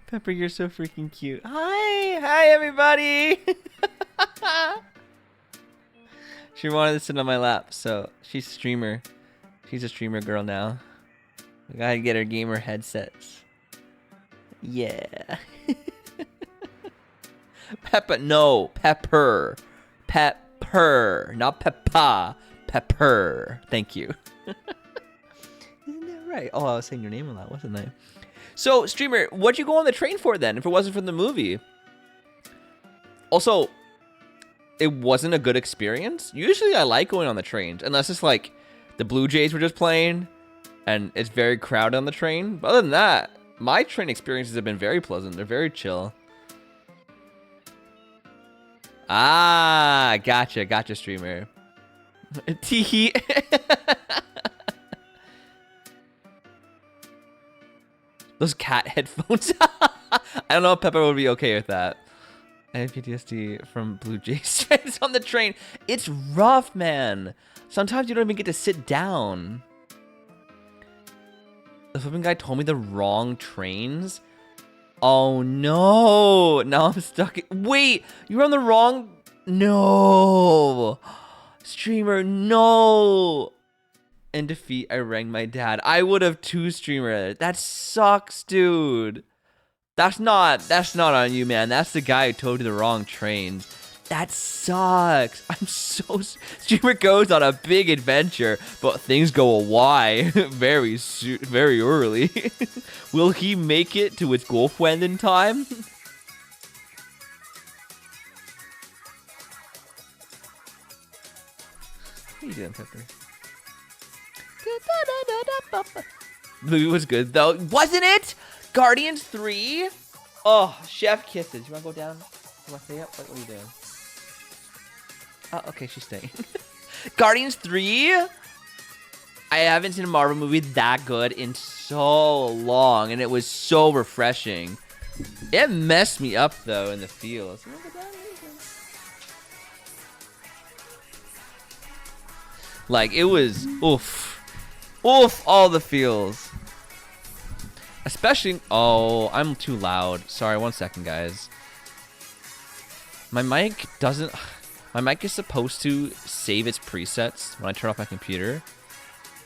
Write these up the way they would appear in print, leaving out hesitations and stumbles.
Pepper, you're so freaking cute. Hi everybody. She wanted to sit on my lap, so she's a streamer. She's a streamer girl now. We gotta get her gamer headsets. Yeah. Pepper, no, Pepper. Pepper, not Peppa. Pepper. Thank you. Isn't that right? Oh, I was saying your name a lot, wasn't I? So, streamer, what'd you go on the train for then, if it wasn't from the movie? Also, it wasn't a good experience. Usually I like going on the trains, unless it's like the Blue Jays were just playing and it's very crowded on the train. But other than that, my train experiences have been very pleasant. They're very chill. Ah, gotcha, streamer. Teehee. Those cat headphones. I don't know if Pepper would be okay with that. I have PTSD from Blue Jays fans on the train. It's rough, man. Sometimes you don't even get to sit down. The flipping guy told me the wrong trains. Oh no. Now I'm stuck. Wait, you were on the wrong. No. Streamer, no. In defeat, I rang my dad. I would have too, streamer. That sucks, dude. That's not on you, man. That's the guy who told you the wrong trains. That sucks. I'm so... Streamer goes on a big adventure, but things go awry very early. Will he make it to his girlfriend in time? What are you doing, Pepper? The movie was good, though. Wasn't it? Guardians 3? Oh, chef kisses. You want to go down? You want to stay up? What are you doing? Oh, okay, she's staying. Guardians 3? I haven't seen a Marvel movie that good in so long, and it was so refreshing. It messed me up, though, in the feels. You want to go down? Like, it was, oof. Oof, all the feels. Especially, oh, I'm too loud. Sorry, 1 second, guys. My mic doesn't, my mic is supposed to save its presets when I turn off my computer,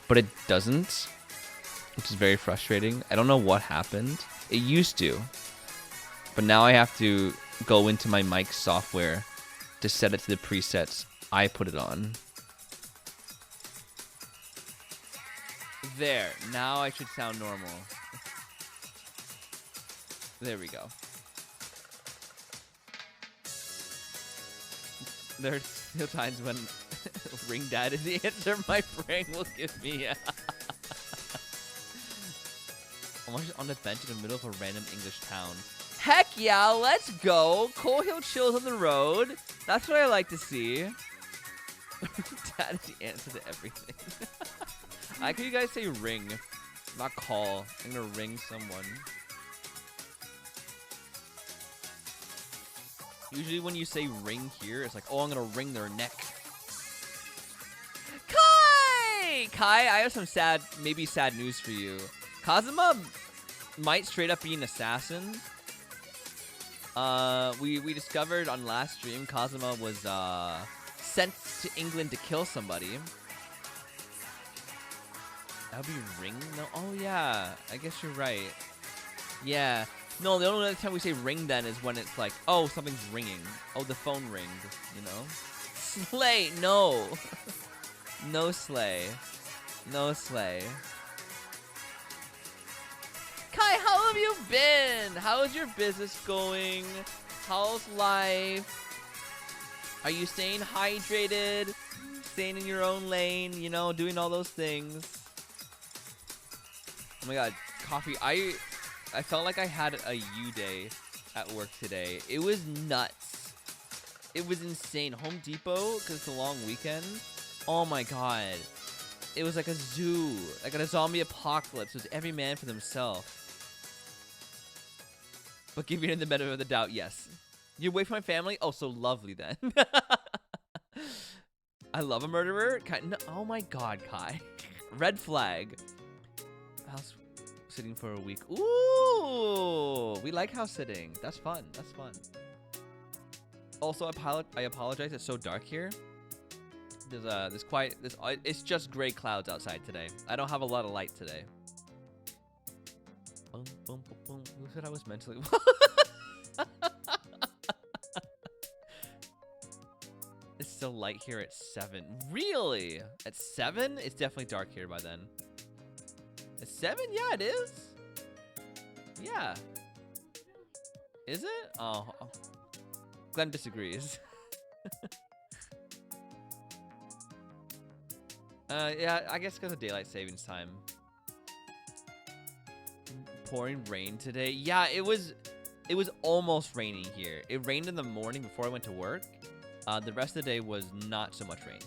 but it doesn't, which is very frustrating. I don't know what happened. It used to, but now I have to go into my mic software to set it to the presets I put it on. There, now I should sound normal. There we go. There's still times when ring dad is the answer my brain will give me. I'm on the bench in the middle of a random English town. Heck yeah, let's go. ColeHillChills on the road. That's what I like to see. Dad is the answer to everything. I like how you guys say ring, not call. I'm gonna ring someone. Usually when you say ring here, it's like, oh, I'm gonna wring their neck. Kai! Kai, I have some sad, maybe sad news for you. Kazuma might straight up be an assassin. We discovered on last stream, Kazuma was sent to England to kill somebody. That would be ring? No. Oh, yeah. I guess you're right. Yeah. No, the only other time we say ring then is when it's like, oh, something's ringing. Oh, the phone ringed, you know? Slay. No. No slay. No slay. Kai, how have you been? How's your business going? How's life? Are you staying hydrated? Staying in your own lane, you know, doing all those things? Oh my god, coffee. I felt like I had a U-day at work today. It was nuts. It was insane. Home Depot, because it's a long weekend. Oh my god. It was like a zoo. Like a zombie apocalypse. It was every man for themselves. But giving it the benefit of the doubt, yes. You away from my family? Oh, so lovely then. I love a murderer? No, oh my god, Kai. Red flag. House sitting for a week. Ooh, We like house sitting. That's fun. That's fun. Also, I apologize. It's so dark here. It's just gray clouds outside today. I don't have a lot of light today. Boom, boom, boom, boom. Who said I was mentally? It's still light here at 7. Really? At 7? It's definitely dark here by then. At 7? Yeah, it is. Yeah. Is it? Oh. Glenn disagrees. Yeah, I guess because of daylight savings time. Pouring rain today. Yeah, it was almost raining here. It rained in the morning before I went to work. The rest of the day was not so much rain.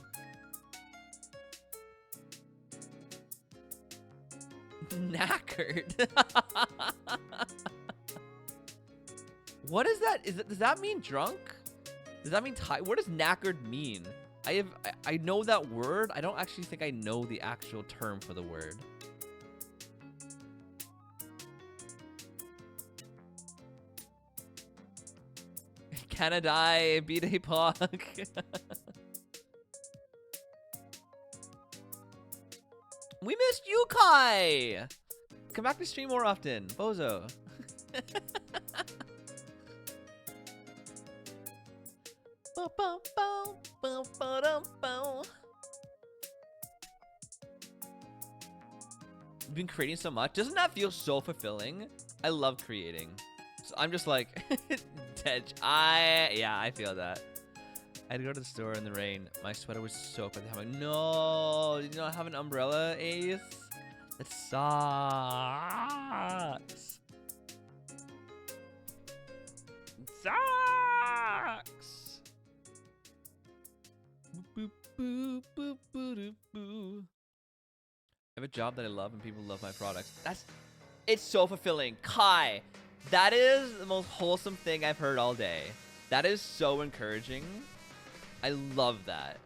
Knackered. What is that? Does that mean drunk? Does that mean tired? What does knackered mean? I know that word. I don't actually think I know the actual term for the word. Canada, B-Day Park. We missed you, Kai. Come back to stream more often, Bozo. You've been creating so much. Doesn't that feel so fulfilling? I love creating. So I'm just like, Tej. Yeah, I feel that. I had to go to the store in the rain. My sweater was soaked by the time. No, did you not have an umbrella, Ace? That sucks. It sucks. Boop, boop, boop, boop, boop, boop. I have a job that I love and people love my products. It's so fulfilling. Kai, that is the most wholesome thing I've heard all day. That is so encouraging. I love that.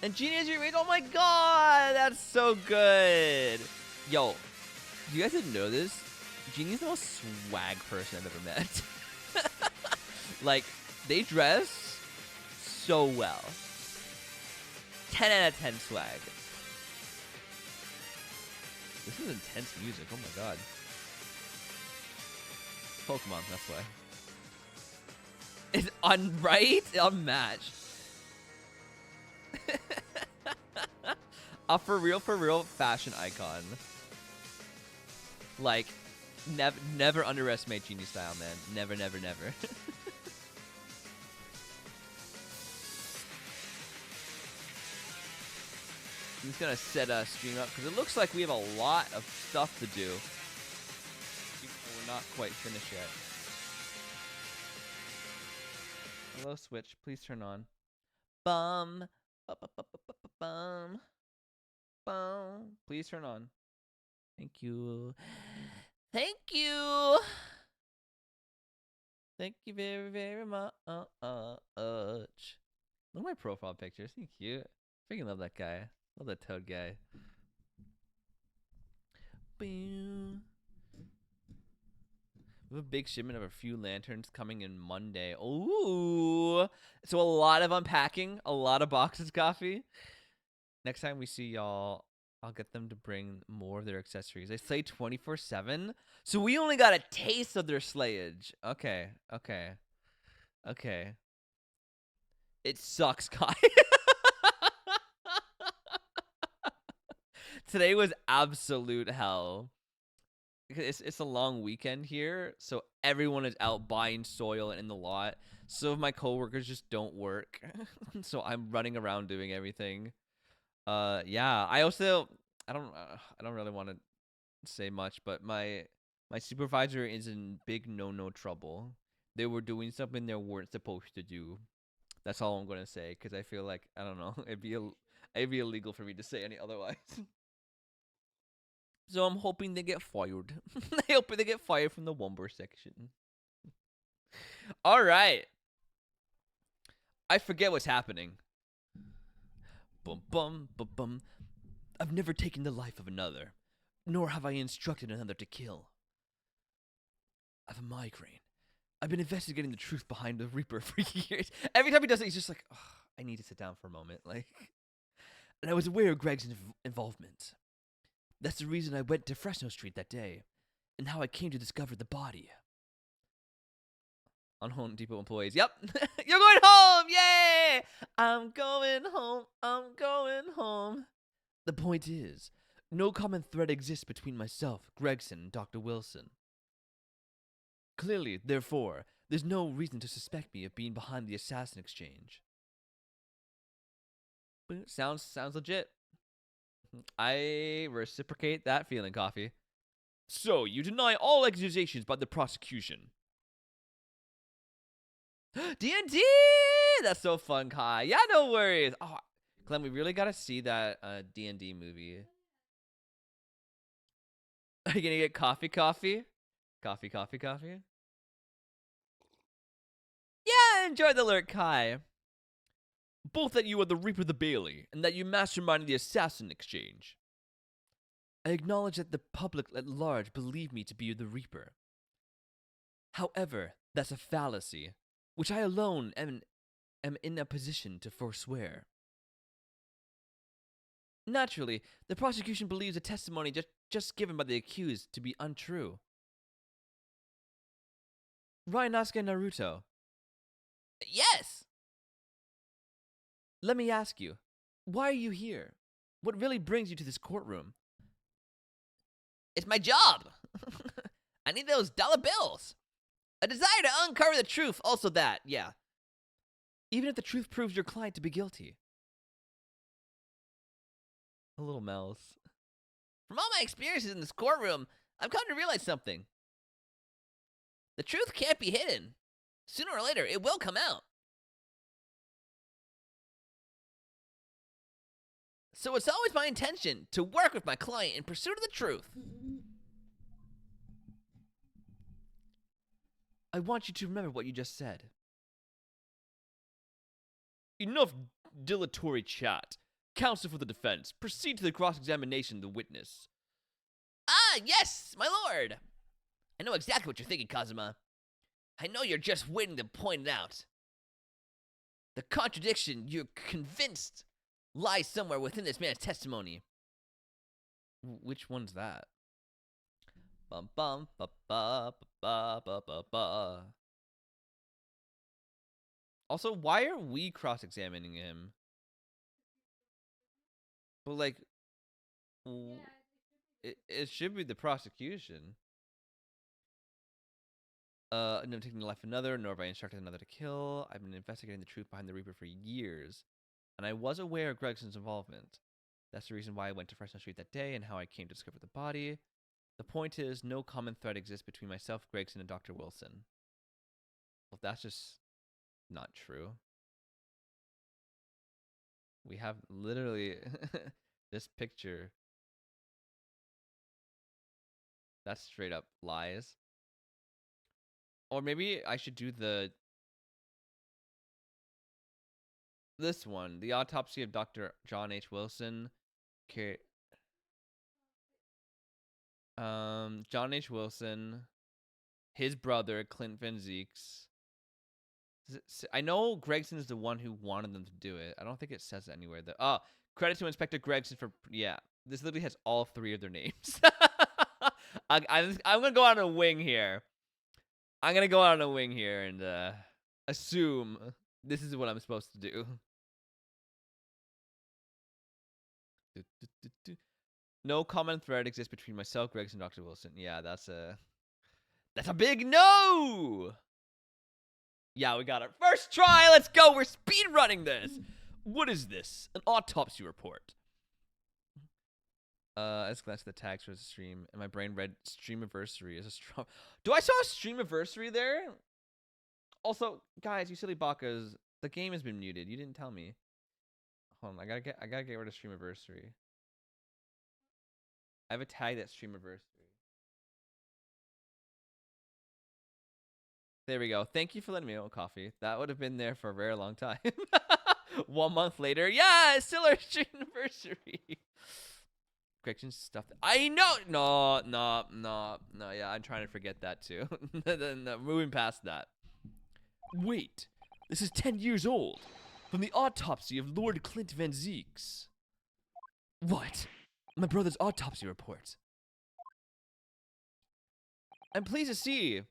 And Genius, oh my god, that's so good. Yo, you guys didn't know this? Genie is the most swag person I've ever met. Like, they dress so well. 10 out of 10 swag. This is intense music, oh my god. Pokemon, that's why. It's right? Unmatched. A for real fashion icon. Like, never underestimate Genie style, man. Never, never, never. I'm just gonna set a stream up because it looks like we have a lot of stuff to do. We're not quite finished yet. Hello, Switch. Please turn on. Bum. Bum. Bum. Please turn on. Thank you. Thank you. Thank you very, very much. Look at my profile picture. Isn't he cute? Freaking love that guy. Love that toad guy. We have a big shipment of a few lanterns coming in Monday. Ooh. So a lot of unpacking. A lot of boxes, Coffee. Next time we see y'all, I'll get them to bring more of their accessories. They slay 24/7. So we only got a taste of their slayage. Okay. Okay. Okay. It sucks, Kai. Today was absolute hell. It's a long weekend here, so everyone is out buying soil and in the lot. Some of my coworkers just don't work, so I'm running around doing everything. Yeah. I don't really want to say much, but my supervisor is in big no trouble. They were doing something they weren't supposed to do. That's all I'm gonna say, because I feel like, I don't know, it'd be illegal for me to say any otherwise. So I'm hoping they get fired. I hope they get fired from the Womber section. All right. I forget what's happening. Bum bum bum bum. I've never taken the life of another, nor have I instructed another to kill. I've have a migraine. I've been investigating the truth behind the Reaper for years. Every time he does it, he's just like, I need to sit down for a moment. And I was aware of Greg's involvement. That's the reason I went to Fresno Street that day, and how I came to discover the body. On Home Depot employees. Yep. You're going home! Yay! I'm going home. I'm going home. The point is, no common thread exists between myself, Gregson, and Dr. Wilson. Clearly, therefore, there's no reason to suspect me of being behind the assassin exchange. Sounds legit. I reciprocate that feeling, Coffee. So, you deny all accusations by the prosecution. D&D! That's so fun, Kai. Yeah, no worries. Oh, Clem, we really gotta see that D&D movie. Are you gonna get coffee? Coffee? Yeah, enjoy the alert, Kai. Both that you are the Reaper the Bailey, and that you masterminded the assassin exchange. I acknowledge that the public at large believe me to be the Reaper. However, that's a fallacy, which I alone am in a position to forswear. Naturally, the prosecution believes the testimony just given by the accused to be untrue. Ryanasuke Naruto. Yes! Let me ask you, why are you here? What really brings you to this courtroom? It's my job! I need those dollar bills! A desire to uncover the truth, also that, yeah. Even if the truth proves your client to be guilty. A little mouse. From all my experiences in this courtroom, I've come to realize something. The truth can't be hidden. Sooner or later, it will come out. So it's always my intention to work with my client in pursuit of the truth. I want you to remember what you just said. Enough dilatory chat. Counsel for the defense, proceed to the cross-examination of the witness. Ah, yes, my lord. I know exactly what you're thinking, Kazuma. I know you're just waiting to point it out. The contradiction, you're convinced, lies somewhere within this man's testimony. Which one's that? Bum bum ba ba ba ba ba ba. Also, why are we cross-examining him? But like, it should be the prosecution. Never taking the life of another, nor have I instructed another to kill. I've been investigating the truth behind the Reaper for years, and I was aware of Gregson's involvement. That's the reason why I went to Fresno Street that day and how I came to discover the body. The point is, no common thread exists between myself, Gregson, and Dr. Wilson. Well, that's just not true. We have literally this picture. That's straight up lies. Or maybe I should do this one, the autopsy of Dr. John H. Wilson. John H. Wilson, his brother Clint Van Zeeks. I know Gregson is the one who wanted them to do it. I don't think it says it anywhere. Credit to Inspector Gregson for, yeah. This literally has all 3 of their names. I'm gonna go on a wing here. And assume this is what I'm supposed to do. No common thread exists between myself, Gregson, and Dr. Wilson. Yeah, that's a big no! Yeah, we got our first try. Let's go. We're speed running this. What is this? An autopsy report. Let's glance at the tags for the stream, and my brain read streamiversary as a strong. Do I saw a streamiversary there? Also, guys, you silly bakas, the game has been muted. You didn't tell me. Hold on, I gotta get rid of streamiversary. I have a tag that's streamiversary. There we go. Thank you for letting me know, Coffee. That would have been there for a very long time. 1 month later, yeah, it's still our streamiversary. Gretchen stuffed. I know. No. Yeah, I'm trying to forget that too. No, moving past that. Wait, this is 10 years old. From the autopsy of Lord Clint Van Zeeks. What? My brother's autopsy report. I'm pleased to see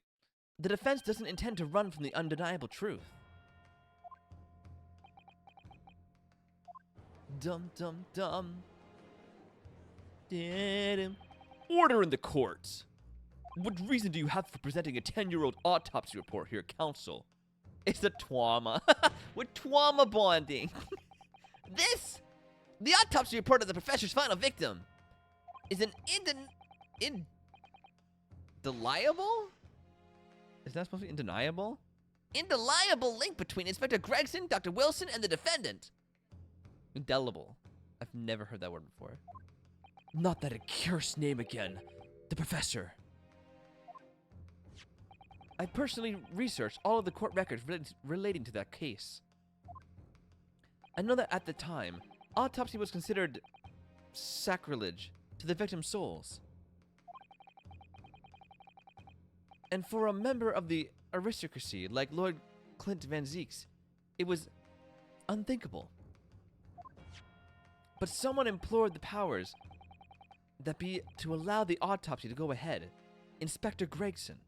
the defense doesn't intend to run from the undeniable truth. Dum dum dum. Order in the court. What reason do you have for presenting a 10-year-old autopsy report here, counsel? It's a trauma. We're trauma bonding. The autopsy report of the professor's final victim is an indeliable? Is that supposed to be indeniable? Indeliable link between Inspector Gregson, Dr. Wilson, and the defendant. Indelible. I've never heard that word before. Not that accursed name again. The professor. I personally researched all of the court records relating to that case. I know that at the time, autopsy was considered sacrilege to the victim's souls. And for a member of the aristocracy like Lord Clint Van Zeeks, it was unthinkable. But someone implored the powers that be to allow the autopsy to go ahead. Inspector Gregson.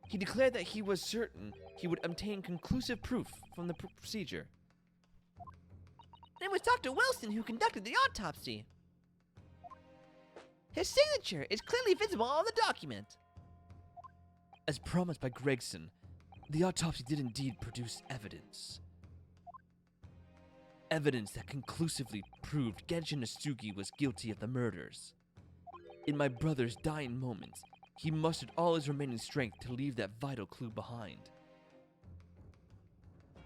He declared that he was certain he would obtain conclusive proof from the procedure. It was Dr. Wilson who conducted the autopsy. His signature is clearly visible on the document. As promised by Gregson, the autopsy did indeed produce evidence. Evidence that conclusively proved Genshin Asugi was guilty of the murders. In my brother's dying moments, he mustered all his remaining strength to leave that vital clue behind.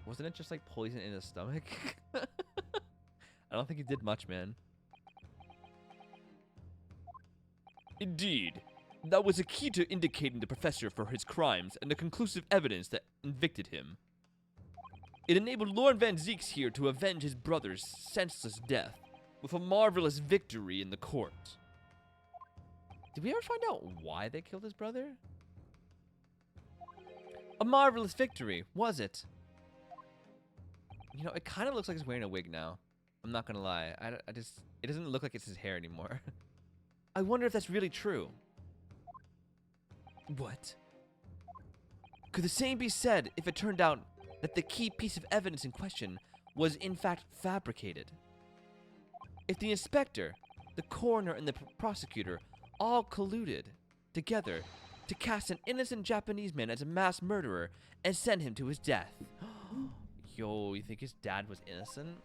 Wasn't it just like poison in his stomach? I don't think he did much, man. Indeed, that was a key to indicating the professor for his crimes and the conclusive evidence that convicted him. It enabled Lord Van Zeeks here to avenge his brother's senseless death with a marvelous victory in the court. Did we ever find out why they killed his brother? A marvelous victory, was it? You know, it kind of looks like he's wearing a wig now. I'm not gonna lie. It doesn't look like it's his hair anymore. I wonder if that's really true. What? Could the same be said if it turned out that the key piece of evidence in question was in fact fabricated? If the inspector, the coroner, and the prosecutor all colluded together to cast an innocent Japanese man as a mass murderer and send him to his death. Yo, you think his dad was innocent?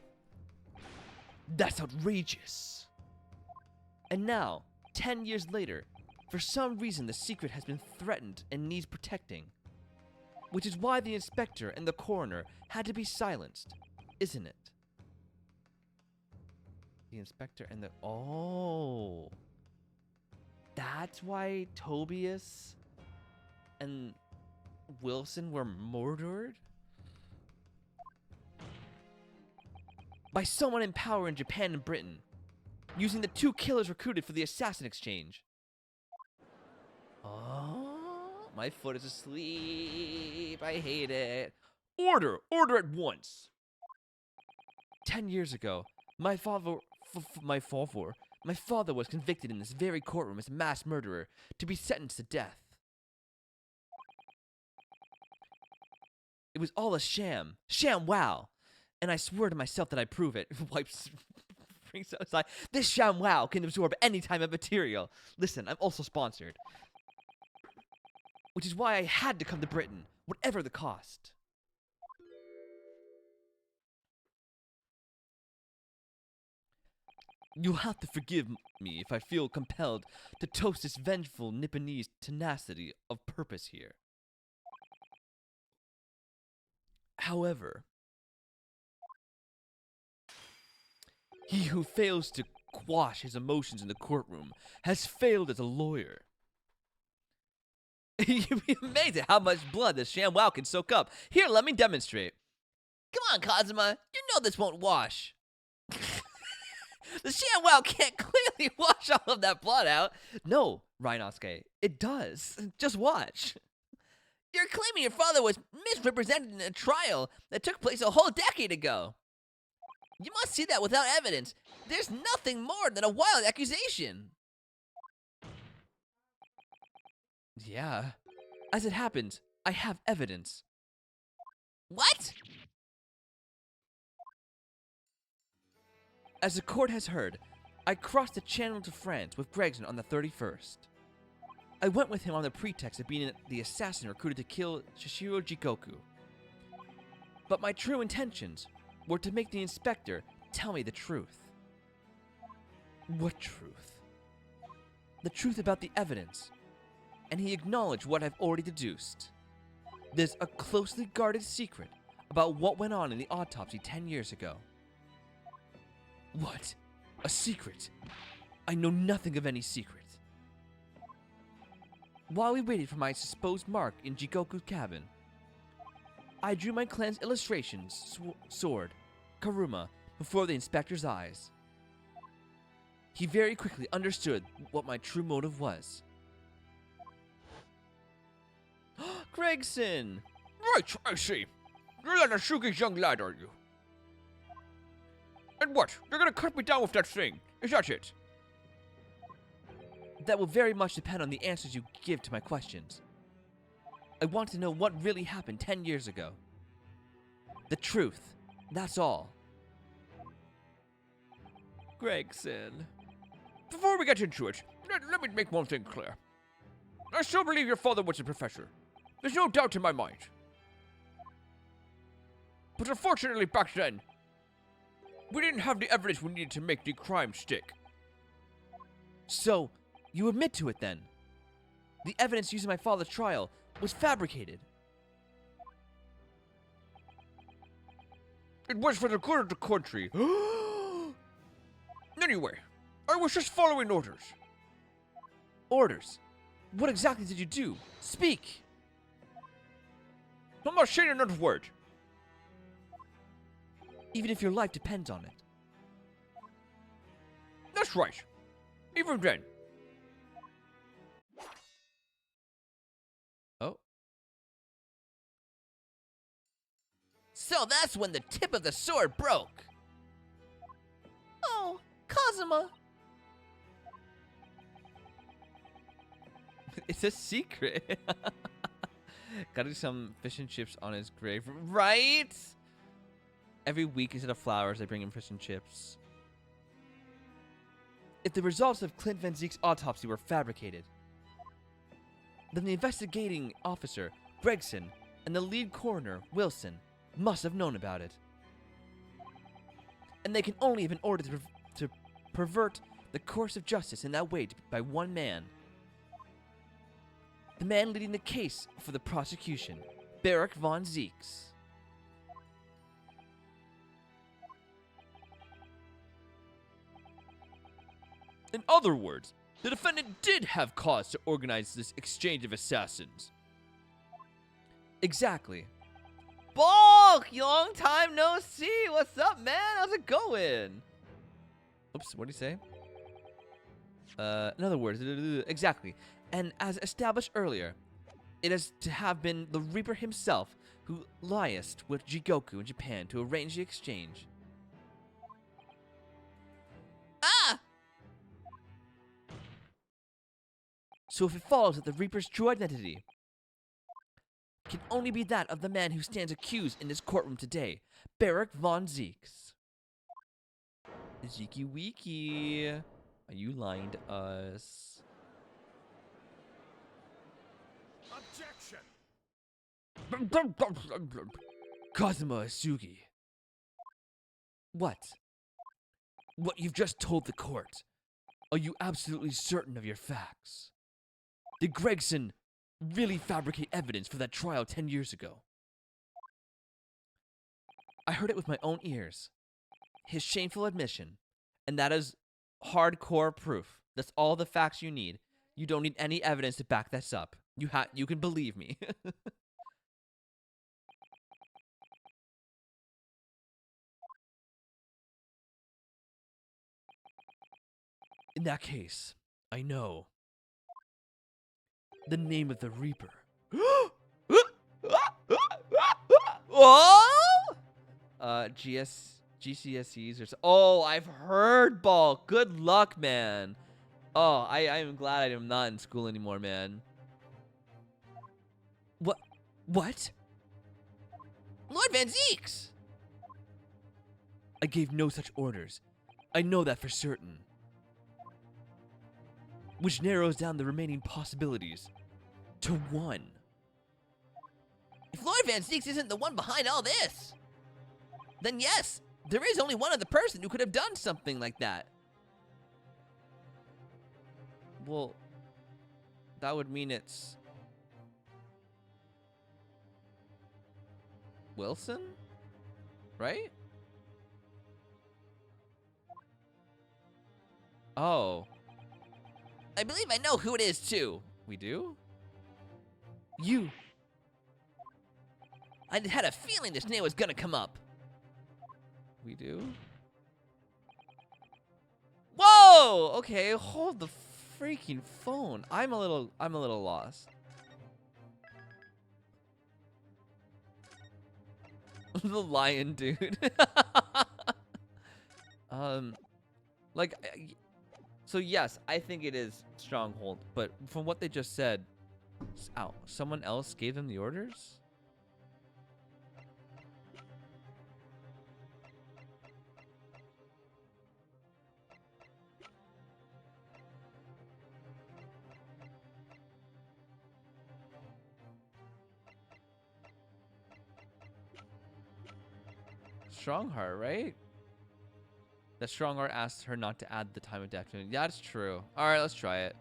That's outrageous. And now, 10 years later, for some reason the secret has been threatened and needs protecting. Which is why the inspector and the coroner had to be silenced, isn't it? The inspector and the... Oh... That's why Tobias and Wilson were murdered? By someone in power in Japan and Britain, using the two killers recruited for the assassin exchange. Oh, my foot is asleep. I hate it. Order! Order at once! 10 years ago, my father was convicted in this very courtroom as a mass murderer to be sentenced to death. It was all a sham. Sham wow. And I swear to myself that I prove it. Wipes brings outside. This sham wow can absorb any time of material. Listen, I'm also sponsored. Which is why I had to come to Britain, whatever the cost. You'll have to forgive me if I feel compelled to toast this vengeful Nipponese tenacity of purpose here. However, he who fails to quash his emotions in the courtroom has failed as a lawyer. You'd be amazed at how much blood this ShamWow can soak up. Here, let me demonstrate. Come on, Kazuma. You know this won't wash. The ShamWow can't clearly wash all of that blood out. No, Rhinosuke, it does. Just watch. You're claiming your father was misrepresented in a trial that took place a whole decade ago. You must see that without evidence. There's nothing more than a wild accusation. Yeah. As it happens, I have evidence. What? As the court has heard, I crossed the channel to France with Gregson on the 31st. I went with him on the pretext of being the assassin recruited to kill Shishiro Jigoku. But my true intentions were to make the inspector tell me the truth. What truth? The truth about the evidence. And he acknowledged what I've already deduced. There's a closely guarded secret about what went on in the autopsy 10 years ago. What? A secret? I know nothing of any secret. While we waited for my supposed mark in Jigoku's cabin, I drew my clan's illustrations, sword, Karuma, before the inspector's eyes. He very quickly understood what my true motive was. Gregson! Right, I see. You're that Asugi's young lad, are you? And what? You're gonna cut me down with that thing? Is that it? That will very much depend on the answers you give to my questions. I want to know what really happened 10 years ago. The truth. That's all. Gregson. Before we get into it, let me make one thing clear. I still believe your father was a professor. There's no doubt in my mind. But unfortunately back then, we didn't have the evidence we needed to make the crime stick. So, you admit to it then? The evidence used in my father's trial was fabricated. It was for the good of the country. Anyway, I was just following orders. Orders? What exactly did you do? Speak! I'm not saying another word. Even if your life depends on it. That's right. Even then. Oh. So that's when the tip of the sword broke. Oh, Kazuma. It's a secret. Gotta do some fish and chips on his grave, right? Every week instead of flowers, I bring him fish and chips. If the results of Clint Van Zeek's autopsy were fabricated, then the investigating officer, Gregson, and the lead coroner, Wilson, must have known about it. And they can only have been ordered to pervert the course of justice in that way by one man. The man leading the case for the prosecution, Barak von Zeeks. In other words, the defendant did have cause to organize this exchange of assassins. Exactly. Bulk! Long time no see! What's up, man? How's it going? Oops, what did he say? In other words, exactly. And as established earlier, it is to have been the Reaper himself who liaised with Jigoku in Japan to arrange the exchange. Ah! So if it follows that the Reaper's true identity can only be that of the man who stands accused in this courtroom today, Barak von Zeeks. Zeeky Weeky, are you lying to us? Objection! Kazuma Asugi. What? What you've just told the court. Are you absolutely certain of your facts? Did Gregson really fabricate evidence for that trial 10 years ago? I heard it with my own ears. His shameful admission. And that is hardcore proof. That's all the facts you need. You don't need any evidence to back this up. You can believe me. In that case, I know the name of the Reaper. Oh! GCSEs or so. Oh, I've heard, Ball. Good luck, man. Oh, I am glad I'm not in school anymore, man. What? Lord Van Zeeks! I gave no such orders. I know that for certain. Which narrows down the remaining possibilities to 1. If Lord Van Zeeks isn't the one behind all this, then yes, there is only one other person who could have done something like that. Well, that would mean it's Wilson, right? Oh, I believe I know who it is too. we do? You. I had a feeling this name was gonna come up. We do? Whoa! Okay, hold the freaking phone. I'm a little lost. The lion dude. Like, so yes, I think it is Stronghold, but from what they just said, someone else gave them the orders? Strongheart, right? That Strongheart asked her not to add the time of death. Yeah, that's true. All right, let's try it.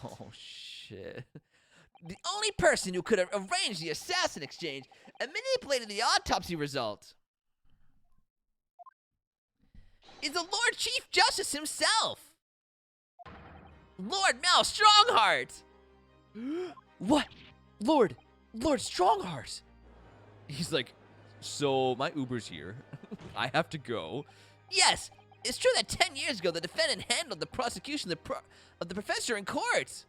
Oh, shit. The only person who could have arranged the assassin exchange and manipulated the autopsy result is the Lord Chief Justice himself, Lord Mal Strongheart. What? Lord Strongheart. He's like, so my Uber's here. I have to go. Yes, it's true that 10 years ago the defendant handled the prosecution of the professor in court.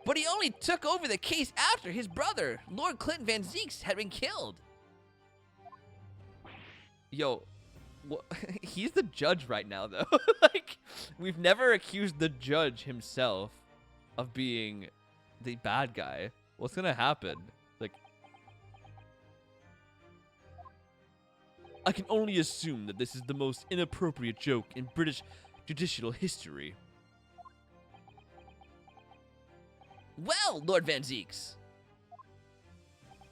But he only took over the case after his brother, Lord Clinton Van Zeeks, had been killed. Yo, he's the judge right now, though. Like, we've never accused the judge himself of being the bad guy. What's gonna happen? Like, I can only assume that this is the most inappropriate joke in British judicial history. Well, Lord Van Zeeks.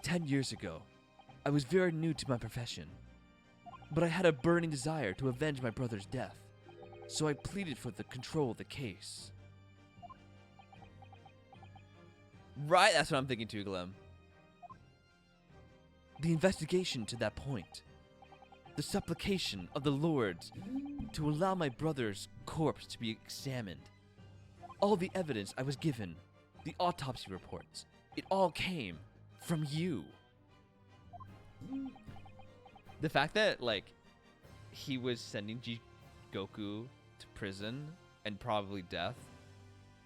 10 years ago, I was very new to my profession, but I had a burning desire to avenge my brother's death, so I pleaded for the control of the case. Right, that's what I'm thinking too, Glem. The investigation to that point, the supplication of the lords to allow my brother's corpse to be examined, all the evidence I was given, the autopsy reports, it all came from you. The fact that, like, he was sending Jikoku to prison and probably death,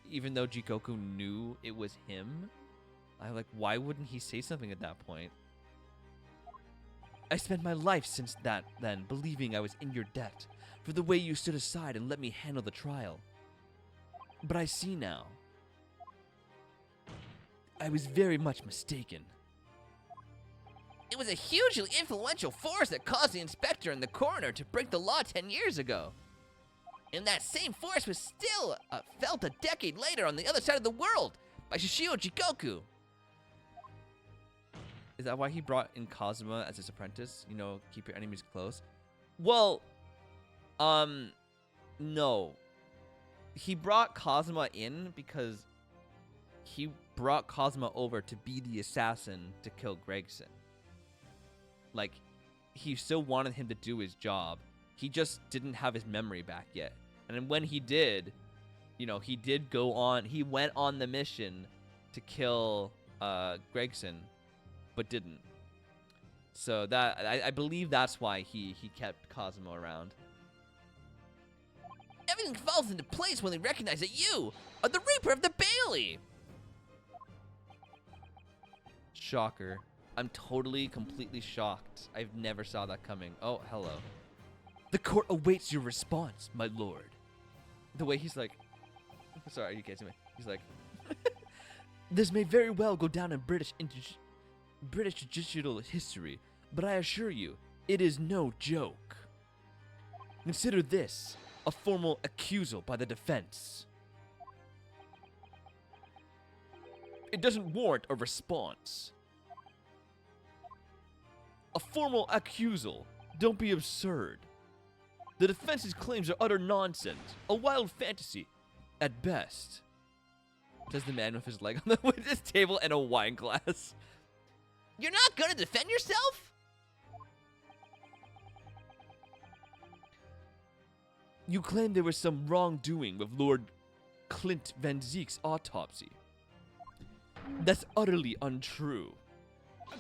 even though Jikoku knew it was him, I'm like, why wouldn't he say something at that point? I spent my life since then believing I was in your debt for the way you stood aside and let me handle the trial. But I see now, I was very much mistaken. It was a hugely influential force that caused the inspector and the coroner to break the law 10 years ago. And that same force was still felt a decade later on the other side of the world by Shishio Jikoku. Is that why he brought in Kazuma as his apprentice? You know, keep your enemies close? Well, no. He brought Kazuma in because he brought Kazuma over to be the assassin to kill Gregson. Like, he still wanted him to do his job. He just didn't have his memory back yet. And then when he did, you know, he did go on. He went on the mission to kill Gregson, but didn't. So that I believe that's why he kept Kazuma around. Everything falls into place when they recognize that you are the Reaper of the Bailey. Shocker. I'm totally, completely shocked. I've never saw that coming. Oh, hello. The court awaits your response, my lord. The way he's like, sorry, you can't see me. He's like, this may very well go down in British judicial history, but I assure you, it is no joke. Consider this a formal accusal by the defense. It doesn't warrant a response. A formal accusal. Don't be absurd. The defense's claims are utter nonsense, a wild fantasy, at best. Says the man with his leg on the witness table and a wine glass. You're not gonna defend yourself? You claim there was some wrongdoing with Lord Clint Van Zeek's autopsy. That's utterly untrue.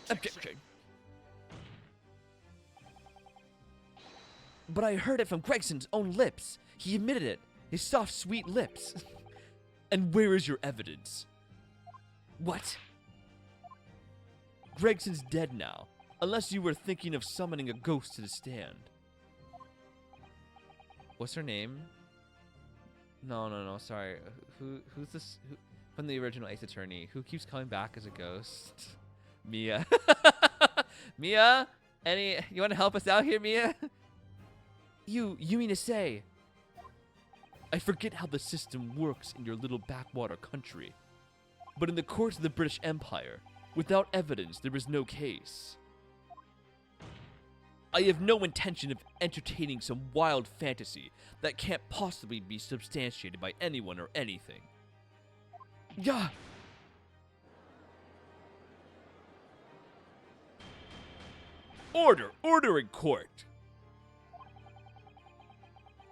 Objection. But I heard it from Gregson's own lips. He admitted it. His soft, sweet lips. And where is your evidence? What? Gregson's dead now, unless you were thinking of summoning a ghost to the stand. What's her name? No, sorry. Who's this? From the original Ace Attorney, who keeps coming back as a ghost? Mia. Mia? You want to help us out here, Mia? You mean to say? I forget how the system works in your little backwater country. But in the courts of the British Empire, without evidence, there is no case. I have no intention of entertaining some wild fantasy that can't possibly be substantiated by anyone or anything. Yeah. Order in court.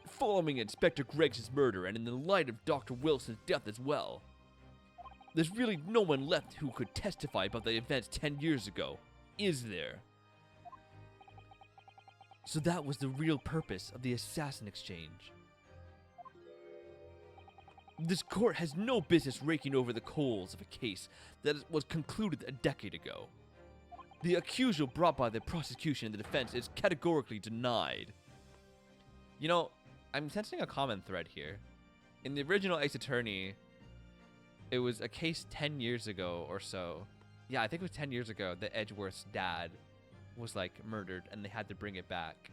Following Inspector Greggs' murder and in the light of Dr. Wilson's death as well, there's really no one left who could testify about the events 10 years ago, is there? So that was the real purpose of the assassin exchange. This court has no business raking over the coals of a case that was concluded a decade ago. The accusal brought by the prosecution and the defense is categorically denied. You know, I'm sensing a common thread here. In the original Ace Attorney, it was a case 10 years ago or so. Yeah, I think it was 10 years ago that Edgeworth's dad was like murdered and they had to bring it back.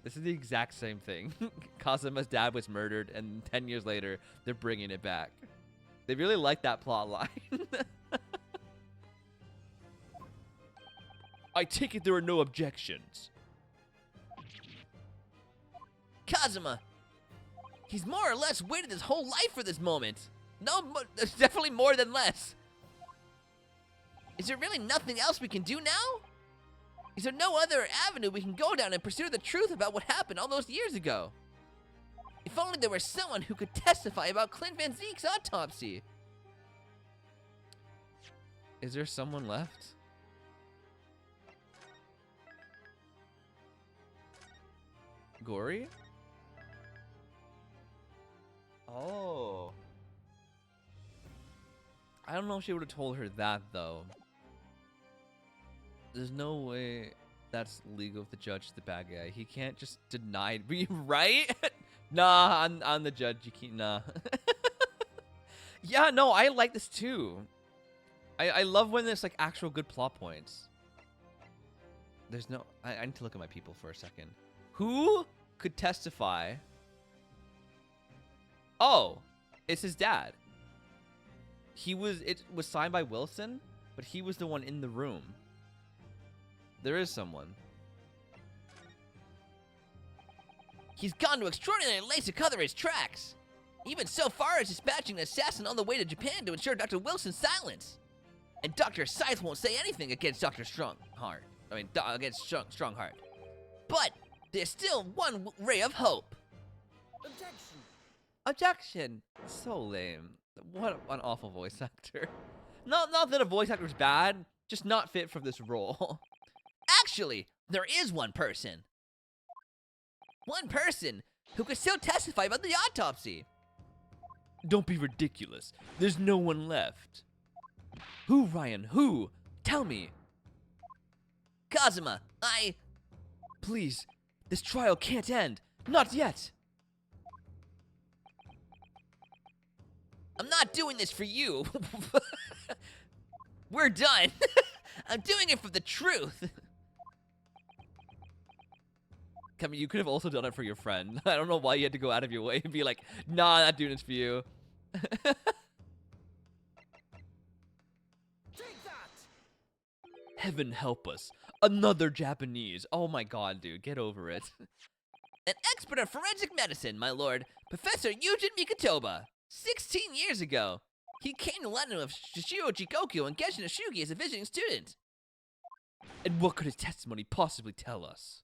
This is the exact same thing. Kazuma's dad was murdered and 10 years later, they're bringing it back. They really like that plot line. I take it there are no objections. Kazuma! He's more or less waited his whole life for this moment. No, there's definitely more than less. Is there really nothing else we can do now? Is there no other avenue we can go down and pursue the truth about what happened all those years ago? If only there was someone who could testify about Clint Van Zeek's autopsy. Is there someone left? Gory? Oh. I don't know if she would have told her that, though. There's no way that's legal if the judge is the bad guy. He can't just deny it. Right? Nah, I'm the judge. You can't, nah. Yeah, no, I like this too. I love when there's like actual good plot points. There's no... I need to look at my people for a second. Who could testify? Oh, it's his dad. It was signed by Wilson, but he was the one in the room. There is someone. He's gone to extraordinary lengths to cover his tracks. Even so far as dispatching an assassin on the way to Japan to ensure Dr. Wilson's silence. And Dr. Scythe won't say anything against Dr. Strongheart. Against Strongheart. But there's still one ray of hope. Objection. So lame. What an awful voice actor. Not that a voice actor's bad, just not fit for this role. Actually, there is one person. One person who could still testify about the autopsy. Don't be ridiculous. There's no one left. Who, Ryan? Who? Tell me. Kazuma, Please, this trial can't end. Not yet. I'm not doing this for you. We're done. I'm doing it for the truth. Kami, you could have also done it for your friend. I don't know why you had to go out of your way and be like, nah, I'm not doing this for you. Heaven help us. Another Japanese. Oh my god, dude. Get over it. An expert on forensic medicine, my lord, Professor Yujin Mikotoba. 16 years ago, he came to London with Shishio Jikoku and Genshin Ashugi as a visiting student. And what could his testimony possibly tell us?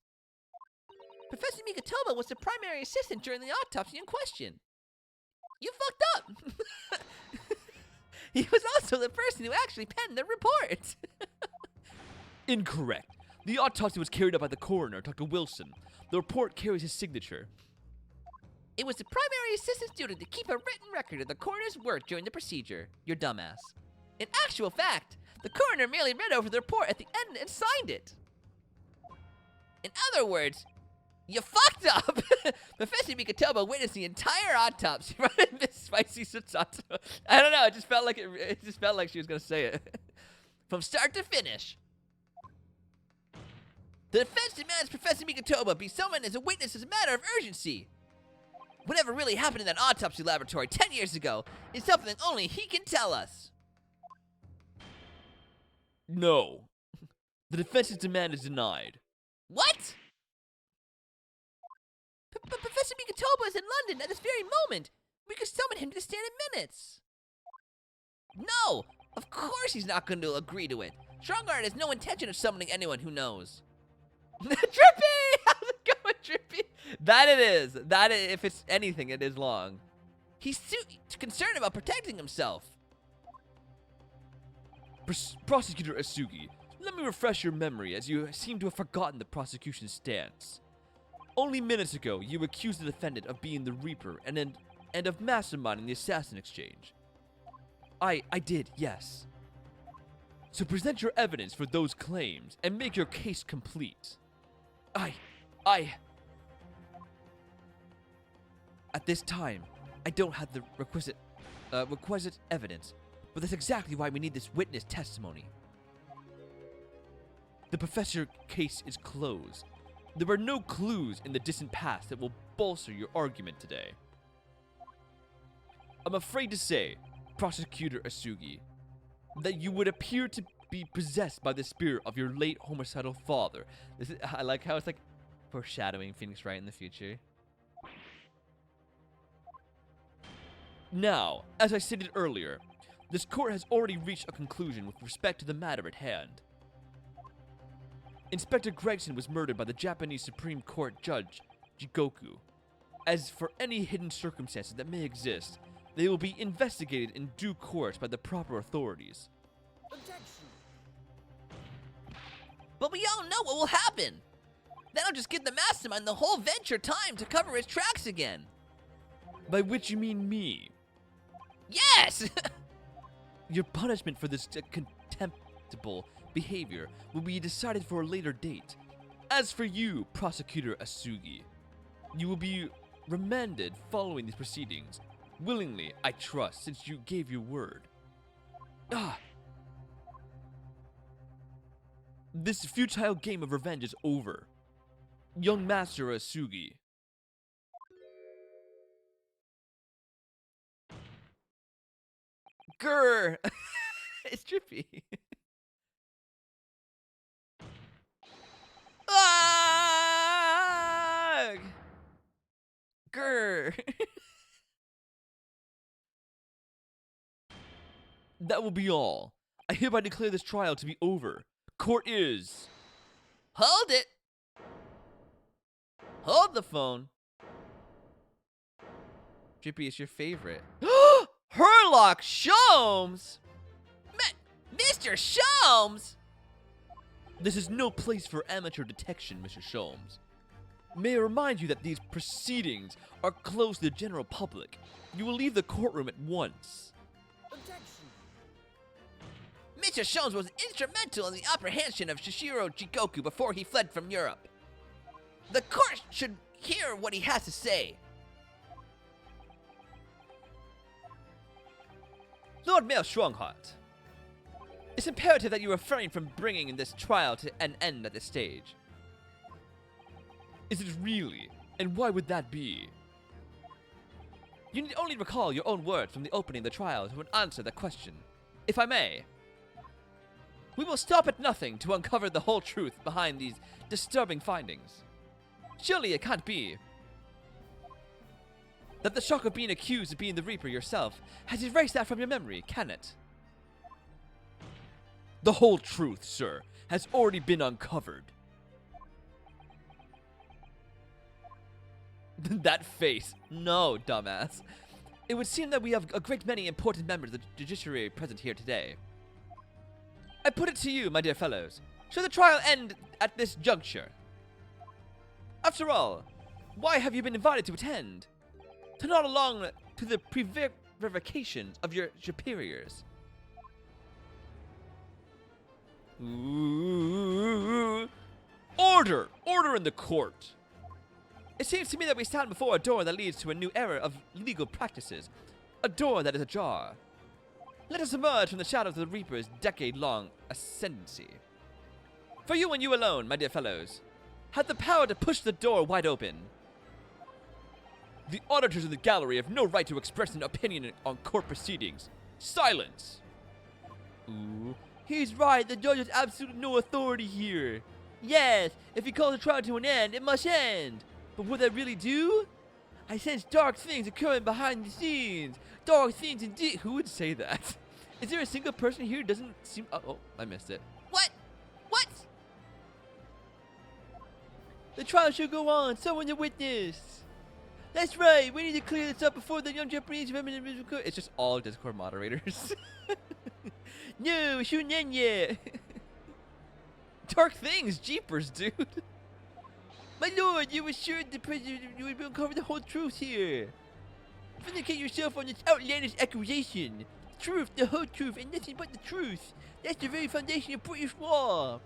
Professor Mikotoba was the primary assistant during the autopsy in question. You fucked up. He was also the person who actually penned the report. Incorrect. The autopsy was carried out by the coroner, Dr. Wilson. The report carries his signature. It was the primary assistant's duty to keep a written record of the coroner's work during the procedure. You're dumbass. In actual fact, the coroner merely read over the report at the end and signed it. In other words, you fucked up! Professor Mikotoba witnessed the entire autopsy from Miss Spicy Sutsato. I don't know, it just felt like it just felt like she was gonna say it. From start to finish. The defense demands Professor Mikotoba be summoned as a witness as a matter of urgency. Whatever really happened in that autopsy laboratory 10 years ago is something only he can tell us. No. The defense's demand is denied. What? But Professor Mikotoba is in London at this very moment. We could summon him to stand in minutes. No! Of course he's not going to agree to it. Strongguard has no intention of summoning anyone who knows. Drippy! How's it going, Drippy? That it is. That is, if it's anything, it is long. He's concerned about protecting himself. Prosecutor Asugi, let me refresh your memory as you seem to have forgotten the prosecution's stance. Only minutes ago, you accused the defendant of being the Reaper and of masterminding the assassin exchange. I did, yes. So present your evidence for those claims and make your case complete. At this time, I don't have the requisite evidence, but that's exactly why we need this witness testimony. The professor case is closed. There are no clues in the distant past that will bolster your argument today. I'm afraid to say, Prosecutor Asugi, that you would appear to be possessed by the spirit of your late homicidal father. I like how it's like foreshadowing Phoenix Wright in the future. Now, as I stated earlier, this court has already reached a conclusion with respect to the matter at hand. Inspector Gregson was murdered by the Japanese Supreme Court Judge Jigoku. As for any hidden circumstances that may exist, they will be investigated in due course by the proper authorities. Objection. But we all know what will happen. That'll just give the mastermind the whole venture time to cover his tracks again. By which you mean me? Yes! Your punishment for this contemptible behavior will be decided for a later date. As for you, Prosecutor Asugi, you will be remanded following these proceedings. Willingly, I trust, since you gave your word. This futile game of revenge is over. Young Master Asugi. Grr! It's Drippy. Ah! Grr! That will be all. I hereby declare this trial to be over. Court is... Hold it! Hold the phone. Drippy, it's your favorite. Herlock Sholmes! Mr. Sholmes! This is no place for amateur detection, Mr. Sholmes. May I remind you that these proceedings are closed to the general public. You will leave the courtroom at once. Mr. Sholmes was instrumental in the apprehension of Shishiro Jikoku before he fled from Europe. The court should hear what he has to say. Lord Mayor Strongheart, it's imperative that you refrain from bringing this trial to an end at this stage. Is it really? And why would that be? You need only recall your own words from the opening of the trial to answer the question. If I may. We will stop at nothing to uncover the whole truth behind these disturbing findings. Surely it can't be that the shock of being accused of being the Reaper yourself has erased that from your memory, can it? The whole truth, sir, has already been uncovered. That face. No, dumbass. It would seem that we have a great many important members of the judiciary present here today. I put it to you, my dear fellows. Should the trial end at this juncture? After all, why have you been invited to attend? To nod along to the prevarication of your superiors. Ooh. Order! Order in the court! It seems to me that we stand before a door that leads to a new era of legal practices. A door that is ajar. Let us emerge from the shadows of the Reaper's decade-long ascendancy. For you and you alone, my dear fellows, had the power to push the door wide open. The auditors of the gallery have no right to express an opinion on court proceedings. Silence! Ooh, he's right, the judge has absolutely no authority here. Yes, if he calls the trial to an end, it must end. But will that really do? I sense dark things occurring behind the scenes. Dark things indeed. Who would say that? Is there a single person here who doesn't seem... Oh, I missed it. What? What? The trial should go on. Someone to witness. That's right. We need to clear this up before the young Japanese women... It's just all Discord moderators. No, it shouldn't end yet. Dark things. Jeepers, dude. My lord, you assured the president you would uncover the whole truth here. Vindicate yourself on this outlandish accusation. Truth, the whole truth, and nothing but the truth. That's the very foundation of British law.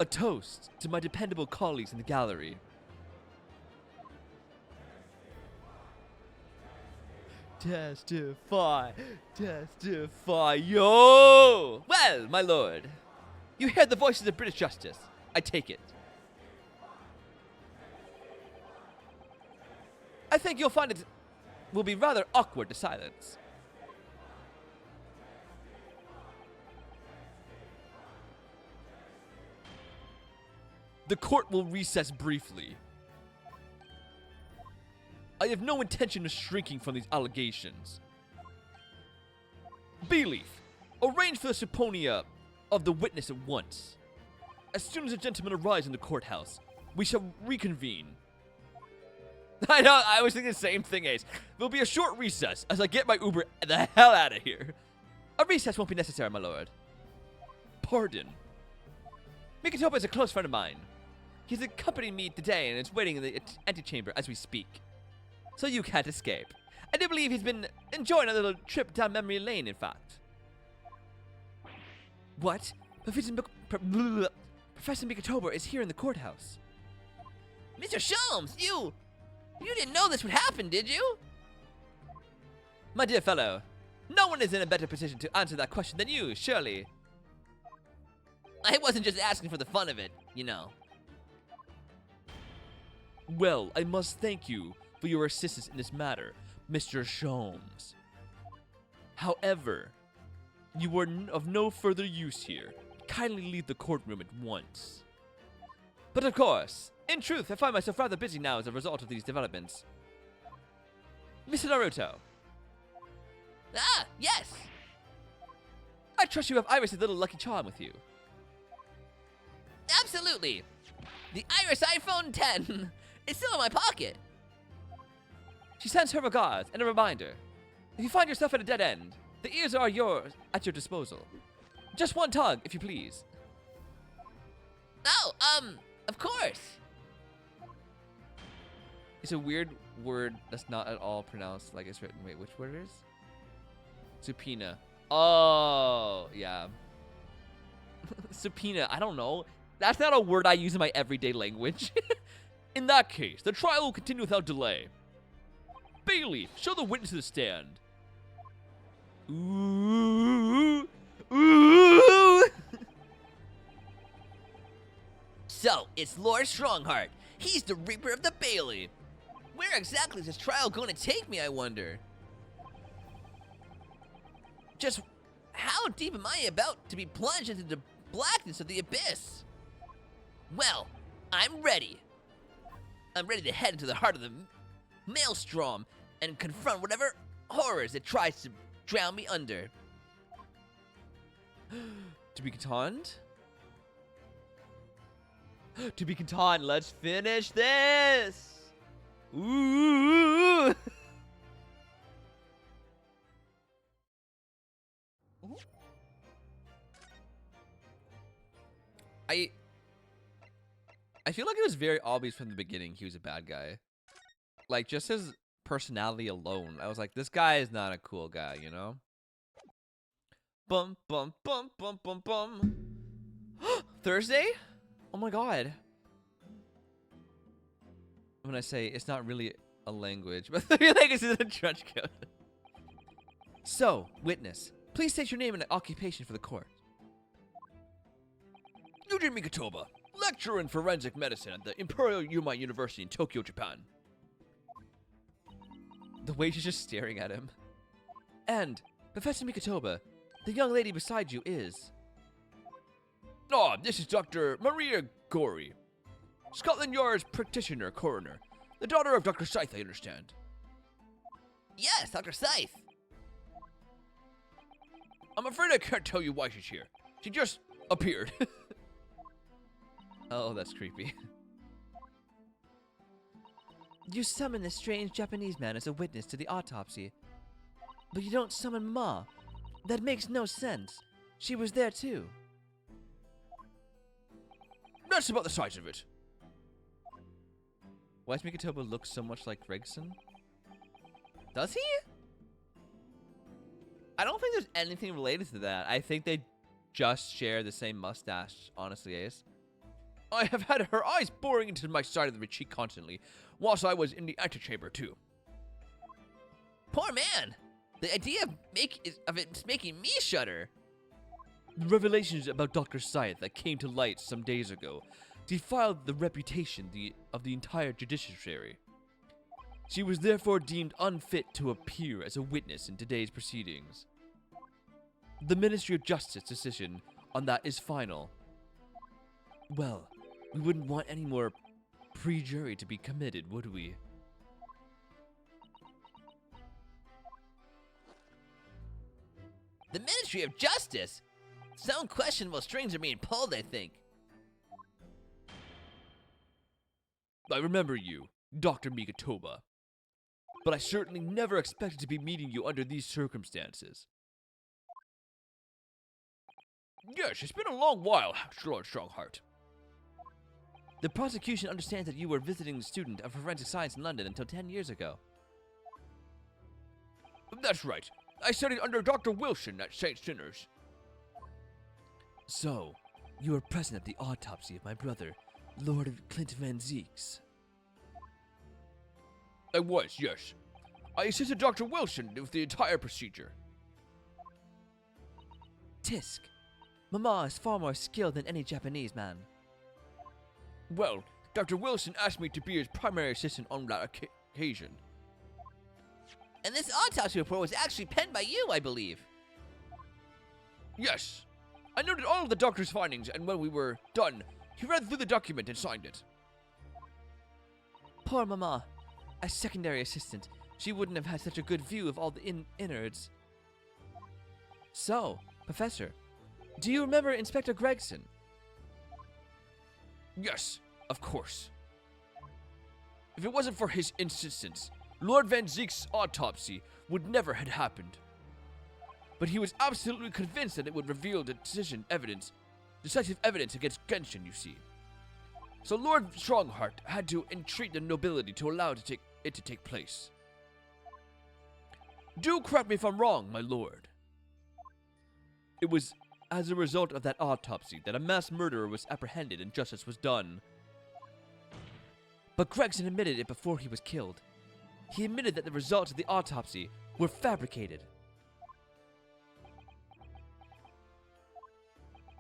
A toast to my dependable colleagues in the gallery. Testify, testify, yo! Well, my lord, you heard the voices of British justice. I take it. I think you'll find it will be rather awkward to silence. The court will recess briefly. I have no intention of shrinking from these allegations. Bayleaf, arrange for the subpoena of the witness at once. As soon as the gentlemen arrive in the courthouse, we shall reconvene. I know, I was thinking the same thing, Ace. There'll be a short recess as I get my Uber the hell out of here. A recess won't be necessary, my lord. Pardon. Mikitoba is a close friend of mine. He's accompanying me today and is waiting in the antechamber as we speak. So you can't escape. I do believe he's been enjoying a little trip down memory lane, in fact. What? Professor Mikitoba is here in the courthouse. Mr. Sholmes, you didn't know this would happen, did you? My dear fellow, no one is in a better position to answer that question than you, surely. I wasn't just asking for the fun of it, you know. Well, I must thank you for your assistance in this matter, Mr. Sholmes. However, you are of no further use here. Kindly leave the courtroom at once. But of course, in truth, I find myself rather busy now as a result of these developments. Mr. Naruto. Ah, yes. I trust you have Iris' little lucky charm with you. Absolutely. The Iris iPhone 10 is still in my pocket. She sends her regards and a reminder. If you find yourself at a dead end, the ears are at your disposal. Just one tug, if you please. Oh, Of course. It's a weird word that's not at all pronounced like it's written. Wait, which word it is? Subpoena. Oh, yeah. Subpoena. I don't know. That's not a word I use in my everyday language. In that case, the trial will continue without delay. Bailey, show the witness to the stand. Ooh. Ooh. So, it's Lord Strongheart. He's the Reaper of the Bailey. Where exactly is this trial going to take me, I wonder? Just how deep am I about to be plunged into the blackness of the abyss? Well, I'm ready. I'm ready to head into the heart of the maelstrom and confront whatever horrors it tries to drown me under. To be conned? To be conned. Let's finish this. Ooh. I feel like it was very obvious from the beginning he was a bad guy. Like, just his personality alone, I was like, this guy is not a cool guy, you know? Bum, bum, bum, bum, bum, bum. Thursday? Oh my god. When I say it's not really a language, but I feel like it's a trench coat. So, witness, please state your name and occupation for the court. Yuji Mikitoba, lecturer in forensic medicine at the Imperial Yumai University in Tokyo, Japan. The way she's just staring at him. And, Professor Mikitoba, the young lady beside you is... Ah, this is Dr. Maria Gori, Scotland Yard's practitioner coroner. The daughter of Dr. Scythe, I understand. Yes, Dr. Scythe. I'm afraid I can't tell you why she's here. She just appeared. Oh, that's creepy. You summon this strange Japanese man as a witness to the autopsy. But you don't summon Ma. That makes no sense. She was there too. That's about the size of it. Why does Mikitoba look so much like Gregson? Does he? I don't think there's anything related to that. I think they just share the same mustache, honestly, Ace. I have had her eyes boring into my side of the cheek constantly, whilst I was in the antechamber too. Poor man. The idea of it's making me shudder. The revelations about Dr. Scythe that came to light some days ago defiled the reputation of the entire judiciary. She was therefore deemed unfit to appear as a witness in today's proceedings. The Ministry of Justice decision on that is final. Well, we wouldn't want any more pre-jury to be committed, would we? The Ministry of Justice? Some questionable strings are being pulled, I think. I remember you, Dr. Mikitoba. But I certainly never expected to be meeting you under these circumstances. Yes, it's been a long while, Lord Strongheart. The prosecution understands that you were visiting a student of forensic science in London until 10 years ago. That's right. I studied under Dr. Wilson at St. Sinners. So, you were present at the autopsy of my brother, Lord Clint Van Zeeks. I was, yes. I assisted Dr. Wilson with the entire procedure. Tisk. Mama is far more skilled than any Japanese man. Well, Dr. Wilson asked me to be his primary assistant on that occasion. And this autopsy report was actually penned by you, I believe. Yes. I noted all of the doctor's findings, and when we were done, he read through the document and signed it. Poor Mama. As secondary assistant, she wouldn't have had such a good view of all the innards. So, Professor, do you remember Inspector Gregson? Yes, of course. If it wasn't for his insistence, Lord Van Zeek's autopsy would never have happened. But he was absolutely convinced that it would reveal decisive evidence against Genshin, you see. So Lord Strongheart had to entreat the nobility to allow it to take place. Do correct me if I'm wrong, my lord. It was as a result of that autopsy that a mass murderer was apprehended and justice was done. But Gregson admitted it before he was killed. He admitted that the results of the autopsy were fabricated.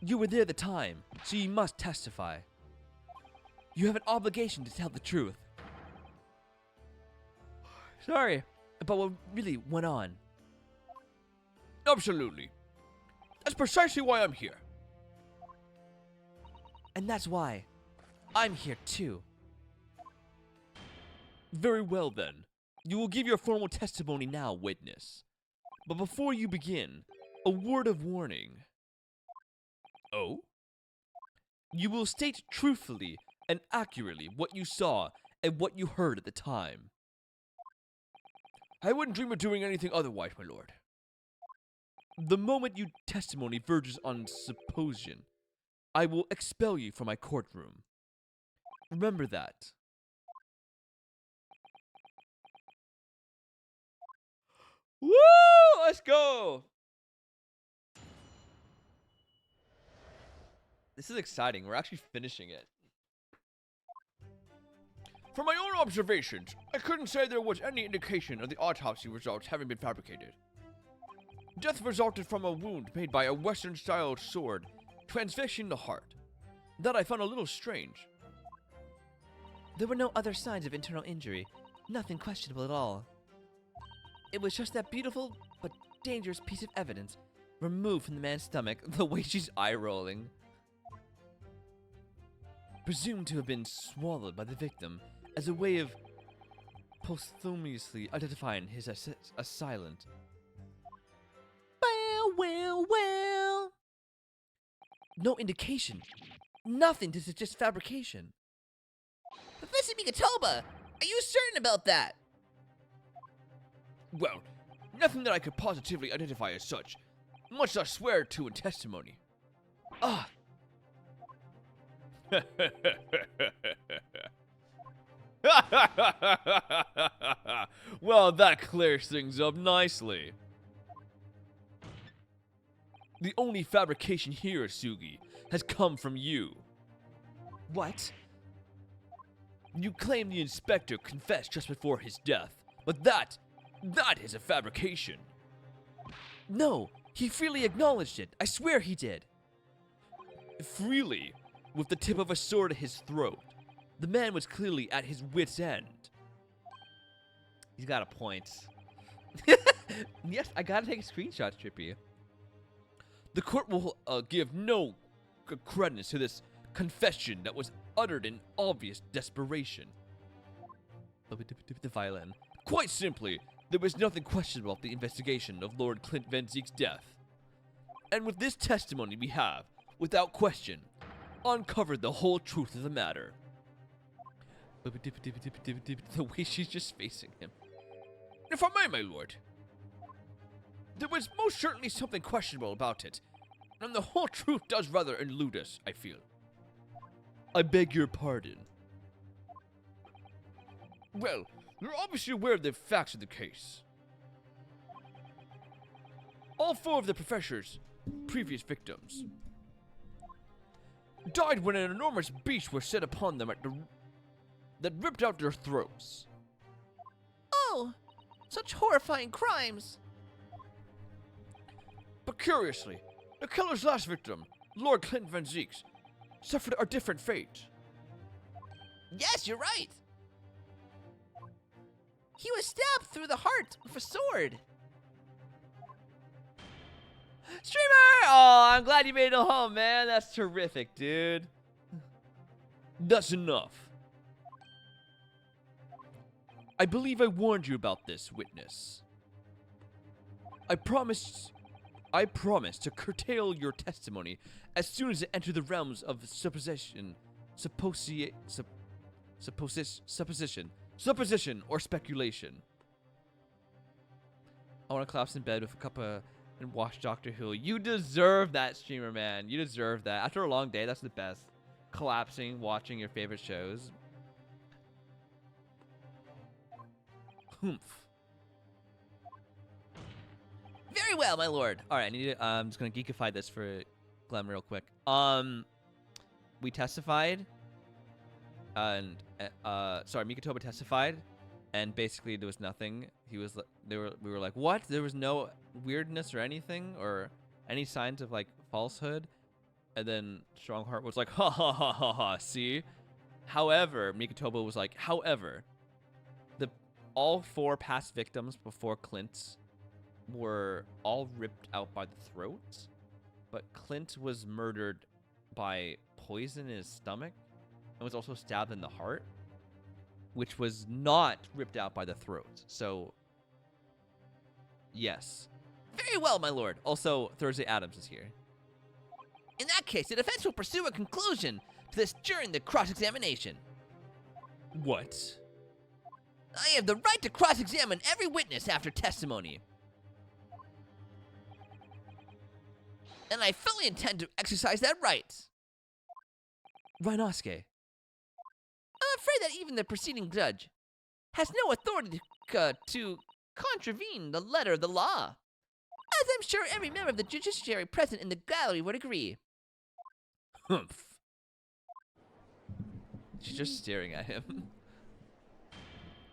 You were there at the time, so you must testify. You have an obligation to tell the truth. Sorry about what really went on. Absolutely. That's precisely why I'm here. And that's why I'm here too. Very well then. You will give your formal testimony now, witness. But before you begin, a word of warning. Oh? You will state truthfully and accurately what you saw and what you heard at the time. I wouldn't dream of doing anything otherwise, my lord. The moment your testimony verges on supposition, I will expel you from my courtroom. Remember that. Woo! Let's go! This is exciting. We're actually finishing it. From my own observations, I couldn't say there was any indication of the autopsy results having been fabricated. Death resulted from a wound made by a Western-style sword, transfixing the heart. That I found a little strange. There were no other signs of internal injury. Nothing questionable at all. It was just that beautiful but dangerous piece of evidence removed from the man's stomach. The way she's eye-rolling. Presumed to have been swallowed by the victim as a way of posthumously identifying his assailant. Well. No indication. Nothing to suggest fabrication. Professor Mikatoba, are you certain about that? Well, nothing that I could positively identify as such, much less swear to in testimony. Ah! Well, that clears things up nicely. The only fabrication here, Sugi, has come from you. What? You claim the inspector confessed just before his death, but that is a fabrication. No, he freely acknowledged it. I swear he did. Freely, with the tip of a sword at his throat. The man was clearly at his wit's end. He's got a point. Yes, I gotta take a screenshot, Trippy. The court will give no credence to this confession that was uttered in obvious desperation. The violin. Quite simply, there was nothing questionable about the investigation of Lord Clint Van Zeek's death. And with this testimony we have, without question, uncovered the whole truth of the matter. The way she's just facing him. If I may, my lord, there was most certainly something questionable about it, and the whole truth does rather elude us, I feel. I beg your pardon. Well, you're obviously aware of the facts of the case. All four of the professor's previous victims died when an enormous beast was set upon them that ripped out their throats. Oh, such horrifying crimes. But curiously, the killer's last victim, Lord Clint Van Zeeks, suffered a different fate. Yes, you're right. He was stabbed through the heart with a sword. Streamer! Oh, I'm glad you made it home, man. That's terrific, dude. That's enough. I believe I warned you about this, witness. I promise to curtail your testimony as soon as it enters the realms of supposition, or speculation. I want to collapse in bed with a cup of and watch Doctor Who. You deserve that, streamer, man. You deserve that. After a long day, that's the best. collapsing, watching your favorite shows. Humph. Very well, my lord. All right, I need to. I'm just gonna geekify this for Glenn real quick. We testified, and sorry, Mikotoba testified, and basically there was nothing. He was. We were like, what? There was no weirdness or anything, or any signs of like falsehood. And then Strongheart was like, ha ha ha ha ha. See. However, Mikotoba was like, however, all 4 past victims before Clint's were all ripped out by the throat, but Clint was murdered by poison in his stomach and was also stabbed in the heart, which was not ripped out by the throat. So, yes. Very well, my lord. Also, Thursday Adams is here. In that case, the defense will pursue a conclusion to this during the cross-examination. What? I have the right to cross-examine every witness after testimony. And I fully intend to exercise that right. Rhinosuke. I'm afraid that even the preceding judge has no authority to contravene the letter of the law, as I'm sure every member of the judiciary present in the gallery would agree. Humph. She's just staring at him.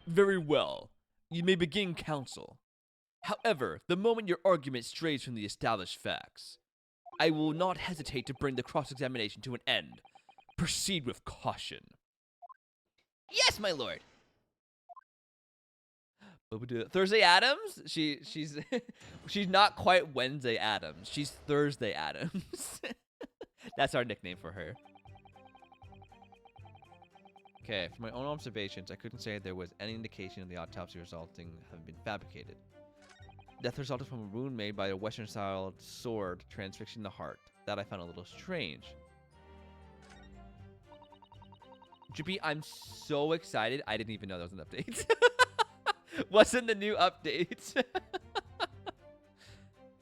Very well. You may begin counsel. However, the moment your argument strays from the established facts, I will not hesitate to bring the cross-examination to an end. Proceed with caution. Yes, my lord. Thursday Adams? She's she's not quite Wednesday Adams. She's Thursday Adams. That's our nickname for her. Okay, from my own observations, I couldn't say there was any indication of the autopsy resulting having been fabricated. Death resulted from a wound made by a Western-style sword transfixing the heart. That I found a little strange. Drippy, I'm so excited. I didn't even know there was an update. What's in the new update?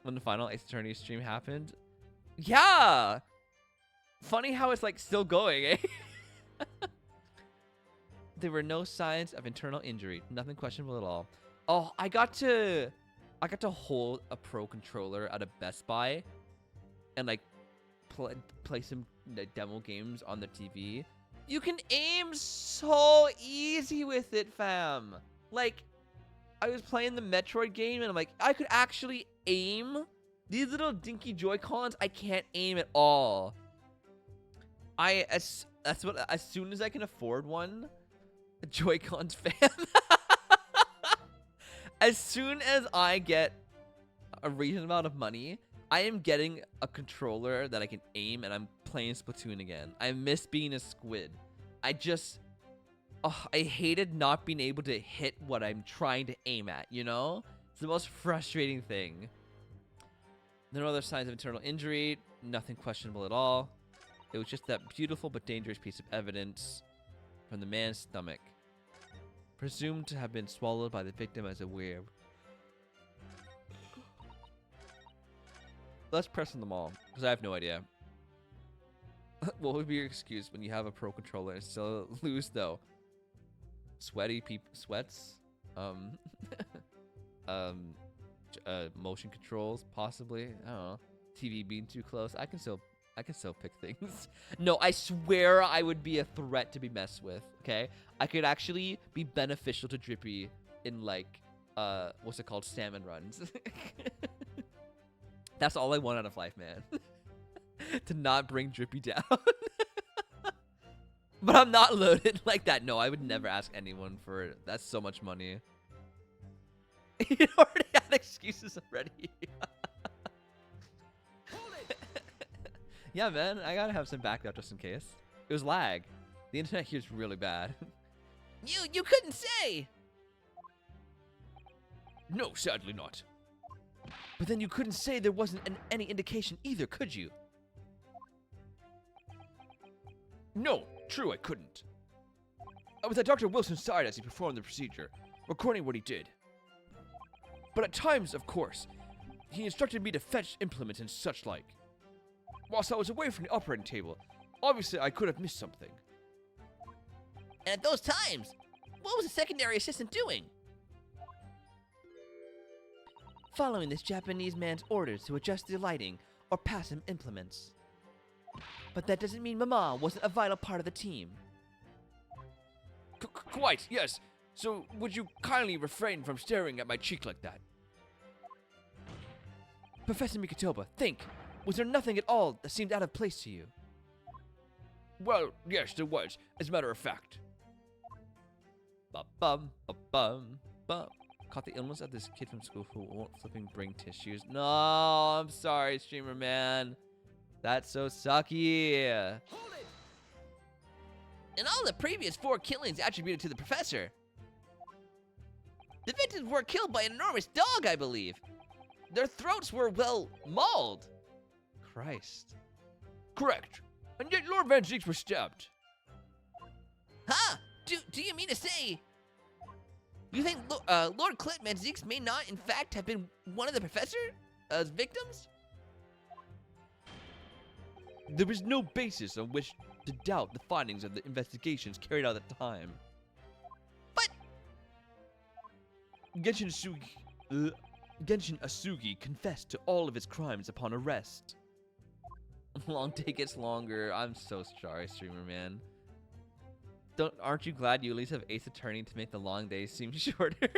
When the final Ace Attorney stream happened. Yeah! Funny how it's like still going, eh? There were no signs of internal injury. Nothing questionable at all. Oh, I got to hold a Pro controller at a Best Buy and like play some demo games on the TV. You can aim so easy with it, fam. Like, I was playing the Metroid game and I'm like, I could actually aim. These little dinky Joy-Cons, I can't aim at all. As soon as I can afford one, Joy-Cons fam. As soon as I get a reasonable amount of money, I am getting a controller that I can aim and I'm playing Splatoon again. I miss being a squid. I hated not being able to hit what I'm trying to aim at, you know? It's the most frustrating thing. There are no other signs of internal injury. Nothing questionable at all. It was just that beautiful but dangerous piece of evidence from the man's stomach, presumed to have been swallowed by the victim as a weird. Let's press on them all, because I have no idea. What would be your excuse when you have a Pro controller and still lose, though? Sweaty sweats? Motion controls, possibly. I don't know. TV being too close. I can still pick things. No, I swear I would be a threat to be messed with, okay? I could actually be beneficial to Drippy in, like, what's it called? Salmon runs. That's all I want out of life, man. To not bring Drippy down. But I'm not loaded like that. No, I would never ask anyone for it. That's so much money. You already had excuses already. Yeah, man, I gotta have some backup just in case. It was lag. The internet here is really bad. You couldn't say. No, sadly not. But then you couldn't say there wasn't any indication either, could you? No, true, I couldn't. I was at Dr. Wilson's side as he performed the procedure, recording what he did. But at times, of course, he instructed me to fetch implements and such like. Whilst I was away from the operating table, Obviously, I could have missed something. And at those times, what was the secondary assistant doing? Following this Japanese man's orders to adjust the lighting or pass him implements. But that doesn't mean Mama wasn't a vital part of the team. Quite, yes. So, would you kindly refrain from staring at my cheek like that? Professor Mikotoba, think. Was there nothing at all that seemed out of place to you? Well, yes, there was, as a matter of fact. Ba-bum, ba-bum, bum. Caught the illness of this kid from school who won't flipping bring tissues. No, I'm sorry, streamer man. That's so sucky. In all the previous 4 killings attributed to the professor, the victims were killed by an enormous dog, I believe. Their throats were, well, mauled. Christ. Correct. And yet Lord Van Zeeks was stabbed. Huh? Do you mean to say you think Lord Clint Van Zeeks may not, in fact, have been one of the professor's victims? There is no basis on which to doubt the findings of the investigations carried out at the time. But Genshin Asugi confessed to all of his crimes upon arrest. Long day gets longer. I'm so sorry, streamer man. Aren't you glad you at least have Ace Attorney to make the long days seem shorter?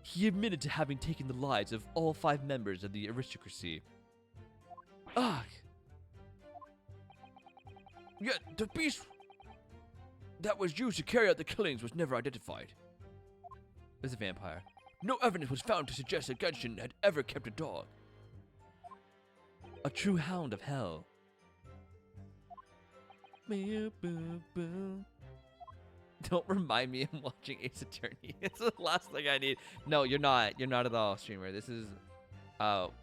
He admitted to having taken the lives of all 5 members of the aristocracy. Ugh. Yet the beast that was used to carry out the killings was never identified. It was a vampire. No evidence was found to suggest that Genshin had ever kept a dog. A true hound of hell. Don't remind me I'm watching Ace Attorney. It's the last thing I need. No, you're not. You're not at all, streamer. This is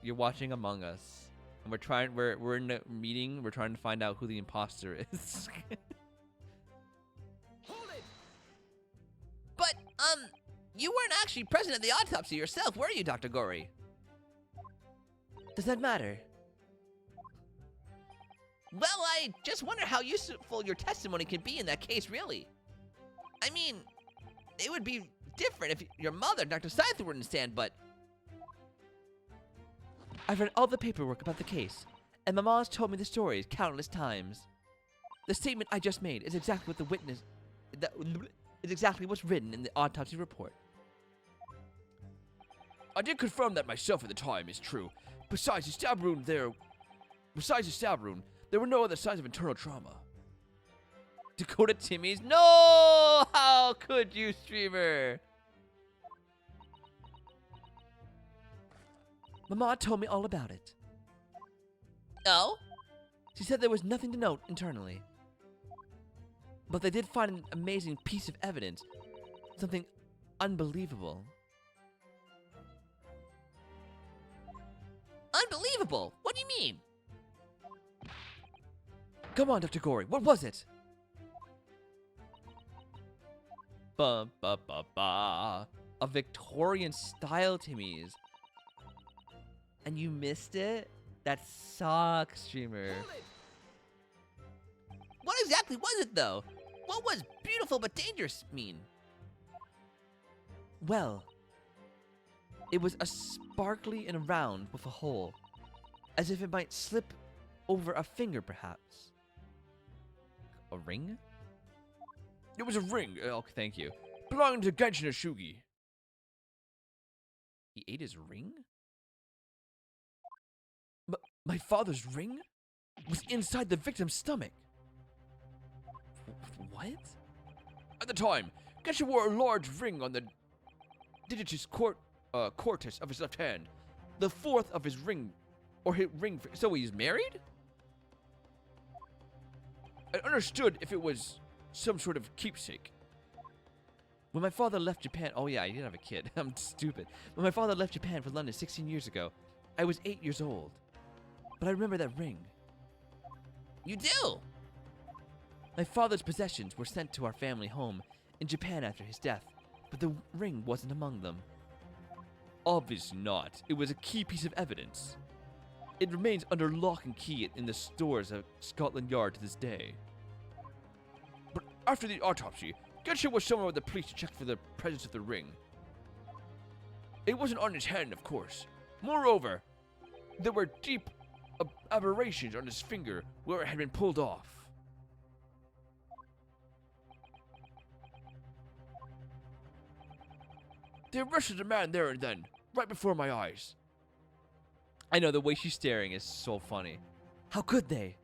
you're watching Among Us. And we're in a meeting, we're trying to find out who the imposter is. But you weren't actually present at the autopsy yourself, were you, Dr. Gori? Does that matter? Well, I just wonder how useful your testimony can be in that case, really. I mean, it would be different if your mother, Dr. Scyther, wouldn't stand, but... I've read all the paperwork about the case, and Mama's told me the stories countless times. The statement I just made is exactly what the witness... is exactly what's written in the autopsy report. I did confirm that myself at the time is true. Besides the stab wound, there were no other signs of internal trauma. Dakota Timmy's? No! How could you, streamer? Mama told me all about it. Oh? She said there was nothing to note internally. But they did find an amazing piece of evidence. Something unbelievable. Unbelievable? What do you mean? Come on, Dr. Gori, what was it? Ba ba ba ba. A Victorian style Timmy's. And you missed it? That sucks, streamer. What exactly was it, though? What was beautiful but dangerous mean? Well, it was a sparkly and round with a hole, as if it might slip over a finger, perhaps. A ring? It was a ring, Okay, thank you. belonging to Genshin Asugi. He ate his ring? My father's ring was inside the victim's stomach. What? At the time, Genshin wore a large ring on the digitalis cortis of his left hand, the 4th of his ring, or his ring. So he's married? I understood if it was some sort of keepsake. When my father left Japan, oh yeah, he didn't have a kid. I'm stupid. When my father left Japan for London 16 years ago, I was 8 years old. But I remember that ring. You do? My father's possessions were sent to our family home in Japan after his death, but the ring wasn't among them. Obviously not. It was a key piece of evidence. It remains under lock and key in the stores of Scotland Yard to this day. But after the autopsy, Genshin was summoned by the police to check for the presence of the ring. It wasn't on his hand, of course. Moreover, there were deep aberrations on his finger where it had been pulled off. They arrested the man there and then, right before my eyes. I know, the way she's staring is so funny. How could they?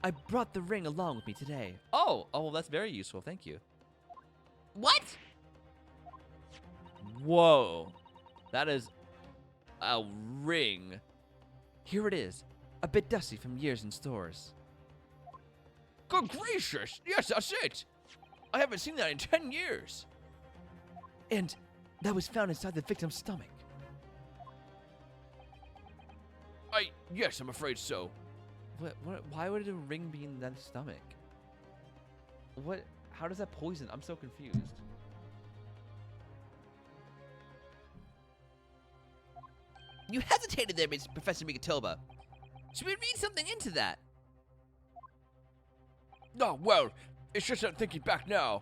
I brought the ring along with me today. Oh, well, that's very useful. Thank you. What? Whoa. That is a ring. Here it is. A bit dusty from years in stores. Good gracious! Yes, that's it! I haven't seen that in 10 years! And that was found inside the victim's stomach. Yes, I'm afraid so. Why would a ring be in that stomach? How does that poison? I'm so confused. You hesitated there, Professor Mikitoba. Should we read something into that? Oh, well, it's just that thinking back now.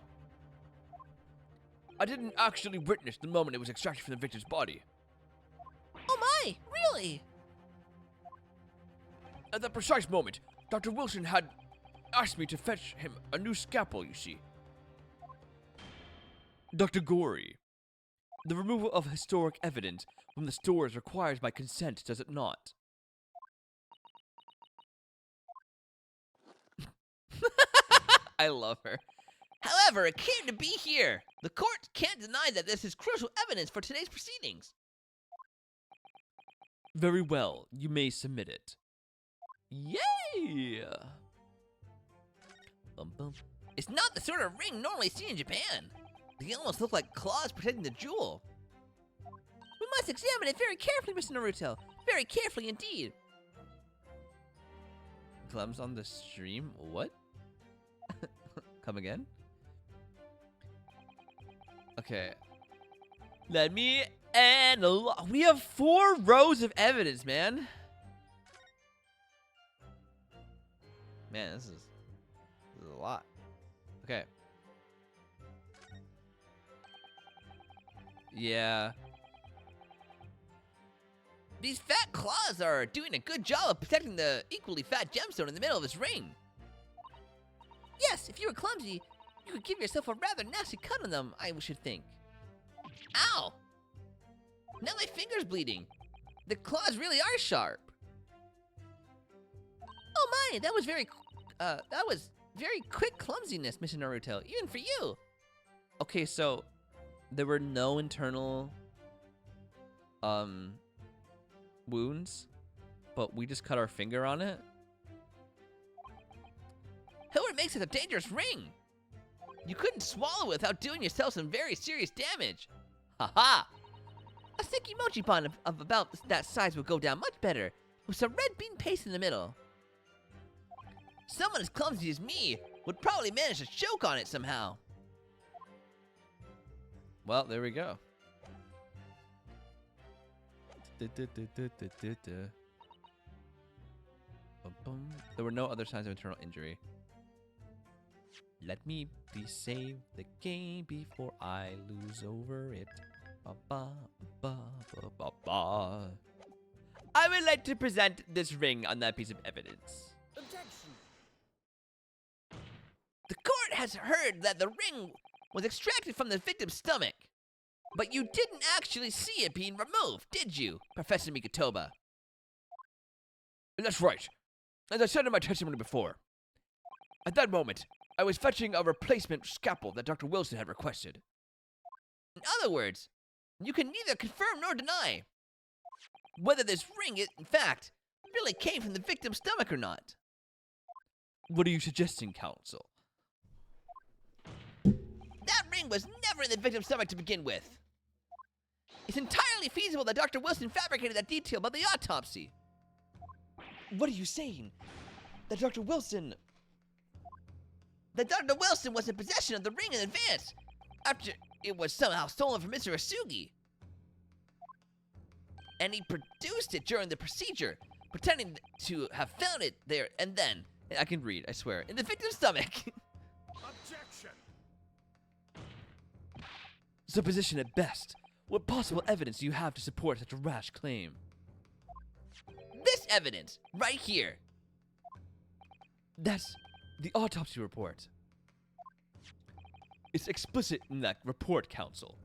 I didn't actually witness the moment it was extracted from the victim's body. Oh my, really? At that precise moment, Dr. Wilson had asked me to fetch him a new scalpel, you see. Dr. Gorey, the removal of historic evidence from the stores requires my consent, does it not? I love her. However, it came to be here. The court can't deny that this is crucial evidence for today's proceedings. Very well, you may submit it. Yay! Bum, bum. It's not the sort of ring normally seen in Japan. They almost look like claws protecting the jewel. We must examine it very carefully, Mr. Naruto. Very carefully indeed. Clems on the stream? What? Come again? Okay. Let me analyze. We have 4 rows of evidence, man. Man, this is a lot. Okay. Yeah. These fat claws are doing a good job of protecting the equally fat gemstone in the middle of this ring. Yes, if you were clumsy, you could give yourself a rather nasty cut on them, I should think. Ow! Now my finger's bleeding. The claws really are sharp. Oh my, that was very quick clumsiness, Mr. Naruto, even for you. Okay, so there were no internal wounds, but we just cut our finger on it. However, it makes it a dangerous ring. You couldn't swallow it without doing yourself some very serious damage. Haha! A sticky mochi bun of about that size would go down much better, with some red bean paste in the middle. Someone as clumsy as me would probably manage to choke on it somehow. Well, there we go. There were no other signs of internal injury. Let me please save the game before I lose over it. Ba, ba, ba, ba, ba, ba. I would like to present this ring on that piece of evidence. Objection. The court has heard that the ring was extracted from the victim's stomach. But you didn't actually see it being removed, did you, Professor Mikitoba? That's right. As I said in my testimony before, at that moment, I was fetching a replacement scalpel that Dr. Wilson had requested. In other words, you can neither confirm nor deny whether this ring, in fact, really came from the victim's stomach or not. What are you suggesting, counsel? That ring was never in the victim's stomach to begin with. It's entirely feasible that Dr. Wilson fabricated that detail by the autopsy. What are you saying? That Dr. Wilson was in possession of the ring in advance, after it was somehow stolen from Mr. Asugi. And he produced it during the procedure, pretending to have found it there, and then, I can read, I swear. in the victim's stomach. Objection! Supposition at best. What possible evidence do you have to support such a rash claim? This evidence, right here. That's the autopsy report. It's explicit in that report, Counsel.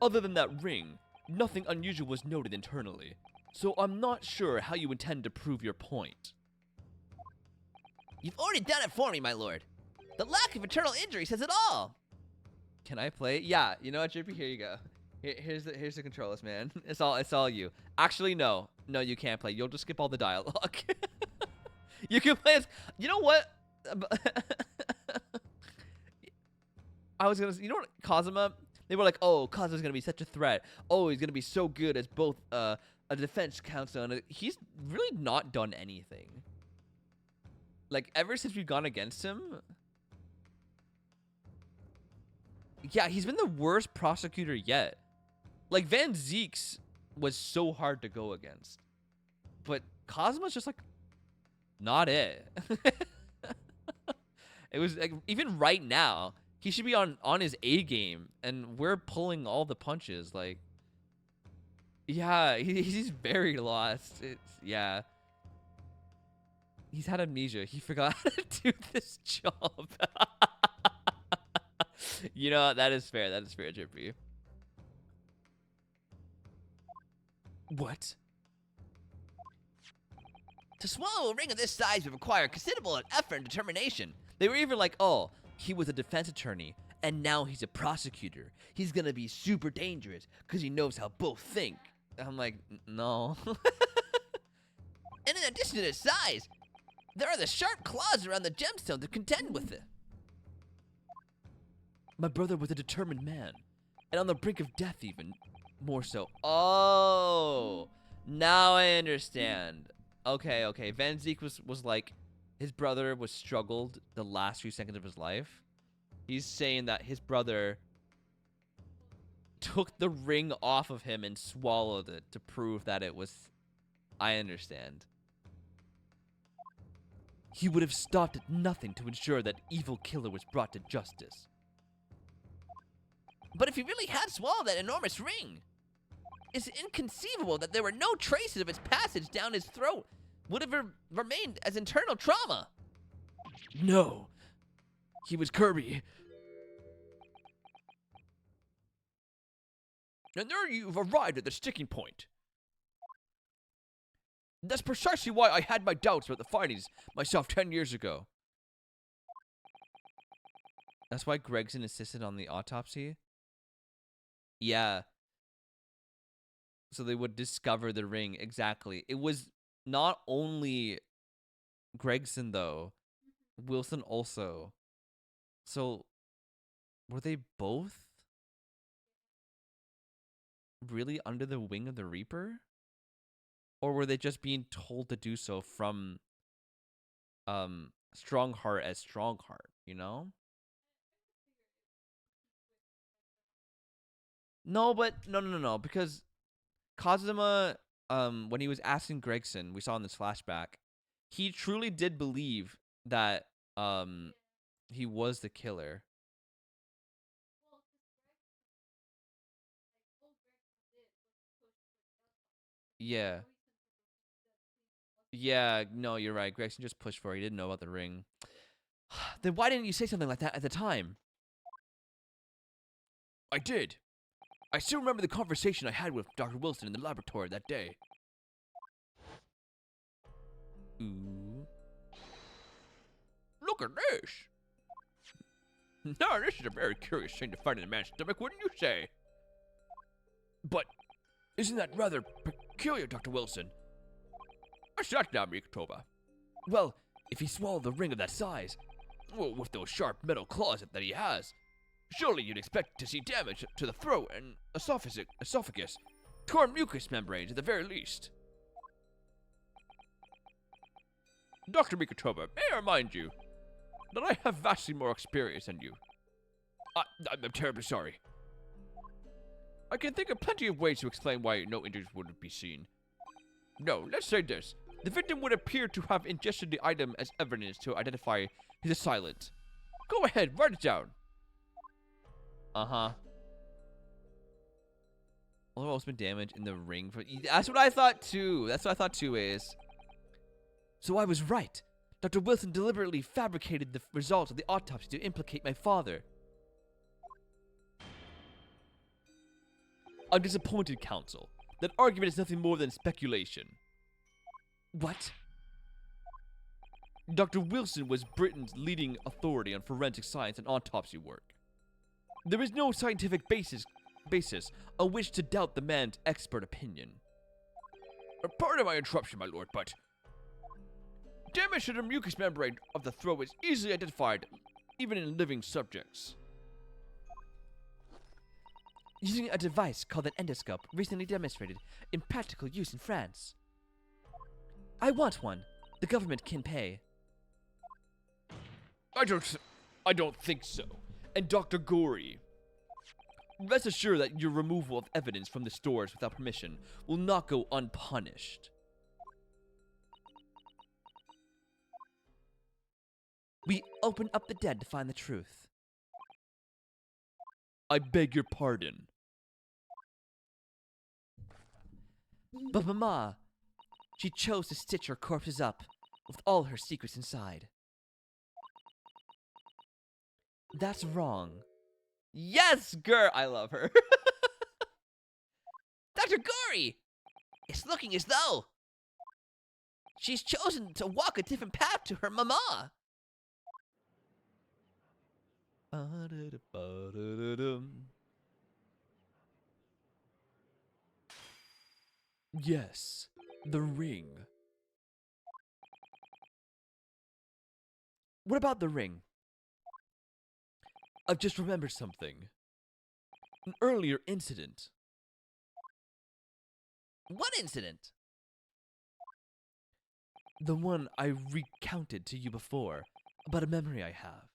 Other than that ring, nothing unusual was noted internally, so I'm not sure how you intend to prove your point. You've already done it for me, my lord. The lack of internal injury says it all. Can I play it? Yeah, you know what, Drippy? Here you go. Here's the controllers, man. It's all you. Actually, no, you can't play. You'll just skip all the dialogue. You can play as. You know what? I was gonna. You know what, Kazuma? They were like, oh, Kazuma's gonna be such a threat. Oh, he's gonna be so good as both a defense counsel and he's really not done anything. Like ever since we've gone against him. Yeah, he's been the worst prosecutor yet. Like, Van Zeek's was so hard to go against. But Kazuma's just, like, not it. It was, like, even right now, he should be on his A game, and we're pulling all the punches. Like, yeah, he's very lost. Yeah. He's had amnesia. He forgot how to do this job. You know, that is fair. That is fair, Drippy. What? To swallow a ring of this size would require considerable effort and determination. They were even like, oh, he was a defense attorney, and now he's a prosecutor. He's gonna be super dangerous, because he knows how both think. I'm like, no. And in addition to its size, there are the sharp claws around the gemstone to contend with it. My brother was a determined man, and on the brink of death even, more so. Oh, now I understand. Okay. Van Zeek was like, his brother was struggled the last few seconds of his life. He's saying that his brother took the ring off of him and swallowed it to prove that it was. I understand. He would have stopped at nothing to ensure that evil killer was brought to justice. But if he really had swallowed that enormous ring, it's inconceivable that there were no traces of its passage down his throat. Would have remained as internal trauma. No. He was Kirby. And there you've arrived at the sticking point. That's precisely why I had my doubts about the findings myself 10 years ago. That's why Gregson insisted on the autopsy? Yeah. So they would discover the ring. Exactly. It was not only Gregson, though. Wilson also. So, were they both really under the wing of the Reaper? Or were they just being told to do so from Strongheart as Strongheart, you know? No, but no, because Kazuma, when he was asking Gregson, we saw in this flashback, he truly did believe that he was the killer. Yeah. Yeah, no, you're right. Gregson just pushed for it. He didn't know about the ring. Then why didn't you say something like that at the time? I did. I still remember the conversation I had with Dr. Wilson in the laboratory that day. Ooh. Look at this. Now, this is a very curious thing to find in a man's stomach, wouldn't you say? But isn't that rather peculiar, Dr. Wilson? What's that now, Mikotoba? Well, if he swallowed the ring of that size, Well, with those sharp metal claws that he has, surely you'd expect to see damage to the throat and esophagus, torn mucous membranes at the very least. Dr. Mikotoba, may I remind you that I have vastly more experience than you. I'm terribly sorry. I can think of plenty of ways to explain why no injuries wouldn't be seen. No, let's say this. The victim would appear to have ingested the item as evidence to identify his assailant. Go ahead, write it down. Uh-huh. All the ultimate damage in the ring. That's what I thought too. That's what I thought too is. So I was right. Dr. Wilson deliberately fabricated the results of the autopsy to implicate my father. I'm disappointed, counsel. That argument is nothing more than speculation. What? Dr. Wilson was Britain's leading authority on forensic science and autopsy work. There is no scientific basis on which to doubt the man's expert opinion. Pardon my interruption, my lord, but damage to the mucous membrane of the throat is easily identified, even in living subjects. Using a device called an endoscope, recently demonstrated in practical use in France. I want one. The government can pay. I don't think so. And Dr. Gorey, rest assured that your removal of evidence from the stores without permission will not go unpunished. We open up the dead to find the truth. I beg your pardon. But Mama, she chose to stitch her corpses up with all her secrets inside. That's wrong. Yes, girl! I love her. Dr. Gorey! It's looking as though she's chosen to walk a different path to her mama. Yes, the ring. What about the ring? I've just remembered something. An earlier incident. What incident? The one I recounted to you before, about a memory I have.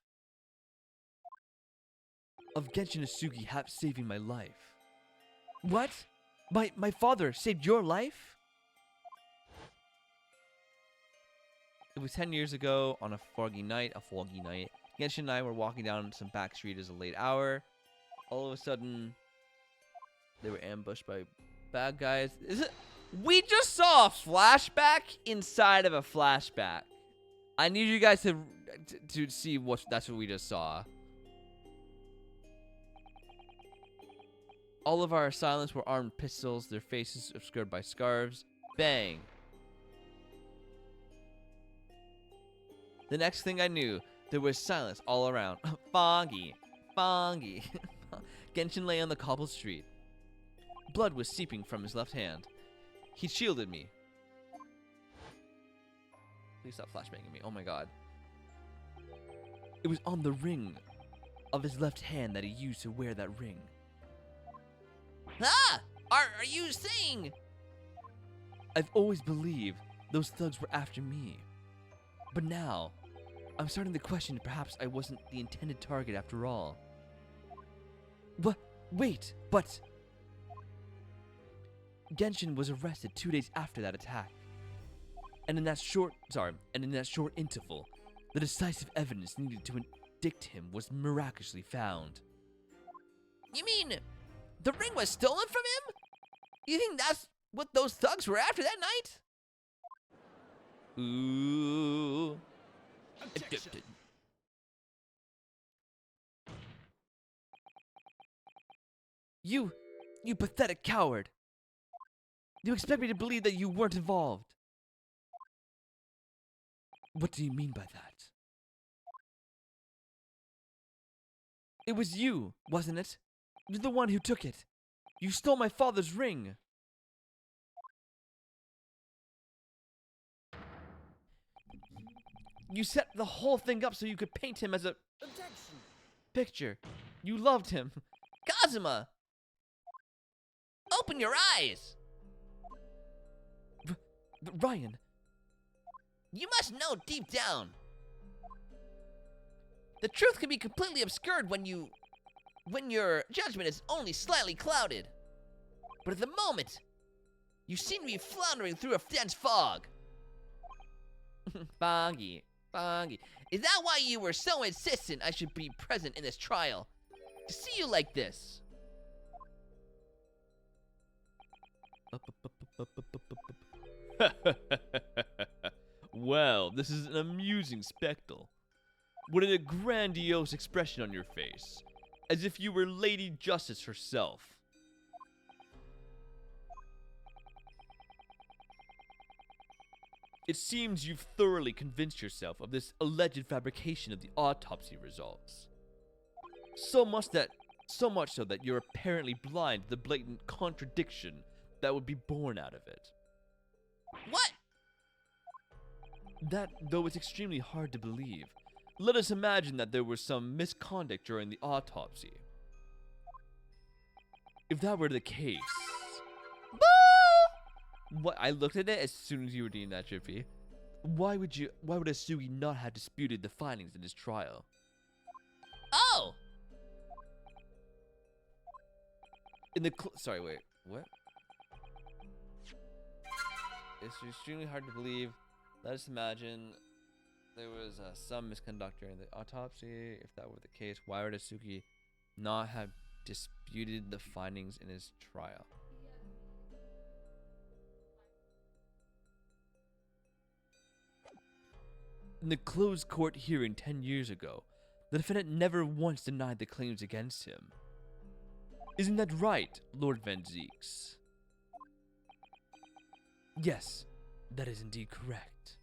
Of Genshin Asugi saving my life. What? My father saved your life? It was 10 years ago on a foggy night. Genshin and I were walking down some back street as a late hour. All of a sudden, they were ambushed by bad guys. We just saw a flashback inside of a flashback. I need you guys to see that's what we just saw. All of our assailants were armed pistols, their faces obscured by scarves. Bang. The next thing I knew, there was silence all around. Foggy. Genshin lay on the cobbled street. Blood was seeping from his left hand. He shielded me. Please stop flashbanging me. Oh my god. It was on the ring of his left hand that he used to wear that ring. Ah! Are you saying? I've always believed those thugs were after me. But now, I'm starting to question if perhaps I wasn't the intended target after all. Wait, but Genshin was arrested 2 days after that attack. And in that short interval, the decisive evidence needed to indict him was miraculously found. You mean the ring was stolen from him? You think that's what those thugs were after that night? Ooh. Objection. You pathetic coward. You expect me to believe that you weren't involved. What do you mean by that? It was you, wasn't it? You're the one who took it. You stole my father's ring. You set the whole thing up so you could paint him as a picture. You loved him. Kazuma! Open your eyes! Ryan. You must know deep down. The truth can be completely obscured when your judgment is only slightly clouded. but at the moment, you seem to be floundering through a dense fog. Foggy. Foggy. Is that why you were so insistent I should be present in this trial? To see you like this. Well, this is an amusing spectacle. What a grandiose expression on your face, as if you were Lady Justice herself. It seems you've thoroughly convinced yourself of this alleged fabrication of the autopsy results. So much so that you're apparently blind to the blatant contradiction that would be born out of it. What? That, though it's extremely hard to believe, let us imagine that there was some misconduct during the autopsy. If that were the case... What? I looked at it as soon as you were doing that, Chippy. Why would Asugi not have disputed the findings in his trial? Oh! Sorry, wait. What? It's extremely hard to believe. Let us imagine there was some misconduct during the autopsy. If that were the case, why would Asugi not have disputed the findings in his trial? In the closed court hearing 10 years ago, the defendant never once denied the claims against him. Isn't that right, Lord Van Zeeks? Yes, that is indeed correct.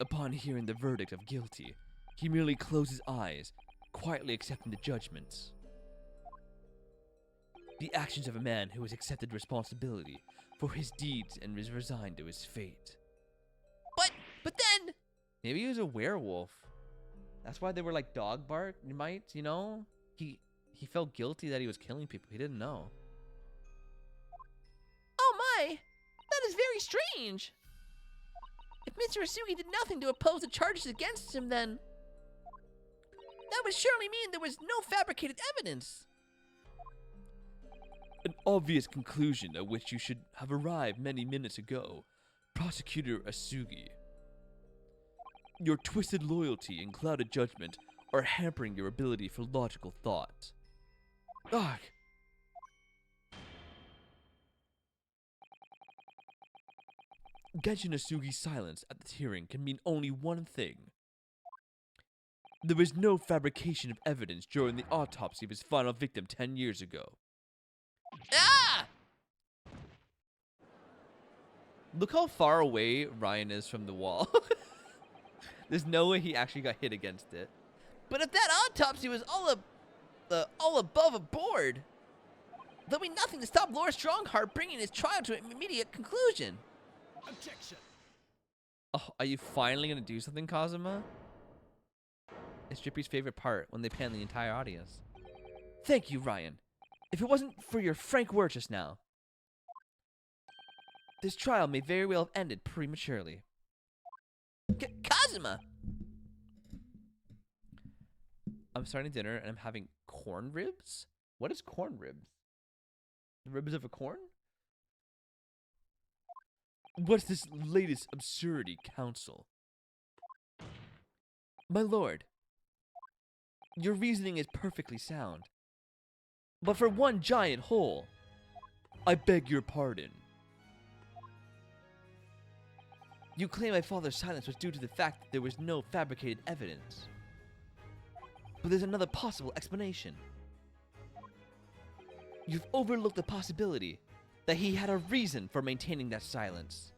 Upon hearing the verdict of guilty, he merely closed his eyes, quietly accepting the judgments. The actions of a man who has accepted responsibility for his deeds and is resigned to his fate. But then... Maybe he was a werewolf. That's why they were like dog bark mites, you know? He felt guilty that he was killing people. He didn't know. Oh my! That is very strange! If Mr. Asugi did nothing to oppose the charges against him, then... that would surely mean there was no fabricated evidence. An obvious conclusion at which you should have arrived many minutes ago, Prosecutor Asugi. Your twisted loyalty and clouded judgment are hampering your ability for logical thought. Ugh! Genshin Asugi's silence at this hearing can mean only one thing. There was no fabrication of evidence during the autopsy of his final victim 10 years ago. Ah! Look how far away Ryan is from the wall. There's no way he actually got hit against it. But if that autopsy was all above board, there'll be nothing to stop Lord Strongheart bringing his trial to an immediate conclusion. Objection! Oh, are you finally gonna do something, Kazuma? It's Drippy's favorite part, when they pan the entire audience. Thank you, Ryan. If it wasn't for your frank words just now, this trial may very well have ended prematurely. Kazuma! I'm starting dinner and I'm having corn ribs? What is corn ribs? The ribs of a corn? What's this latest absurdity, counsel? My lord, your reasoning is perfectly sound. But for one giant hole, I beg your pardon. You claim my father's silence was due to the fact that there was no fabricated evidence. But there's another possible explanation. You've overlooked the possibility that he had a reason for maintaining that silence.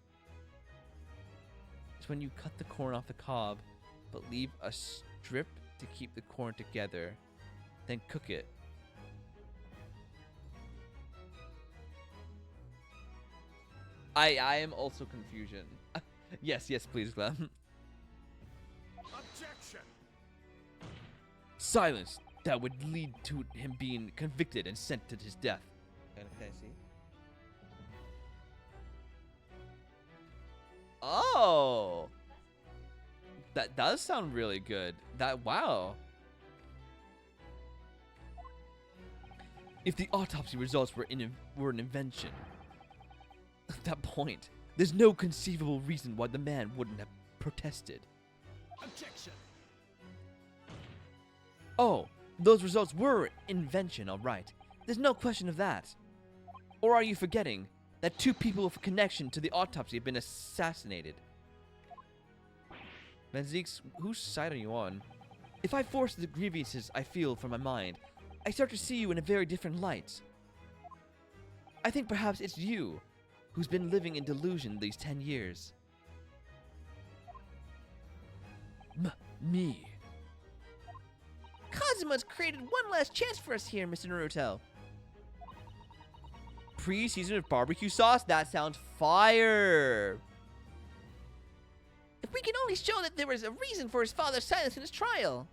It's when you cut the corn off the cob, but leave a strip to keep the corn together, then cook it. I am also confusion. Yes, please, Glenn. Objection! Silence! That would lead to him being convicted and sent to his death. Can I see? Oh! That does sound really good. Wow. If the autopsy results were an invention, at that point, there's no conceivable reason why the man wouldn't have protested. Objection. Oh, those results were invention, all right. There's no question of that. Or are you forgetting that 2 people with a connection to the autopsy have been assassinated? Menzies, whose side are you on? If I force the grievances I feel from my mind, I start to see you in a very different light. I think perhaps it's you who's been living in delusion these 10 years. Me. Kazuma's created one last chance for us here, Mr. Naruto. Pre-seasoned with barbecue sauce? That sounds fire! If we can only show that there was a reason for his father's silence in his trial.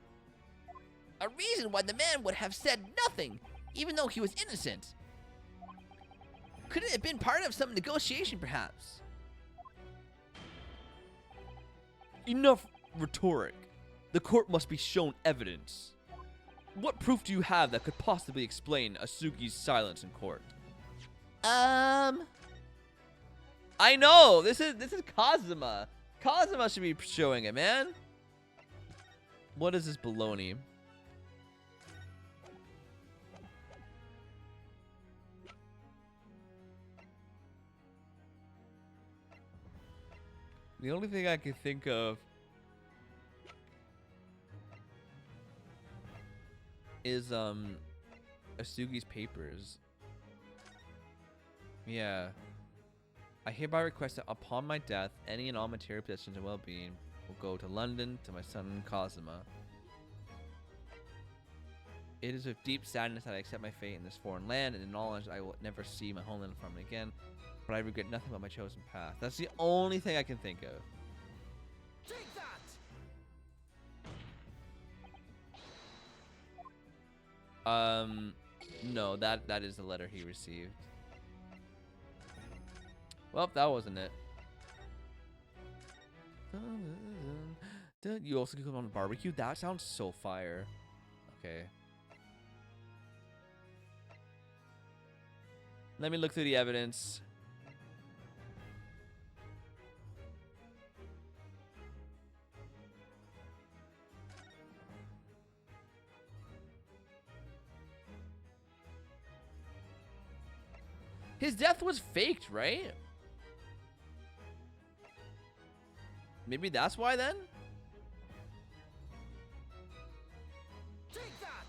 A reason why the man would have said nothing, even though he was innocent. Could it have been part of some negotiation, perhaps? Enough rhetoric. The court must be shown evidence. What proof do you have that could possibly explain Asugi's silence in court? I know! This is Kazuma. Kazuma should be showing it, man. What is this baloney? The only thing I can think of is Asugi's papers. Yeah. I hereby request that upon my death, any and all material possessions and well-being will go to London to my son Kazuma. It is with deep sadness that I accept my fate in this foreign land, and in knowledge I will never see my homeland from it again. But I regret nothing but my chosen path. That's the only thing I can think of. Take that. No, that is the letter he received. Well, that wasn't it. You also cook on a barbecue? That sounds so fire. Okay. Let me look through the evidence. His death was faked, right? Maybe that's why then? Take that.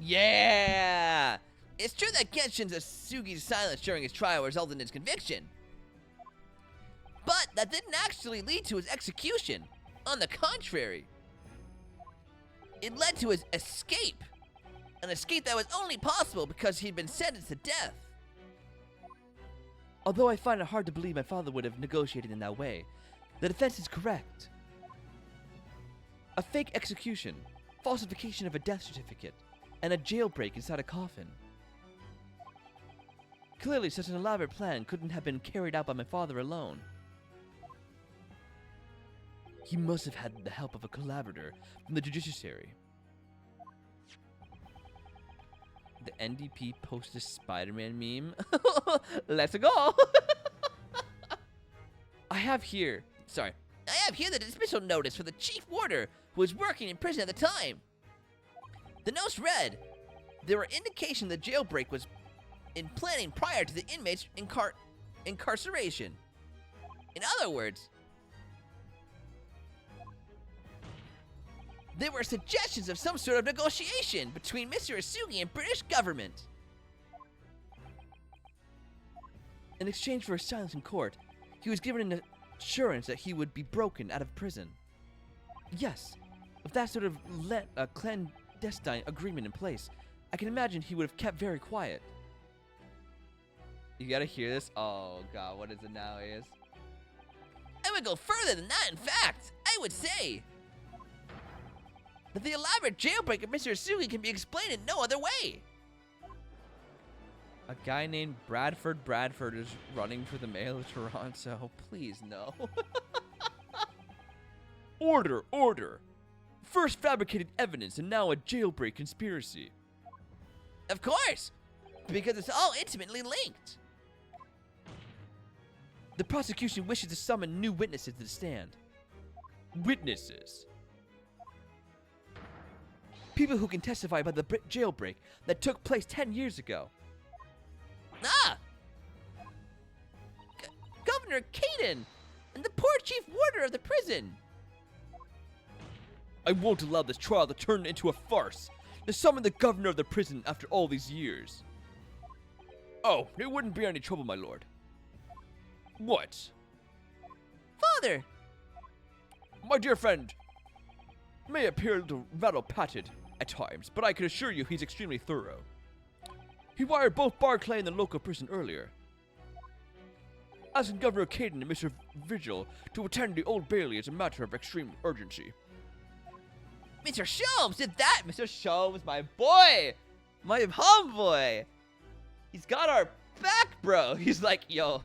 Yeah! It's true that Genshin's Asugi's silence during his trial resulted in his conviction. But that didn't actually lead to his execution. On the contrary, it led to his escape. An escape that was only possible because he'd been sentenced to death. Although I find it hard to believe my father would have negotiated in that way, the defense is correct. A fake execution, falsification of a death certificate, and a jailbreak inside a coffin. Clearly, such an elaborate plan couldn't have been carried out by my father alone. He must have had the help of a collaborator from the judiciary. The NDP posted a Spider-Man meme. Let's go. I have here the dismissal notice for the chief warder who was working in prison at the time. The notes read, there were indications the jailbreak was in planning prior to the inmate's incarceration. In other words, there were suggestions of some sort of negotiation between Mr. Asugi and British government. in exchange for his silence in court, he was given an assurance that he would be broken out of prison. Yes, with that sort of clandestine agreement in place, I can imagine he would have kept very quiet. You gotta hear this? Oh god, what is it now, is? I would go further than that, in fact. I would say that the elaborate jailbreak of Mr. Asugi can be explained in no other way. A guy named Bradford is running for the mayor of Toronto. Please, no. Order, order. First fabricated evidence and now a jailbreak conspiracy. Of course, because it's all intimately linked. The prosecution wishes to summon new witnesses to the stand. Witnesses. People who can testify about the jailbreak that took place 10 years ago. Ah! Governor Caden and the poor chief warder of the prison. I won't allow this trial to turn into a farce. To summon the governor of the prison after all these years. Oh, it wouldn't be any trouble, my lord. What? Father! My dear friend may appear a little rattle-pated at times, but I can assure you he's extremely thorough. He wired both Barclay and the local prison earlier, asking Governor Caden and Mr. Vigil to attend the Old Bailey as a matter of extreme urgency. Mr. Sholmes did that! Mr. Sholmes, my boy! My homeboy! He's got our back, bro! He's like, yo,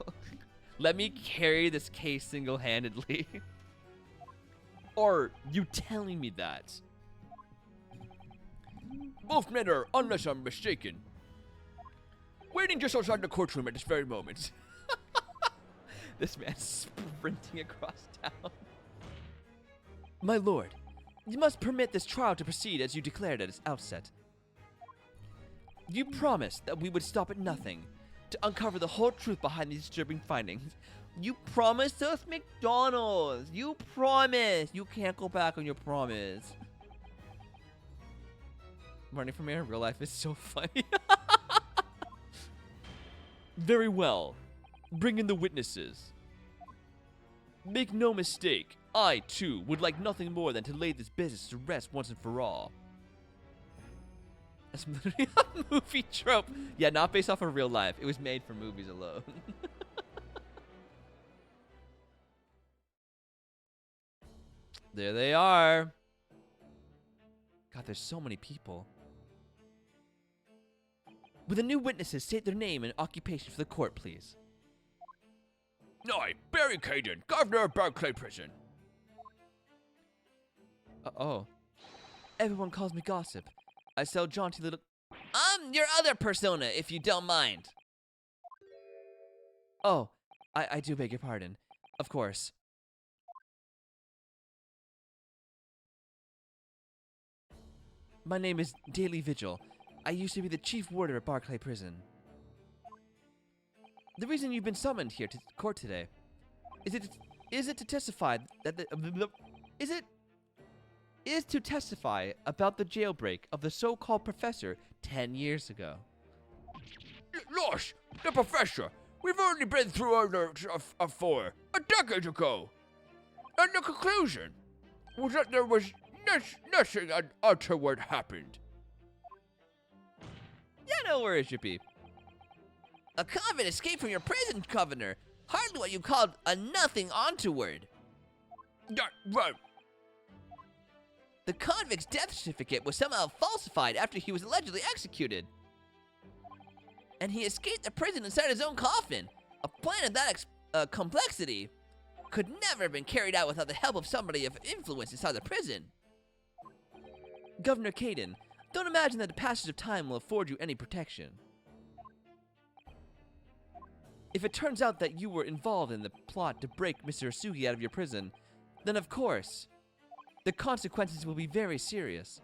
let me carry this case single-handedly. Are you telling me that? Both men are, unless I'm mistaken, waiting just outside the courtroom at this very moment. This man's sprinting across town. My lord, you must permit this trial to proceed as you declared at its outset. You promised that we would stop at nothing to uncover the whole truth behind these disturbing findings. You promised us McDonald's. You promised. You can't go back on your promise. Running from here in real life is so funny. Very well. Bring in the witnesses. Make no mistake, I, too, would like nothing more than to lay this business to rest once and for all. That's literally a movie trope. Yeah, not based off of real life. It was made for movies alone. There they are. God, there's so many people. Will the new witnesses state their name and occupation for the court, please? I, Barry Caden, Governor of Barclay Prison. Oh. Everyone calls me Gossip. I sell jaunty little... Your other persona, if you don't mind. Oh, I do beg your pardon. Of course. My name is Daily Vigil. I used to be the chief warder at Barclay Prison. The reason you've been summoned here to court today is to testify about the jailbreak of the so-called professor 10 years ago. Losh, the professor. We've already been through all of 4 a decade ago. And the conclusion was that there was nothing untoward happened. Yeah, no worries, Jippy. A convict escaped from your prison, Governor. Hardly what you called a nothing untoward. Right. The convict's death certificate was somehow falsified after he was allegedly executed. And he escaped the prison inside his own coffin. A plan of that complexity could never have been carried out without the help of somebody of influence inside the prison. Governor Caden, don't imagine that the passage of time will afford you any protection. If it turns out that you were involved in the plot to break Mr. Asugi out of your prison, then of course, the consequences will be very serious.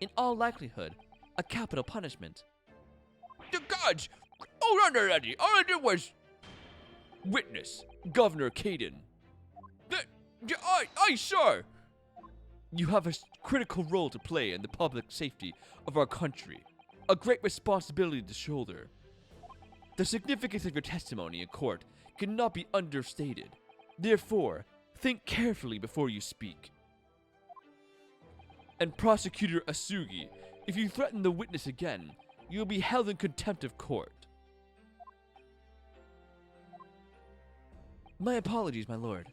In all likelihood, a capital punishment. The gods! Hold on already. All I did was witness Governor Caden. I, sir. You have a critical role to play in the public safety of our country. A great responsibility to shoulder. The significance of your testimony in court cannot be understated. Therefore, think carefully before you speak. And Prosecutor Asugi, if you threaten the witness again, you will be held in contempt of court. My apologies, my lord.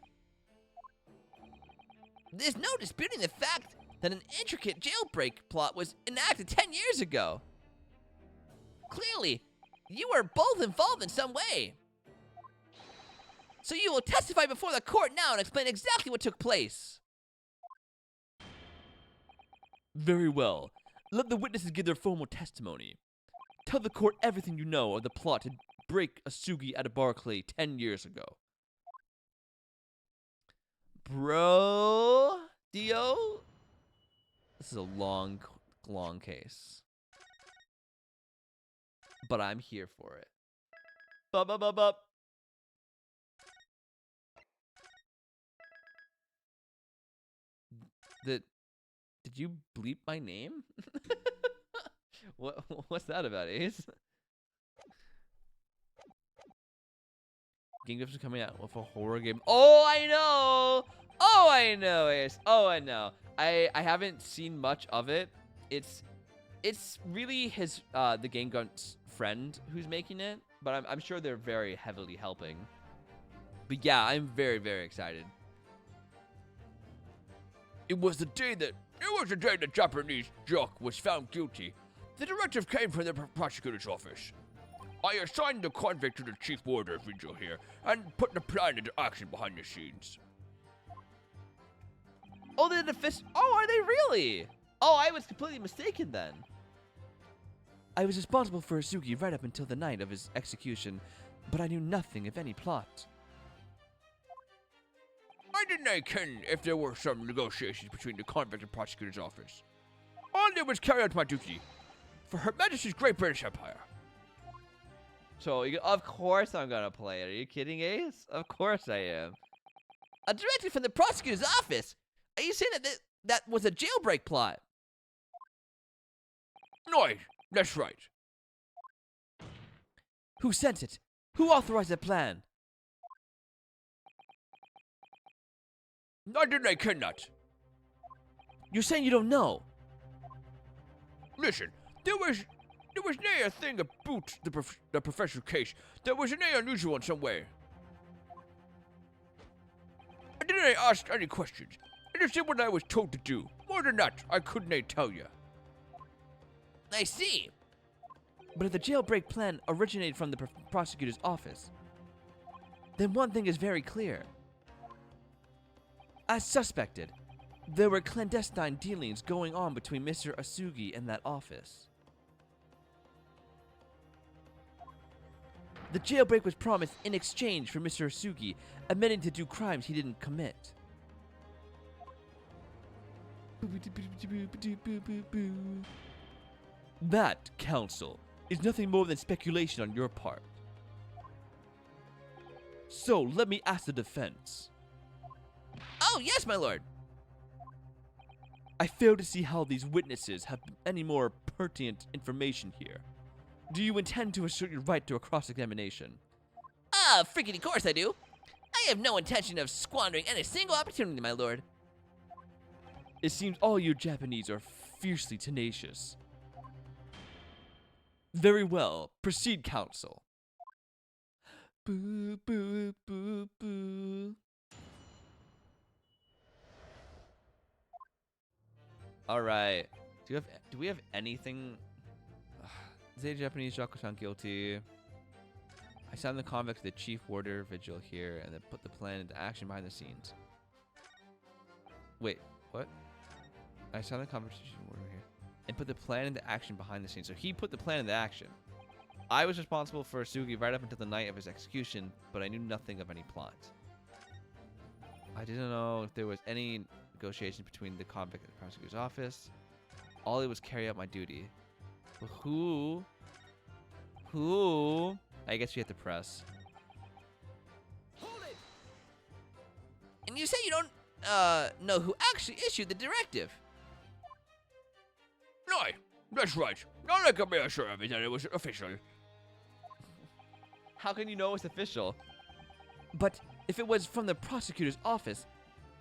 There's no disputing the fact that an intricate jailbreak plot was enacted 10 years ago. Clearly, you were both involved in some way. So you will testify before the court now and explain exactly what took place. Very well. Let the witnesses give their formal testimony. Tell the court everything you know of the plot to break Asugi out of Barclay 10 years ago. Bro, Dio? This is a long case. But I'm here for it. Bup, bup, bup, bup. Did you bleep my name? What's that about, Ace? Game Grumps is coming out with a horror game. Oh, I know! Oh, I know, Ace. Oh, I know. I haven't seen much of it. It's really his the Game Grumps friend who's making it, but I'm sure they're very heavily helping. But yeah, I'm very, very excited. It was the day the Japanese jock was found guilty. The directive came from the prosecutor's office. I assigned the convict to the chief warder vigil here and put the plan into action behind the scenes. Oh, they're the fish. Oh, are they really? Oh, I was completely mistaken then. I was responsible for Asugi right up until the night of his execution, but I knew nothing of any plot. I didn't ken if there were some negotiations between the convict and prosecutor's office. All I did was carry out my duty for Her Majesty's Great British Empire. So, of course I'm gonna play it. Are you kidding, Ace? Of course I am. A directive from the prosecutor's office? Are you saying that was a jailbreak plot? No, that's right. Who sent it? Who authorized the plan? I didn't ken that. You're saying you don't know? Listen, there was nae a thing about the professional case that was nae unusual in some way. I didn't ask any questions. I just did what I was told to do. More than that, I couldn't tell you. I see. But if the jailbreak plan originated from the prosecutor's office, then one thing is very clear. As suspected, there were clandestine dealings going on between Mr. Asugi and that office. The jailbreak was promised in exchange for Mr. Asugi admitting to do crimes he didn't commit. That, counsel, is nothing more than speculation on your part. So, let me ask the defense. Oh, yes, my lord. I fail to see how these witnesses have any more pertinent information here. Do you intend to assert your right to a cross-examination? Freaking of course I do. I have no intention of squandering any single opportunity, my lord. It seems all you Japanese are fiercely tenacious. Very well. Proceed, counsel. Boo, boo, boo, boo. Alright. Do we have anything? Is a Japanese jock was found guilty. I signed the convict to the chief warder vigil here and then put the plan into action behind the scenes. Wait, what? I signed the convict to the chief warder here and put the plan into action behind the scenes. So he put the plan into action. I was responsible for Asugi right up until the night of his execution, but I knew nothing of any plot. I didn't know if there was any negotiations between the convict and the prosecutor's office. All it was carry out my duty. But who? I guess you have to press. Hold it! And you say you don't, know who actually issued the directive? No, that's right. All I can be sure of is that it was official. How can you know it's official? But if it was from the prosecutor's office,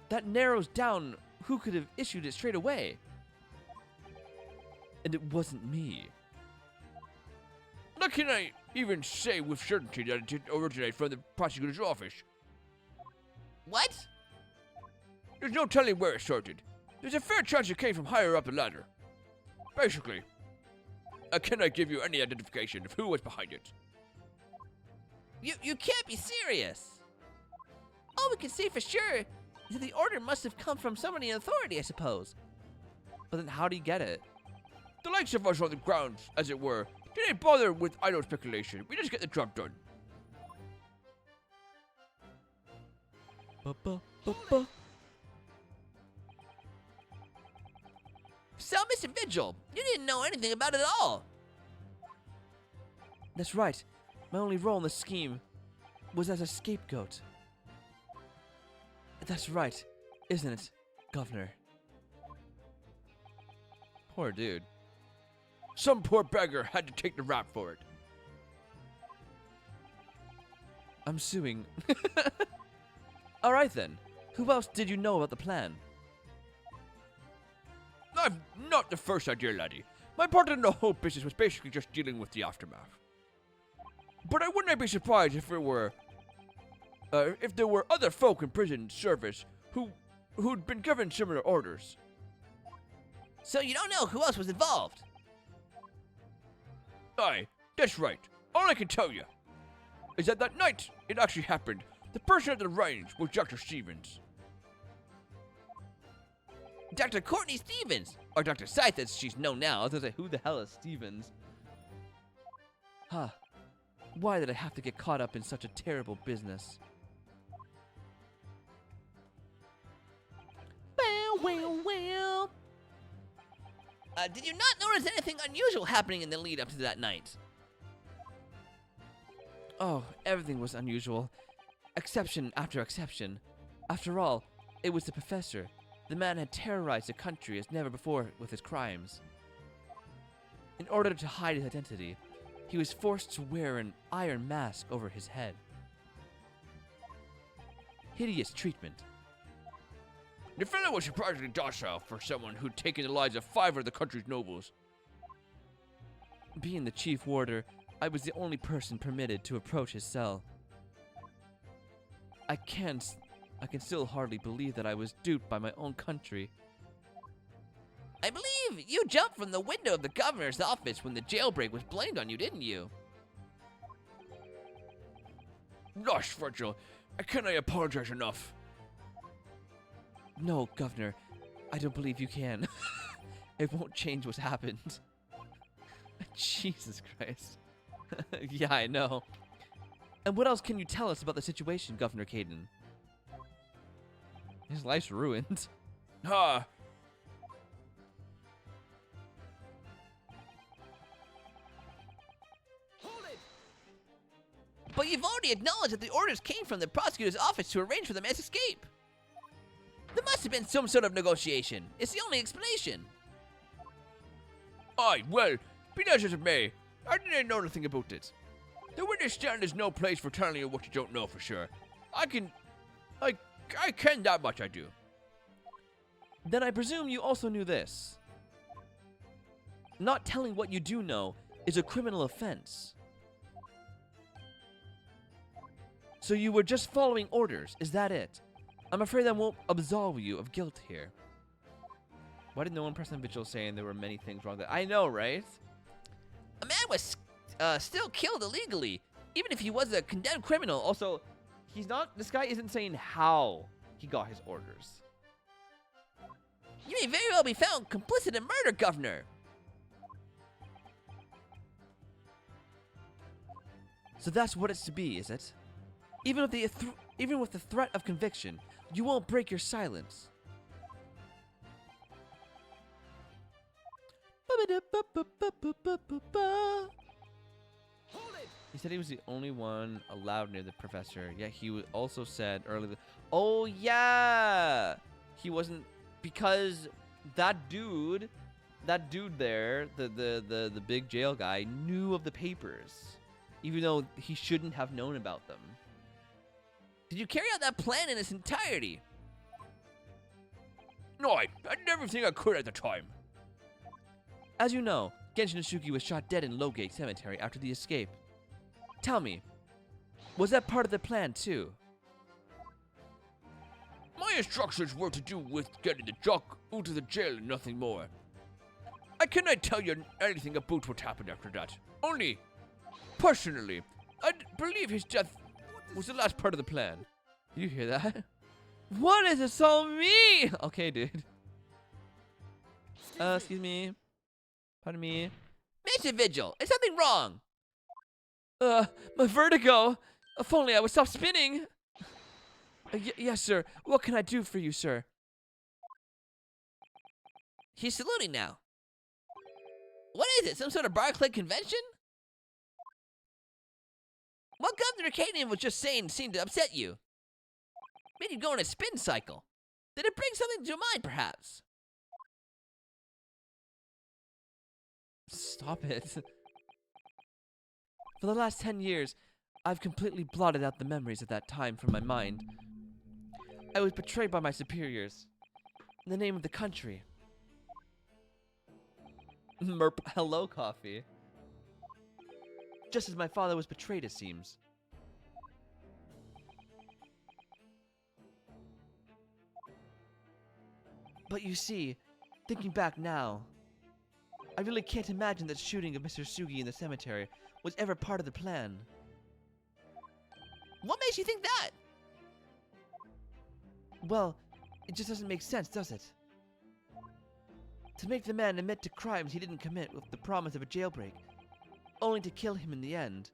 that narrows down who could have issued it straight away. And it wasn't me. How can I even say with certainty that it didn't originate from the prosecutor's office? What? There's no telling where it started. There's a fair chance it came from higher up the ladder. Basically, I cannot give you any identification of who was behind it. You can't be serious. All we can say for sure is that the order must have come from somebody in authority, I suppose. But then how do you get it? The likes of us on the grounds, as it were, Didn't bother with idle speculation. We just get the job done. So, Mr. Vigil, you didn't know anything about it at all. That's right. My only role in the scheme was as a scapegoat. That's right, isn't it, Governor? Poor dude. Some poor beggar had to take the rap for it. I'm suing. Alright then. Who else did you know about the plan? I've not the first idea, laddie. My part in the whole business was basically just dealing with the aftermath. But I wouldn't be surprised if there were other folk in prison service who'd been given similar orders. So you don't know who else was involved? Aye, that's right. All I can tell you is that night it actually happened, the person at the range was Dr. Stevens. Dr. Courtney Stevens, or Dr. Scythe as she's known now. I was gonna say, who the hell is Stevens? Huh. Why did I have to get caught up in such a terrible business? Did you not notice anything unusual happening in the lead up to that night? Oh, everything was unusual. Exception after exception. After all, it was the professor. The man had terrorized the country as never before with his crimes. In order to hide his identity, he was forced to wear an iron mask over his head. Hideous treatment. The fellow was surprisingly docile for someone who'd taken the lives of 5 of the country's nobles. Being the chief warder, I was the only person permitted to approach his cell. I can still hardly believe that I was duped by my own country. I believe you jumped from the window of the governor's office when the jailbreak was blamed on you, didn't you? Gosh, Virgil, I can't apologize enough. No, Governor, I don't believe you can. It won't change what's happened. Jesus Christ. Yeah, I know. And what else can you tell us about the situation, Governor Caden? His life's ruined. Ah. But you've already acknowledged that the orders came from the prosecutor's office to arrange for the man's escape. There must have been some sort of negotiation. It's the only explanation. Aye, well, be that as it may, I didn't know nothing about it. The witness stand is no place for telling you what you don't know for sure. I can that much, I do. Then I presume you also knew this. Not telling what you do know is a criminal offense. So you were just following orders, is that it? I'm afraid I won't absolve you of guilt here. Why did no one press on Vigil saying there were many things wrong? I know, right? A man was still killed illegally, even if he was a condemned criminal. Also, this guy isn't saying how he got his orders. You may very well be found complicit in murder, Governor. So that's what it's to be, is it? Even with the threat of conviction, you won't break your silence. He said he was the only one allowed near the professor. Yet he also said earlier, oh yeah, he wasn't, because that dude there, the big jail guy, knew of the papers, even though he shouldn't have known about them. Did you carry out that plan in its entirety? No, I did everything I could at the time. As you know, Genshin Isuki was shot dead in Lowgate Cemetery after the escape. Tell me, was that part of the plan too? My instructions were to do with getting the jock out of the jail and nothing more. I cannot tell you anything about what happened after that. Only, personally, I believe his death was the last part of the plan. Did you hear that? What does this all mean? Okay, dude. Excuse me. Pardon me. Mr. Vigil, is something wrong? My vertigo. If only I would stop spinning. Yes, sir. What can I do for you, sir? He's saluting now. What is it, some sort of Barclay convention? What Governor Canadian was just saying seemed to upset you. Made you go in a spin cycle. Did it bring something to mind, perhaps? Stop it. For the last 10 years, I've completely blotted out the memories of that time from my mind. I was betrayed by my superiors. In the name of the country. Merp, hello, coffee. Just as my father was betrayed, it seems. But you see, thinking back now, I really can't imagine that shooting of Mr. Sugi in the cemetery was ever part of the plan. What makes you think that? Well, it just doesn't make sense, does it? To make the man admit to crimes he didn't commit with the promise of a jailbreak, only to kill him in the end.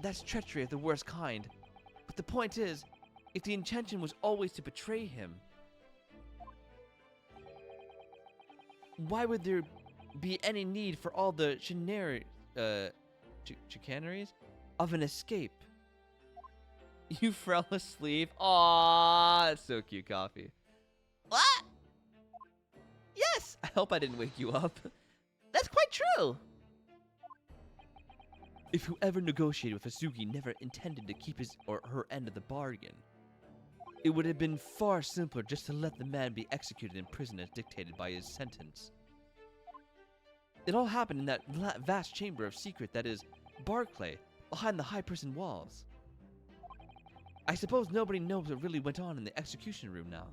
That's treachery of the worst kind. But the point is, if the intention was always to betray him, why would there be any need for all the chicaneries of an escape? You fell asleep? Aww, that's so cute, Coffee. What? Yes! I hope I didn't wake you up. That's quite true. If whoever negotiated with Asugi never intended to keep his or her end of the bargain, it would have been far simpler just to let the man be executed in prison as dictated by his sentence. It all happened in that vast chamber of secret that is Barclay, behind the high prison walls. I suppose nobody knows what really went on in the execution room now.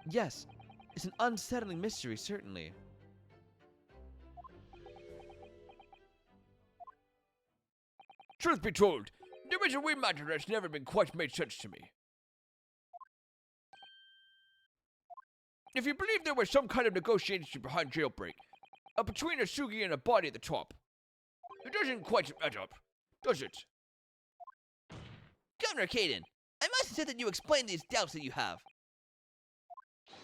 Yes, it's an unsettling mystery, certainly. Truth be told, there is a wee matter that's never been quite made sense to me. If you believe there was some kind of negotiation behind jailbreak, between Asugi and a body at the top, it doesn't quite add up, does it? Governor Caden, I must insist that you explain these doubts that you have.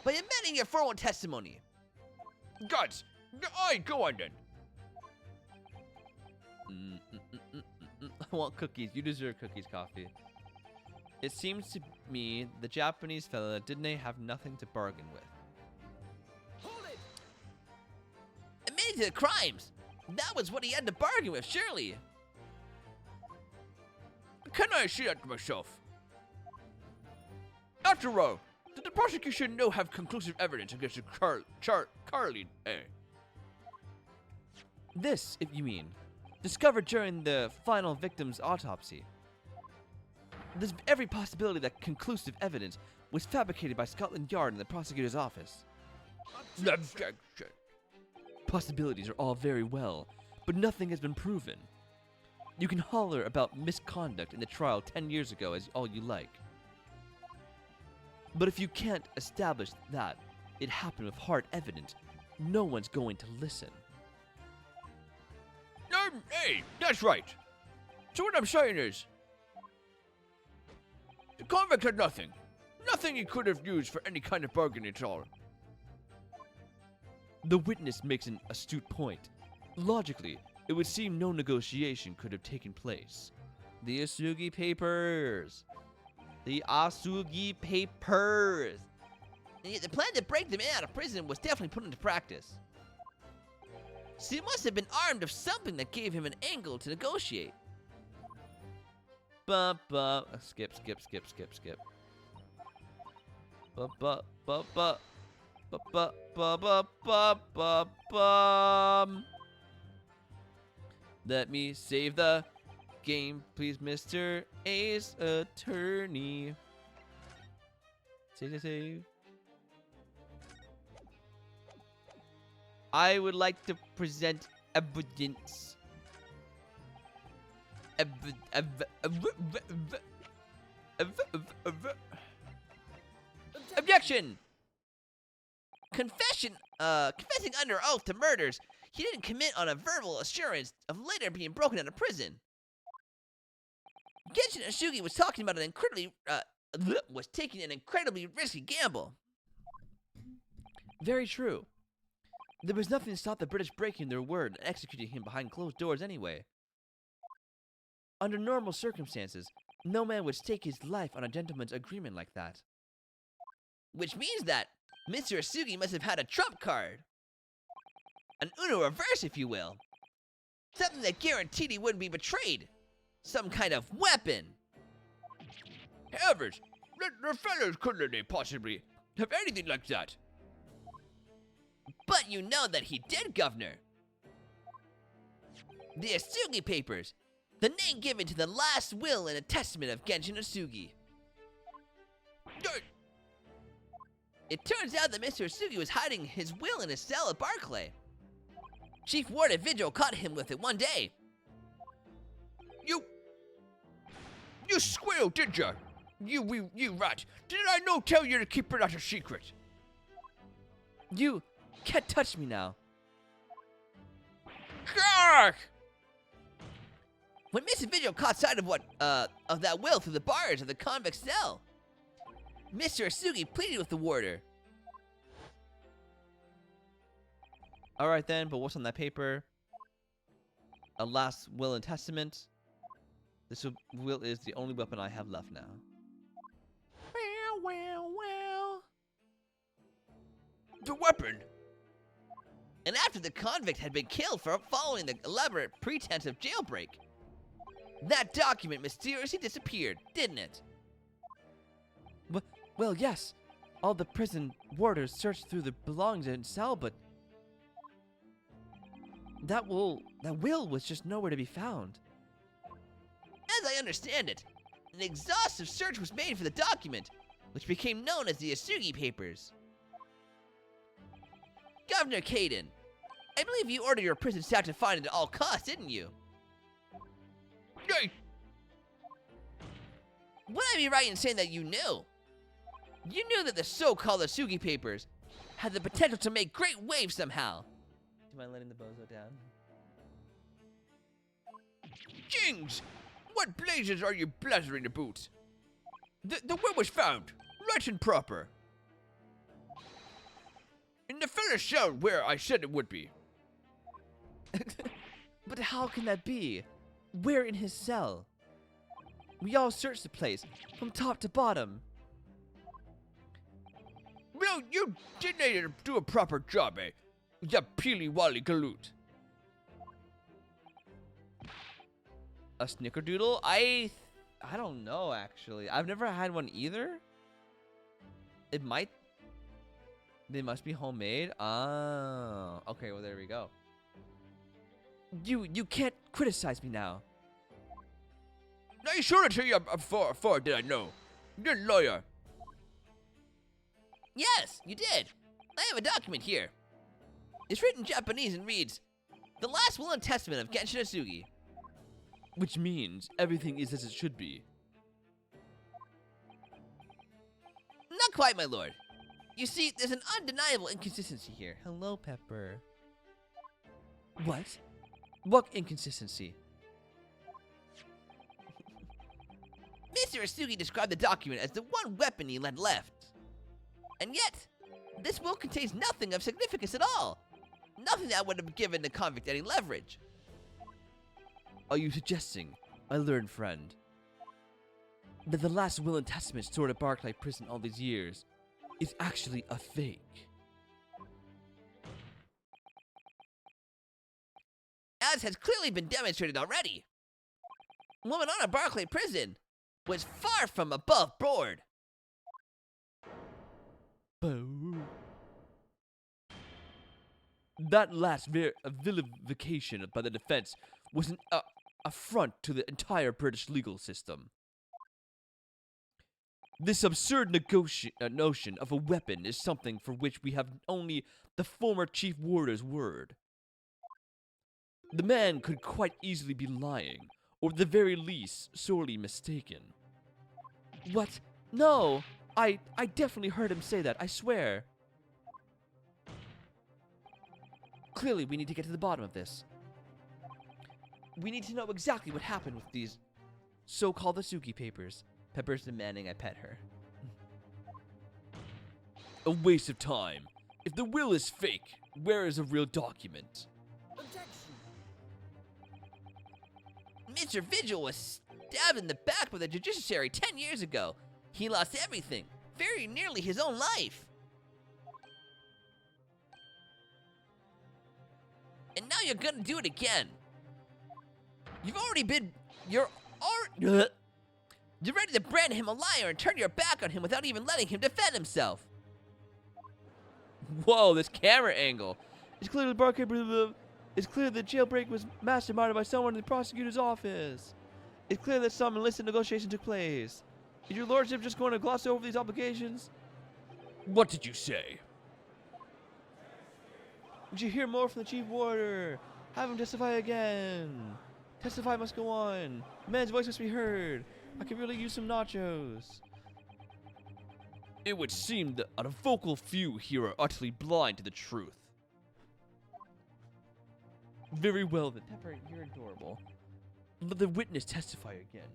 By amending your formal testimony. Gods, aye, go on then. I want cookies. You deserve cookies, Coffee. It seems to me the Japanese fella didn't have nothing to bargain with. Admitting to the crimes. That was what he had to bargain with, surely. Can I see that myself? After all, did the prosecution now have conclusive evidence against the Carly, eh? This, if you mean, discovered during the final victim's autopsy. There's every possibility that conclusive evidence was fabricated by Scotland Yard and the prosecutor's office. Objection. Possibilities are all very well, but nothing has been proven. You can holler about misconduct in the trial 10 years ago as all you like. But if you can't establish that it happened with hard evidence, no one's going to listen. Hey, that's right. So what I'm saying is, the convict had nothing. Nothing he could have used for any kind of bargain at all. The witness makes an astute point. Logically, it would seem no negotiation could have taken place. The Asugi papers. The Asugi papers. And yet the plan to break them in out of prison was definitely put into practice. So he must have been armed of something that gave him an angle to negotiate. Skip. Let me save the game, please, Mr. Ace Attorney. Save. I would like to present evidence. Objection! Confessing under oath to murders, he didn't commit on a verbal assurance of later being broken out of prison. Genshin Asugi was talking about was taking an incredibly risky gamble. Very true. There was nothing to stop the British breaking their word and executing him behind closed doors anyway. Under normal circumstances, no man would stake his life on a gentleman's agreement like that. Which means that Mr. Asugi must have had a trump card. An Uno reverse, if you will. Something that guaranteed he wouldn't be betrayed. Some kind of weapon. Heavens, the fellows couldn't they possibly have anything like that? But you know that he did, Governor. The Asugi Papers, the name given to the last will and a testament of Genshin Asugi. It turns out that Mr. Asugi was hiding his will in his cell at Barclay. Chief Warden Vigil caught him with it one day. You squealed, did ya? You rat. Didn't I no tell you to keep it as a secret? You can't touch me now. Gah! When Mr. Vigil caught sight of that will through the bars of the convict cell, Mr. Asugi pleaded with the warder. Alright then, but what's on that paper? A last will and testament. This will is the only weapon I have left now. Well. The weapon? And after the convict had been killed for following the elaborate pretense of jailbreak, that document mysteriously disappeared, didn't it? Well, yes. All the prison warders searched through the belongings in cell, but that will was just nowhere to be found. As I understand it, an exhaustive search was made for the document, which became known as the Asugi Papers. Governor Caden, I believe you ordered your prison staff to find it at all costs, didn't you? Nay, Would I be right in saying that you knew? You knew that the so-called Asugi Papers had the potential to make great waves somehow. Do you mind letting the bozo down? Jings! What blazes are you blazering about? The will was found, right and proper. In the fellow's cell where I said it would be. But how can that be? Where in his cell? We all searched the place, from top to bottom. Well, you didn't do a proper job, eh? You peely-wally galoot. A snickerdoodle? I don't know, actually. I've never had one either. They must be homemade. Ah, okay, well, there we go. You can't criticize me now. I showed it to you before, did I know? You're a lawyer. Yes, you did. I have a document here. It's written in Japanese and reads, "The last will and testament of Genshin Asugi." Which means everything is as it should be. Not quite, my lord. You see, there's an undeniable inconsistency here. Hello, Pepper. What? What inconsistency? Mr. Asugi described the document as the one weapon he had left. And yet, this will contains nothing of significance at all. Nothing that would have given the convict any leverage. Are you suggesting, my learned friend, that the last will and testament stored at Barclay Prison all these years is actually a fake? As has clearly been demonstrated already. Woman on a Barclay Prison was far from above board. Boo. That last vilification by the defense was an affront to the entire British legal system. This absurd notion of a weapon is something for which we have only the former chief warder's word. The man could quite easily be lying, or at the very least, sorely mistaken. What? No! I definitely heard him say that, I swear. Clearly, we need to get to the bottom of this. We need to know exactly what happened with these so-called Asuki papers. Pepper's demanding I pet her. A waste of time. If the will is fake, where is a real document? Mr. Vigil was stabbed in the back by the judiciary 10 years ago. He lost everything, very nearly his own life. And now you're gonna do it again. You're ready to brand him a liar and turn your back on him without even letting him defend himself. Whoa, this camera angle. It's clear the barkeeper. It's clear the jailbreak was masterminded by someone in the prosecutor's office. It's clear that some illicit negotiation took place. Is your lordship just going to gloss over these obligations? What did you say? Would you hear more from the chief warder? Have him testify again. Testify must go on. The man's voice must be heard. I could really use some nachos. It would seem that a vocal few here are utterly blind to the truth. Very well then. Pepper, you're adorable. Let the witness testify again.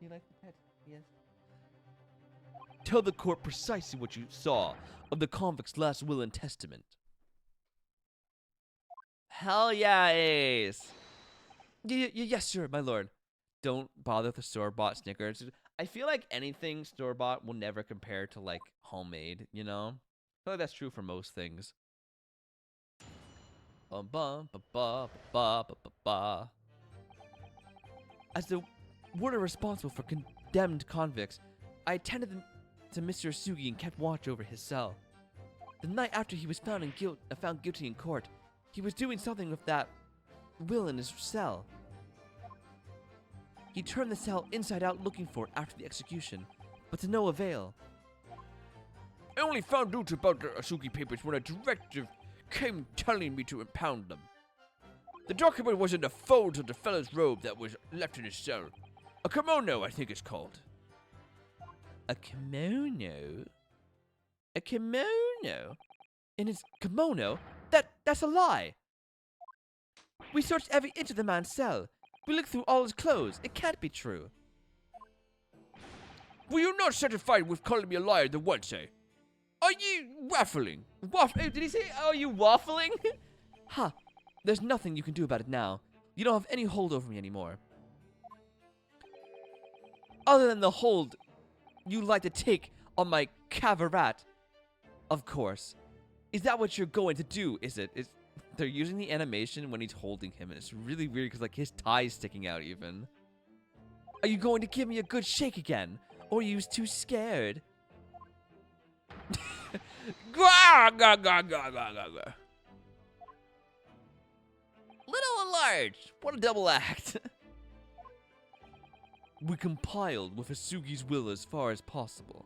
You like the pet? Yes. Tell the court precisely what you saw of the convict's last will and testament. Hell yeah, Ace. Yes, sir, my lord. Don't bother with the store-bought Snickers. I feel like anything store-bought will never compare to, like, homemade, you know? I feel like that's true for most things. As the warder responsible for condemned convicts, I attended to Mr. Asugi and kept watch over his cell. The night after he was found guilty in court, he was doing something with that will in his cell. He turned the cell inside out looking for it after the execution, but to no avail. I only found out about the Asuki papers when a directive came telling me to impound them. The document was in the folds of the fellow's robe that was left in his cell. A kimono, I think it's called. A kimono? A kimono? In his kimono? That's a lie! We searched every inch of the man's cell. We looked through all his clothes. It can't be true. Were you not satisfied with calling me a liar the once, eh? Are you waffling? Did he say, are you waffling? Huh. There's nothing you can do about it now. You don't have any hold over me anymore. Other than the hold you like to take on my cavarat. Of course. Is that what you're going to do, is it? They're using the animation when he's holding him, and it's really weird because, like, his tie's sticking out even. Are you going to give me a good shake again? Or are you too scared? Little and large. What a double act. We compiled with Asugi's will as far as possible.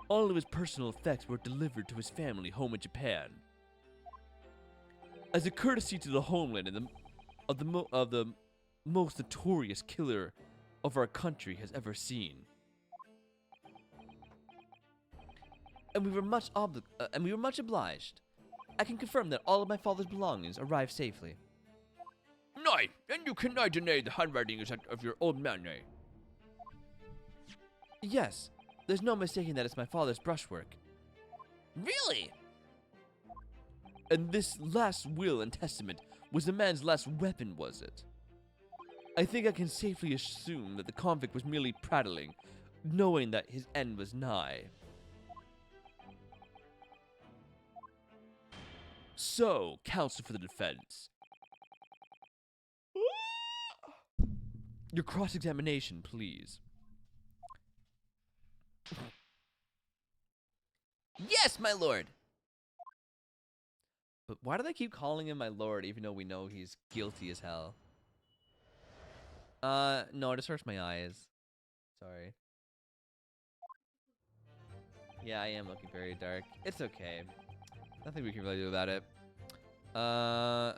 All of his personal effects were delivered to his family home in Japan. As a courtesy to the homeland and of the most notorious killer of our country has ever seen. And we were much obliged. I can confirm that all of my father's belongings arrived safely. Nay, and you cannot deny the handwriting of your old man, eh? Yes, there's no mistaking that it's my father's brushwork. Really? And this last will and testament was the man's last weapon, was it? I think I can safely assume that the convict was merely prattling, knowing that his end was nigh. So, counsel for the defense. Your cross-examination, please. Yes, my lord. But why do they keep calling him my lord even though we know he's guilty as hell? No, it just hurts my eyes. Sorry. Yeah, I am looking very dark. It's okay. Nothing we can really do about it. A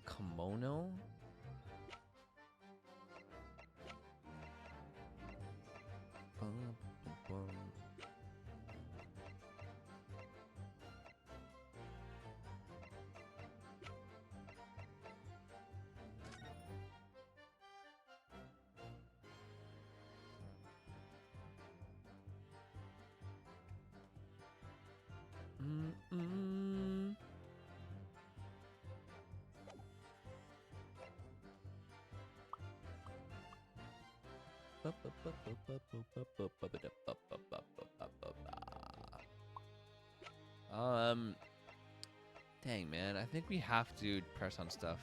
kimono? Dang, man. I think we have to press on stuff.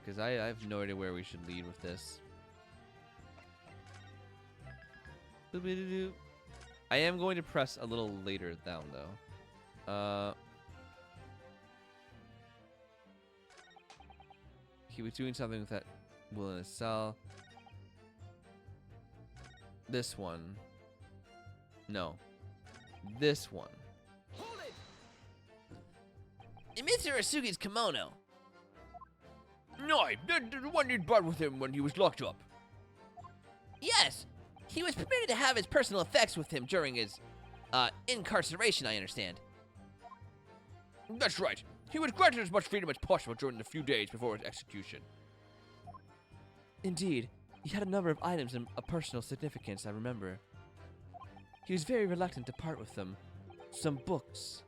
Because I have no idea where we should lead with this. I am going to press a little later down, though. He was doing something with that willing to sell. This one. No. This one. Mr. Asugi's kimono. No, the one you brought with him when he was locked up. Yes, he was permitted to have his personal effects with him during his, incarceration, I understand. That's right. He was granted as much freedom as possible during the few days before his execution. Indeed, he had a number of items of personal significance, I remember. He was very reluctant to part with them. Some books,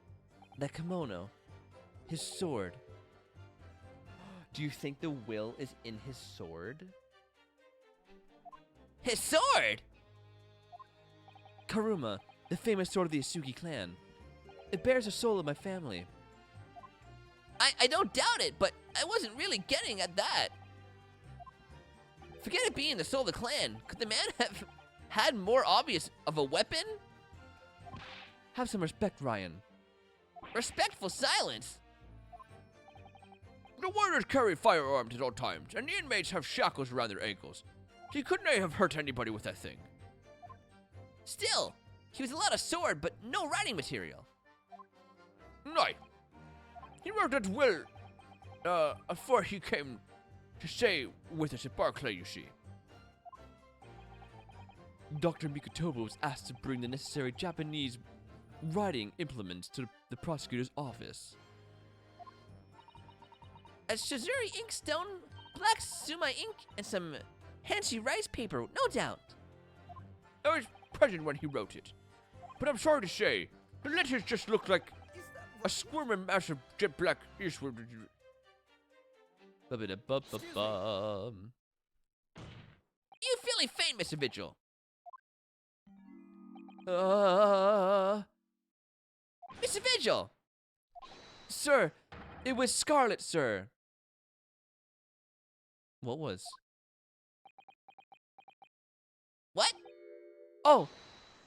that kimono, his sword. Do you think the will is in his sword? His sword? Karuma, the famous sword of the Asugi clan. It bears the soul of my family. I don't doubt it, but I wasn't really getting at that. Forget it being the soul of the clan. Could the man have had more obvious of a weapon? Have some respect, Ryan. Respectful silence. The warriors carry firearms at all times, and the inmates have shackles around their ankles. He couldn't have hurt anybody with that thing. Still, he was allowed a sword, but no writing material. Right. He wrote that will, before he came to stay with us at Barclay, you see. Dr. Mikotoba was asked to bring the necessary Japanese writing implements to the prosecutor's office. A Shizuri inkstone, black suma ink, and some Hanshi rice paper, no doubt. I was present when he wrote it. But I'm sorry to say, the letters just look like a squirming mass of jet black eastward. You feeling faint, Mr. Vigil? Mr. Vigil! Sir, it was Scarlet, sir. What was? What? Oh,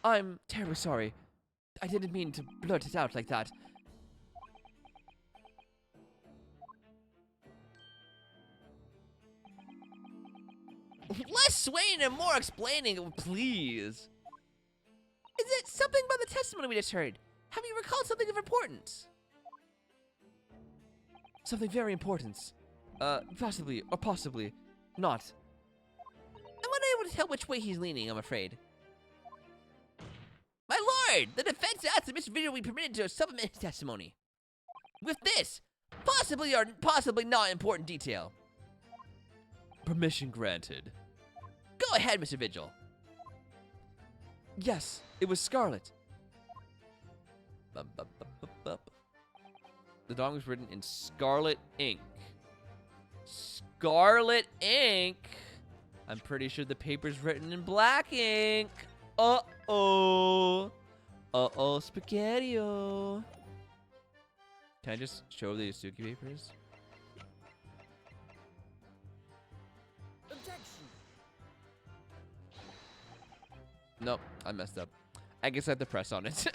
I'm terribly sorry. I didn't mean to blurt it out like that. Less swaying and more explaining, please. Is it something about the testimony we just heard? Have you recalled something of importance? Something very important. Possibly, or possibly not. I'm unable to tell which way he's leaning, I'm afraid. My lord, the defense asked that Mr. Vigil be permitted to supplement his testimony with this, possibly or possibly not important detail. Permission granted. Go ahead, Mr. Vigil. Yes, it was Scarlet. The dog was written in scarlet ink. Scarlet ink? I'm pretty sure the paper's written in black ink. Uh-oh. Uh-oh, spaghetti-o. Can I just show the Asugi papers? Nope, I messed up. I guess I have to press on it.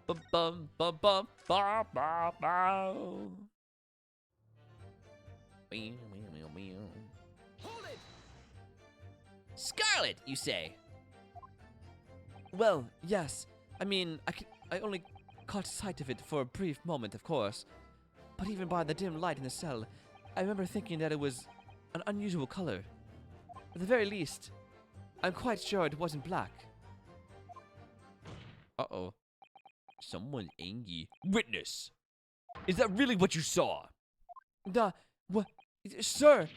Bum bum bum bum bum bum bum. Scarlet, you say? Well, yes. I mean, I only caught sight of it for a brief moment, of course. But even by the dim light in the cell, I remember thinking that it was an unusual color. At the very least, I'm quite sure it wasn't black. Uh-oh. Someone's angry. Witness! Is that really what you saw? What? Sir!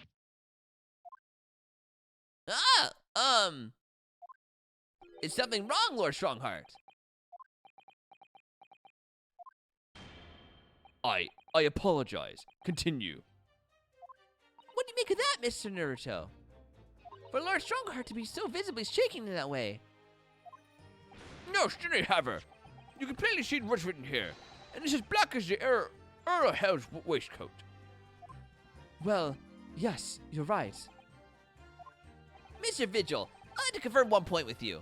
Is something wrong, Lord Strongheart? I apologize. Continue. What do you make of that, Mr. Naruto? For Lord Strongheart to be so visibly shaking in that way. No, steady haver. You can plainly see what's written here, and it's as black as the Earl of Hell's waistcoat. Well, yes, you're right. Mr. Vigil, I'd like to confirm one point with you.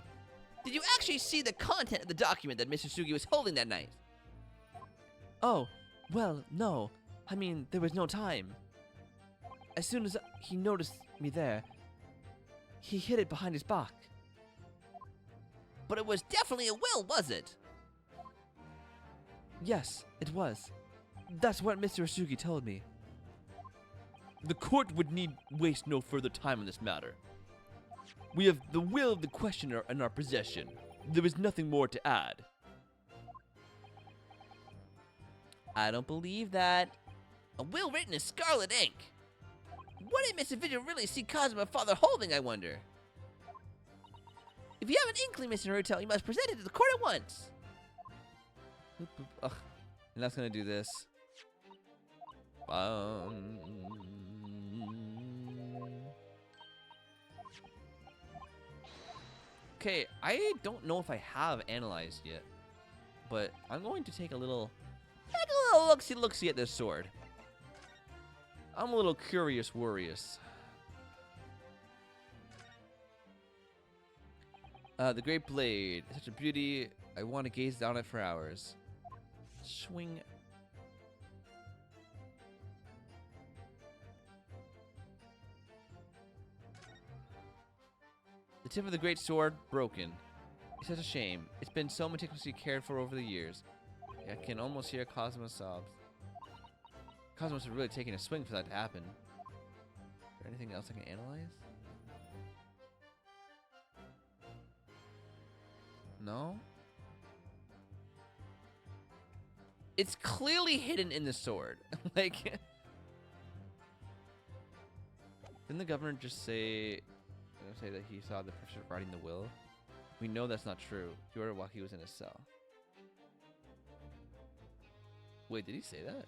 Did you actually see the content of the document that Mr. Sugi was holding that night? Oh, well, no. I mean, there was no time. As soon as he noticed me there, he hid it behind his back. But it was definitely a will, was it? Yes, it was. That's what Mr. Asugi told me. The court would need waste no further time on this matter. We have the will of the questioner in our possession. There is nothing more to add. I don't believe that. A will written in scarlet ink. What did Mr. Vigil really see Cosmo's father holding, I wonder? If you have an inkling, Mr. Naruto, you must present it to the court at once. Boop, boop. Ugh. And that's gonna do this. Okay, I don't know if I have analyzed yet, but I'm going to take a little look-see at this sword. I'm a little curious-worrious. The great blade, such a beauty. I want to gaze down it for hours. Swing. The tip of the great sword broken. It's such a shame. It's been so meticulously cared for over the years. I can almost hear Cosmo's sobs. Cosmos was really taking a swing for that to happen. Is there anything else I can analyze? No? It's clearly hidden in the sword. Like, didn't the governor just say that he saw the professor writing the will? We know that's not true. He wrote it while he was in his cell. Wait, did he say that?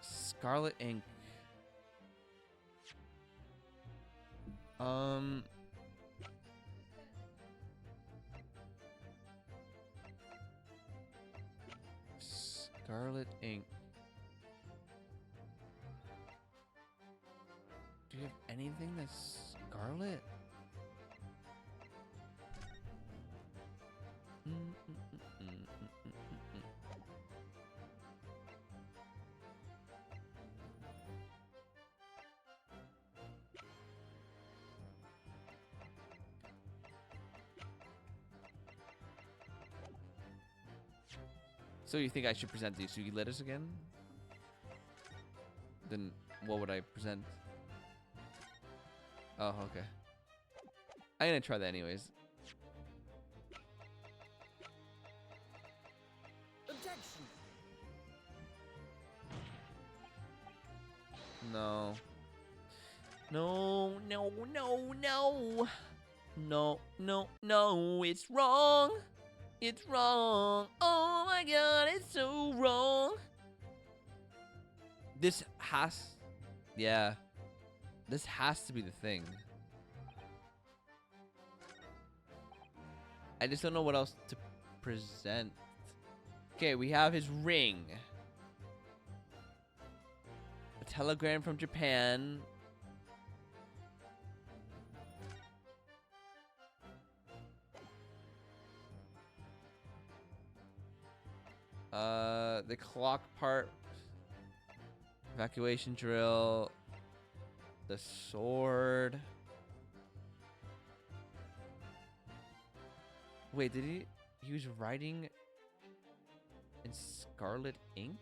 Scarlet ink. Scarlet ink. Do you have anything that's scarlet? So you think I should present the Isugi letters again? Then what would I present? Oh, okay. I'm gonna try that anyways. Objection. No. No, no, no, no. No, no, no, it's wrong. It's wrong. Oh my god, it's so wrong. This has... Yeah. This has to be the thing. I just don't know what else to present. Okay, we have his ring. A telegram from Japan. The clock part. Evacuation drill. The sword. Wait, did he was writing in scarlet ink?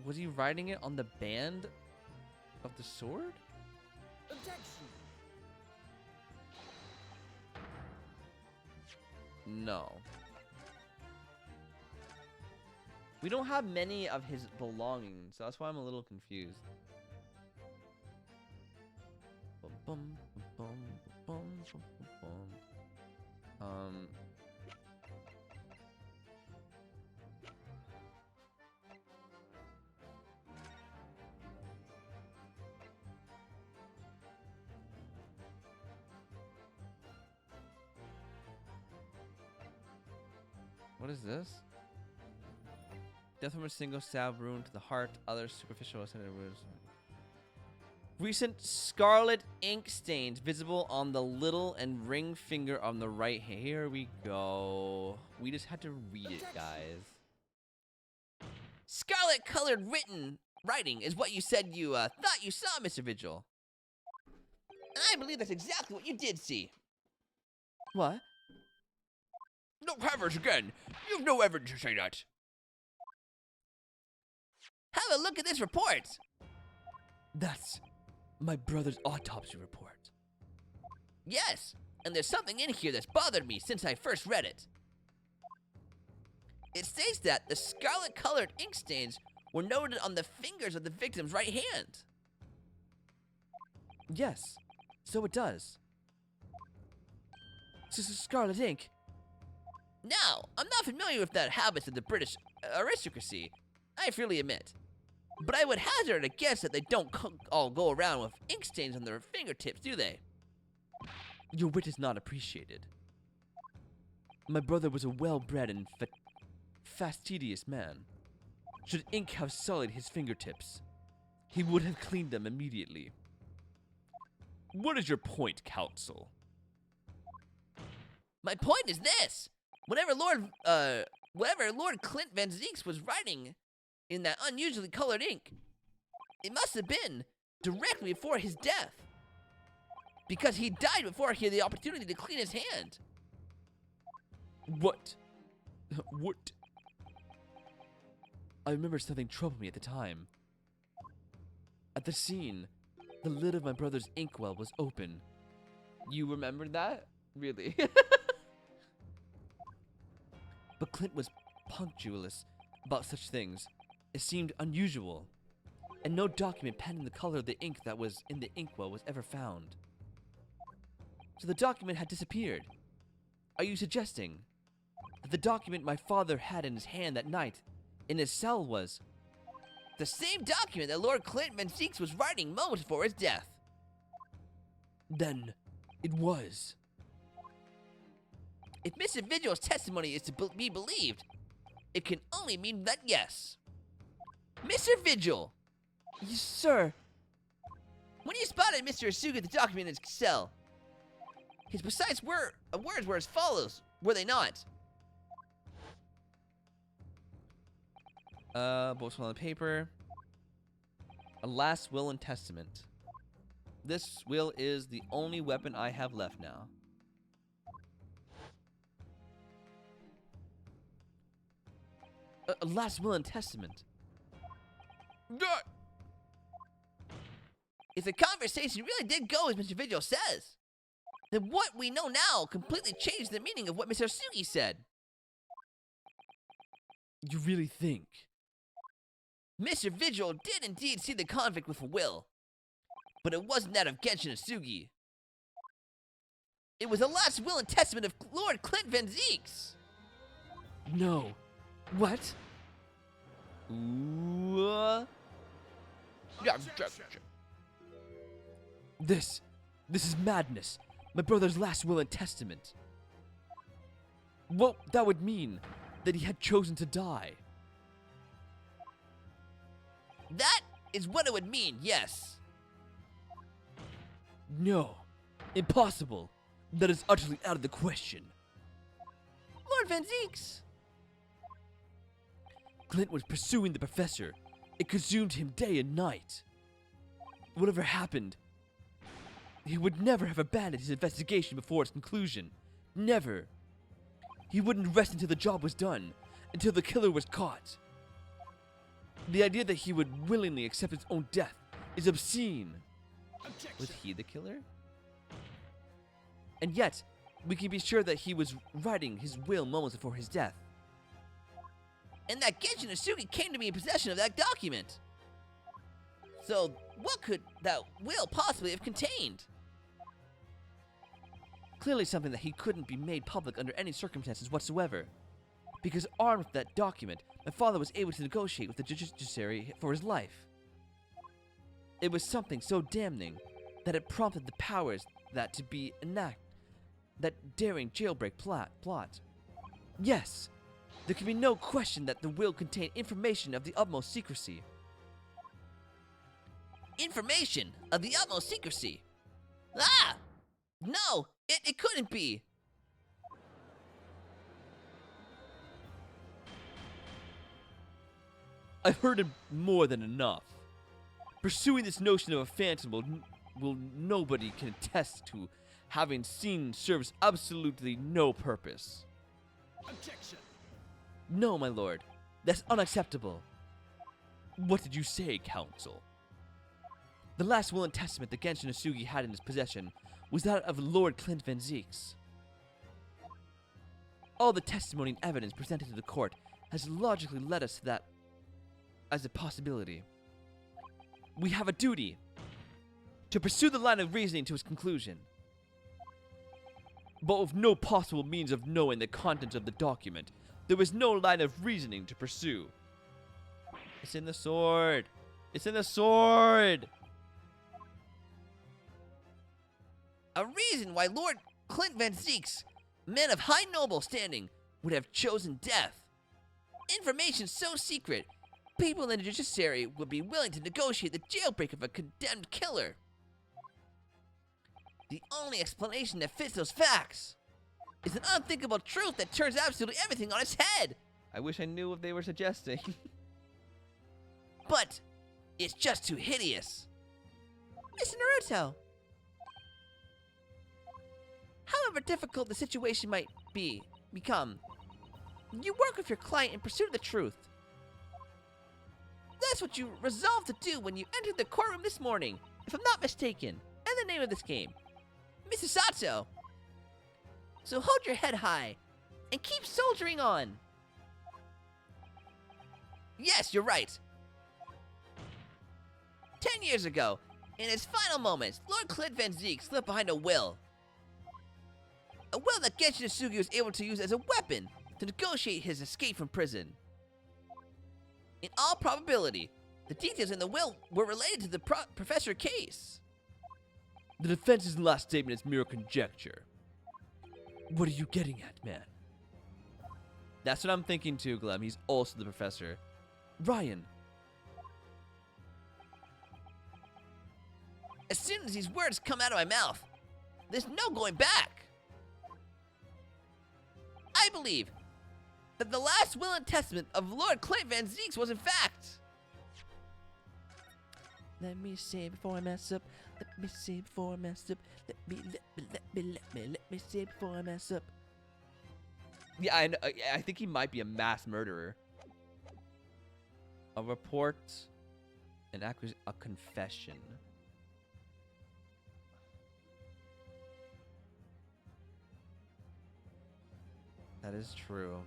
Was he writing it on the band of the sword? Objection. No. We don't have many of his belongings, so that's why I'm a little confused. bum, bum, bum, bum, bum. What is this? Death from a single stab wound to the heart. Other superficial ascended wounds. Recent scarlet ink stains visible on the little and ring finger on the right hand. Here we go. We just had to read it, guys. Scarlet-colored writing is what you said you thought you saw, Mr. Vigil. And I believe that's exactly what you did see. What? No heavens again! You've no evidence to say that! Have a look at this report. That's my brother's autopsy report. Yes, and there's something in here that's bothered me since I first read it. It states that the scarlet-colored ink stains were noted on the fingers of the victim's right hand. Yes, so it does. This is scarlet ink. Now, I'm not familiar with the habits of the British aristocracy, I freely admit. But I would hazard a guess that they don't all go around with ink stains on their fingertips, do they? Your wit is not appreciated. My brother was a well-bred and fastidious man. Should ink have sullied his fingertips, he would have cleaned them immediately. What is your point, counsel? My point is this. Whenever Lord Clint Van Zeeks was writing in that unusually colored ink, it must have been directly before his death. Because he died before he had the opportunity to clean his hand. What? What? I remember something troubled me at the time. At the scene, the lid of my brother's inkwell was open. You remember that? Really? But Clint was punctilious about such things. It seemed unusual, and no document penned in the color of the ink that was in the inkwell was ever found. So the document had disappeared. Are you suggesting that the document my father had in his hand that night in his cell was the same document that Lord Clint Van Zeeks was writing moments before his death? Then it was. If Mr. Vigil's testimony is to be believed, it can only mean that yes. Mr. Vigil! Yes, sir. When you spotted Mr. Asuga the document in his cell, his precise words were as follows, were they not? Books on the paper. A last will and testament. This will is the only weapon I have left now. A last will and testament. If the conversation really did go as Mr. Vigil says, then what we know now completely changed the meaning of what Mr. Asugi said. You really think? Mr. Vigil did indeed see the conflict with a will, but it wasn't that of Genshin Asugi. It was the last will and testament of Lord Clint Van Zeeks. No. What? Ooh. This is madness. My brother's last will and testament. Well, that would mean that he had chosen to die. That is what it would mean, yes. No. Impossible. That is utterly out of the question. Lord Van Zeeks. Clint was pursuing the professor. It consumed him day and night. Whatever happened, he would never have abandoned his investigation before its conclusion. Never. He wouldn't rest until the job was done, until the killer was caught. The idea that he would willingly accept his own death is obscene. Was he the killer? And yet, we can be sure that he was writing his will moments before his death. And that Genshin Asugi came to be in possession of that document. So, what could that will possibly have contained? Clearly something that he couldn't be made public under any circumstances whatsoever. Because armed with that document, my father was able to negotiate with the judiciary for his life. It was something so damning that it prompted the powers that to be enact that daring jailbreak plot. Yes, there can be no question that the will contained information of the utmost secrecy. Information of the utmost secrecy. Ah! No, it couldn't be. I've heard him more than enough. Pursuing this notion of a phantom will nobody can attest to having seen serves absolutely no purpose. Objection. No, my lord. That's unacceptable. What did you say, counsel? The last will and testament that Genshin Asugi had in his possession was that of Lord Clint Van Zeeks. All the testimony and evidence presented to the court has logically led us to that as a possibility. We have a duty to pursue the line of reasoning to its conclusion, but with no possible means of knowing the contents of the document, there was no line of reasoning to pursue. It's in the sword. It's in the sword. A reason why Lord Clint Van Zeeks, man of high noble standing, would have chosen death. Information so secret, people in the judiciary would be willing to negotiate the jailbreak of a condemned killer. The only explanation that fits those facts is an unthinkable truth that turns absolutely everything on its head. I wish I knew what they were suggesting. But it's just too hideous. Mr. Naruto, however difficult the situation might become, you work with your client in pursuit of the truth. That's what you resolved to do when you entered the courtroom this morning, if I'm not mistaken, and the name of this game, Mr. Sato. So hold your head high and keep soldiering on. Yes, you're right. 10 years ago, in his final moments, Lord Clint Van Zeeks slipped behind a will. A will that Genshin Asugi was able to use as a weapon to negotiate his escape from prison. In all probability, the details in the will were related to the professor case. The defense's last statement is mere conjecture. What are you getting at, man? That's what I'm thinking too, Glem. He's also the professor. Ryan. As soon as these words come out of my mouth, there's no going back. I believe that the last will and testament of Lord Clint Van Zeeks was in fact. Let me say before I mess up. Let me say before I mess up. Let me say before I mess up. Yeah, I think he might be a mass murderer. A report, a confession. That is true.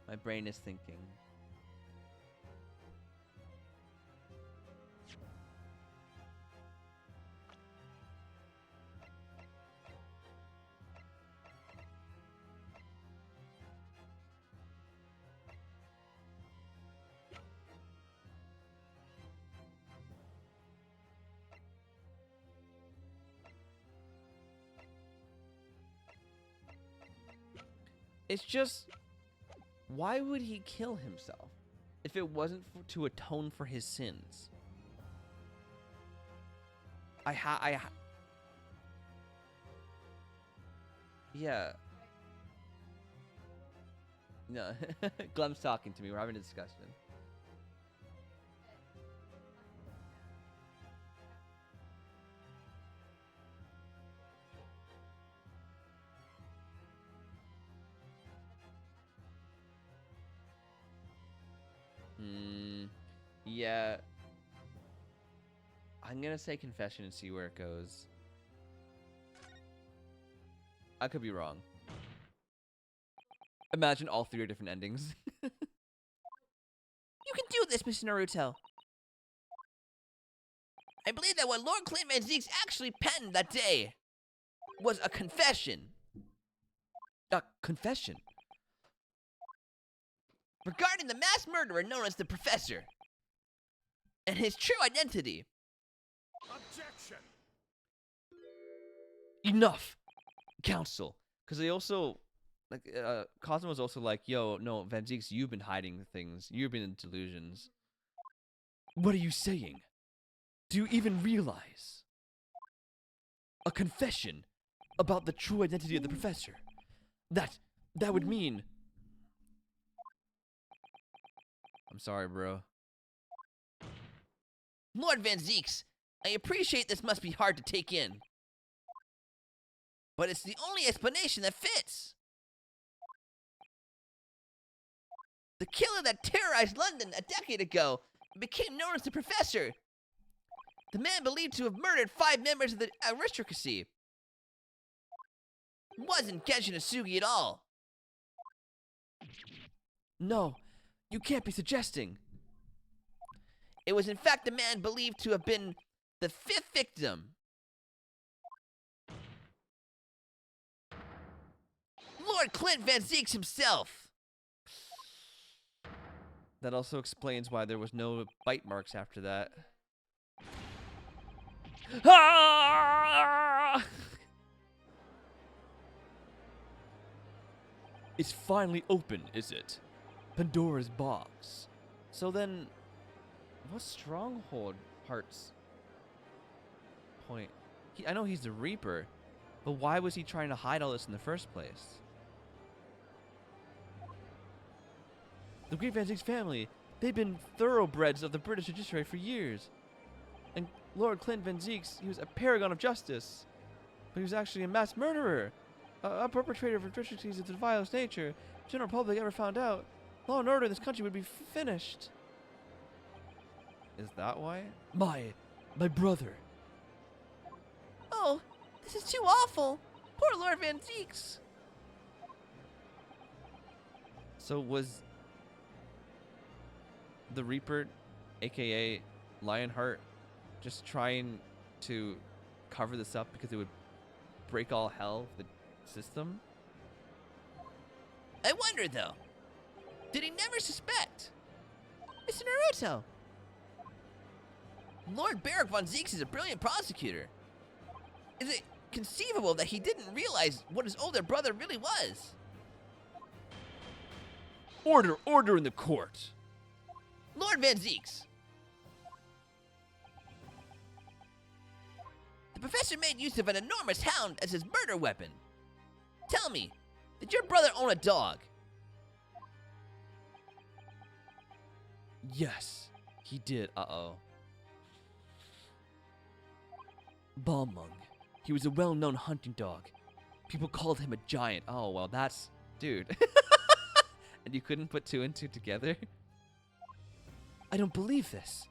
My brain is thinking. It's just, why would he kill himself if it wasn't to atone for his sins? Yeah. No, Glem's talking to me. We're having a discussion. Yeah. I'm gonna say confession and see where it goes. I could be wrong. Imagine all three are different endings. You can do this, Mr. Naruto. I believe that what Lord Clint Van Zeeks actually penned that day was a confession. A confession? Regarding the mass murderer known as the Professor. And his true identity. Objection! Enough, Council. Because they also, like, Cosmo was also like, yo, no, Van Zeeks, you've been hiding things. You've been in delusions. What are you saying? Do you even realize? A confession about the true identity of the Professor. That would mean... I'm sorry, bro. Lord Van Zeeks, I appreciate this must be hard to take in. But it's the only explanation that fits. The killer that terrorized London a decade ago became known as the Professor. The man believed to have murdered 5 members of the aristocracy. Wasn't Genshin Asugi at all. No, you can't be suggesting. It was in fact the man believed to have been the 5th victim. Lord Clint Van Zeeks himself. That also explains why there was no bite marks after that. Ah! It's finally open, is it? Pandora's box. So then, what's Stronghold Heart's point? I know he's the Reaper, but why was he trying to hide all this in the first place? The Great Van Zeeks family, they've been thoroughbreds of the British judiciary for years. And Lord Clint Van Zeeks, he was a paragon of justice. But he was actually a mass murderer. A perpetrator of atrocities of the vilest nature. If the general public ever found out, law and order in this country would be finished. Is that why? My brother. Oh, this is too awful. Poor Lord Van Zeeks. So was the Reaper, aka Lionheart, just trying to cover this up because it would break all hell the system? I wonder though, did he never suspect? Mr. Naruto! Lord Barrack Von Zeeks is a brilliant prosecutor. Is it conceivable that he didn't realize what his older brother really was? Order in the court. Lord Van Zeeks. The Professor made use of an enormous hound as his murder weapon. Tell me, did your brother own a dog? Yes, he did. Uh-oh. Balmung. He was a well-known hunting dog. People called him a giant. Oh, well, that's... Dude. And you couldn't put 2 and 2 together? I don't believe this.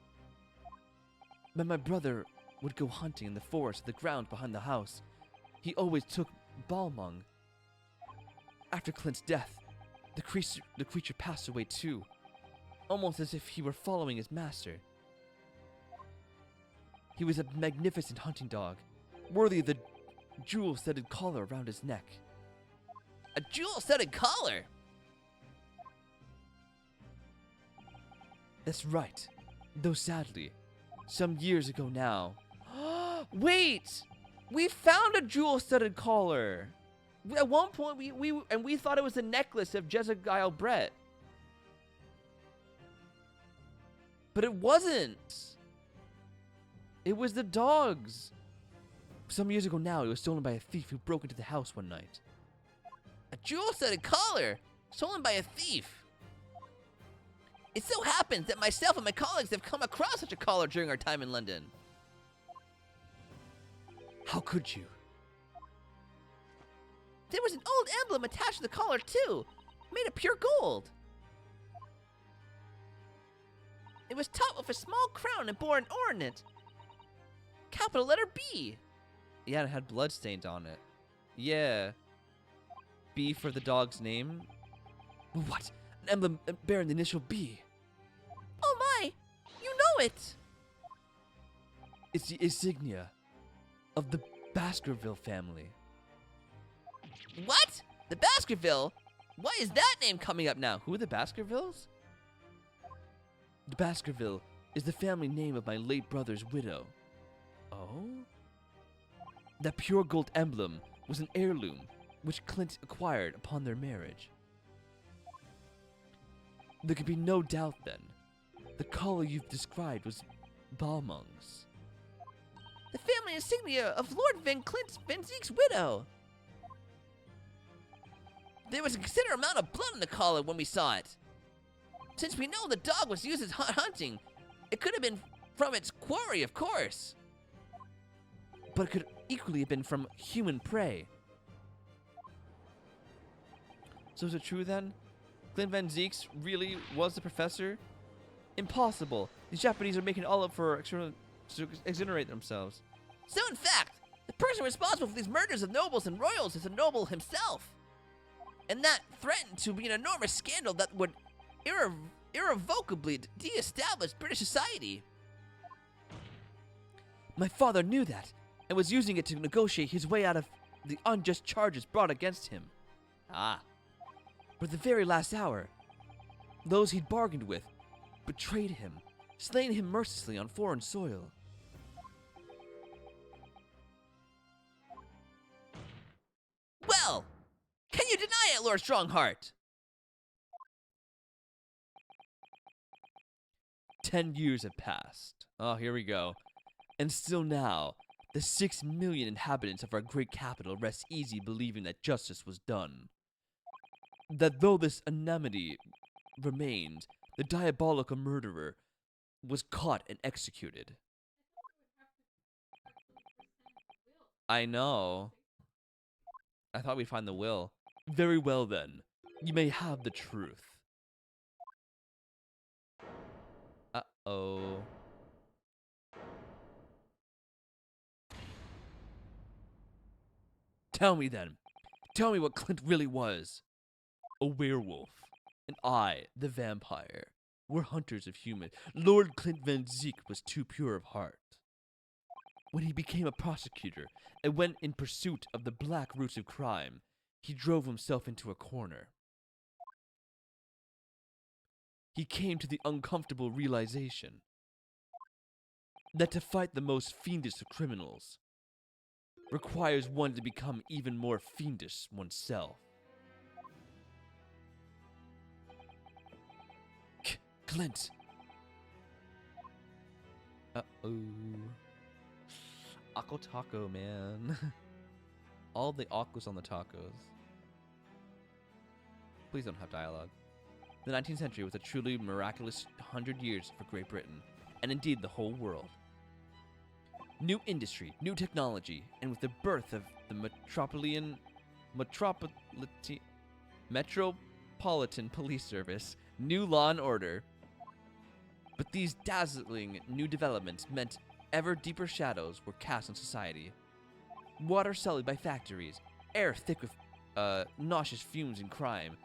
When my brother would go hunting in the forest, the ground behind the house, he always took Balmung. After Clint's death, the creature passed away too, almost as if he were following his master. He was a magnificent hunting dog, worthy of the jewel-studded collar around his neck. A jewel-studded collar? That's right. Though sadly, some years ago now... Wait! We found a jewel-studded collar! At one point, we thought it was a necklace of Jezagile Brett. But it wasn't! It was the dog's. Some years ago now, it was stolen by a thief who broke into the house one night. A jewel-studded collar? Stolen by a thief? It so happens that myself and my colleagues have come across such a collar during our time in London. How could you? There was an old emblem attached to the collar too, made of pure gold. It was topped with a small crown and bore an ornament. Capital letter B. Yeah, it had bloodstains on it. Yeah. B for the dog's name? What? An emblem bearing the initial B? Oh it? It's the insignia of the Baskerville family. What? The Baskerville? Why is that name coming up now? Who are the Baskervilles? The Baskerville is the family name of my late brother's widow. Oh? That pure gold emblem was an heirloom which Clint acquired upon their marriage. There could be no doubt then. The collar you've described was Balmung's. The family insignia of Lord Van Ziek's widow. There was a considerable amount of blood on the collar when we saw it. Since we know the dog was used as hunting, it could have been from its quarry, of course. But it could equally have been from human prey. So is it true then? Clint Van Zieks really was the professor? Impossible. These Japanese are making it all up for to exonerate themselves. So in fact, the person responsible for these murders of nobles and royals is a noble himself. And that threatened to be an enormous scandal that would irrevocably de-establish British society. My father knew that, and was using it to negotiate his way out of the unjust charges brought against him. Ah. But at the very last hour, those he'd bargained with betrayed him, slaying him mercilessly on foreign soil. Well, can you deny it, Lord Strongheart? 10 years have passed. Oh, here we go. And still now, the 6 million inhabitants of our great capital rest easy believing that justice was done. That though this anonymity remained, the diabolical murderer was caught and executed. I know. I thought we'd find the will. Very well then. You may have the truth. Uh-oh. Tell me then. Tell me what Clint really was. A werewolf. And I, the vampire, were hunters of humans. Lord Clint Van Ziek was too pure of heart. When he became a prosecutor and went in pursuit of the black roots of crime, he drove himself into a corner. He came to the uncomfortable realization that to fight the most fiendish of criminals requires one to become even more fiendish oneself. Clint! Uh-oh. Aqua Taco, man. All the aquas on the tacos. Please don't have dialogue. The 19th century was a truly miraculous 100 years for Great Britain, and indeed the whole world. New industry, new technology, and with the birth of the Metropolitan Police Service, new law and order. But these dazzling new developments meant ever deeper shadows were cast on society. Water sullied by factories, air thick with nauseous fumes and crime,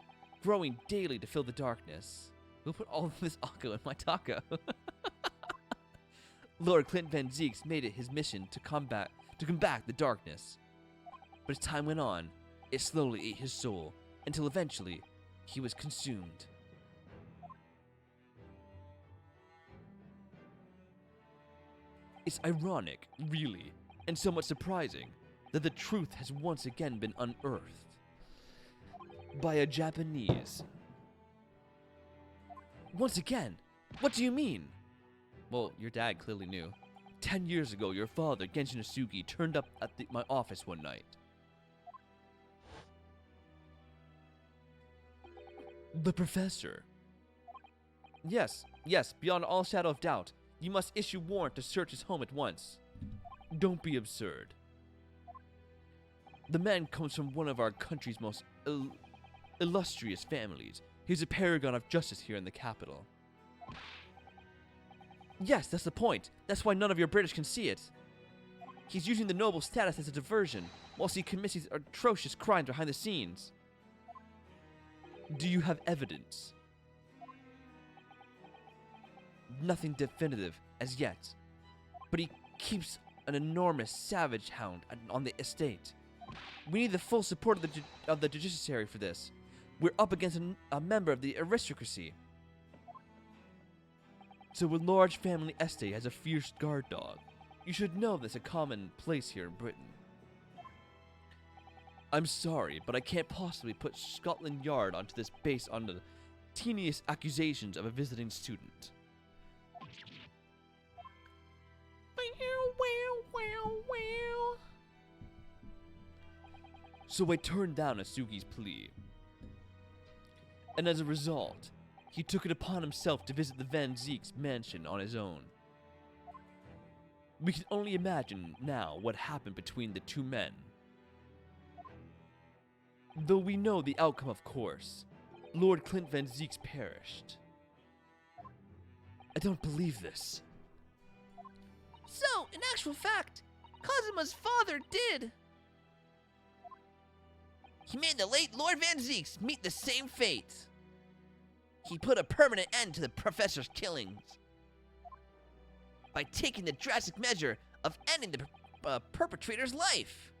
growing daily to fill the darkness. We'll put all of this aqua in my taco. Lord Clint Van Zieks made it his mission to combat the darkness. But as time went on, it slowly ate his soul, until eventually he was consumed. It's ironic, really, and somewhat surprising, that the truth has once again been unearthed by a Japanese. Once again? What do you mean? Well, your dad clearly knew. 10 years ago, your father, Genshin Asugi, turned up at my office one night. The professor. Yes, beyond all shadow of doubt. You must issue warrant to search his home at once. Don't be absurd. The man comes from one of our country's most illustrious families. He's a paragon of justice here in the capital. Yes, that's the point. That's why none of your British can see it. He's using the noble status as a diversion, whilst he commits these atrocious crimes behind the scenes. Do you have evidence? Nothing definitive, as yet, but he keeps an enormous savage hound on the estate. We need the full support of the judiciary for this. We're up against a member of the aristocracy. So a large family estate has a fierce guard dog. You should know that's a common place here in Britain. I'm sorry, but I can't possibly put Scotland Yard onto this based on the teeniest accusations of a visiting student. So I turned down Asugi's plea. And as a result, he took it upon himself to visit the Van Zeek's mansion on his own. We can only imagine now what happened between the two men. Though we know the outcome, of course. Lord Clint Van Zeek's perished. I don't believe this. So, in actual fact, Cosima's father did. He made the late Lord Van Zeeks meet the same fate. He put a permanent end to the professor's killings by taking the drastic measure of ending the perpetrator's life.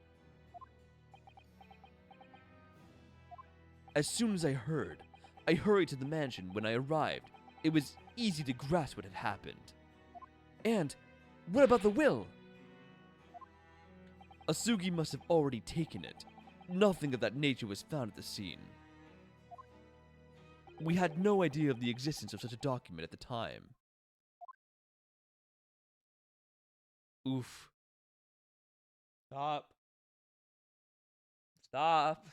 As soon as I heard, I hurried to the mansion. When I arrived, it was easy to grasp what had happened. And what about the will? Asugi must have already taken it. Nothing of that nature was found at the scene. We had no idea of the existence of such a document at the time. Oof. Stop. Stop.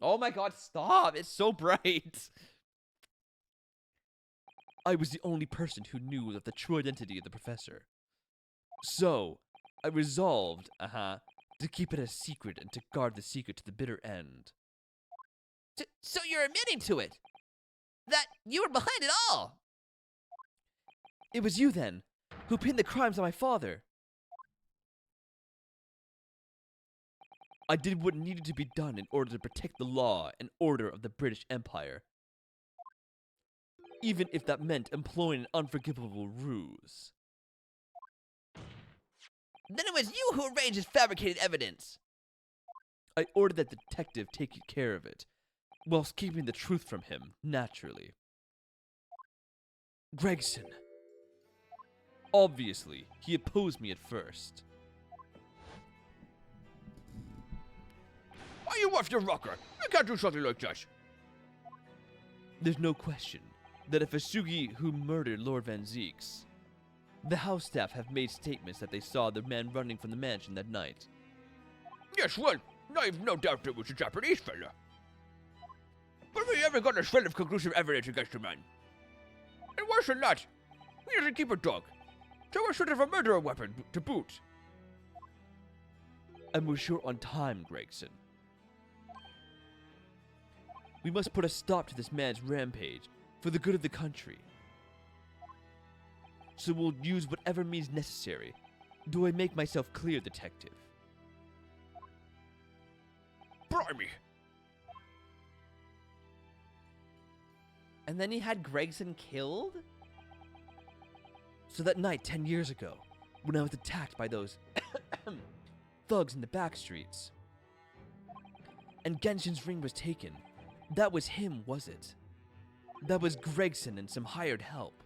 Oh my god, stop! It's so bright! I was the only person who knew of the true identity of the professor. So, I resolved, to keep it a secret and to guard the secret to the bitter end. So you're admitting to it? That you were behind it all? It was you, then, who pinned the crimes on my father. I did what needed to be done in order to protect the law and order of the British Empire. Even if that meant employing an unforgivable ruse. Then it was you who arranged this fabricated evidence. I ordered that detective take care of it, whilst keeping the truth from him, naturally. Gregson. Obviously, he opposed me at first. Why you off your rocker? You can't do something like that. There's no question that if Asugi who murdered Lord Van Zeeks, the house staff have made statements that they saw the man running from the mansion that night. Yes, well, I've no doubt it was a Japanese fella. But we haven't got a shred of conclusive evidence against the man. And worse than that, he doesn't keep a dog. So we're sort of a murderer weapon to boot. And we're short on time, Gregson. We must put a stop to this man's rampage for the good of the country. So we'll use whatever means necessary. Do I make myself clear, detective? Blimey. And then he had Gregson killed? So that night 10 years ago, when I was attacked by those thugs in the back streets, and Genshin's ring was taken, that was him, was it? That was Gregson and some hired help.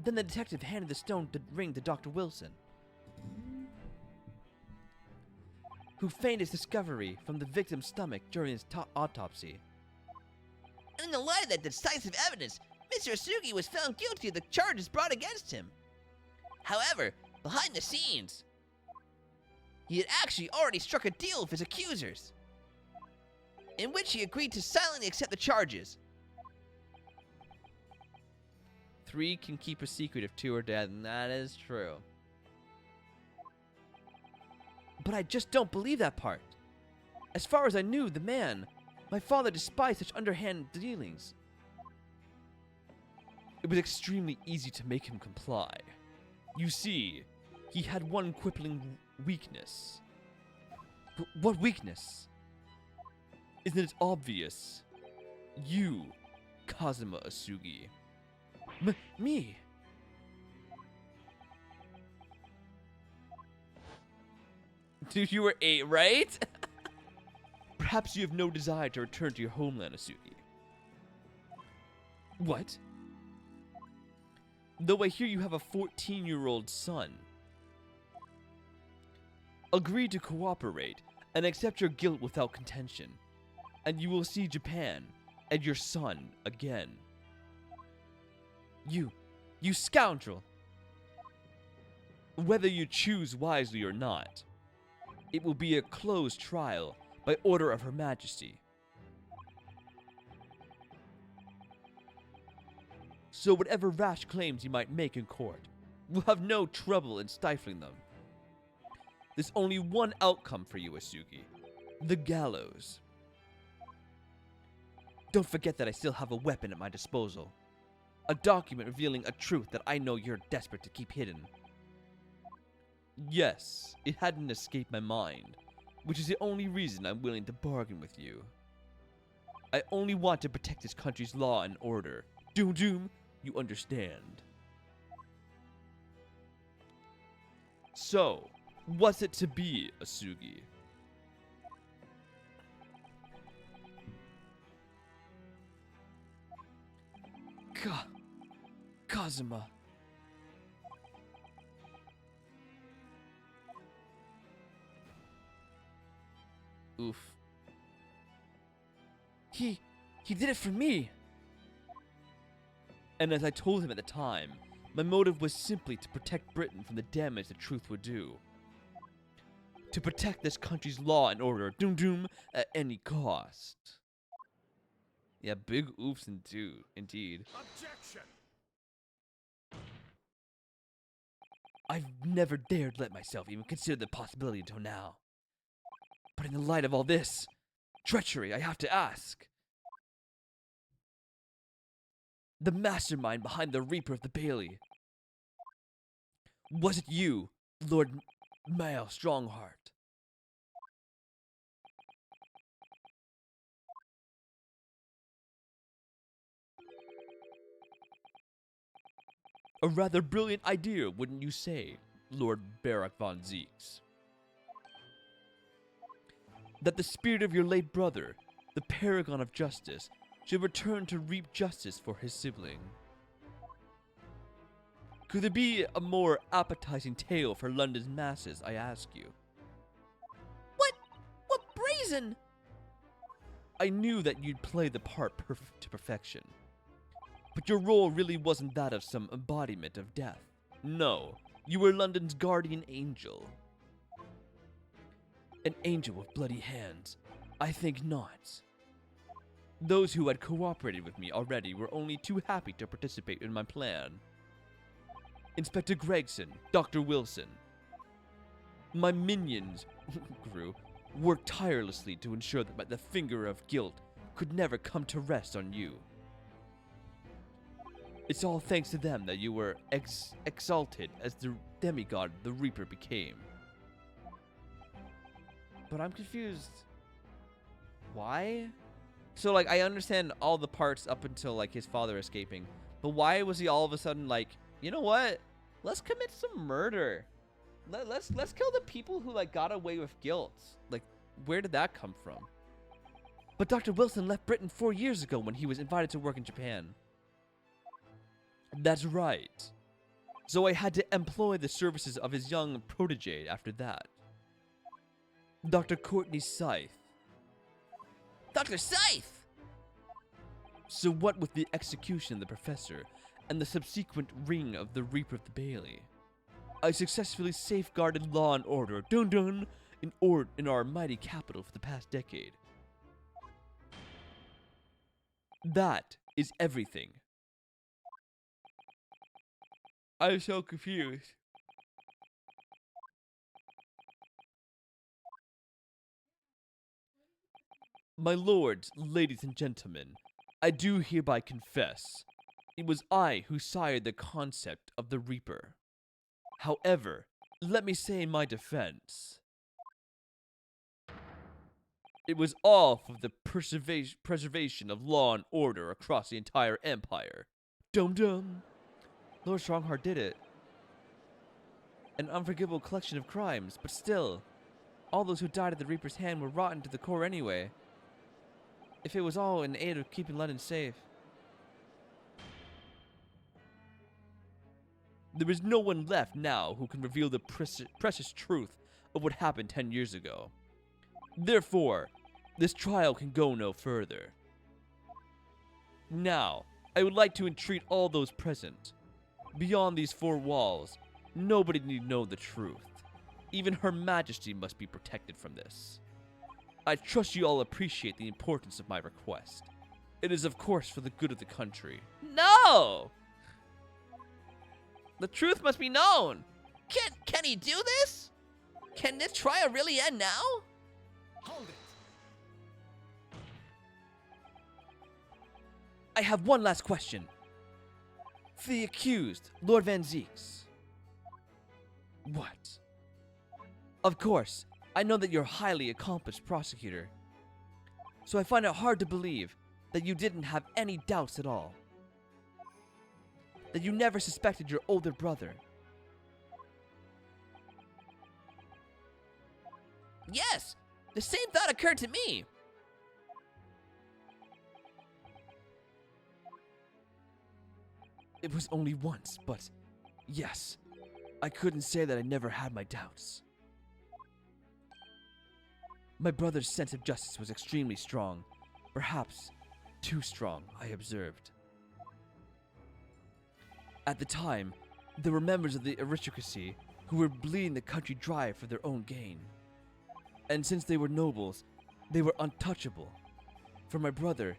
Then the detective handed the ring to Dr. Wilson, who feigned his discovery from the victim's stomach during his autopsy. And in the light of that decisive evidence, Mr. Asugi was found guilty of the charges brought against him. However, behind the scenes, he had actually already struck a deal with his accusers, in which he agreed to silently accept the charges. 3 can keep a secret if 2 are dead, and that is true. But I just don't believe that part. As far as I knew, the man, my father, despised such underhand dealings. It was extremely easy to make him comply. You see, he had one crippling weakness. What weakness? Isn't it obvious? You, Kazuma Asugi. Me? Dude, you were 8, right? Perhaps you have no desire to return to your homeland, Asuki. What? Though I hear you have a 14-year-old son. Agree to cooperate and accept your guilt without contention, and you will see Japan and your son again. You scoundrel! Whether you choose wisely or not, it will be a closed trial by order of Her Majesty. So whatever rash claims you might make in court, we'll have no trouble in stifling them. There's only one outcome for you, Asuki. The gallows. Don't forget that I still have a weapon at my disposal. A document revealing a truth that I know you're desperate to keep hidden. Yes, it hadn't escaped my mind, which is the only reason I'm willing to bargain with you. I only want to protect this country's law and order. Doom, you understand. So, what's it to be, Asugi? Kazuma. Oof. He did it for me. And as I told him at the time, my motive was simply to protect Britain from the damage the truth would do. To protect this country's law and order, doom, at any cost. Yeah, big oofs indeed. Objection! I've never dared let myself even consider the possibility until now. But in the light of all this treachery, I have to ask. The mastermind behind the Reaper of the Bailey. Was it you, Lord Male Strongheart? A rather brilliant idea, wouldn't you say, Lord Barak von Zeeks? That the spirit of your late brother, the paragon of justice, should return to reap justice for his sibling. Could there be a more appetizing tale for London's masses, I ask you? What brazen? I knew that you'd play the part to perfection. But your role really wasn't that of some embodiment of death. No, you were London's guardian angel. An angel with bloody hands? I think not. Those who had cooperated with me already were only too happy to participate in my plan. Inspector Gregson, Dr. Wilson. My minions, Gru, worked tirelessly to ensure that the finger of guilt could never come to rest on you. It's all thanks to them that you were exalted as the demigod the Reaper became. But I'm confused. Why? So, like, I understand all the parts up until, like, his father escaping. But why was he all of a sudden like, you know what? Let's commit some murder. Let's kill the people who, like, got away with guilt. Like, where did that come from? But Dr. Wilson left Britain 4 years ago when he was invited to work in Japan. That's right. So I had to employ the services of his young protege after that. Dr. Courtney Scythe. Dr. Scythe! So what with the execution of the professor and the subsequent ring of the Reaper of the Bailey, I successfully safeguarded law and order, in our mighty capital for the past decade. That is everything. I'm so confused. My lords, ladies and gentlemen, I do hereby confess, it was I who sired the concept of the Reaper. However, let me say in my defense, it was all for the preservation of law and order across the entire empire. Dum dum. Lord Strongheart did it. An unforgivable collection of crimes, but still, all those who died at the Reaper's hand were rotten to the core anyway. If it was all in aid of keeping London safe. There is no one left now who can reveal the precious truth of what happened 10 years ago. Therefore, this trial can go no further. Now, I would like to entreat all those present. Beyond these four walls, nobody need know the truth. Even Her Majesty must be protected from this. I trust you all appreciate the importance of my request. It is of course for the good of the country. No! The truth must be known. Can he do this? Can this trial really end now? Hold it. I have one last question. The accused, Lord Van Zeeks. What? Of course, I know that you're a highly accomplished prosecutor. So I find it hard to believe that you didn't have any doubts at all. That you never suspected your older brother. Yes, the same thought occurred to me. It was only once, but yes, I couldn't say that I never had my doubts. My brother's sense of justice was extremely strong, perhaps too strong, I observed. At the time, there were members of the aristocracy who were bleeding the country dry for their own gain. And since they were nobles, they were untouchable. For my brother,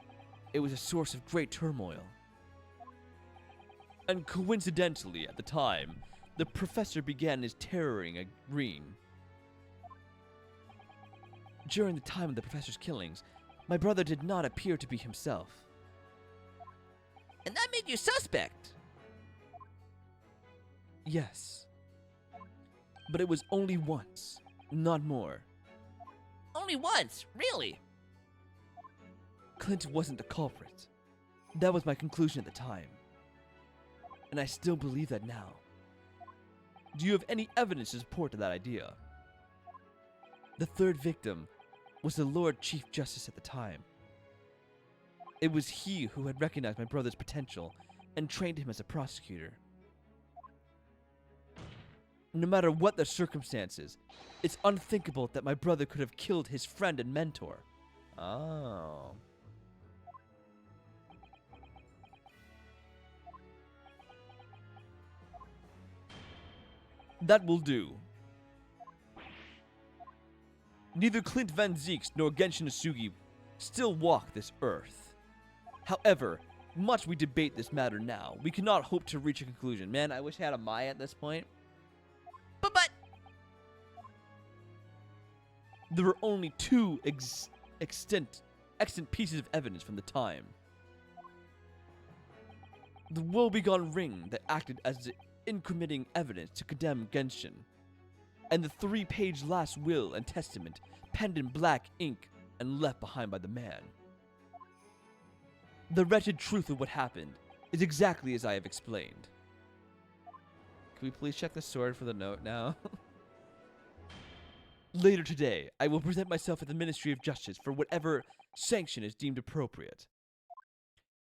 it was a source of great turmoil. And coincidentally, at the time, the professor began his terroring a green. During the time of the professor's killings, my brother did not appear to be himself. And that made you suspect. Yes. But it was only once, not more. Only once, really? Clint wasn't the culprit. That was my conclusion at the time. And I still believe that now. Do you have any evidence to support that idea? The third victim was the Lord Chief Justice at the time. It was he who had recognized my brother's potential and trained him as a prosecutor. No matter what the circumstances, it's unthinkable that my brother could have killed his friend and mentor. Oh. That will do. Neither Clint Van Zeeks nor Genshin Asugi still walk this earth. However, much we debate this matter now, we cannot hope to reach a conclusion. Man, I wish I had a Maya at this point. But There were only two extant pieces of evidence from the time. The woebegone ring that acted as the incriminating evidence to condemn Genshin, and the 3-page last will and testament penned in black ink and left behind by the man. The wretched truth of what happened is exactly as I have explained. Can we please check the sword for the note now? Later today, I will present myself at the Ministry of Justice for whatever sanction is deemed appropriate.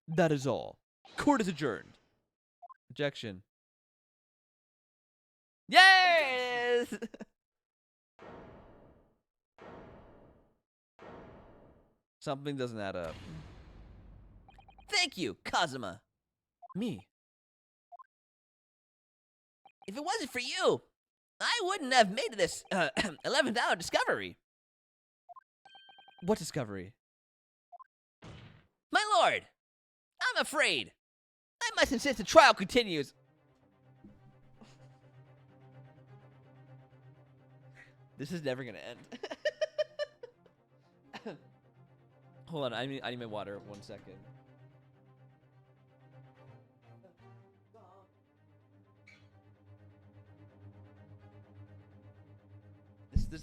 That is all. Court is adjourned. Objection. yes! Something doesn't add up. Thank you, Kazuma. Me? If it wasn't for you, I wouldn't have made this 11th hour discovery. What discovery? My lord, I'm afraid. I must insist the trial continues. This is never gonna end. Hold on, I need my water. 1 second.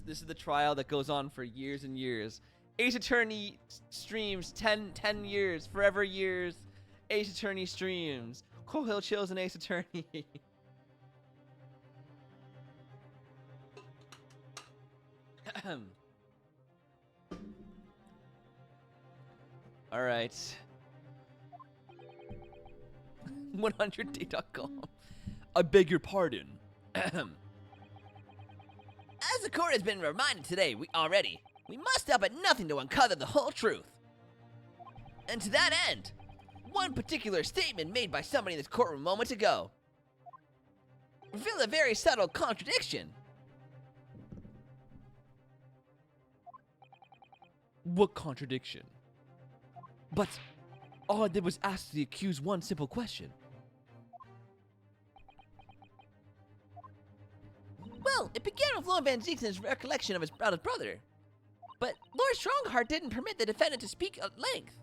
This is the trial that goes on for years and years. Ace Attorney streams 10 years, forever years. Ace Attorney streams ColeHillChills and Ace Attorney. All right. 100d.com. I beg your pardon. As the court has been reminded today, we must stop at nothing to uncover the whole truth. And to that end, one particular statement made by somebody in this courtroom moments ago revealed a very subtle contradiction. What contradiction? But all I did was ask the accused one simple question. Well, it began with Lord Van Zeek's recollection of his brother. But Lord Strongheart didn't permit the defendant to speak at length.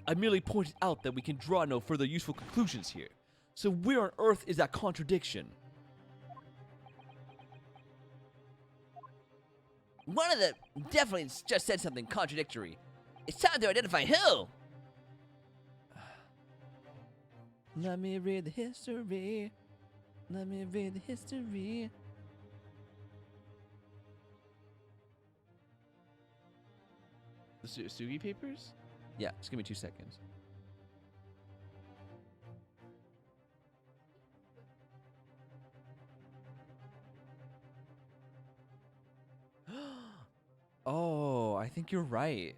I merely pointed out that we can draw no further useful conclusions here. So where on earth is that contradiction? One of the definitely just said something contradictory. It's time to identify who. Let me read the history. Let me read the history. The Sugi papers? Yeah, just give me 2 seconds. Oh, I think you're right.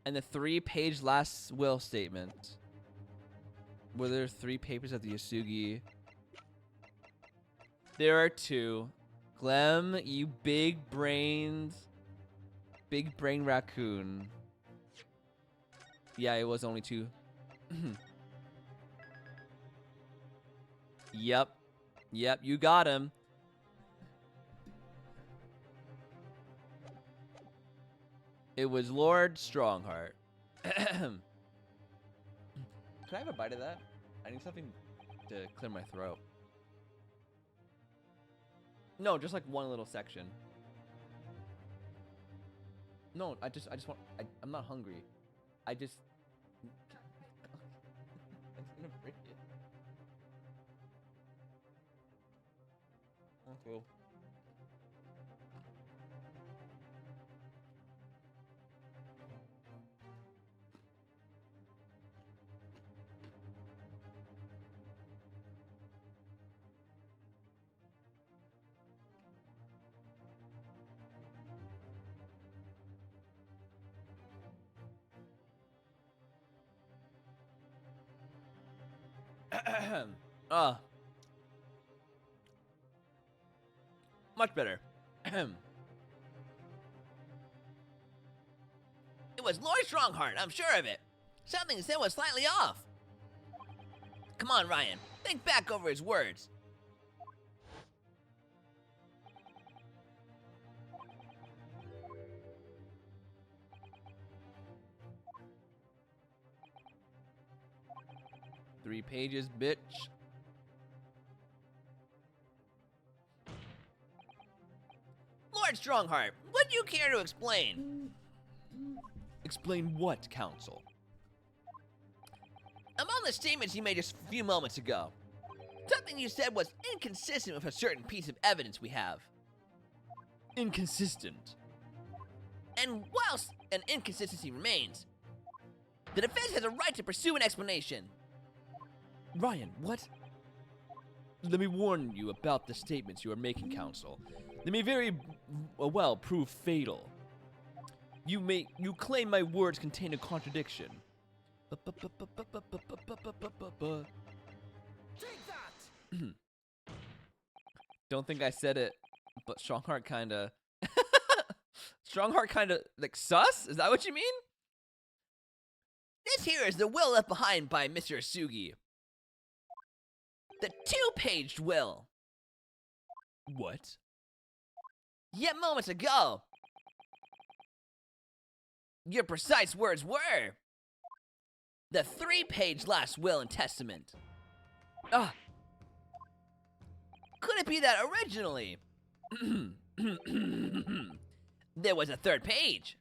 And the 3-page last will statement. Were there 3 papers of the Yasugi? There are 2. Clem, you big brain raccoon. Yeah, it was only 2. Yep, you got him. It was Lord Strongheart. Can I have a bite of that? I need something to clear my throat. No, just like one little section. No, I just want. I'm not hungry. I just. I'm gonna break it. Oh, cool. Much better. It was Lord Strongheart, I'm sure of it. Something he said was slightly off. Come on, Ryan. Think back over his words. Three pages, bitch. Lord Strongheart, would you care to explain? Explain what, counsel? Among the statements you made just a few moments ago, something you said was inconsistent with a certain piece of evidence we have. Inconsistent. And whilst an inconsistency remains, the defense has a right to pursue an explanation. Ryan, what? Let me warn you about the statements you are making, counsel. They may very well prove fatal. You claim my words contain a contradiction. Take that! Don't think I said it, but Strongheart kinda... Strongheart kinda, like, sus? Is that what you mean? This here is the will left behind by Mr. Asugi. The 2-paged will. What? Yet moments ago, your precise words were the 3-page last will and testament. Ah, could it be that originally there was a 3rd page?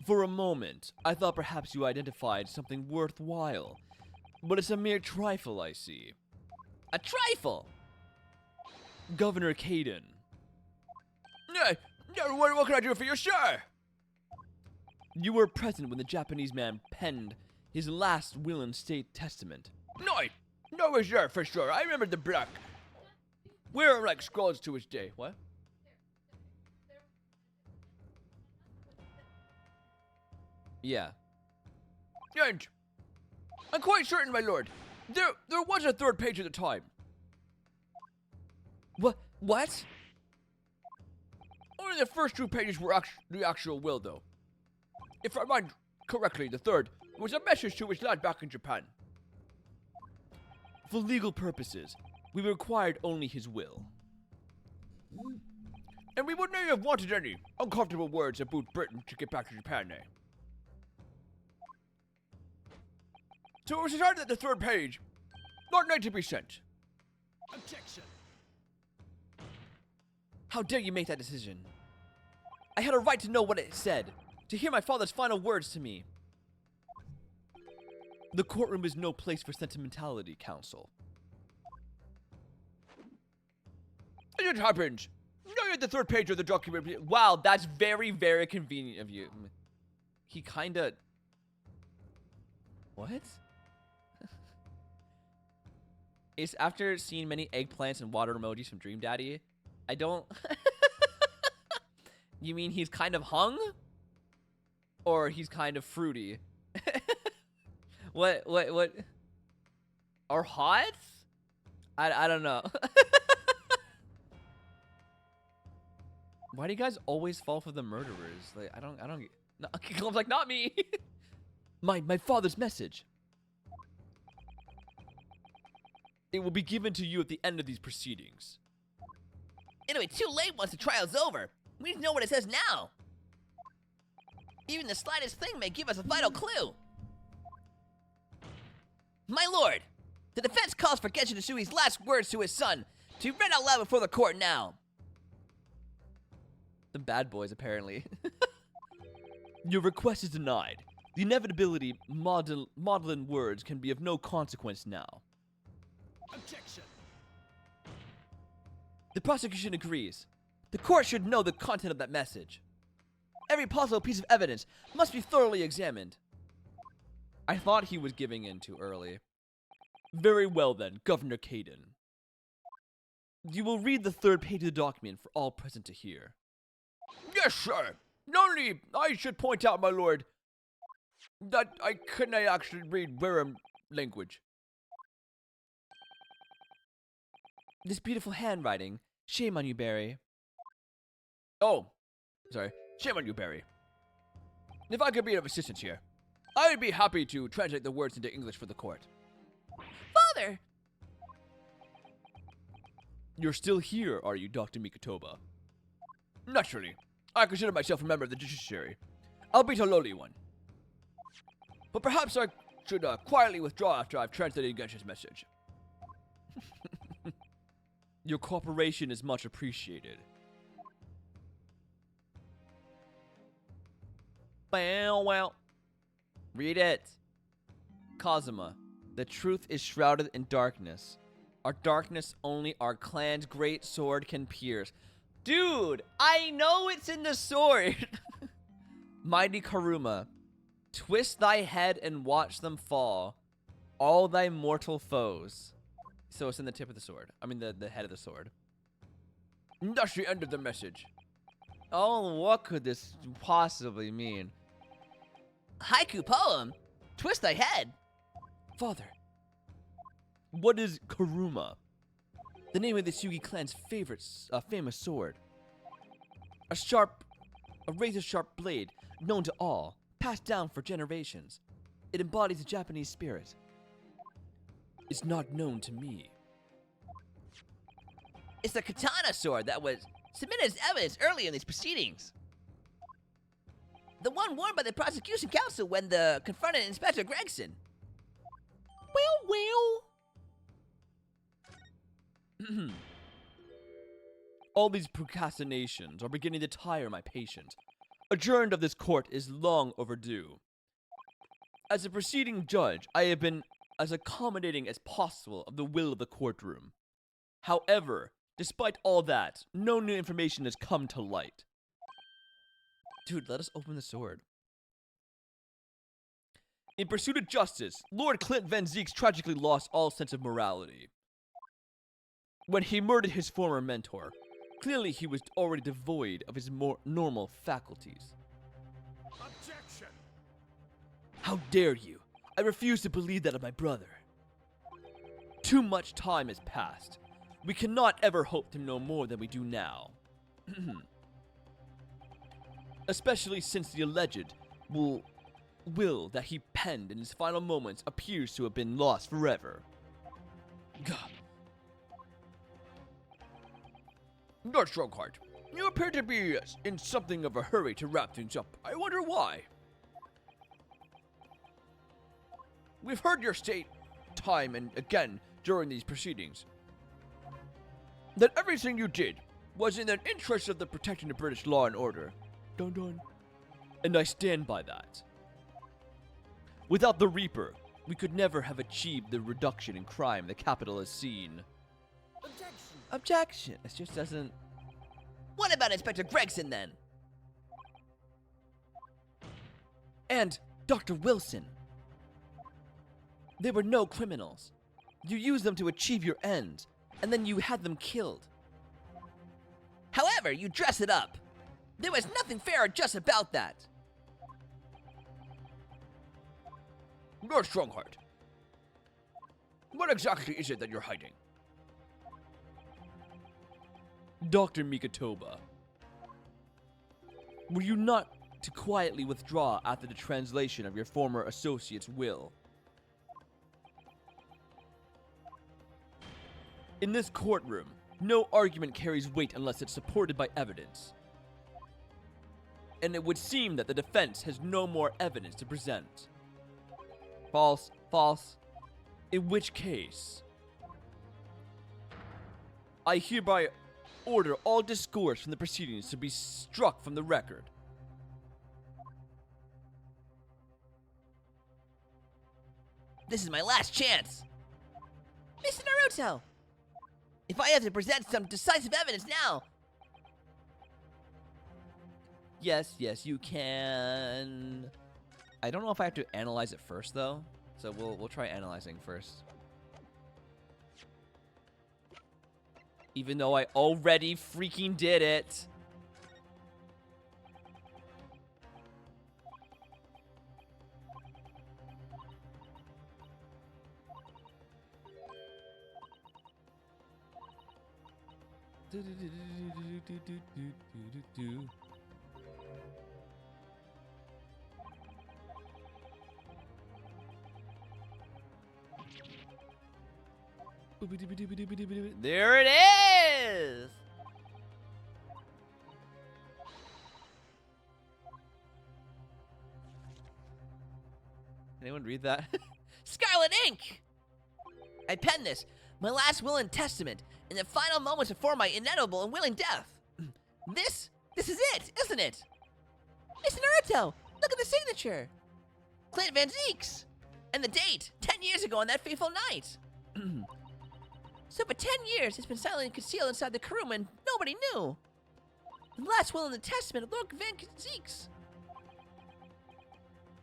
For a moment, I thought perhaps you identified something worthwhile, but it's a mere trifle, I see. A trifle! Governor Caden. What can I do for you, sir? You were present when the Japanese man penned his last will and state testament. No, was there for sure. I remember the black. We're like scrolls to his day. What? Yeah. And I'm quite certain, my lord, there was a third page at the time. What? Only the first 2 pages were the actual will, though. If I mind correctly, the third was a message to his lad back in Japan. For legal purposes, we required only his will. And we wouldn't have wanted any uncomfortable words about Britain to get back to Japan, eh? So it was decided that the third page not need to be sent. Objection. How dare you make that decision? I had a right to know what it said, to hear my father's final words to me. The courtroom is no place for sentimentality, Counsel. As it happens, now at the third page of the document. Wow, that's very, very convenient of you. He kinda... What? It's after seeing many eggplants and water emojis from Dream Daddy. I don't... You mean he's kind of hung? Or he's kind of fruity? What? Or hot? I don't know. Why do you guys always fall for the murderers? Like, I don't get... No, I'm like, not me! My father's message. It will be given to you at the end of these proceedings. It'll be too late once the trial's over. We need to know what it says now. Even the slightest thing may give us a vital clue. My lord, the defense calls for Genshin Tsui's last words to his son to be read out loud before the court now. The bad boys, apparently. Your request is denied. The inevitability maudlin words can be of no consequence now. Objection. The prosecution agrees. The court should know the content of that message. Every possible piece of evidence must be thoroughly examined. I thought he was giving in too early. Very well then, Governor Caden. You will read the third page of the document for all present to hear. Yes, sir. Only I should point out, my lord, that I couldn't actually read Wirram language. This beautiful handwriting. Shame on you, Barry. Oh, sorry. Shame on you, Barry. If I could be of assistance here, I'd be happy to translate the words into English for the court. Father! You're still here, are you, Dr. Mikotoba? Naturally, I consider myself a member of the judiciary, albeit a lowly one. But perhaps I should quietly withdraw after I've translated Genshin's message. Your cooperation is much appreciated. Well. Read it. Kazuma, the truth is shrouded in darkness. Our darkness only our clan's great sword can pierce. Dude, I know it's in the sword. Mighty Karuma, twist thy head and watch them fall, all thy mortal foes. So it's in the tip of the sword. I mean, the head of the sword. That's the end of the message. Oh, what could this possibly mean? Haiku poem? Twist thy head. Father, what is Karuma? The name of the Sugi clan's famous sword. A razor-sharp blade, known to all, passed down for generations. It embodies the Japanese spirit. It's not known to me. It's the katana sword that was submitted as evidence earlier in these proceedings. The one worn by the prosecution counsel when they confronted Inspector Gregson. Well. All these procrastinations are beginning to tire my patience. adjourned of this court is long overdue. As a proceeding judge, I have been as accommodating as possible of the will of the courtroom. However, despite all that, no new information has come to light. Dude, let us open the sword. In pursuit of justice, Lord Clint Van Zeeks tragically lost all sense of morality when he murdered his former mentor. Clearly, he was already devoid of his more normal faculties. Objection! How dare you? I refuse to believe that of my brother. Too much time has passed. We cannot ever hope to know more than we do now. Especially since the alleged will that he penned in his final moments appears to have been lost forever. Gah. Lord Strongheart, you appear to be in something of a hurry to wrap things up. I wonder why. We've heard your state time and again during these proceedings that everything you did was in the interest of the protecting the British law and order. Dun dun. And I stand by that. Without the Reaper, we could never have achieved the reduction in crime the capital has seen. Objection! Objection. It just doesn't... What about Inspector Gregson then? And Dr. Wilson. They were no criminals. You used them to achieve your ends, and then you had them killed. However, you dress it up. There was nothing fair or just about that. Lord Strongheart, what exactly is it that you're hiding? Dr. Mikatoba, were you not to quietly withdraw after the translation of your former associate's will? In this courtroom, no argument carries weight unless it's supported by evidence. And it would seem that the defense has no more evidence to present. False, false. In which case, I hereby order all discourse from the proceedings to be struck from the record. This is my last chance. Mr. Naruto, if I have to present some decisive evidence now. Yes, yes, you can. I don't know if I have to analyze it first though, so we'll try analyzing first. Even though I already freaking did it. There it is! Anyone read that? Scarlet ink! I penned this, my last will and testament, in the final moments before my inevitable and willing death. This is it, isn't it? Mr. Naruto, look at the signature. Clint Van Zeeks. And the date, 10 years ago on that fateful night. So for 10 years, it's been silently concealed inside the Kuruma and nobody knew. The last will in the testament of Lord Van Zeeks.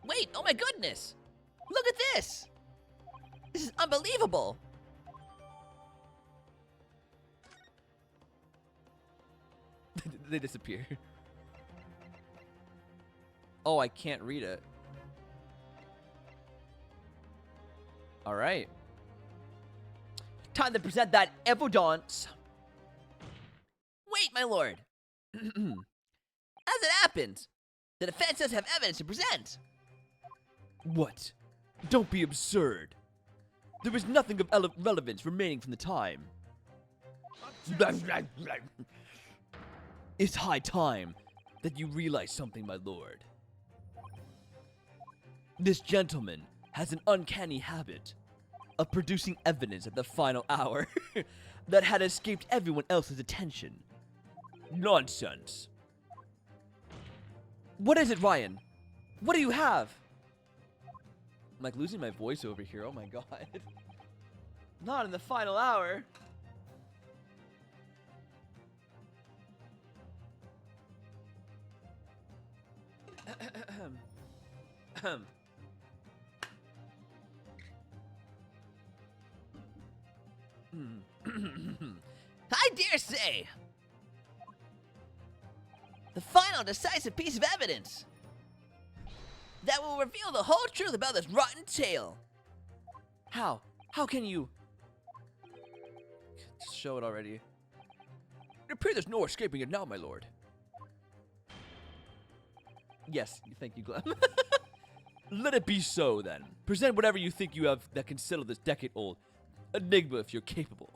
Wait, oh my goodness. Look at this. This is unbelievable. They disappear. Oh, I can't read it. All right. Time to present that evidence. Wait, my lord. As it happens, the defense does have evidence to present. What? Don't be absurd. There is nothing of relevance remaining from the time. It's high time that you realize something, my lord. This gentleman has an uncanny habit of producing evidence at the final hour that had escaped everyone else's attention. Nonsense. What is it, Ryan? What do you have? I'm like losing my voice over here. Oh my god. Not in the final hour. I dare say! The final decisive piece of evidence that will reveal the whole truth about this rotten tale. How? How can you? Just show it already. It appears there's no escaping it now, my lord. Yes, thank you, Glenn. Let it be so, then. Present whatever you think you have that can settle this decade-old enigma if you're capable.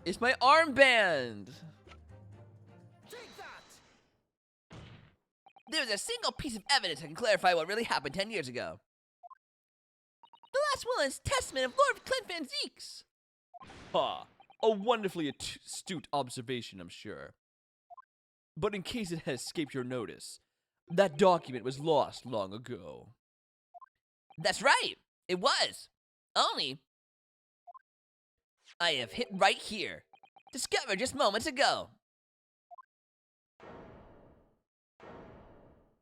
It's my armband. Take that! There's a single piece of evidence that can clarify what really happened 10 years ago. The last will is testament of Lord Clint Van Zeeks. Ha! A wonderfully astute observation, I'm sure. But in case it has escaped your notice, that document was lost long ago. That's right, it was. Only, I have hit right here. Discovered just moments ago.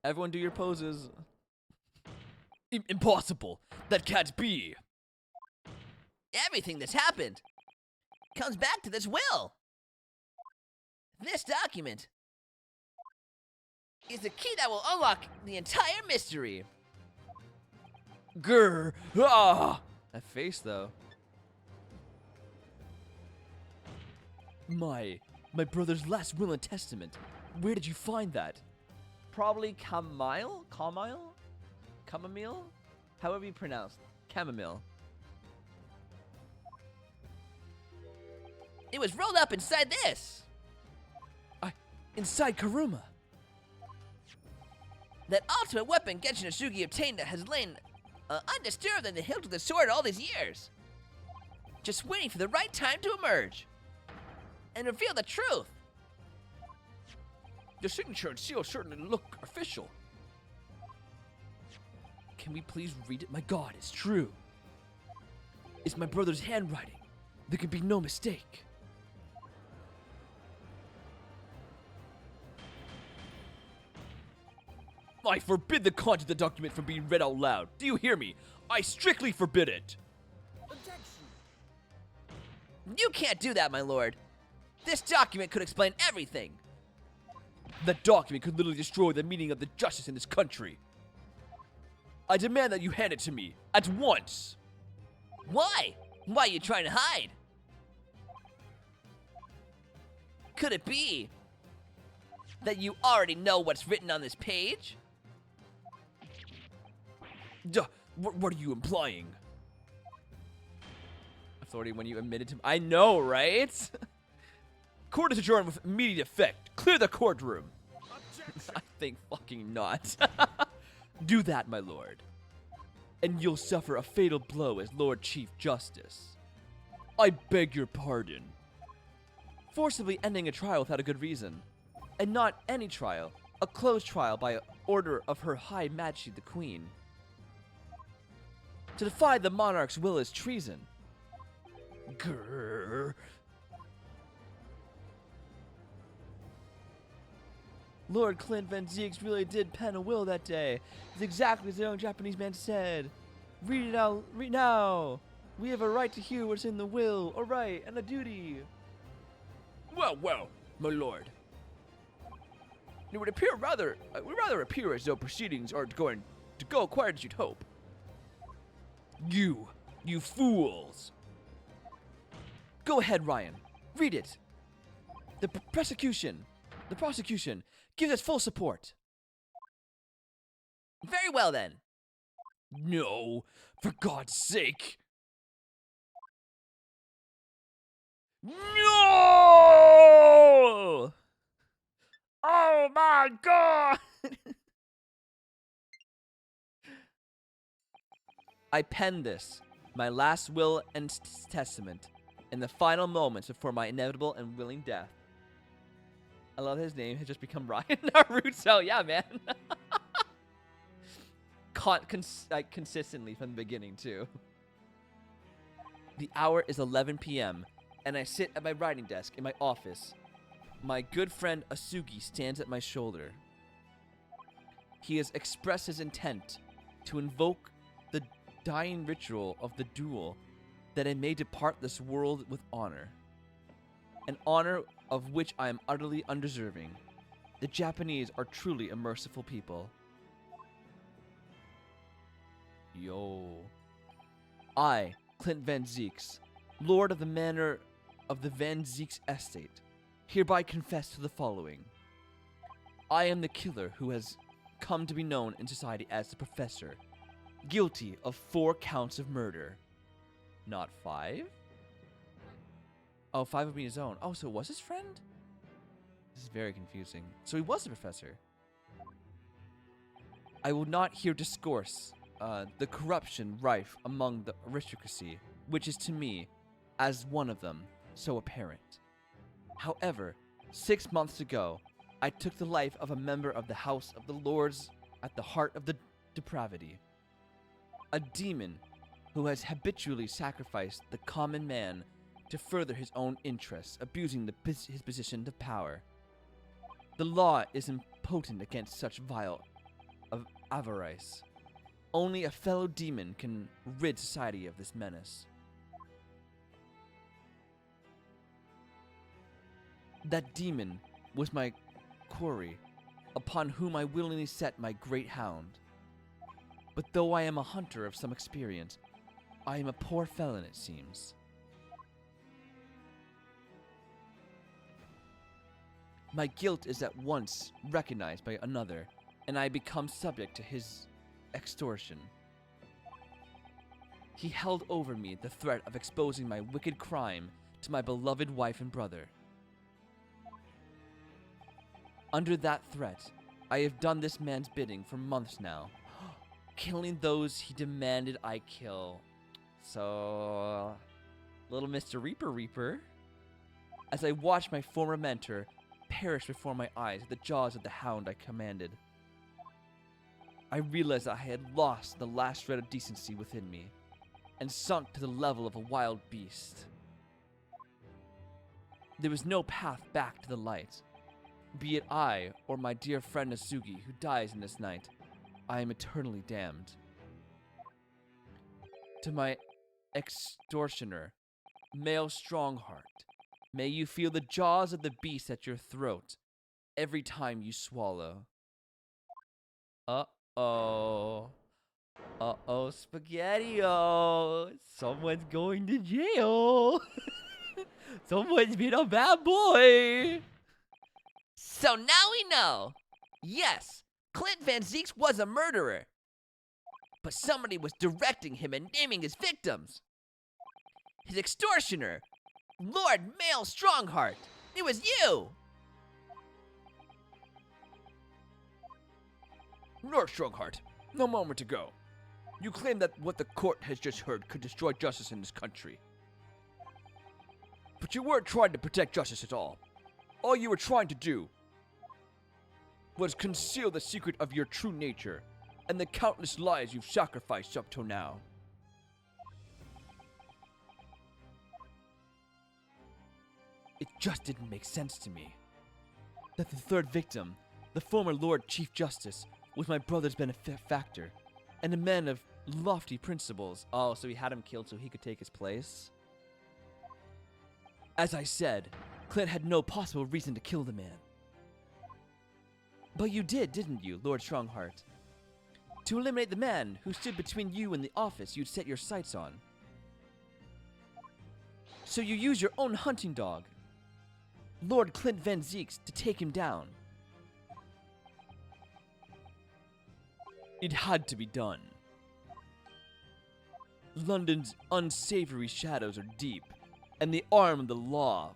Everyone do your poses. Impossible! That can't be! Everything that's happened comes back to this will. This document is the key that will unlock the entire mystery. Grr! Ah! That face, though. My brother's last will and testament. Where did you find that? Probably Chamomile? Chamomile? Chamomile? However you pronounce it. Chamomile. It was rolled up inside this. Inside Karuma. That ultimate weapon Genshin Asugi obtained that has lain undisturbed in the hilt of the sword all these years. Just waiting for the right time to emerge. And reveal the truth. The signature and seal certainly look official. Can we please read it? My god, it's true. It's my brother's handwriting. There can be no mistake. I forbid the content of the document from being read out loud. Do you hear me? I strictly forbid it. Objection! You can't do that, my lord. This document could explain everything. That document could literally destroy the meaning of the justice in this country. I demand that you hand it to me at once. Why? Why are you trying to hide? Could it be that you already know what's written on this page? Duh, what are you implying? Authority when you admitted to. I know, right? Court is adjourned with immediate effect. Clear the courtroom. Objection! I think fucking not. Do that, my lord. And you'll suffer a fatal blow as Lord Chief Justice. I beg your pardon. Forcibly ending a trial without a good reason. And not any trial. A closed trial by order of Her High Majesty the Queen. To defy the monarch's will is treason. Grrr. Lord Clint Van Zeeks really did pen a will that day. It's exactly as the young Japanese man said. Read it out, read now. We have a right to hear what's in the will, a right and a duty. Well, my lord. It would rather appear as though proceedings are going to go quite as you'd hope. You fools. Go ahead, Ryan. Read it. The prosecution gives us full support. Very well then. No, for God's sake. No! Oh my God! I penned this, my last will and testament, in the final moments before my inevitable and willing death. I love his name has just become Ryan Naruto. Yeah, man. Consistently from the beginning, too. The hour is 11 p.m., and I sit at my writing desk in my office. My good friend Asugi stands at my shoulder. He has expressed his intent to invoke the dying ritual of the duel that I may depart this world with honor. An honor of which I am utterly undeserving. The Japanese are truly a merciful people. Yo. I, Clint Van Zeeks, Lord of the Manor of the Van Zeeks Estate, hereby confess to the following. I am the killer who has come to be known in society as the Professor, guilty of 4 counts of murder. Not 5? Oh, 5 would be his own. Oh, so it was his friend? This is very confusing. So he was the Professor. I will not here discourse the corruption rife among the aristocracy, which is to me, as one of them, so apparent. However, 6 months ago, I took the life of a member of the House of the Lords at the heart of the depravity. A demon who has habitually sacrificed the common man to further his own interests, abusing his position of power. The law is impotent against such vile avarice. Only a fellow demon can rid society of this menace. That demon was my quarry, upon whom I willingly set my great hound. But though I am a hunter of some experience, I am a poor felon, it seems. My guilt is at once recognized by another, and I become subject to his extortion. He held over me the threat of exposing my wicked crime to my beloved wife and brother. Under that threat, I have done this man's bidding for months now, killing those he demanded I kill. So, little Mr. Reaper. As I watch my former mentor perish before my eyes at the jaws of the hound I commanded, I realized I had lost the last shred of decency within me, and sunk to the level of a wild beast. There was no path back to the light. Be it I or my dear friend Nasugi who dies in this night, I am eternally damned. To my extortioner, male Strongheart, may you feel the jaws of the beast at your throat every time you swallow. Uh-oh, Spaghetti-O. Someone's going to jail. Someone's been a bad boy. So now we know. Yes, Clint Van Zeeks was a murderer. But somebody was directing him and naming his victims. His extortioner, Lord Male Strongheart. It was you. Lord Strongheart, no moment ago, you claim that what the court has just heard could destroy justice in this country. But you weren't trying to protect justice at all. All you were trying to do was conceal the secret of your true nature and the countless lives you've sacrificed up till now. It just didn't make sense to me that the third victim, the former Lord Chief Justice, was my brother's benefactor and a man of lofty principles. Oh, so he had him killed so he could take his place? As I said, Clint had no possible reason to kill the man. But you did, didn't you, Lord Strongheart? To eliminate the man who stood between you and the office you'd set your sights on. So you used your own hunting dog, Lord Clint Van Zeeks, to take him down. It had to be done. London's unsavory shadows are deep, and the arm of the law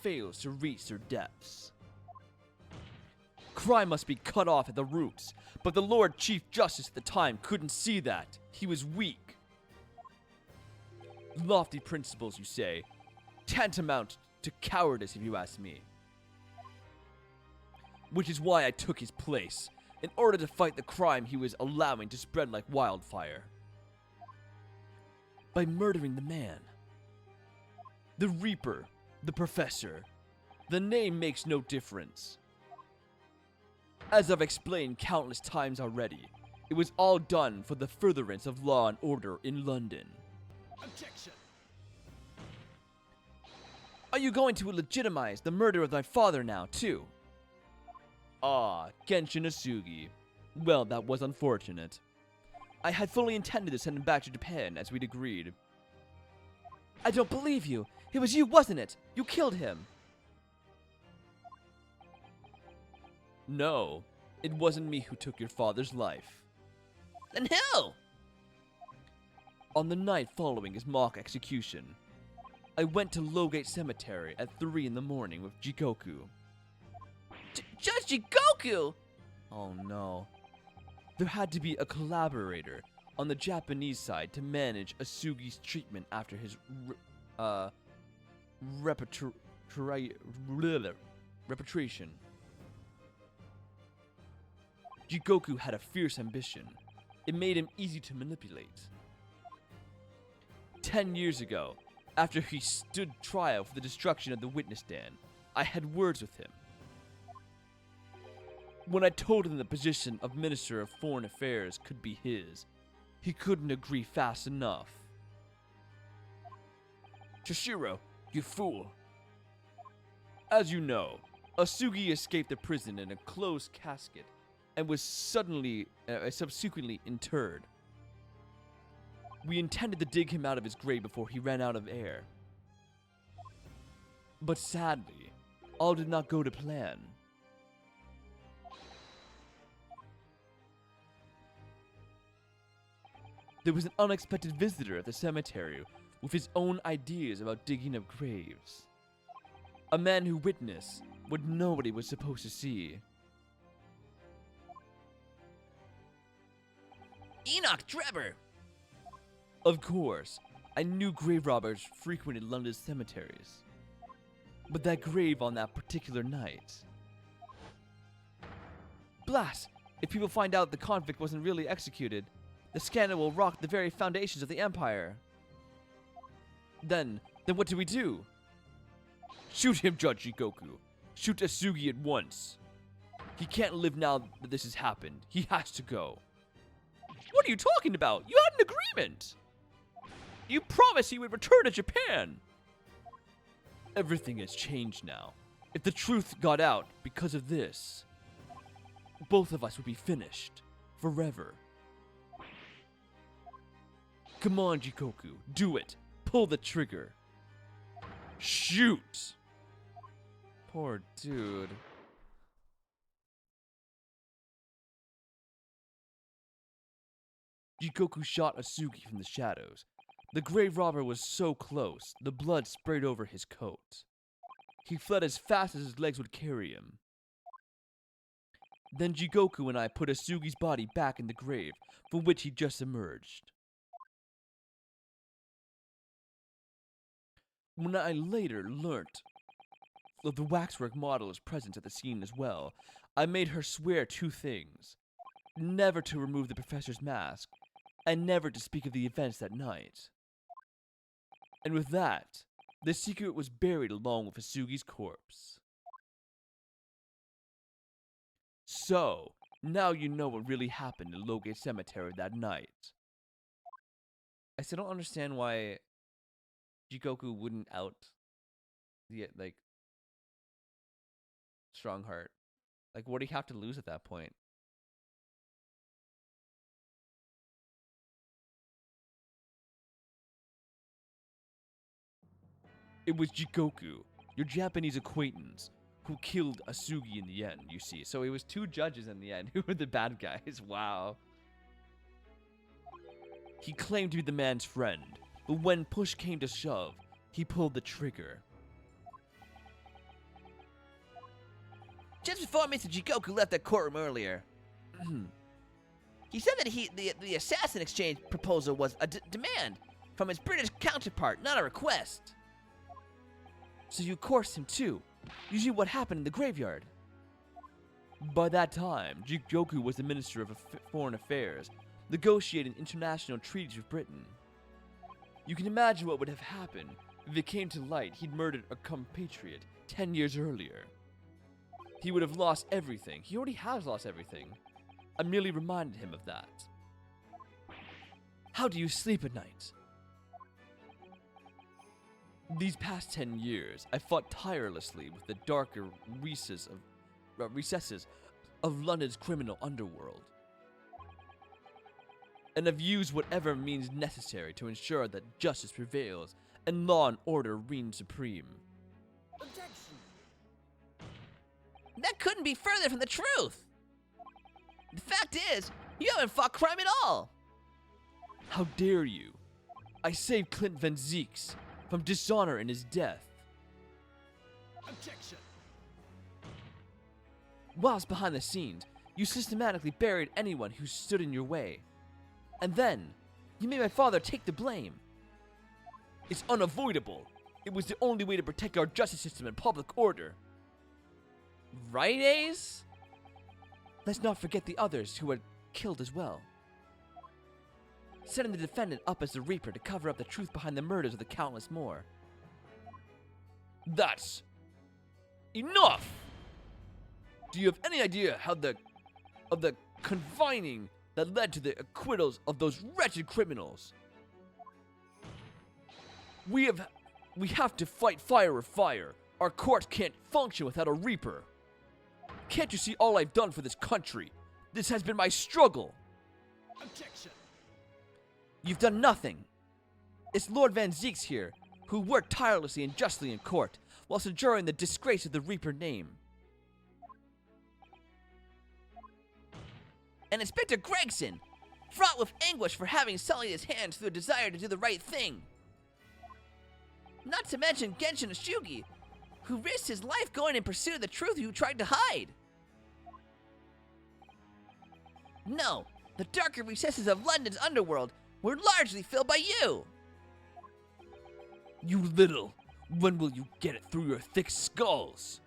fails to reach their depths. Crime must be cut off at the roots, but the Lord Chief Justice at the time couldn't see that. He was weak. Lofty principles, you say? Tantamount to cowardice, if you ask me. which is why I took his place, in order to fight the crime he was allowing to spread like wildfire. By murdering the man. The Reaper, the Professor. The name makes no difference. As I've explained countless times already, it was all done for the furtherance of law and order in London. Objection! Are you going to legitimize the murder of my father now, too? Ah, Genshin Asugi. Well, that was unfortunate. I had fully intended to send him back to Japan, as we'd agreed. I don't believe you. It was you, wasn't it? You killed him. No, it wasn't me who took your father's life. Then who? On the night following his mock execution, I went to Lowgate Cemetery at 3 in the morning with Jigoku. Judge Jigoku! Oh no. There had to be a collaborator on the Japanese side to manage Asugi's treatment after his repatriation. Jigoku had a fierce ambition. It made him easy to manipulate. 10 years ago, after he stood trial for the destruction of the witness stand, I had words with him. When I told him the position of Minister of Foreign Affairs could be his, he couldn't agree fast enough. Toshiro, you fool. As you know, Asugi escaped the prison in a closed casket and was subsequently interred. We intended to dig him out of his grave before he ran out of air. But sadly, all did not go to plan. There was an unexpected visitor at the cemetery with his own ideas about digging up graves. A man who witnessed what nobody was supposed to see. Enoch Drebber! Of course, I knew grave robbers frequented London's cemeteries. But that grave on that particular night... Blast! If people find out the convict wasn't really executed, the scandal will rock the very foundations of the Empire. Then what do we do? Shoot him, Judge Jigoku. Shoot Asugi at once. He can't live now that this has happened. He has to go. What are you talking about? You had an agreement! You promised he would return to Japan! Everything has changed now. If the truth got out because of this, both of us would be finished. Forever. Come on, Jigoku. Do it. Pull the trigger. Shoot! Poor dude. Jigoku shot Asugi from the shadows. The grave robber was so close, the blood sprayed over his coat. He fled as fast as his legs would carry him. Then Jigoku and I put Asugi's body back in the grave from which he just emerged. When I later learnt of the waxwork model's presence at the scene as well, I made her swear two things. Never to remove the professor's mask, and never to speak of the events that night. And with that, the secret was buried along with Asugi's corpse. So, now you know what really happened in Lowgate Cemetery that night. I still don't understand why Jigoku wouldn't out the, Strongheart. Like, what do you have to lose at that point? It was Jigoku, your Japanese acquaintance, who killed Asugi in the end, you see. So it was two judges in the end who were the bad guys. Wow. He claimed to be the man's friend, but when push came to shove, he pulled the trigger. Just before Mr. Jigoku left that courtroom earlier, he said that the assassin exchange proposal was a demand from his British counterpart, not a request. So you coursed him too. Usually what happened in the graveyard. By that time, Joku was the Minister of Foreign Affairs, negotiating international treaties with Britain. You can imagine what would have happened if it came to light he'd murdered a compatriot 10 years earlier. He would have lost everything. He already has lost everything. I merely reminded him of that. How do you sleep at night? These past 10 years, I fought tirelessly with the darker recesses of London's criminal underworld, and have used whatever means necessary to ensure that justice prevails and law and order reign supreme. Objection! That couldn't be further from the truth. The fact is, you haven't fought crime at all. How dare you? I saved Clint Van Zeeks from dishonor in his death. Objection! Whilst behind the scenes, you systematically buried anyone who stood in your way. And then, you made my father take the blame. It's unavoidable. It was the only way to protect our justice system and public order. Right, Ace? Let's not forget the others who were killed as well. Setting the defendant up as the Reaper to cover up the truth behind the murders of the countless more. That's enough! Do you have any idea how the confining that led to the acquittals of those wretched criminals? We have to fight fire with fire. Our courts can't function without a Reaper. Can't you see all I've done for this country? This has been my struggle. Objection! You've done nothing. It's Lord Van Zeeks here, who worked tirelessly and justly in court, whilst enduring the disgrace of the Reaper name. And Inspector Gregson, fraught with anguish for having sullied his hands through a desire to do the right thing. Not to mention Genshin Ashugi, who risked his life going in pursuit of the truth you tried to hide. No, the darker recesses of London's underworld were largely filled by you. You little, when will you get it through your thick skulls?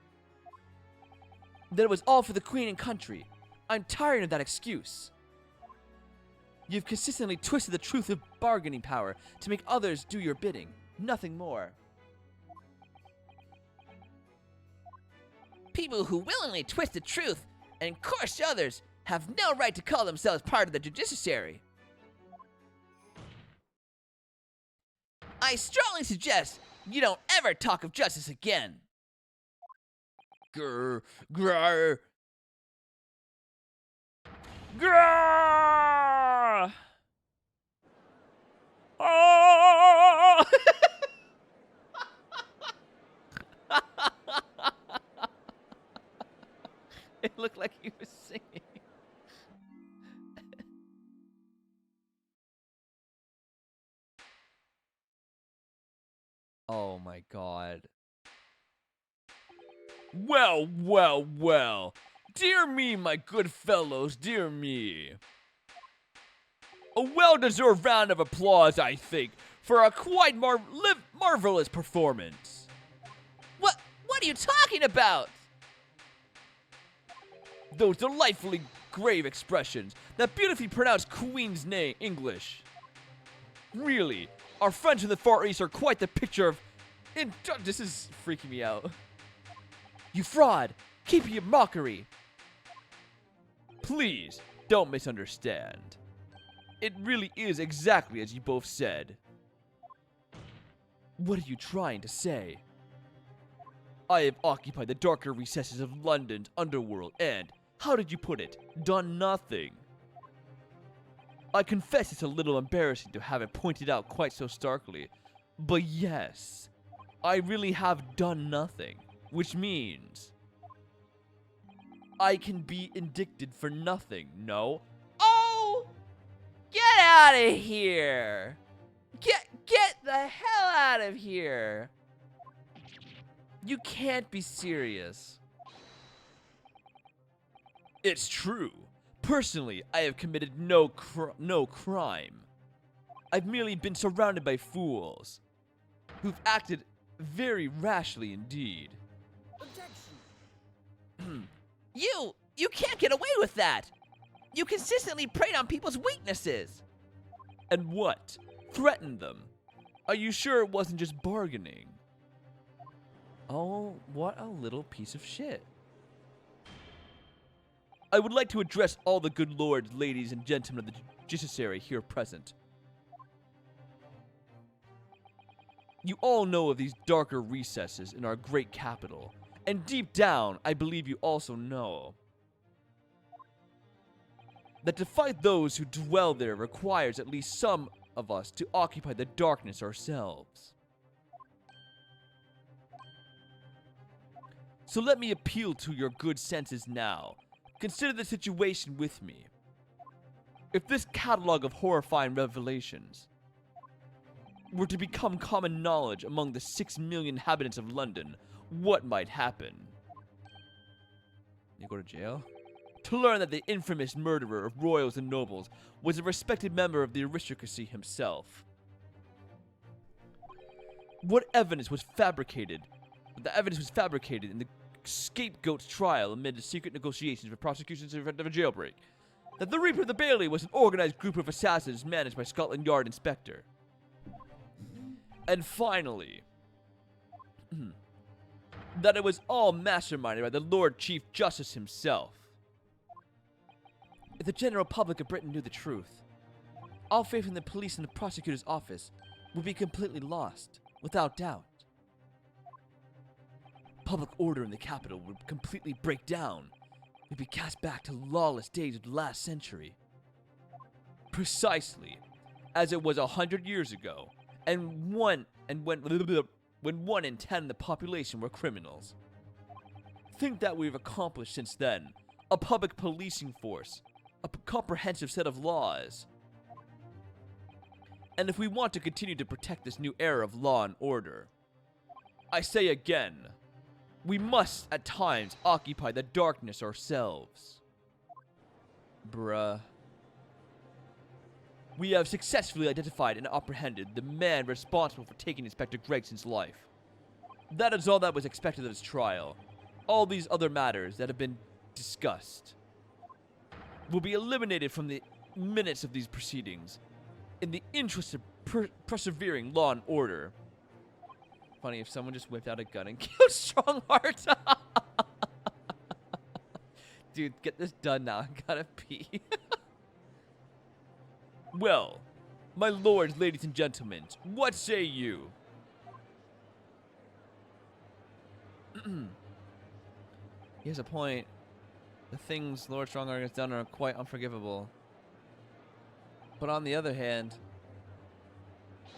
That it was all for the Queen and country. I'm tired of that excuse. You've consistently twisted the truth of bargaining power to make others do your bidding. Nothing more. People who willingly twist the truth and coerce others have no right to call themselves part of the judiciary. I strongly suggest you don't ever talk of justice again. Grr, grr. Grrrr! Oh! It looked like he was singing. Oh my god. Well, well, well. Dear me, my good fellows, dear me. A well-deserved round of applause, I think, for a quite marvelous performance. What are you talking about? Those delightfully grave expressions, that beautifully pronounced Queen's name, English. Really, our friends in the Far East are quite the picture of... This is freaking me out. You fraud! Keep your mockery! Please, don't misunderstand. It really is exactly as you both said. What are you trying to say? I have occupied the darker recesses of London's underworld and, how did you put it, done nothing. I confess it's a little embarrassing to have it pointed out quite so starkly, but yes, I really have done nothing, which means I can be indicted for nothing, no? Oh! Get out of here! Get the hell out of here! You can't be serious. It's true. Personally, I have committed no crime. I've merely been surrounded by fools who've acted very rashly indeed. Objection! You can't get away with that! You consistently preyed on people's weaknesses! And what? Threatened them? Are you sure it wasn't just bargaining? Oh, what a little piece of shit. I would like to address all the good lords, ladies, and gentlemen of the justiciary here present. You all know of these darker recesses in our great capital, and deep down, I believe you also know that to fight those who dwell there requires at least some of us to occupy the darkness ourselves. So let me appeal to your good senses now. Consider the situation with me. If this catalog of horrifying revelations were to become common knowledge among the 6 million inhabitants of London, what might happen? You go to jail? To learn that the infamous murderer of royals and nobles was a respected member of the aristocracy himself. What evidence was fabricated? The evidence was fabricated in the scapegoat's trial amid the secret negotiations for prosecution's event of a jailbreak. That the Reaper of the Bailey was an organized group of assassins managed by Scotland Yard Inspector. And finally, that it was all masterminded by the Lord Chief Justice himself. If the general public of Britain knew the truth, all faith in the police and the prosecutor's office would be completely lost, without doubt. Public order in the capital would completely break down. We'd be cast back to lawless days of the last century. Precisely as it was 100 years ago, when 1 in 10 of the population were criminals. Think that we've accomplished since then. A public policing force, a comprehensive set of laws. And if we want to continue to protect this new era of law and order, I say again, we must at times occupy the darkness ourselves. Bruh. We have successfully identified and apprehended the man responsible for taking Inspector Gregson's life. That is all that was expected of his trial. All these other matters that have been discussed will be eliminated from the minutes of these proceedings in the interest of persevering law and order. Funny if someone just whipped out a gun and killed Strongheart. Dude, get this done now. I gotta pee. Well, my lords, ladies, and gentlemen, what say you? He has a point. The things Lord Strongheart has done are quite unforgivable. But on the other hand,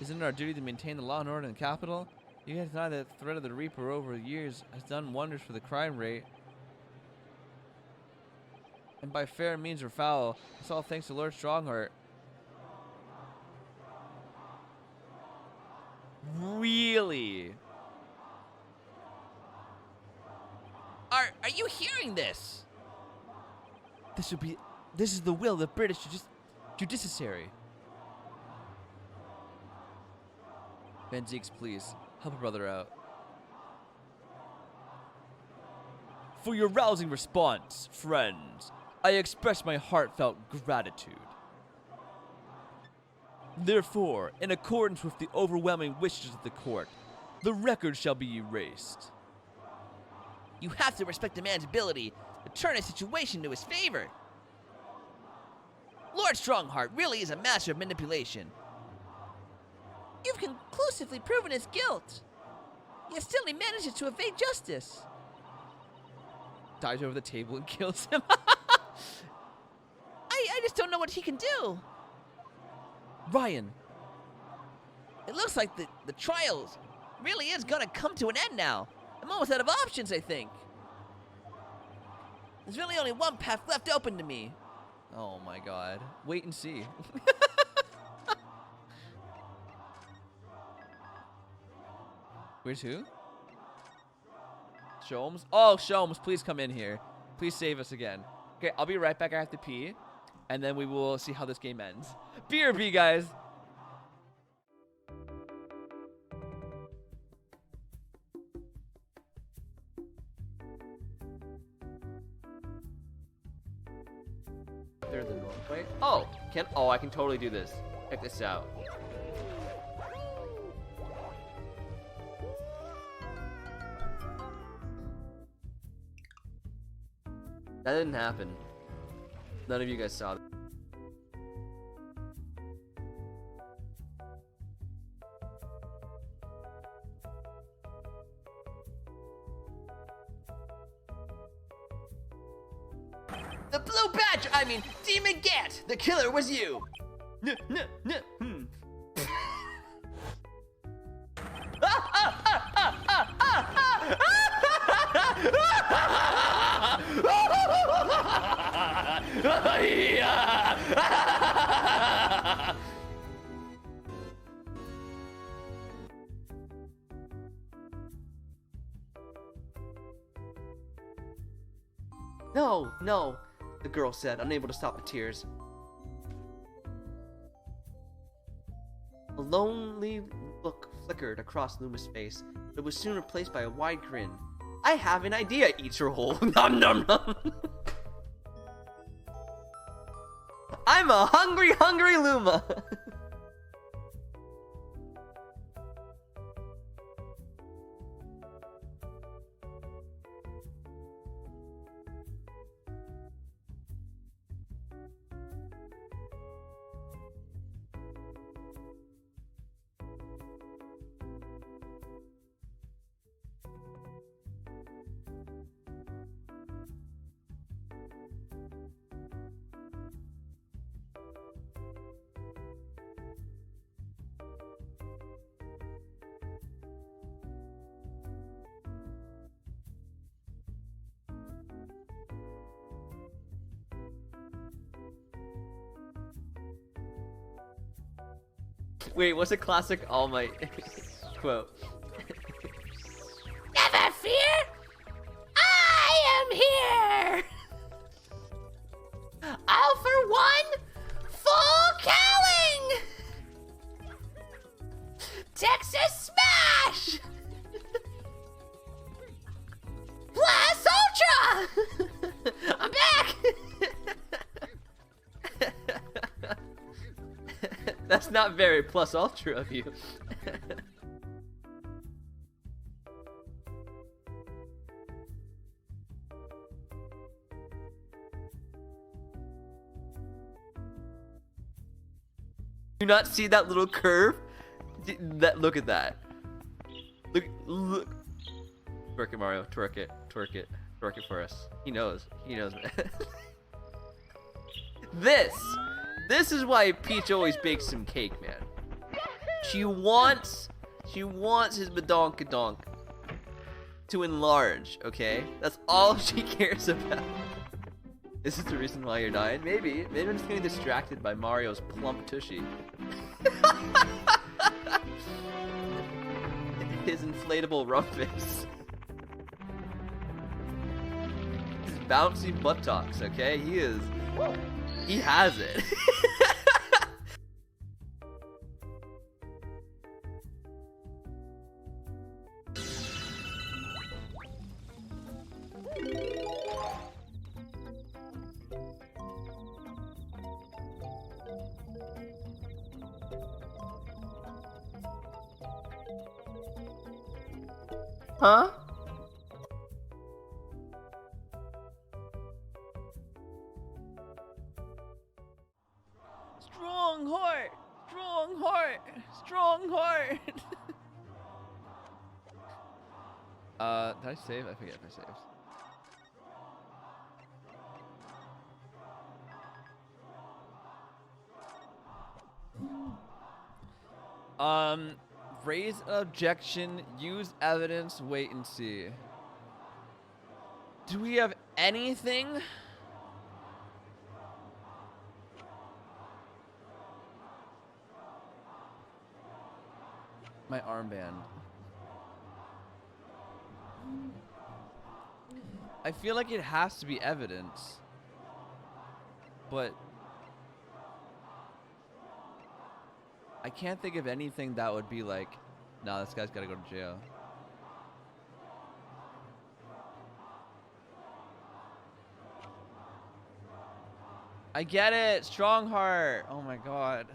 isn't it our duty to maintain the law and order in the capital? You can't deny that the threat of the Reaper over the years has done wonders for the crime rate. And by fair means or foul, it's all thanks to Lord Strongheart. Really? Are you hearing this? This is the will of the British judiciary. Van Zeeks, please, help a brother out. For your rousing response, friends, I express my heartfelt gratitude. Therefore, in accordance with the overwhelming wishes of the court, the record shall be erased. You have to respect a man's ability to turn a situation to his favor. Lord Strongheart really is a master of manipulation. You've conclusively proven his guilt. Yet still he manages to evade justice. Dives over the table and kills him. I just don't know what he can do. Ryan. It looks like the trials really is gonna come to an end now. I'm almost out of options, I think. There's really only one path left open to me. Oh my god. Wait and see. Where's who? Sholmes? Oh, Sholmes, please come in here. Please save us again. Okay, I'll be right back. I have to pee. And then we will see how this game ends. BRB, guys. Oh, I can totally do this. Check this out. That didn't happen. None of you guys saw that. The Blue Badger, I mean, Demon Gant, the killer was you. No, no, the girl said, unable to stop the tears. A lonely look flickered across Luma's face, but was soon replaced by a wide grin. I have an idea, eats her whole. Nom nom nom. I'm a hungry, hungry Luma. Wait, what's a classic All Might quote? Never fear, I am here. All for one, full cowling. Texas Smash. Blast Ultra. I'm back. That's not very plus ultra of you. Do not see that little curve? Look at that. Look. Twerk it, Mario. Twerk it. Twerk it. Twerk it for us. He knows. He knows. This is why Peach always bakes some cake, man. She wants his badonkadonk to enlarge, okay? That's all she cares about. This is the reason why you're dying? Maybe. Maybe I'm just getting distracted by Mario's plump tushy. His inflatable rumpus. His bouncy buttocks, okay? He has it. Huh? Strong heart! Strong heart! Strong heart! Did I save? I forget if I saved. Raise an objection, use evidence, wait and see. Do we have anything? My armband. I feel like it has to be evidence. But I can't think of anything that would be like, nah, this guy's gotta go to jail. I get it. Strong heart. Oh my god.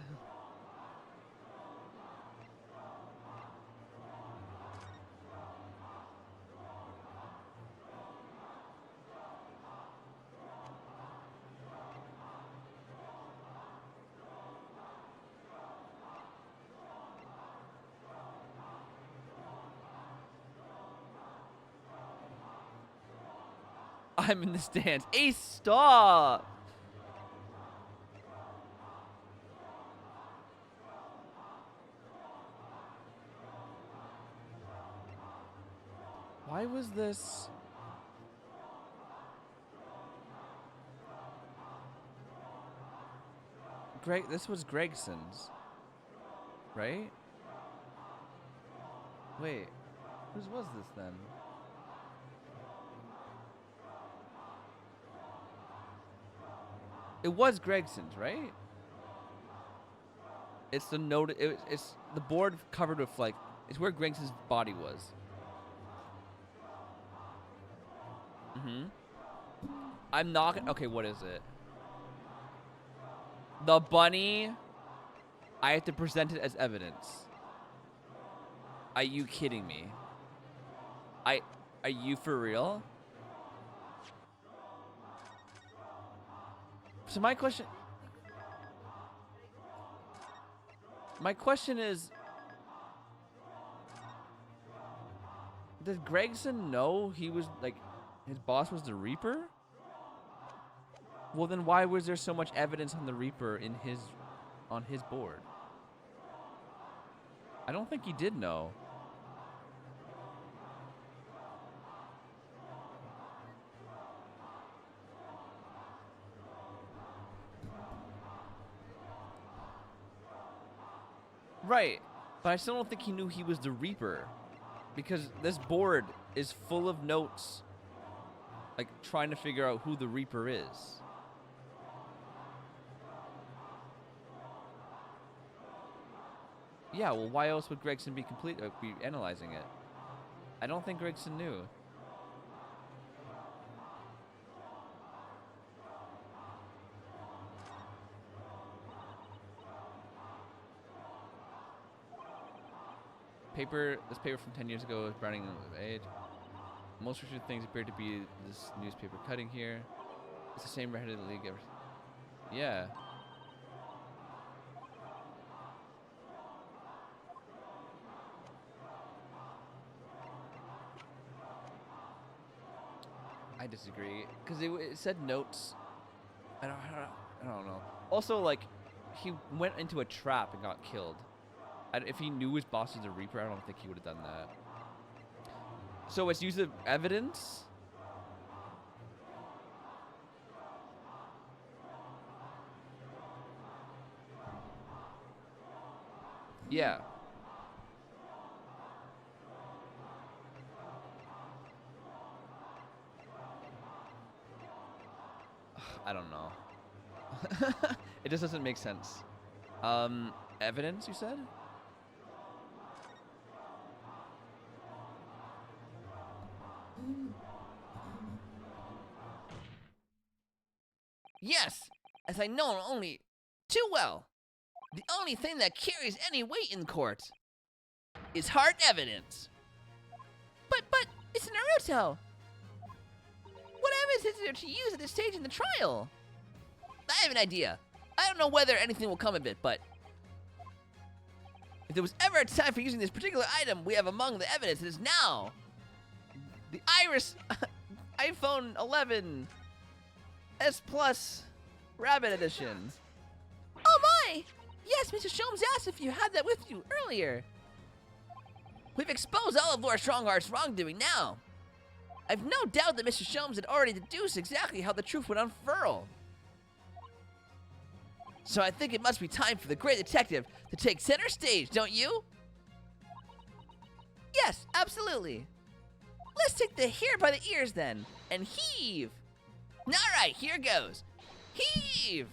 I'm in the stands. Ace, stop. Why was this? This was Gregson's, right? Wait, whose was this then? It was Gregson's, right? It's the note. It's the board covered with like. It's where Gregson's body was. I'm not gonna. Okay, what is it? The bunny. I have to present it as evidence. Are you kidding me? Are you for real? So my question is, did Gregson know he was like his boss was the Reaper? Well, then why was there so much evidence on the Reaper in on his board? I don't think he did know. Right, but I still don't think he knew he was the Reaper, because this board is full of notes, like trying to figure out who the Reaper is. Yeah, well, why else would Gregson be be analyzing it? I don't think Gregson knew. This paper from 10 years ago is browning of age. Most restricted things appear to be this newspaper cutting here. It's the same redheaded league ever. Yeah. I disagree, because it said notes. I don't know. Also, like, he went into a trap and got killed. If he knew his boss was a Reaper, I don't think he would have done that. So it's use of evidence? Yeah. I don't know. It just doesn't make sense. Evidence, you said? Yes, as I know only too well. The only thing that carries any weight in court is hard evidence. But, Mr. Naruto, what evidence is there to use at this stage in the trial? I have an idea. I don't know whether anything will come of it, but if there was ever a time for using this particular item we have among the evidence, it is now. The Iris iPhone 11 S Plus Rabbit Edition. Oh my! Yes, Mr. Sholmes asked if you had that with you earlier. We've exposed all of Lord Strongheart's wrongdoing now. I've no doubt that Mr. Sholmes had already deduced exactly how the truth would unfurl. So I think it must be time for the great detective to take center stage, don't you? Yes, absolutely. Let's take the hair by the ears then, and heave. Alright, here goes. Heave!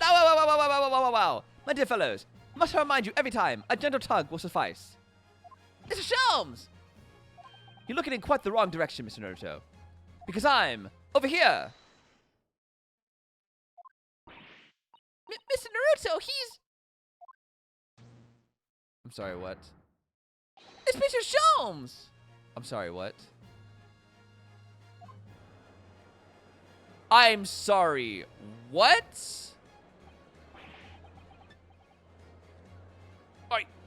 Wow. My dear fellows, must I remind you every time, a gentle tug will suffice. Mr. Sholmes! You're looking in quite the wrong direction, Mr. Naruto. Because I'm over here. Mr. Naruto, he's... I'm sorry, what? It's Mr. Sholmes! I'm sorry, what? I'm sorry, what?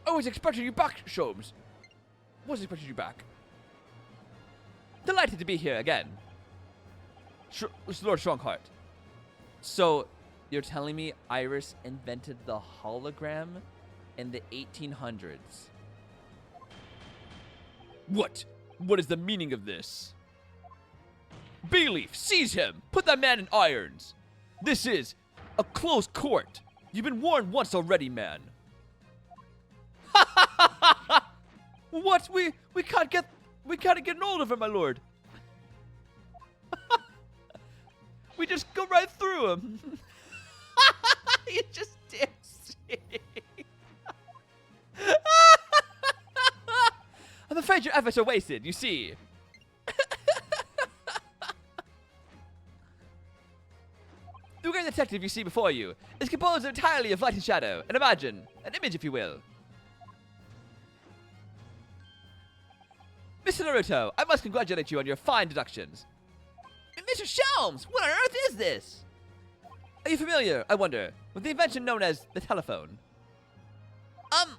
I was expecting you back, Sholmes. Was expecting you back. Delighted to be here again. Lord Strongheart. So, you're telling me Iris invented the hologram in the 1800s? What? What is the meaning of this? Bayleaf, seize him! Put that man in irons! This is a closed court. You've been warned once already, man. What? We can't get an hold of him, my lord. We just go right through him. You just damn straight. I'm afraid your efforts are wasted, you see. The great detective you see before you is composed entirely of light and shadow, and imagine, an image if you will. Mr. Naruto, I must congratulate you on your fine deductions. Mr. Sholmes, what on earth is this? Are you familiar, I wonder, with the invention known as the telephone?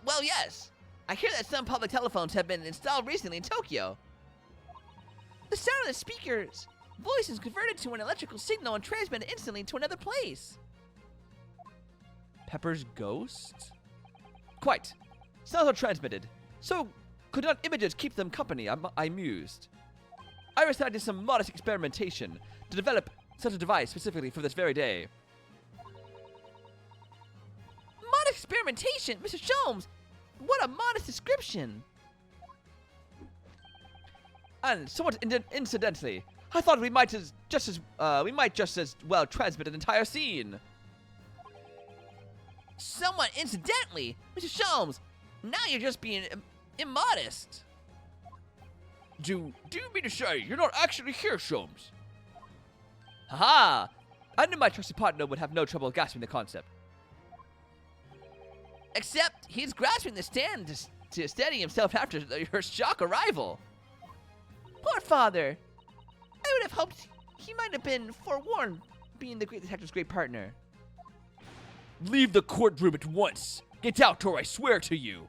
Well, yes. I hear that some public telephones have been installed recently in Tokyo. The sound of the speaker's voice is converted to an electrical signal and transmitted instantly to another place. Pepper's ghost? Quite. Sounds are transmitted. So, could not images keep them company? I mused. Iris did some modest experimentation to develop such a device specifically for this very day. Modest experimentation? Mr. Sholmes, what a modest description. And somewhat incidentally, I thought we might just as well transmit an entire scene. Somewhat incidentally, Mr. Sholmes, now you're just being immodest. Do you mean to say you're not actually here, Sholmes? Haha! I knew my trusted partner would have no trouble grasping the concept. Except he's grasping the stand to steady himself after your shock arrival. Poor father. I would have hoped he might have been forewarned, being the great detective's great partner. Leave the courtroom at once. Get out, or I swear to you.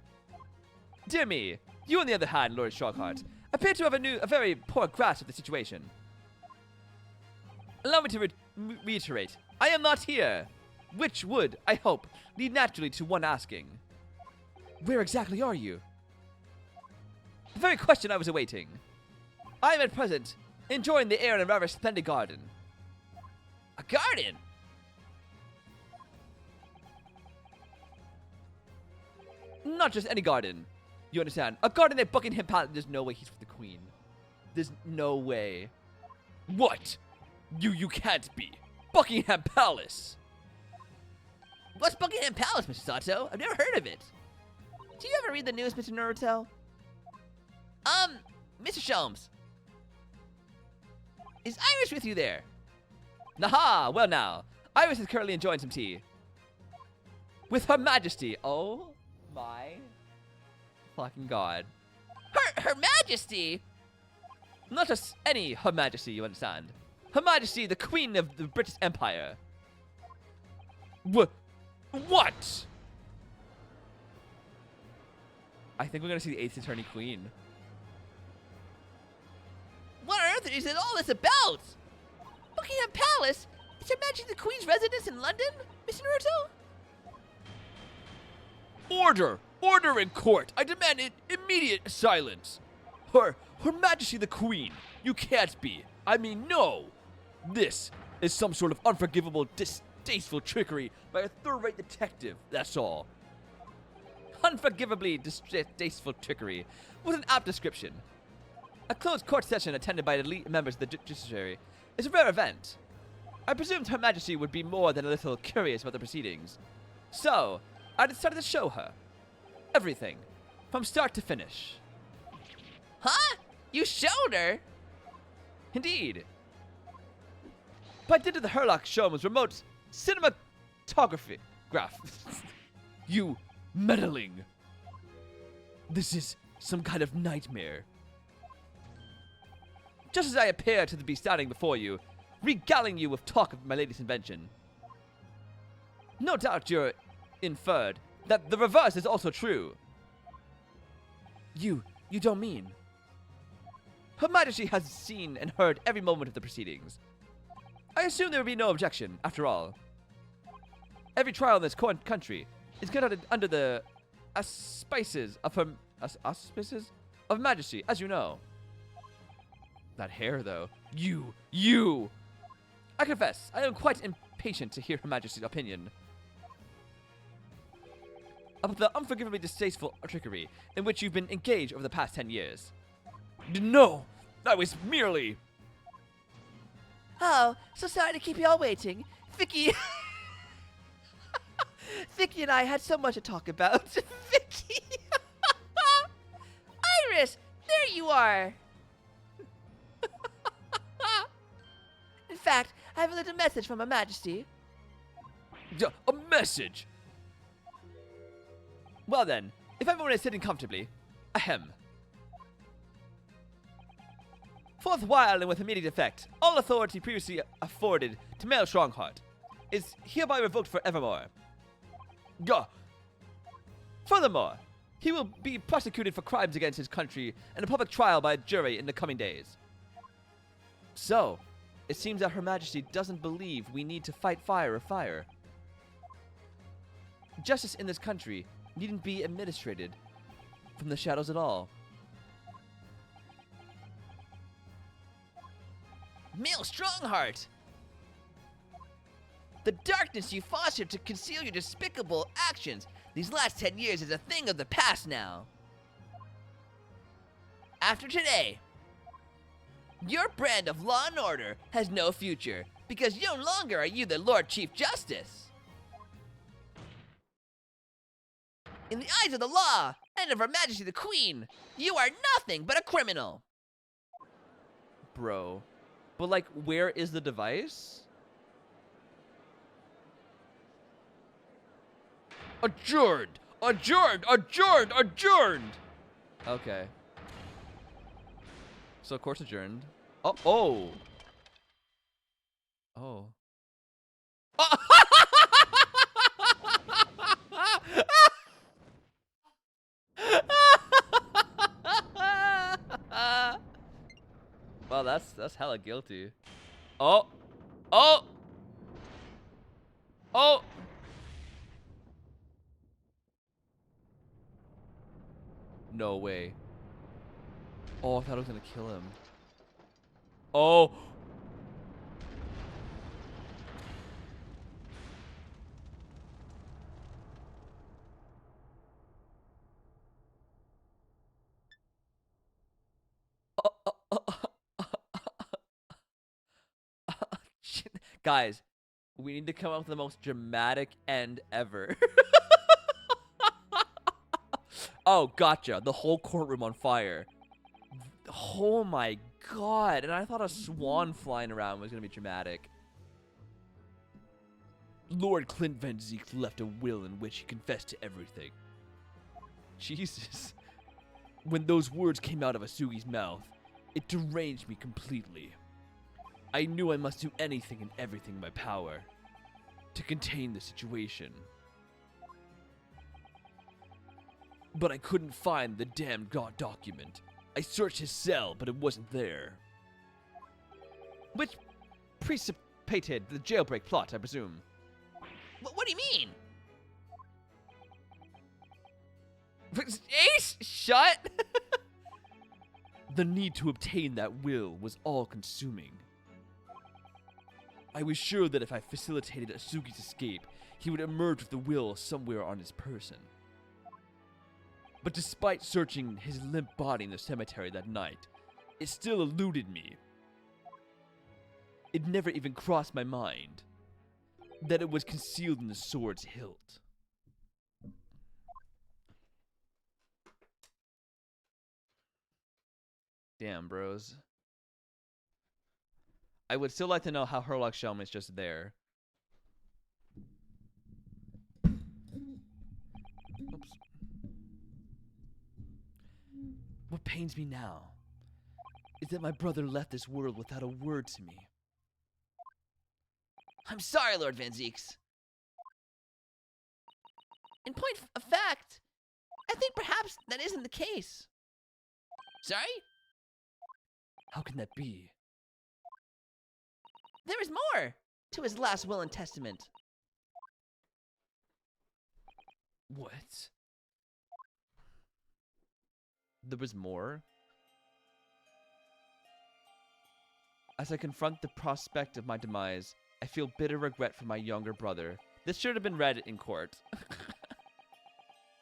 Dear me, you on the other hand, Lord Strongheart, appear to have a very poor grasp of the situation. Allow me to reiterate, I am not here, which would, I hope, lead naturally to one asking, where exactly are you? The very question I was awaiting. I am at present enjoying the air in a rather splendid garden. A garden? Not just any garden. You understand? A garden at Buckingham Palace. There's no way he's with the Queen. There's no way. What? You can't be. Buckingham Palace. What's Buckingham Palace, Mr. Sato? I've never heard of it. Do you ever read the news, Mr. Naruto? Mr. Sholmes. Is Iris with you there? Naha! Well now, Iris is currently enjoying some tea. With Her Majesty. Oh my fucking god. Her Majesty? Not just any Her Majesty, you understand. Her Majesty, the Queen of the British Empire. What? I think we're gonna see the 8th Attorney Queen. What on earth is it all this about? Buckingham Palace? Is Her Majesty the Queen's residence in London, Mr. Naruto? Order! Order in court! I demand immediate silence! Her Majesty the Queen! You can't be! I mean, no! This is some sort of unforgivable, distasteful trickery by a third-rate detective, that's all. Unforgivably distasteful trickery was an apt description. A closed court session attended by elite members of the judiciary is a rare event. I presumed Her Majesty would be more than a little curious about the proceedings. So, I decided to show her. Everything. From start to finish. Huh? You showed her? Indeed. By dint of the Sherlock Holmes remote cinema photography. Graph. You meddling. This is some kind of nightmare. Just as I appear to be standing before you, regaling you with talk of my lady's invention. No doubt you're inferred that the reverse is also true. You don't mean. Her Majesty has seen and heard every moment of the proceedings. I assume there would be no objection, after all. Every trial in this country is conducted under the auspices of Her Majesty, as you know. That hair, though. You! I confess, I am quite impatient to hear Her Majesty's opinion about the unforgivably distasteful trickery in which you've been engaged over the past 10 years. No, that was merely... Oh, so sorry to keep you all waiting. Vicky... Vicky and I had so much to talk about. Vicky! Iris! There you are! In fact, I have a little message from Her Majesty. A message! Well then, if everyone is sitting comfortably, ahem. Forthwhile and with immediate effect, all authority previously afforded to Male Strongheart is hereby revoked forevermore. Gah! Furthermore, he will be prosecuted for crimes against his country in a public trial by a jury in the coming days. So, it seems that Her Majesty doesn't believe we need to fight fire with fire. Justice in this country needn't be administrated from the shadows at all. Male Strongheart! The darkness you fostered to conceal your despicable actions these last 10 years is a thing of the past now. After today, your brand of law and order has no future because no longer are you the Lord Chief Justice. In the eyes of the law and of Her Majesty the Queen, you are nothing but a criminal. Bro. But like, where is the device? Adjourned! Adjourned! Adjourned! Adjourned! Okay. So course adjourned. Oh, oh. Oh. Well, that's hella guilty. Oh. Oh. Oh. No way. Oh, I thought I was gonna kill him. Oh. Guys, we need to come up with the most dramatic end ever. Oh, gotcha. The whole courtroom on fire. Oh my god. And I thought a swan flying around was going to be dramatic. Lord Clint Van Zeke left a will in which he confessed to everything. Jesus. When those words came out of Asugi's mouth, it deranged me completely. I knew I must do anything and everything in my power to contain the situation. But I couldn't find the damned document. I searched his cell, but it wasn't there. Which precipitated the jailbreak plot, I presume. What do you mean? Ace, shut! The need to obtain that will was all-consuming. I was sure that if I facilitated Asugi's escape, he would emerge with the will somewhere on his person. But despite searching his limp body in the cemetery that night, it still eluded me. It never even crossed my mind that it was concealed in the sword's hilt. Damn, bros. I would still like to know how HOLOGRAMS is just there. pains me now is that my brother left this world without a word to me. I'm sorry, Lord Van Zeeks. In point of fact, I think perhaps that isn't the case. Sorry? How can that be? There is more to his last will and testament. What? There was more? As I confront the prospect of my demise, I feel bitter regret for my younger brother. This should have been read in court.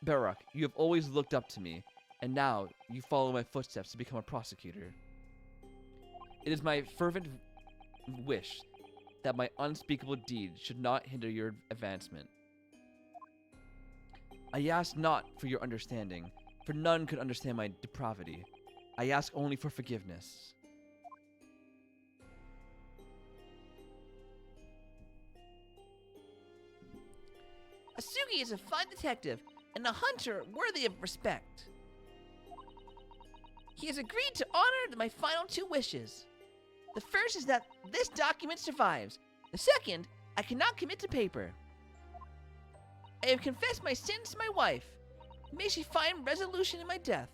Barak, you have always looked up to me, and now you follow my footsteps to become a prosecutor. It is my fervent wish that my unspeakable deed should not hinder your advancement. I ask not for your understanding, for none could understand my depravity. I ask only for forgiveness. Asugi is a fine detective and a hunter worthy of respect. He has agreed to honor my final two wishes. The first is that this document survives. The second, I cannot commit to paper. I have confessed my sins to my wife. May she find resolution in my death.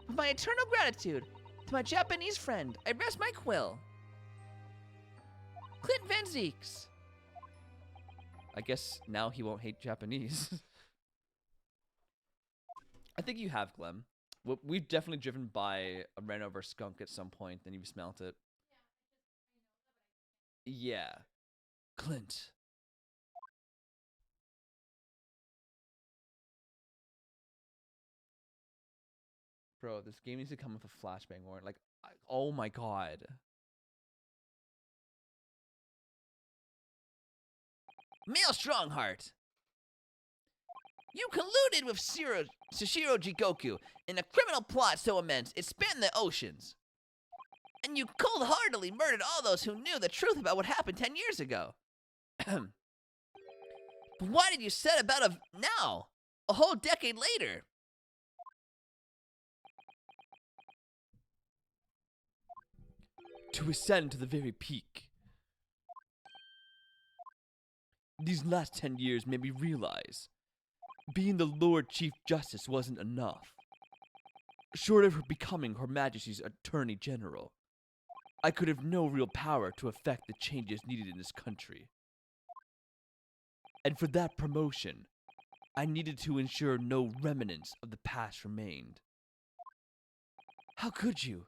With my eternal gratitude to my Japanese friend, I rest my quill. Clint Van Zeeks. I guess now he won't hate Japanese. I think you have, Clem. We've definitely driven by a ran over skunk at some point, and you've smelt it. Yeah. Clint. Bro, this game needs to come with a flashbang warrant. Like, oh my god. Male Strongheart. You colluded with Sushiro Jigoku in a criminal plot so immense it spanned the oceans. And you cold-heartedly murdered all those who knew the truth about what happened 10 years ago. But why did you set about now, a whole decade later? To ascend to the very peak. These last 10 years made me realize being the Lord Chief Justice wasn't enough. Short of her becoming Her Majesty's Attorney General, I could have no real power to effect the changes needed in this country. And for that promotion, I needed to ensure no remnants of the past remained. How could you?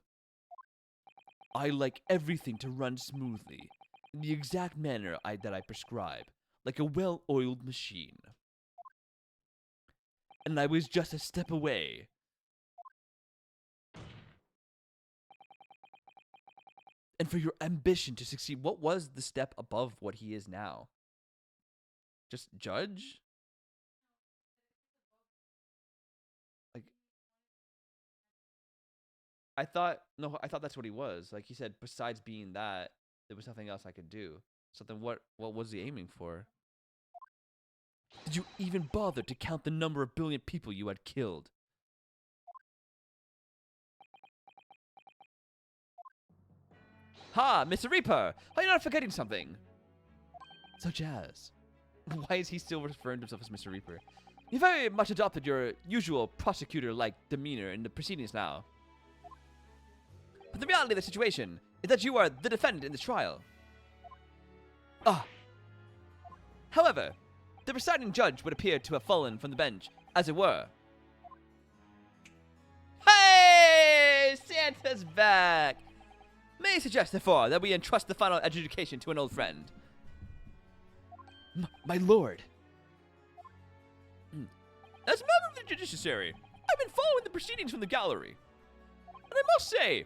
I like everything to run smoothly, in the exact manner that I prescribe, like a well-oiled machine. And I was just a step away. And for your ambition to succeed, what was the step above what he is now? Just judge? Like, I thought that's what he was. Like, he said, besides being that, there was nothing else I could do. Something, what was he aiming for? Did you even bother to count the number of billion people you had killed? Ha, Mr. Reaper! Are you not forgetting something? Such as? Why is he still referring to himself as Mr. Reaper? You very much adopted your usual prosecutor-like demeanor in the proceedings now. But the reality of the situation is that you are the defendant in this trial. However, the presiding judge would appear to have fallen from the bench, as it were. Hey! Santa's back! May I suggest, therefore, that we entrust the final adjudication to an old friend? My lord. As a member of the judiciary, I've been following the proceedings from the gallery. And I must say,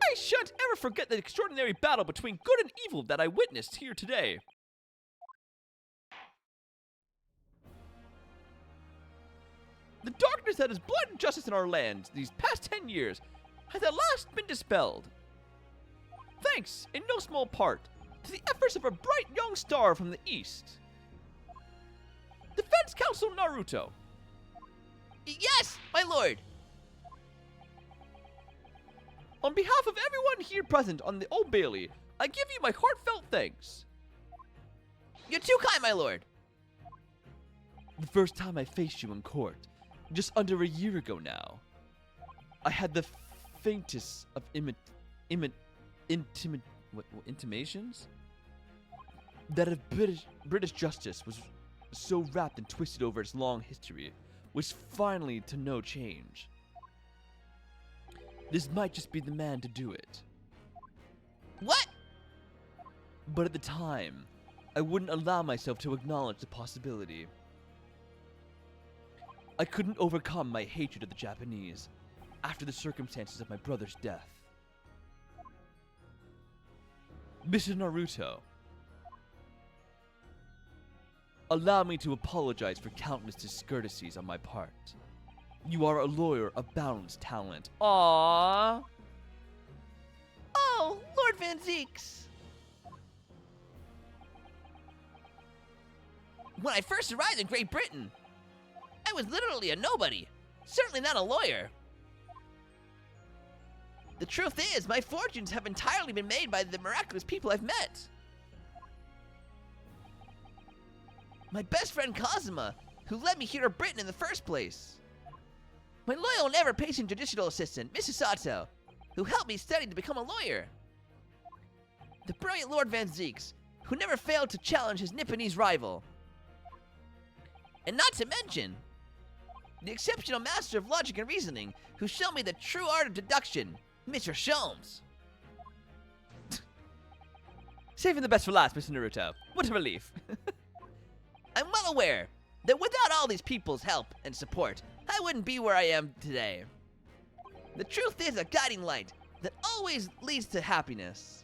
I shan't ever forget the extraordinary battle between good and evil that I witnessed here today. The darkness that has blinded justice in our lands these past 10 years has at last been dispelled. Thanks, in no small part, to the efforts of a bright young star from the east. Defense Counsel Naruto. Yes, my lord. On behalf of everyone here present on the Old Bailey, I give you my heartfelt thanks. You're too kind, my lord. The first time I faced you in court, just under a year ago now, I had the faintest of intimations that if British justice was so wrapped and twisted over its long history, was finally to no change. This might just be the man to do it. What? But at the time, I wouldn't allow myself to acknowledge the possibility. I couldn't overcome my hatred of the Japanese after the circumstances of my brother's death. Mr. Naruto, allow me to apologize for countless discourtesies on my part. You are a lawyer of boundless talent. Aww. Oh, Lord Van Zeeks. When I first arrived in Great Britain, I was literally a nobody. Certainly not a lawyer. The truth is, my fortunes have entirely been made by the miraculous people I've met. My best friend Kazuma, who led me here to Britain in the first place. My loyal and ever-patient judicial assistant, Mrs. Sato, who helped me study to become a lawyer. The brilliant Lord Van Zeeks, who never failed to challenge his Nipponese rival. And not to mention, the exceptional master of logic and reasoning, who showed me the true art of deduction, Mr. Sholmes. Saving the best for last, Mr. Naruto. What a relief. I'm well aware that without all these people's help and support, I wouldn't be where I am today. The truth is a guiding light that always leads to happiness.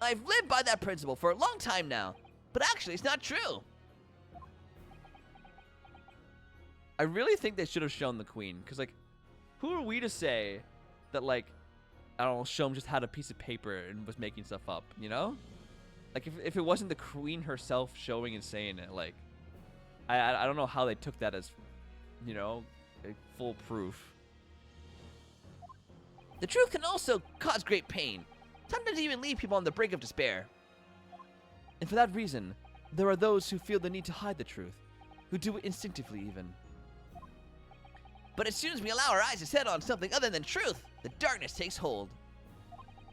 I've lived by that principle for a long time now, but actually it's not true. I really think they should have shown the queen, because, like, who are we to say that, like, I don't know, Shom just had a piece of paper and was making stuff up, you know? Like, if it wasn't the queen herself showing and saying it, like, I don't know how they took that as, you know, full proof. The truth can also cause great pain, sometimes even leave people on the brink of despair. And for that reason, there are those who feel the need to hide the truth, who do it instinctively even. But as soon as we allow our eyes to set on something other than truth, the darkness takes hold.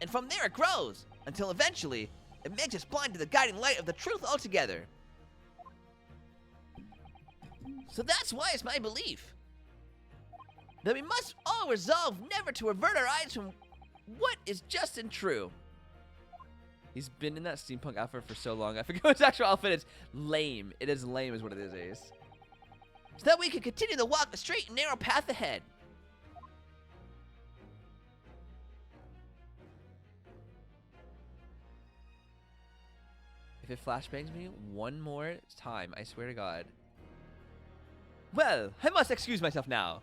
And from there it grows, until eventually, it makes us blind to the guiding light of the truth altogether. So that's why it's my belief that we must all resolve never to avert our eyes from what is just and true. He's been in that steampunk outfit for so long. I forget what his actual outfit is. Lame. It is lame is what it is, Ace. So that we can continue to walk the straight and narrow path ahead. If it flashbangs me one more time, I swear to God. Well, I must excuse myself now.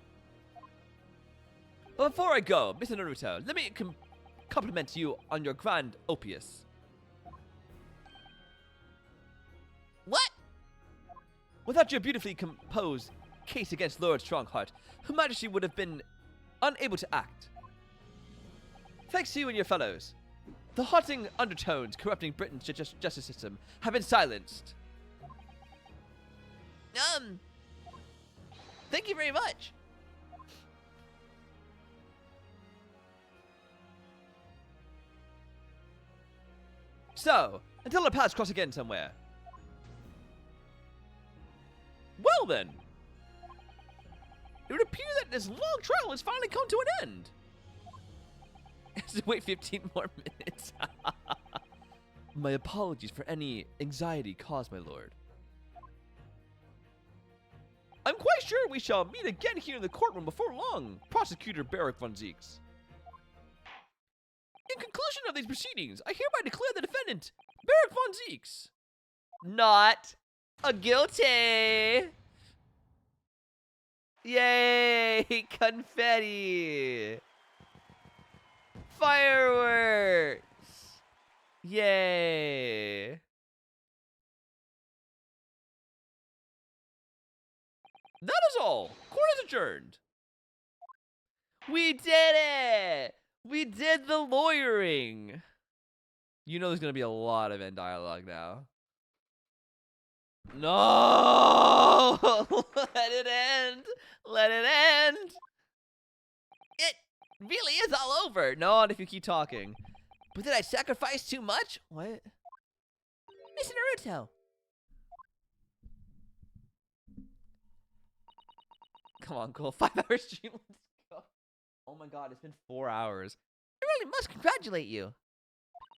But before I go, Mr. Naruto, let me compliment you on your grand opus. What? Without your beautifully composed case against Lord Strongheart, Her Majesty would have been unable to act. Thanks to you and your fellows, the haunting undertones corrupting Britain's justice system have been silenced. Thank you very much. So, until our paths cross again somewhere. Well then, it would appear that this long trial has finally come to an end. Has to wait 15 more minutes. My apologies for any anxiety caused, my lord. I'm quite sure we shall meet again here in the courtroom before long, Prosecutor Barrack von Zeeks. In conclusion of these proceedings, I hereby declare the defendant, Barrack von Zeeks, not guilty. Yay! Confetti! Fireworks! Yay! That is all. Court is adjourned. We did it! We did the lawyering! You know there's gonna be a lot of end dialogue now. No! Let it end! Let it end! It really is all over. Not if you keep talking. But did I sacrifice too much? What? Mr. Naruto. Come on, Cole. 5-hour stream. Let's go. Oh my god, it's been 4 hours. I really must congratulate you.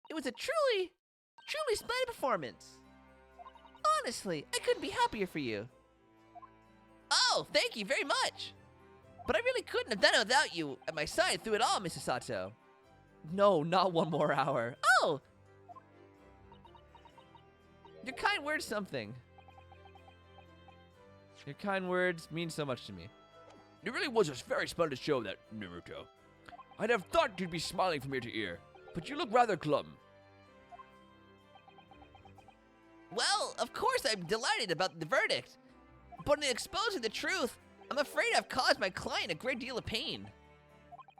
It was a truly splendid performance. Honestly, I couldn't be happier for you. Oh, thank you very much. But I really couldn't have done it without you at my side through it all, Mrs. Sato. No, not 1 more hour. Oh! Your kind words something. Your kind words mean so much to me. It really was a very splendid show, that Naruto. I'd have thought you'd be smiling from ear to ear, but you look rather glum. Well, of course I'm delighted about the verdict. But in exposing the truth, I'm afraid I've caused my client a great deal of pain.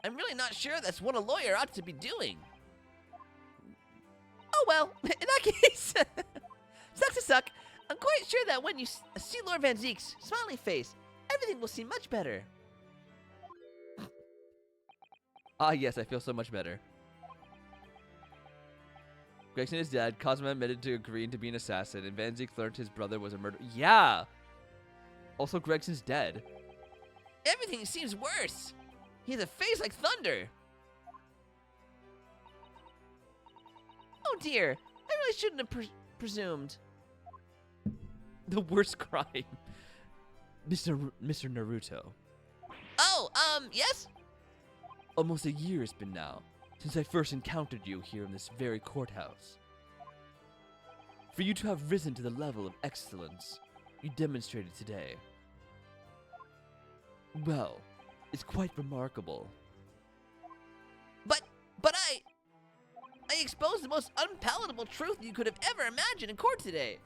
I'm really not sure that's what a lawyer ought to be doing. Oh well, in that case, sucks to suck. I'm quite sure that when you see Lord Van Zeek's smiling face, everything will seem much better. Ah, yes, I feel so much better. Gregson is dead. Cosmo admitted to agreeing to be an assassin, and Van Zeek learned his brother was a murderer. Yeah! Also, Gregson's dead. Everything seems worse. He has a face like thunder. Oh dear, I really shouldn't have presumed. The worst crime. Mr. Naruto. Oh, yes? Almost a year has been now since I first encountered you here in this very courthouse. For you to have risen to the level of excellence you demonstrated today, well, it's quite remarkable. But I exposed the most unpalatable truth you could have ever imagined in court today.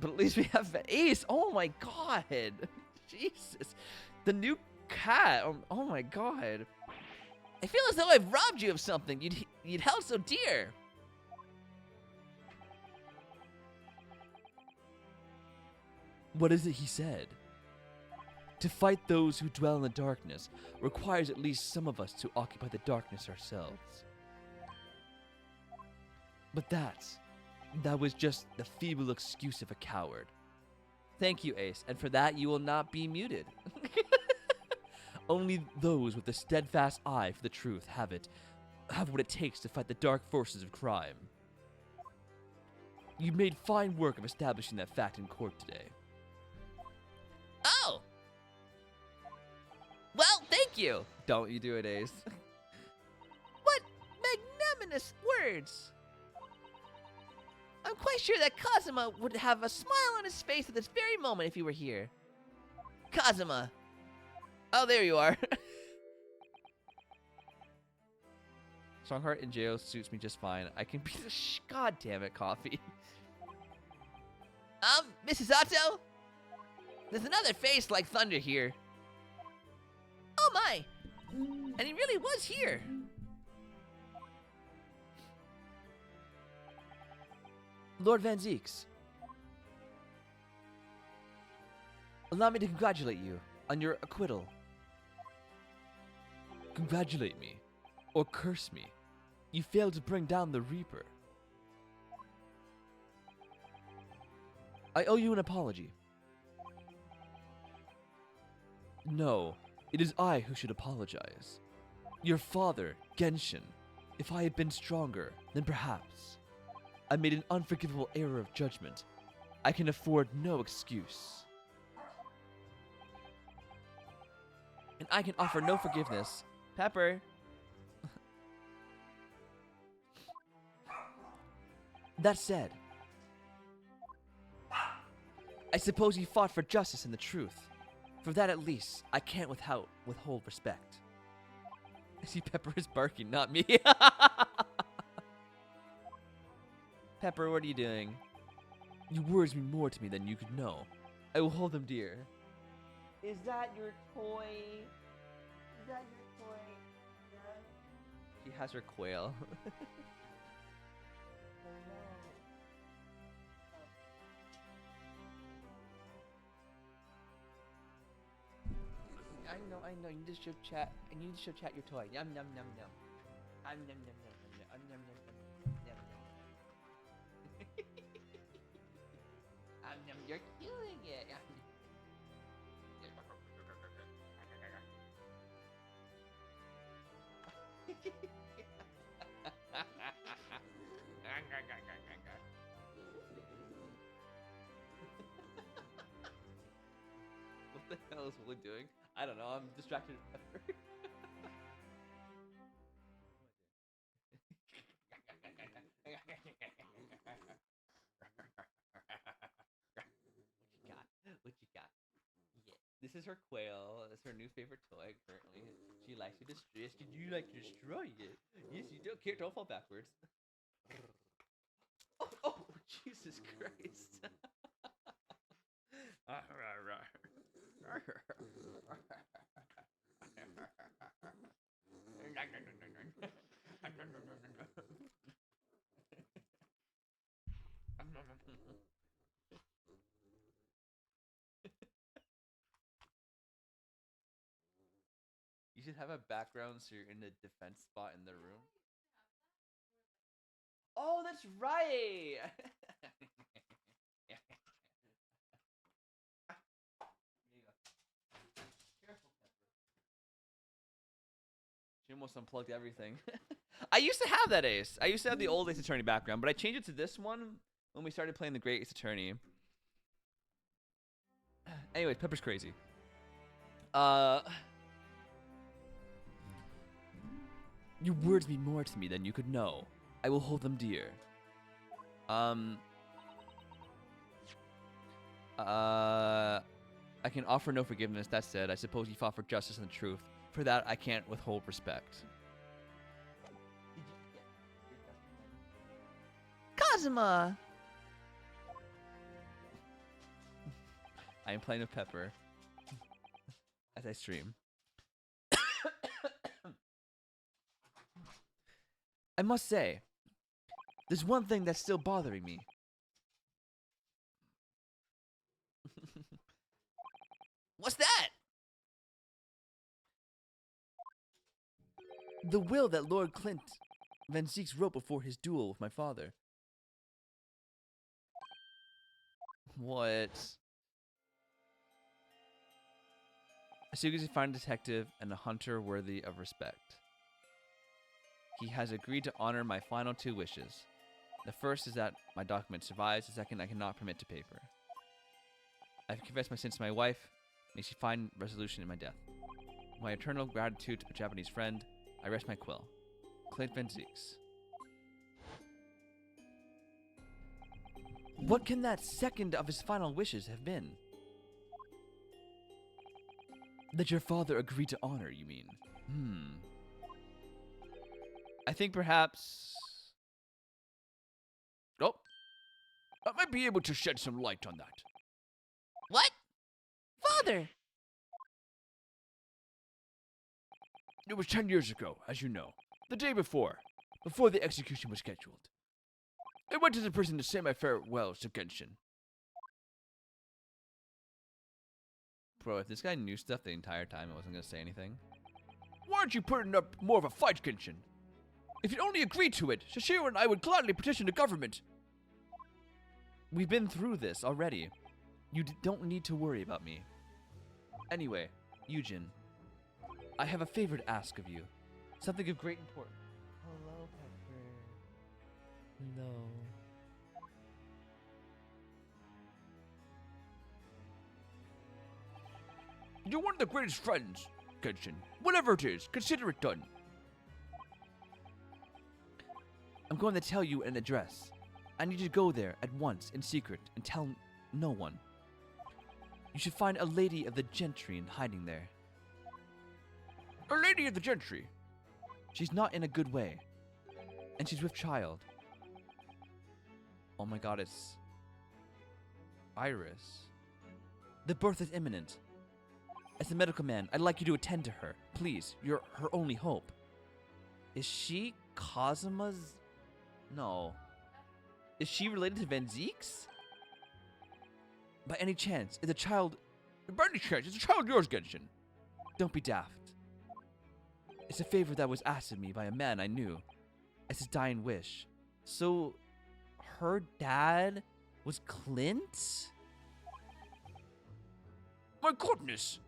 But at least we have Ace. Oh my god. Jesus. The new cat. Oh my god. I feel as though I've robbed you of something you'd held so dear. What is it he said? To fight those who dwell in the darkness requires at least some of us to occupy the darkness ourselves. But that was just the feeble excuse of a coward. Thank you, Ace, and for that you will not be muted. Only those with a steadfast eye for the truth have what it takes to fight the dark forces of crime. You made fine work of establishing that fact in court today. Oh! Well, thank you. Don't you do it, Ace. What magnanimous words. I'm quite sure that Kazuma would have a smile on his face at this very moment if you were here. Kazuma. Oh, there you are. Strongheart in jail suits me just fine. I can be the God damn it, coffee. Mrs. Sato? There's another face like thunder here. Oh my! And he really was here. Lord Van Zeeks, allow me to congratulate you on your acquittal. Congratulate me, or curse me. You failed to bring down the Reaper. I owe you an apology. No, it is I who should apologize. Your father, Genshin. If I had been stronger, then perhaps. I made an unforgivable error of judgment. I can afford no excuse. And I can offer no forgiveness. Pepper. That said, I suppose you fought for justice and the truth. For that at least, I can't withhold respect. I see Pepper is barking, not me. Pepper, what are you doing? Your words mean more to me than you could know. I will hold them dear. Is that your toy? that your toy? Yeah. She has her quail. I know. You need to show chat. And you need to show chat your toy. Yum yum yum yum. Yum yum yum yum yum yum yum yum yum. You're killing it. What the hell is Willie doing? I don't know. I'm distracted. What you got? Yeah. This is her quail. It's her new favorite toy currently. She likes to destroy. Did you like to destroy it? Yes, you do. Here, don't fall backwards. Oh, Jesus Christ. You should have a background so you're in the defense spot in the room. Oh, that's right. She almost unplugged everything. I used to have that Ace. I used to have the old Ace Attorney background, but I changed it to this one when we started playing the Great Ace Attorney. Anyways, Pepper's crazy. Your words mean more to me than you could know. I will hold them dear. I can offer no forgiveness. That said, I suppose you fought for justice and the truth. For that, I can't withhold respect. Kazuma! I am playing with Pepper as I stream. I must say, there's one thing that's still bothering me. What's that? The will that Lord Clint Van Zeeks wrote before his duel with my father. What? Asuka is a fine detective and a hunter worthy of respect. He has agreed to honor my final two wishes. The first is that my document survives. The second, I cannot permit to paper. I've confessed my sins to my wife. May she find resolution in my death. My eternal gratitude to my Japanese friend. I rest my quill. Clint Van Zeeks. What can that second of his final wishes have been? That your father agreed to honor, you mean? I think perhaps... Oh, I might be able to shed some light on that. What? Father! It was 10 years ago, as you know. The day before the execution was scheduled. I went to the prison to say my farewells to Genshin. Bro, if this guy knew stuff the entire time, I wasn't going to say anything. Why aren't you putting up more of a fight, Genshin? If you'd only agreed to it, Shishiro and I would gladly petition the government. We've been through this already. You don't need to worry about me. Anyway, Eugen, I have a favor to ask of you. Something of great importance. Hello, Pepper. No. You're one of the greatest friends, Genshin. Whatever it is, consider it done. I'm going to tell you an address. I need you to go there at once in secret and tell no one. You should find a lady of the gentry in hiding there. A lady of the gentry? She's not in a good way. And she's with child. Oh my god, it's... Iris. The birth is imminent. As a medical man, I'd like you to attend to her. Please, you're her only hope. Is she Kazuma's... No. Is she related to Van Zeek's? By any chance, is the child... By any chance, is the child yours, Genshin? Don't be daft. It's a favor that was asked of me by a man I knew, as his dying wish. So, her dad was Clint? My goodness!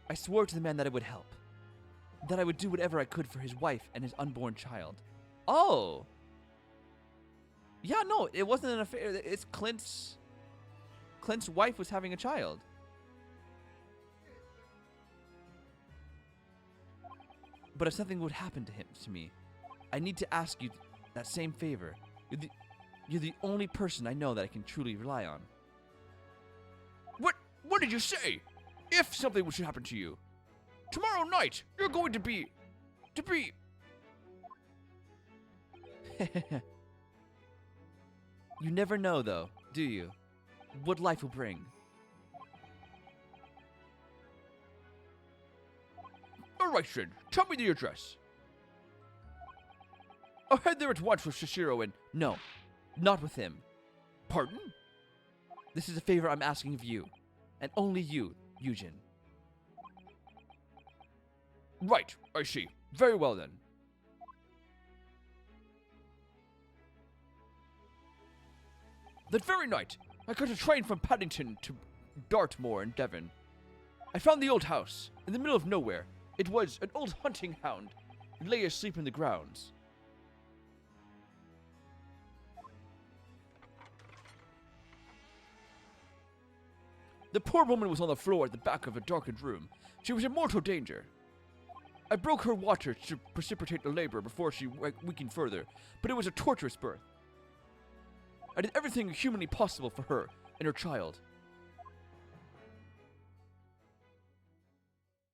I swore to the man that I would help. That I would do whatever I could for his wife and his unborn child. Oh! Yeah, no, it wasn't an affair. It's Clint's wife was having a child. But if something would happen to me, I need to ask you that same favor. You're the only person I know that I can truly rely on. What did you say? If something should happen to you, tomorrow night you're going to be... You never know, though, do you? What life will bring. Alright then, tell me the address. I'll head there at once with Shishiro and... No, not with him. Pardon? This is a favor I'm asking of you, and only you, Yujin. Right, I see. Very well then. That very night, I caught a train from Paddington to Dartmoor in Devon. I found the old house, in the middle of nowhere. It was an old hunting hound who lay asleep in the grounds. The poor woman was on the floor at the back of a darkened room. She was in mortal danger. I broke her water to precipitate the labor before she weakened further, but it was a torturous birth. I did everything humanly possible for her and her child.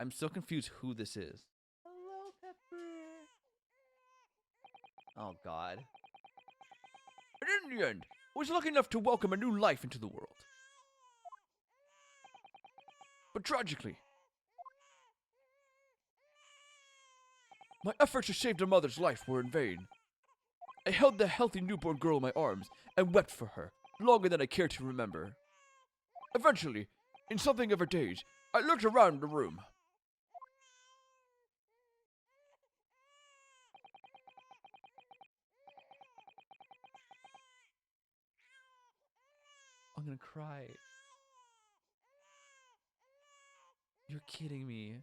I'm so confused who this is. Hello, Pepper. Oh, God. And in the end, I was lucky enough to welcome a new life into the world. But tragically, my efforts to save the mother's life were in vain. I held the healthy newborn girl in my arms and wept for her, longer than I care to remember. Eventually, in something of a daze, I looked around the room. I'm gonna cry. You're kidding me.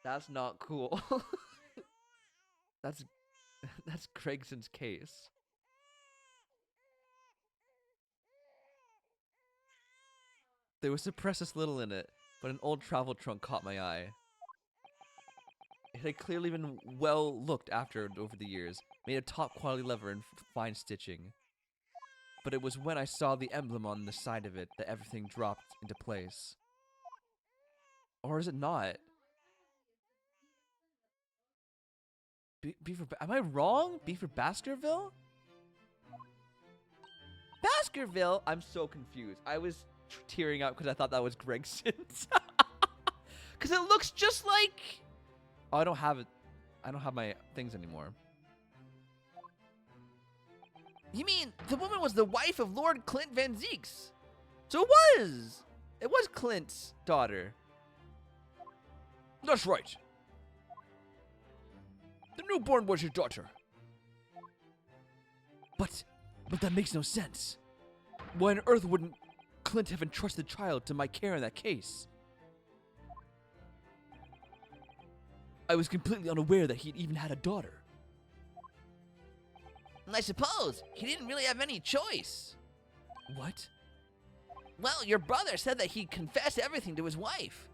That's not cool. That's Gregson's case. There was a precious little in it, but an old travel trunk caught my eye. It had clearly been well looked after over the years, made of top quality leather and fine stitching. But it was when I saw the emblem on the side of it that everything dropped into place. Or is it not? Am I wrong? B for Baskerville? Baskerville? I'm so confused. I was tearing up because I thought that was Gregson's. Because it looks just like... Oh, I don't have it. I don't have my things anymore. You mean the woman was the wife of Lord Clint Van Zeeks? So it was Clint's daughter. That's right. The newborn was his daughter. But that makes no sense. Why on earth wouldn't Clint have entrusted the child to my care in that case? I was completely unaware that he'd even had a daughter. And I suppose he didn't really have any choice. What? Well, your brother said that he'd confessed everything to his wife.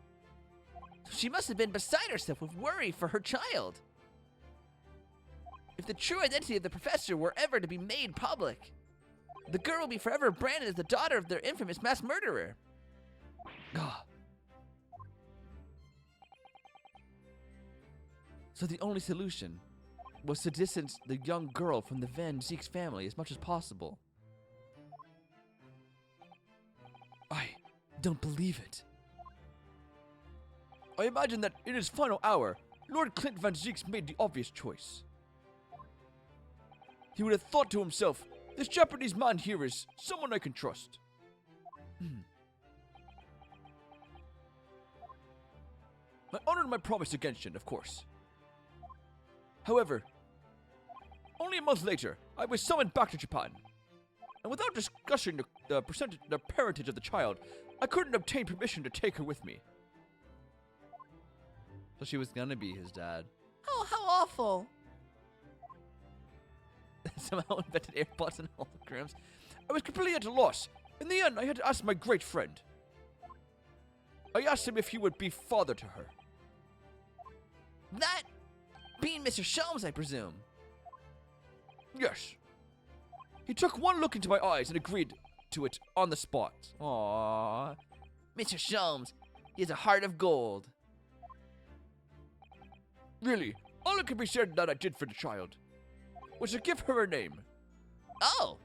So she must have been beside herself with worry for her child. If the true identity of the professor were ever to be made public, the girl will be forever branded as the daughter of their infamous mass murderer. Ah. So the only solution was to distance the young girl from the Van Zieks family as much as possible. I don't believe it. I imagine that in his final hour, Lord Clint Van Zieks made the obvious choice. He would have thought to himself, this Japanese man here is someone I can trust. I honored my promise against it, of course. However, only a month later, I was summoned back to Japan. And without discussing the parentage of the child, I couldn't obtain permission to take her with me. So she was gonna be his dad. Oh, how awful. Somehow invented AirPods and holograms. I was completely at a loss. In the end, I had to ask my great friend. I asked him if he would be father to her. That being Mr. Sholmes, I presume. Yes. He took one look into my eyes and agreed to it on the spot. Aww. Mr. Sholmes, he has a heart of gold. Really, all it can be said that I did for the child was to give her a name. Oh,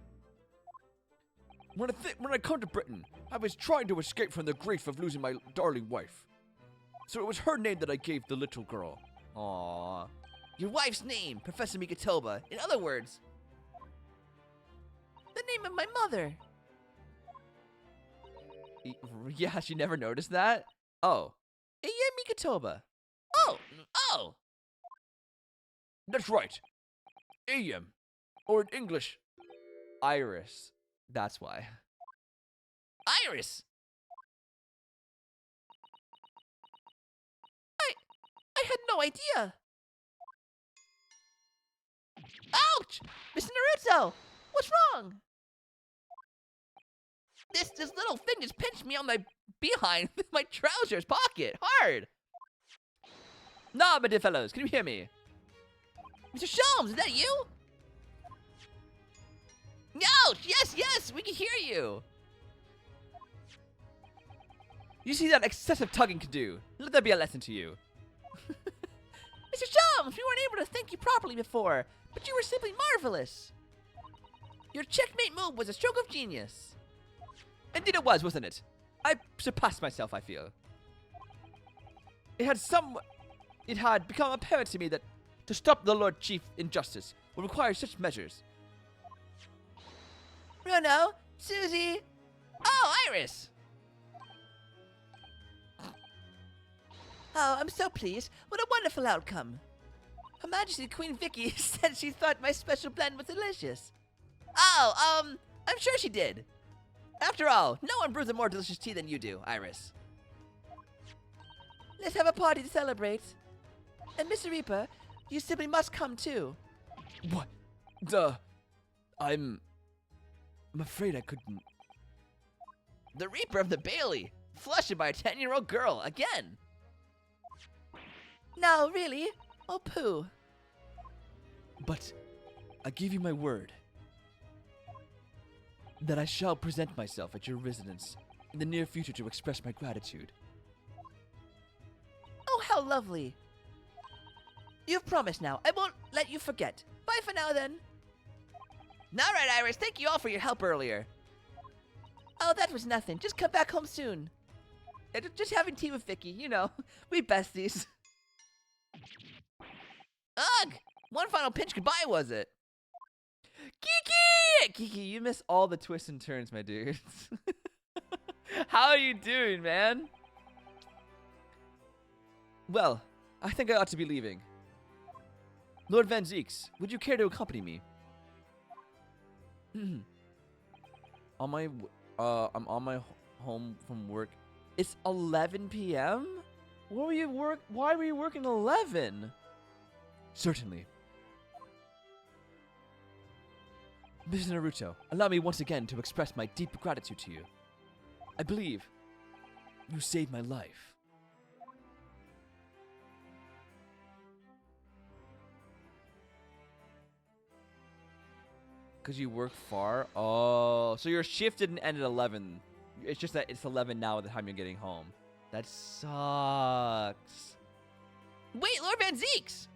When I come to Britain, I was trying to escape from the grief of losing my darling wife. So it was her name that I gave the little girl. Aww. your wife's name, Professor Mikatoba. In other words, the name of my mother. Yeah, she never noticed that? Oh. Iya Mikatoba. Oh. That's right. AM. Or in English, Iris. That's why. Iris. I had no idea. Ouch! Mr. Naruto! What's wrong? This little thing just pinched me on my behind with my trousers pocket. Hard! Nah, my dear fellows, can you hear me? Mr. Sholmes, is that you? Ouch! Yes, we can hear you. You see that excessive tugging can do. Let that be a lesson to you. Mr. Sholmes, we weren't able to thank you properly before, but you were simply marvelous. Your checkmate move was a stroke of genius. Indeed it was, wasn't it? I surpassed myself, I feel. It had become apparent to me that to stop the Lord Chief injustice would require such measures. Rono, Susie. Oh, Iris. Oh, I'm so pleased. What a wonderful outcome. Her Majesty Queen Vicky said she thought my special blend was delicious. Oh, I'm sure she did. After all, no one brews a more delicious tea than you do, Iris. Let's have a party to celebrate. And Mr. Reaper, you simply must come too. what? I'm afraid I couldn't. The Reaper of the Bailey, flushed by a 10-year-old girl, again. No, really? Oh, pooh. But I give you my word that I shall present myself at your residence in the near future to express my gratitude. Oh, how lovely. You've promised now. I won't let you forget. Bye for now, then. All right, Iris. Thank you all for your help earlier. Oh, that was nothing. Just come back home soon. Just having tea with Vicky. You know, we besties. Ugh! One final pinch goodbye, was it? Kiki, you miss all the twists and turns, my dudes. How are you doing, man? Well, I think I ought to be leaving. Lord Van Zieks, would you care to accompany me? I'm on my home from work. It's 11 p.m.? Why were you working 11? Certainly. Mr. Naruto, allow me once again to express my deep gratitude to you. I believe you saved my life. Because you work far? Oh, so your shift didn't end at 11. It's just that it's 11 now at the time you're getting home. That sucks. Wait, Lord Van Zieks!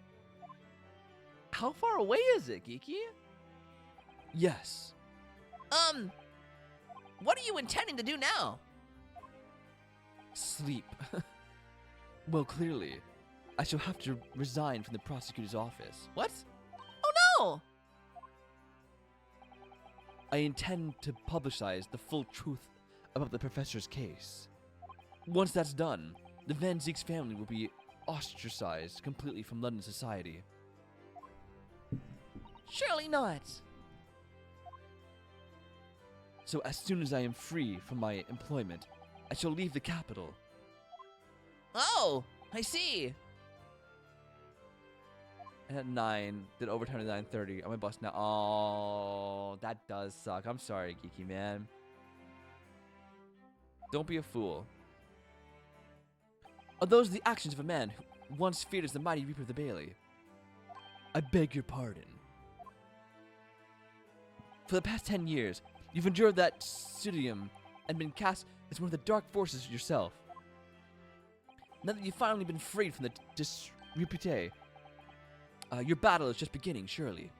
How far away is it, Geeky? Yes. What are you intending to do now? Sleep. Well, clearly, I shall have to resign from the prosecutor's office. What? Oh no! I intend to publicize the full truth about the professor's case. Once that's done, the Van Zieks family will be ostracized completely from London society. Surely not. So as soon as I am free from my employment, I shall leave the capital. Oh, I see. And at 9, then overtime to 9:30. I'm my bus now. Oh, that does suck. I'm sorry, Geeky man. Don't be a fool. Are those the actions of a man who once feared as the mighty Reaper of the Bailey? I beg your pardon. For the past 10 years, you've endured that studium and been cast as one of the dark forces yourself. Now that you've finally been freed from the disrepute, your battle is just beginning, surely.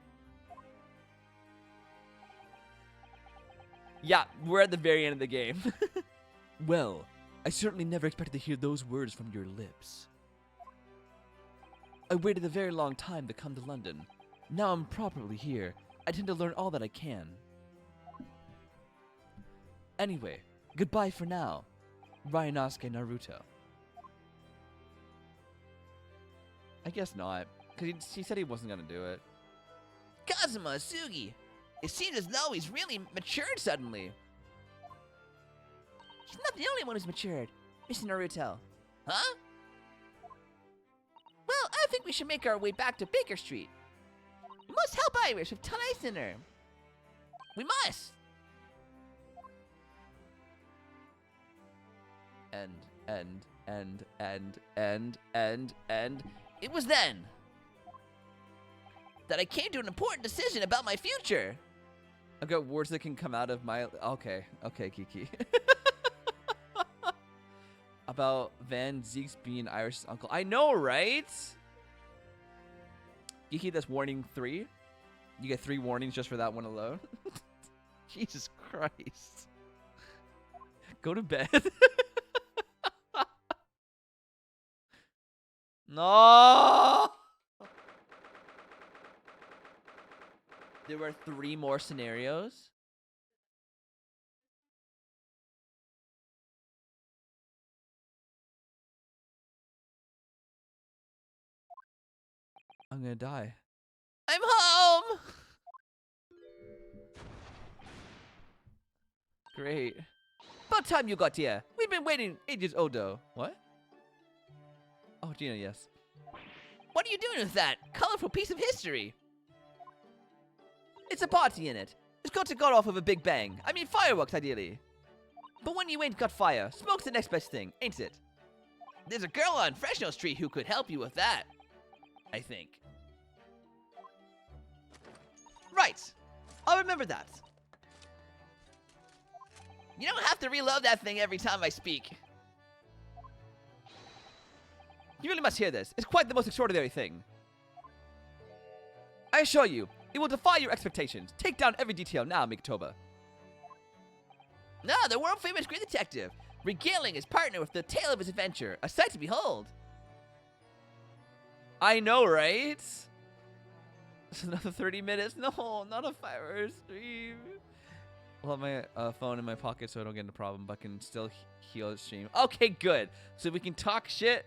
Yeah, we're at the very end of the game. Well, I certainly never expected to hear those words from your lips. I waited a very long time to come to London. Now I'm properly here. I tend to learn all that I can. Anyway, goodbye for now, Ryanosuke Naruto. I guess not, because he said he wasn't going to do it. Kazuma Asugi. It seems as though he's really matured suddenly. He's not the only one who's matured, Mr. Naruto. Huh? Well, I think we should make our way back to Baker Street. We must help Irish with Talisener. We must. And it was then that I came to an important decision about my future. I've got words that can come out of my... Okay, Kiki. About Van Zieks being Irish's uncle. I know, right? Kiki, that's warning 3. You get 3 warnings just for that one alone. Jesus Christ. Go to bed. No! There were 3 more scenarios. I'm gonna die. I'm home! Great. About time you got here. We've been waiting ages, Odo. What? Oh, Gina, yes. What are you doing with that colorful piece of history? It's a party in it. It's got to go off with a big bang. I mean, fireworks, ideally. But when you ain't got fire, smoke's the next best thing, ain't it? There's a girl on Fresno Street who could help you with that, I think. Right. I'll remember that. You don't have to reload that thing every time I speak. You really must hear this. It's quite the most extraordinary thing. I assure you, it will defy your expectations. Take down every detail now, Mikotoba. No, the world-famous great detective, regaling his partner with the tale of his adventure. A sight to behold. I know, right? It's another 30 minutes. No, not a 5-hour stream. I'll have my phone in my pocket so I don't get into a problem, but can still heal the stream. Okay, good. So we can talk shit,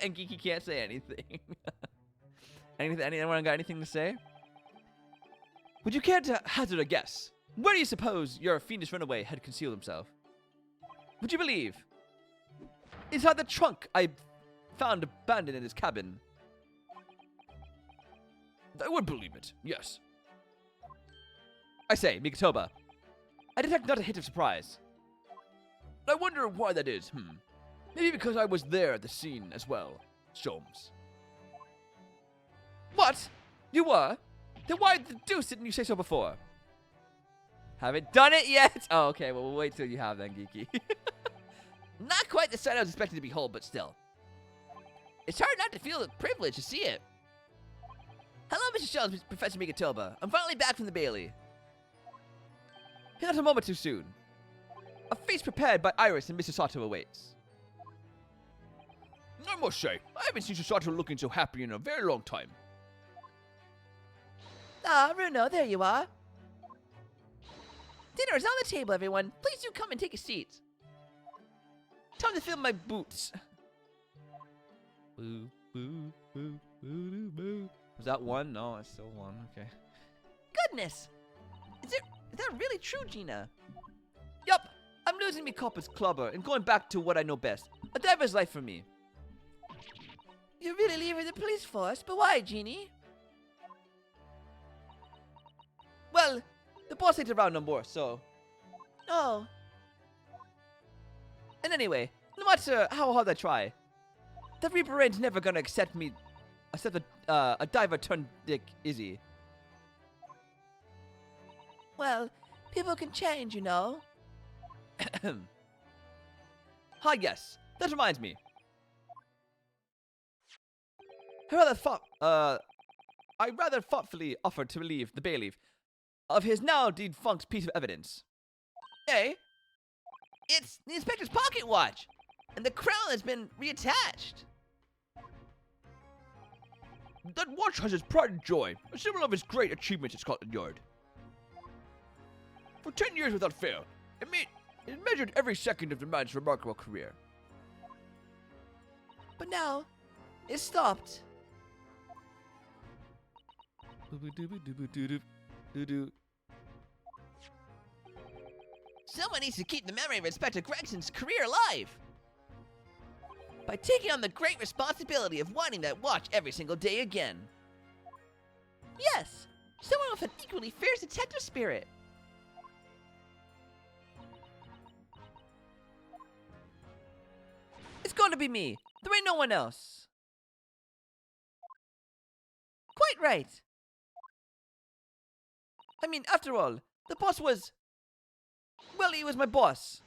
and Geeky can't say anything. Anyone got anything to say? Would you care to hazard a guess? Where do you suppose your fiendish runaway had concealed himself? Would you believe? Inside the trunk I found abandoned in his cabin. I would believe it, yes. I say, Mikotoba, I detect not a hint of surprise. I wonder why that is, Maybe because I was there at the scene as well, Sholmes. What? You were? Then why the deuce didn't you say so before? Haven't done it yet? Oh, okay, well, we'll wait till you have then, Geeky. Not quite the sight I was expecting to behold, but still. It's hard not to feel the privilege to see it. Hello, Mr. Shells, Professor Mikatoba. I'm finally back from the Bailey. You're not a moment too soon. A feast prepared by Iris and Mr. Sato awaits. I must say, I haven't seen Sato looking so happy in a very long time. Ah, Runo, there you are. Dinner is on the table, everyone. Please do come and take a seat. Time to fill my boots. Boo, boo, boo, boo, boo. Was that one? No, it's still one. Okay. Goodness. Is that really true, Gina? Yup, I'm losing me copper's clubber and going back to what I know best. A diver's life for me. You're really leaving the police force? But why, Jeannie? Well, the boss ain't around no more, so... Oh. And anyway, no matter how hard I try, the Reaper ain't never gonna accept me, except a diver turned dick Izzy. Well, people can change, you know. Hi, yes. That reminds me. I rather thoughtfully offered to relieve the bailiff of his now defunct piece of evidence. Hey, it's the inspector's pocket watch, and the crown has been reattached. That watch has its pride and joy, a symbol of his great achievements at Scotland Yard. For 10 years without fail, it measured every second of the man's remarkable career. But now, it's stopped. Someone needs to keep the memory of Inspector Gregson's career alive by taking on the great responsibility of wanting that watch every single day again. Yes, someone with an equally fierce detective spirit. It's going to be me. There ain't no one else. Quite right. I mean, after all, the boss was... Well, he was my boss.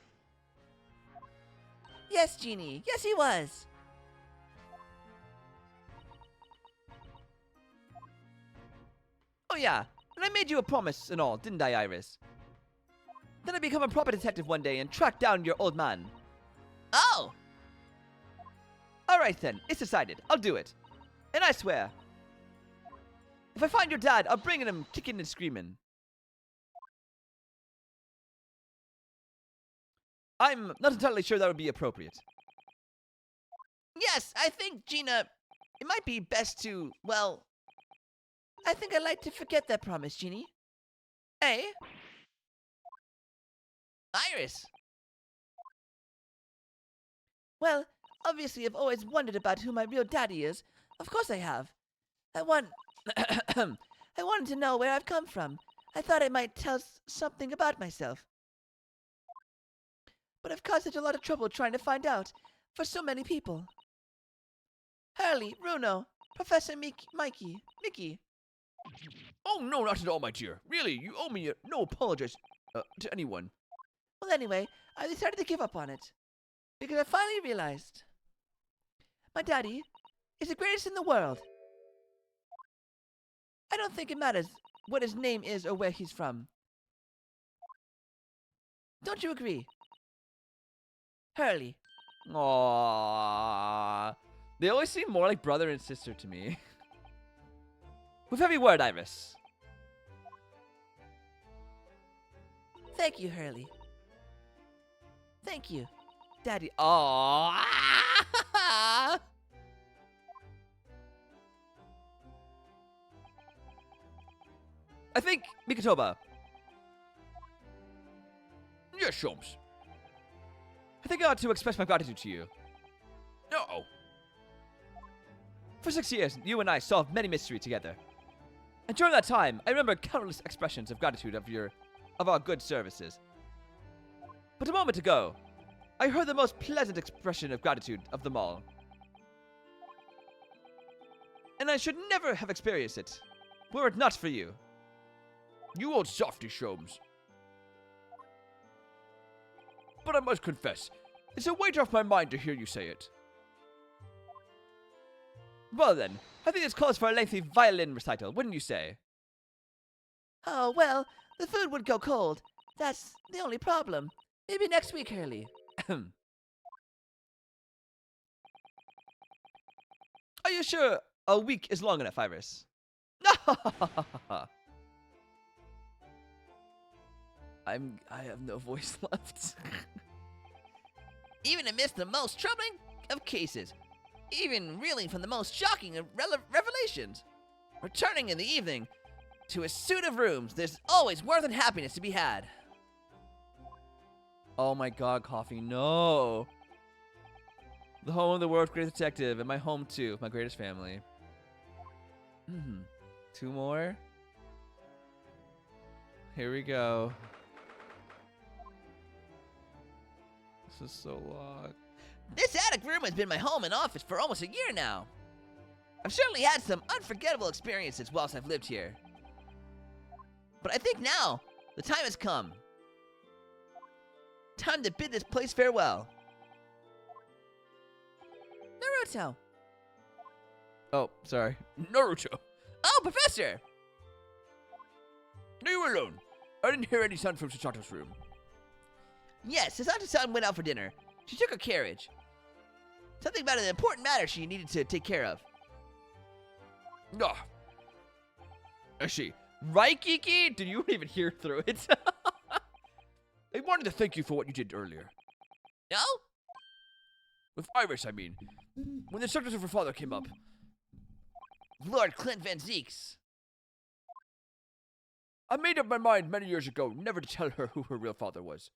Yes, Jeannie. Yes, he was. Oh yeah, and I made you a promise and all, didn't I, Iris? Then I become a proper detective one day and track down your old man. Oh! Alright then, it's decided. I'll do it. And I swear, if I find your dad, I'll bring him kicking and screaming. I'm not entirely sure that would be appropriate. Yes, I think, Gina, it might be best to, well, I think I'd like to forget that promise, Jeannie. Eh? Iris! Well, obviously I've always wondered about who my real daddy is. Of course I have. I wanted to know where I've come from. I thought I might tell something about myself. But I've caused such a lot of trouble trying to find out for so many people. Hurley, Runo, Professor Mikey, Vicky. Oh, no, not at all, my dear. Really, you owe me no apologies to anyone. Well, anyway, I decided to give up on it. Because I finally realized my daddy is the greatest in the world. I don't think it matters what his name is or where he's from. Don't you agree? Hurley. Aww. They always seem more like brother and sister to me. With every word, Iris. Thank you, Hurley. Thank you, Daddy. Aww. I think, Mikatoba, Yes, Sholmes. I think I ought to express my gratitude to you. Uh-oh. For 6 years, you and I solved many mysteries together. And during that time, I remember countless expressions of gratitude of our good services. But a moment ago, I heard the most pleasant expression of gratitude of them all. And I should never have experienced it, were it not for you. You old softy, Sholmes. But I must confess, it's a weight off my mind to hear you say it. Well then, I think this calls for a lengthy violin recital, wouldn't you say? Oh, well, the food would go cold. That's the only problem. Maybe next week, Hurley. Are you sure a week is long enough, Iris? I have no voice left. Even amidst the most troubling of cases, even reeling from the most shocking of revelations, returning in the evening to a suite of rooms, there's always worth and happiness to be had. Oh my god, Coffee, no. The home of the world's greatest detective, and my home too, my greatest family. 2 more. Here we go. This is so long. This attic room has been my home and office for almost a year now. I've certainly had some unforgettable experiences whilst I've lived here. But I think now, the time has come. Time to bid this place farewell. Naruto! Oh, sorry. Naruto, Oh, Professor! are you alone? I didn't hear any sound from Sasato's room. Yes, Sasato-san went out for dinner. She took a carriage. Something about an important matter she needed to take care of. Ah, I see. Right, Kiki? Did you even hear through it? I wanted to thank you for what you did earlier. No? With Iris, I mean. When the subject of her father came up. Lord Clint Van Zeeks. I made up my mind many years ago never to tell her who her real father was.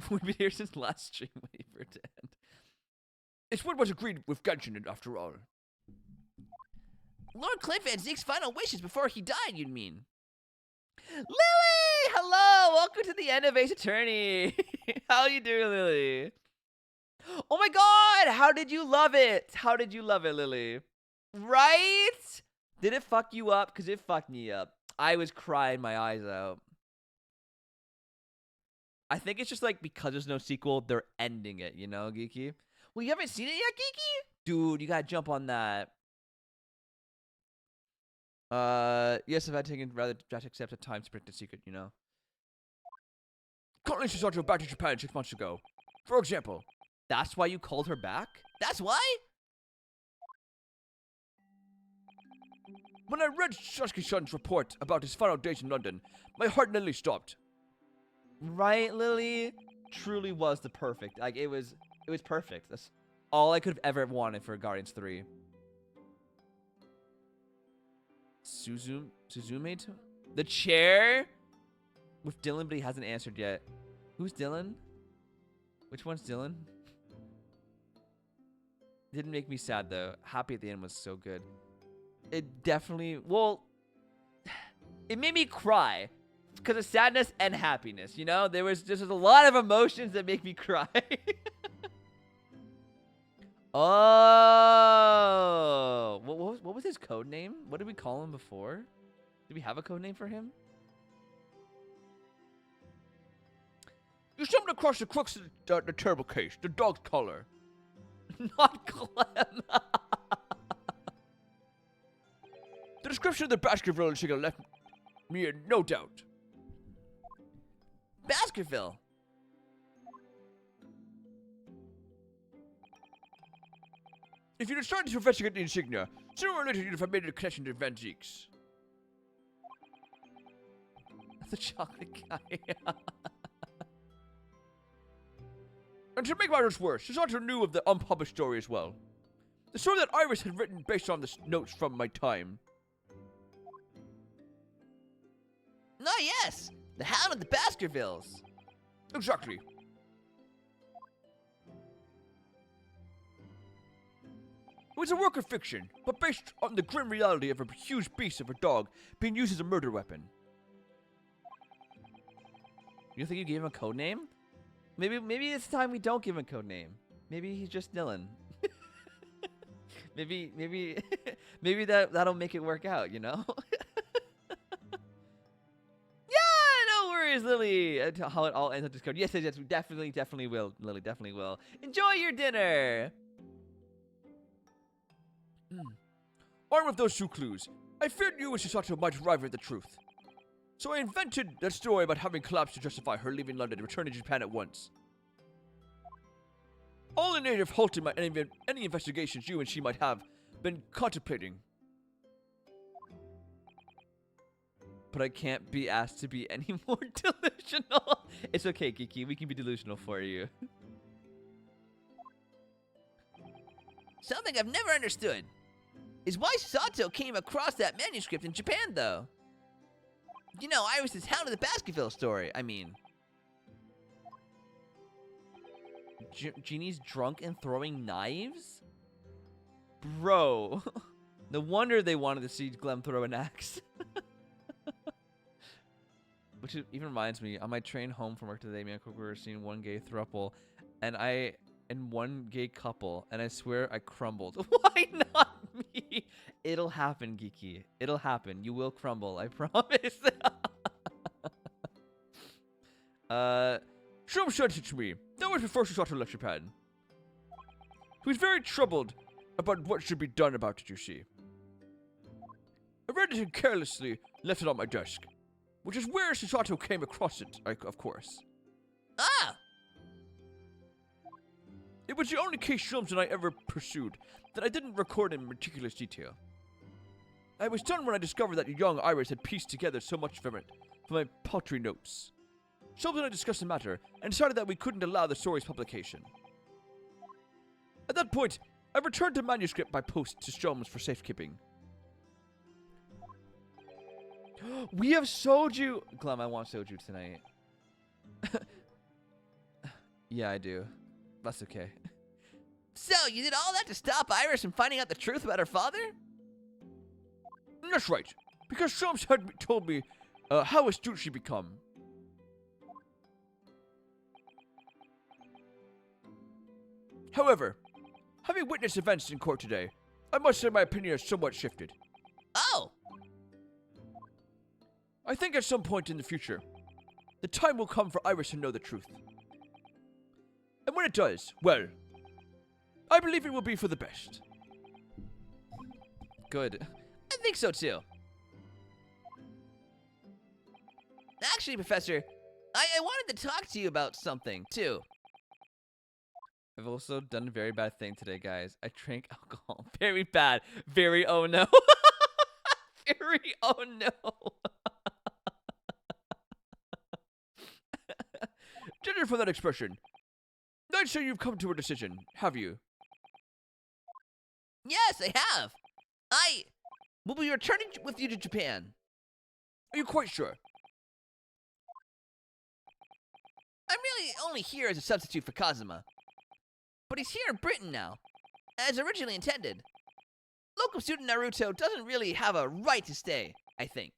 We've been here since last stream, waiting for it to end. It's what was agreed with Genshin, after all. Lord Clint Van Zeek's final wishes before he died, you'd mean? Lily! Hello! Welcome to the end of Ace Attorney. How you doing, Lily? Oh my god! How did you love it? How did you love it, Lily? Right? Did it fuck you up? Because it fucked me up. I was crying my eyes out. I think it's just like because there's no sequel, they're ending it, you know, Geeky? Well, you haven't seen it yet, Geeky? Dude, you gotta jump on that. Yes, if I'd taken rather drastic steps at times to protect the secret, you know. Calling Sasato back to Japan 6 months ago. For example. That's why you called her back? That's why? When I read Sasuke-san's report about his final days in London, my heart nearly stopped. Right, Lily? Truly was the perfect. Like, it was perfect. That's all I could have ever wanted for Guardians 3. Suzume? The chair? With Dylan, but he hasn't answered yet. Who's Dylan? Which one's Dylan? Didn't make me sad, though. Happy at the end was so good. It definitely... Well, it made me cry. Because of sadness and happiness, you know? There's a lot of emotions that make me cry. Oh! What was his code name? What did we call him before? Did we have a code name for him? You stumbled across the crux of the terrible case, the dog's collar. Not Clem. The description of the Baskerville insignia left me in no doubt. Baskerville. If you decided to investigate the insignia, sooner or later you'd have made a connection to Van Zeeks. The chocolate guy. And to make matters worse, Sasato knew of the unpublished story as well. The story that Iris had written based on the notes from my time. Ah, yes! The Hound of the Baskervilles. Exactly. It was a work of fiction, but based on the grim reality of a huge beast of a dog being used as a murder weapon. You think you gave him a code name? Maybe it's time we don't give him a code name. Maybe he's just Dylan. maybe that'll make it work out, you know? Yeah, no worries, Lily. How it all ends on Discord. Yes, we definitely will. Lily, definitely will. Enjoy your dinner. Armed with those 2 clues, I feared you and Shisato might arrive at the truth. So I invented that story about having collapsed to justify her leaving London and returning to Japan at once. All in aid of halting any investigations you and she might have been contemplating. But I can't be asked to be any more delusional. It's okay, Kiki. We can be delusional for you. Something I've never understood is why Sato came across that manuscript in Japan, though. You know, Iris's Hound of the Baskerville story, I mean. Genie's drunk and throwing knives? Bro. No wonder they wanted to see Glenn throw an axe. Which even reminds me, on my train home from work today, me and Cook were seeing one gay throuple, and one gay couple, and I swear I crumbled. Why not me? It'll happen, Geeky. It'll happen. You will crumble, I promise. Shum said it to me. That was before Shisato left Japan. He was very troubled about what should be done about it, you see. I read it and carelessly left it on my desk, which is where Shisato came across it, of course. Ah! It was the only case Shums and I ever pursued that I didn't record in meticulous detail. I was stunned when I discovered that young Iris had pieced together so much from it, from my paltry notes. Shums and I discussed the matter, and decided that we couldn't allow the story's publication. At that point, I returned the manuscript by post to Shums for safekeeping. We have soju. Clem, I want soju tonight. Yeah, I do. That's okay. So, you did all that to stop Iris from finding out the truth about her father? That's right, because Shums had told me how astute she'd become. However, having witnessed events in court today, I must say my opinion has somewhat shifted. Oh! I think at some point in the future, the time will come for Iris to know the truth. And when it does, well, I believe it will be for the best. Good. I think so too. Actually, Professor, I wanted to talk to you about something, too. I've also done a very bad thing today, guys. I drank alcohol. Very bad. Very oh no. Very oh no. Judging from that expression, I'd say you've come to a decision, have you? Yes, I have. I will be returning with you to Japan. Are you quite sure? I'm really only here as a substitute for Kazuma. But he's here in Britain now, as originally intended. Local student Naruto doesn't really have a right to stay, I think.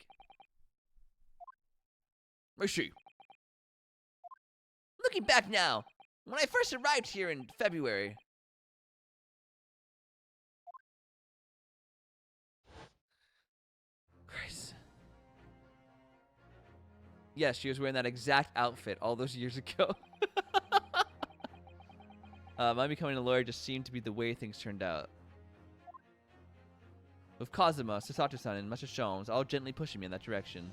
I see. Looking back now, when I first arrived here in February... Christ. Yes, she was wearing that exact outfit all those years ago. My becoming a lawyer just seemed to be the way things turned out. With Kazuma, Sasato-san, and Master Sholmes all gently pushing me in that direction.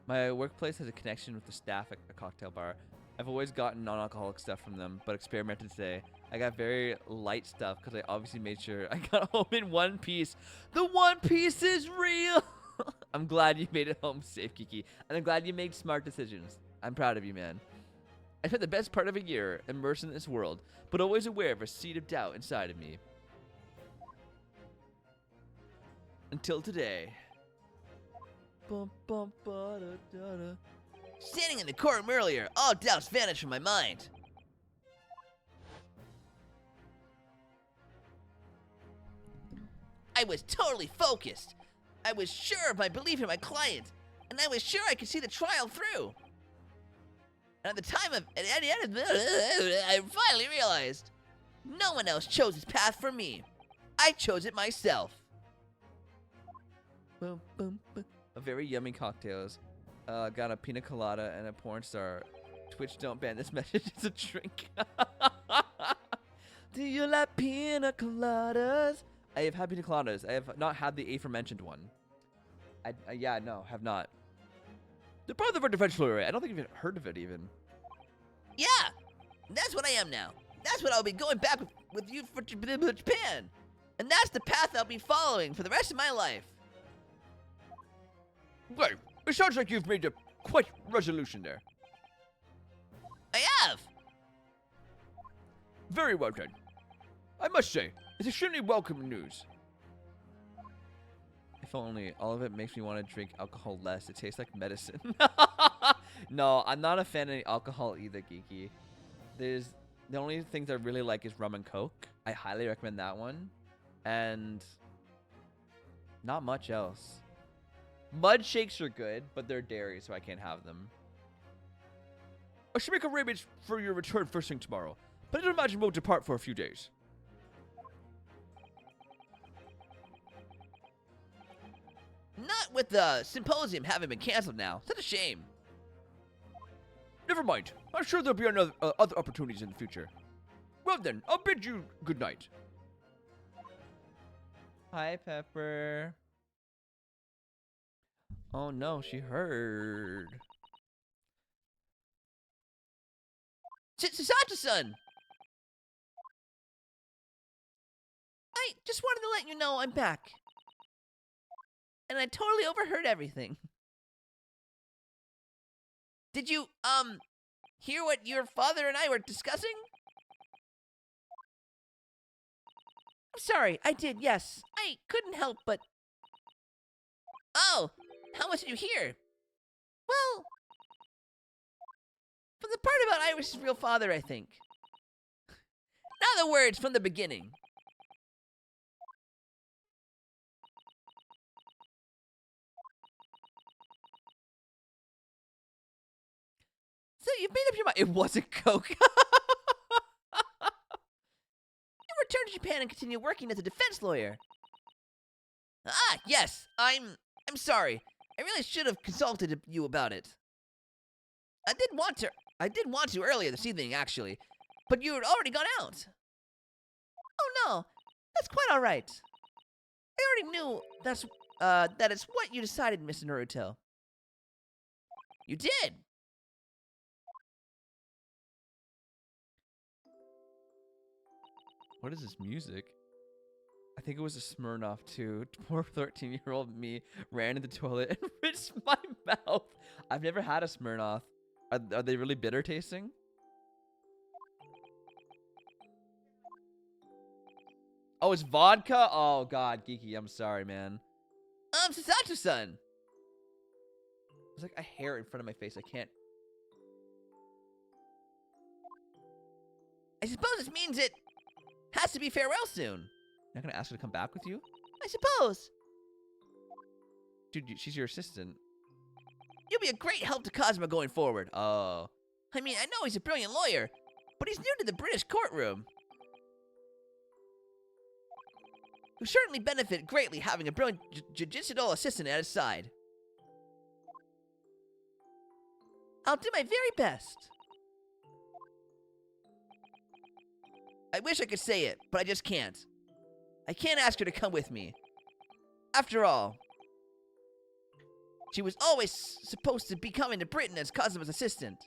My workplace has a connection with the staff at a cocktail bar. I've always gotten non-alcoholic stuff from them, but experimented today. I got very light stuff because I obviously made sure I got home in one piece. The One Piece is real! I'm glad you made it home safe, Kiki. And I'm glad you made smart decisions. I'm proud of you, man. I spent the best part of a year immersed in this world, but always aware of a seed of doubt inside of me. Until today. Bum, bum, ba, da, da, da. Standing in the courtroom earlier, all doubts vanished from my mind. I was totally focused. I was sure of my belief in my client, and I was sure I could see the trial through. And at the time of, at the end of, I finally realized, no one else chose this path for me. I chose it myself. Boom, boom, boom. A very yummy cocktails. Got a pina colada and a porn star. Twitch, don't ban this message. It's a drink. Do you like pina coladas? I have had pina coladas. I have not had the aforementioned one. Yeah, no, have not. They're part of our defense lawyer. I don't think you've even heard of it even. Yeah, that's what I am now. That's what I'll be going back with you for Japan. And that's the path I'll be following for the rest of my life. Right. It sounds like you've made a quite resolution there. I have. Very well done. I must say, it's extremely welcome news. If only all of it makes me want to drink alcohol less. It tastes like medicine. No, I'm not a fan of any alcohol either, Geeky. The only things I really like is rum and coke. I highly recommend that one. And not much else. Mud shakes are good, but they're dairy, so I can't have them. I should make arrangements for your return first thing tomorrow, but I don't imagine we'll depart for a few days. Not with the symposium having been canceled now. Such a shame. Never mind. I'm sure there'll be other opportunities in the future. Well then, I'll bid you good night. Hi, Pepper. Oh no, she heard. Sasato-san! I just wanted to let you know I'm back. And I totally overheard everything. Did you, hear what your father and I were discussing? I'm sorry, I did, yes. I couldn't help but... Oh, how much did you hear? Well, from the part about Iris's real father, I think. In other words, from the beginning. So you've made up your mind. It wasn't coke. You return to Japan and continue working as a defense lawyer. Ah, yes. I'm sorry. I really should have consulted you about it. I did want to earlier this evening, actually, but you had already gone out. Oh no, that's quite all right. I already knew that it's what you decided, Mr. Naruto. You did. What is this music? I think it was a Smirnoff too. Poor 13-year-old me ran in the toilet and rinsed my mouth. I've never had a Smirnoff. Are they really bitter tasting? Oh, it's vodka? Oh god, Geeky, I'm sorry, man. Sasato-san. There's like a hair in front of my face. I can't. I suppose this means it has to be farewell soon. Not gonna ask her to come back with you? I suppose. Dude, she's your assistant. You'll be a great help to Cosmo going forward. Oh. I mean, I know he's a brilliant lawyer, but he's new to the British courtroom. He'll certainly benefit greatly having a brilliant judicial assistant at his side. I'll do my very best. I wish I could say it, but I just can't. I can't ask her to come with me. After all, she was always supposed to be coming to Britain as Cosmo's assistant.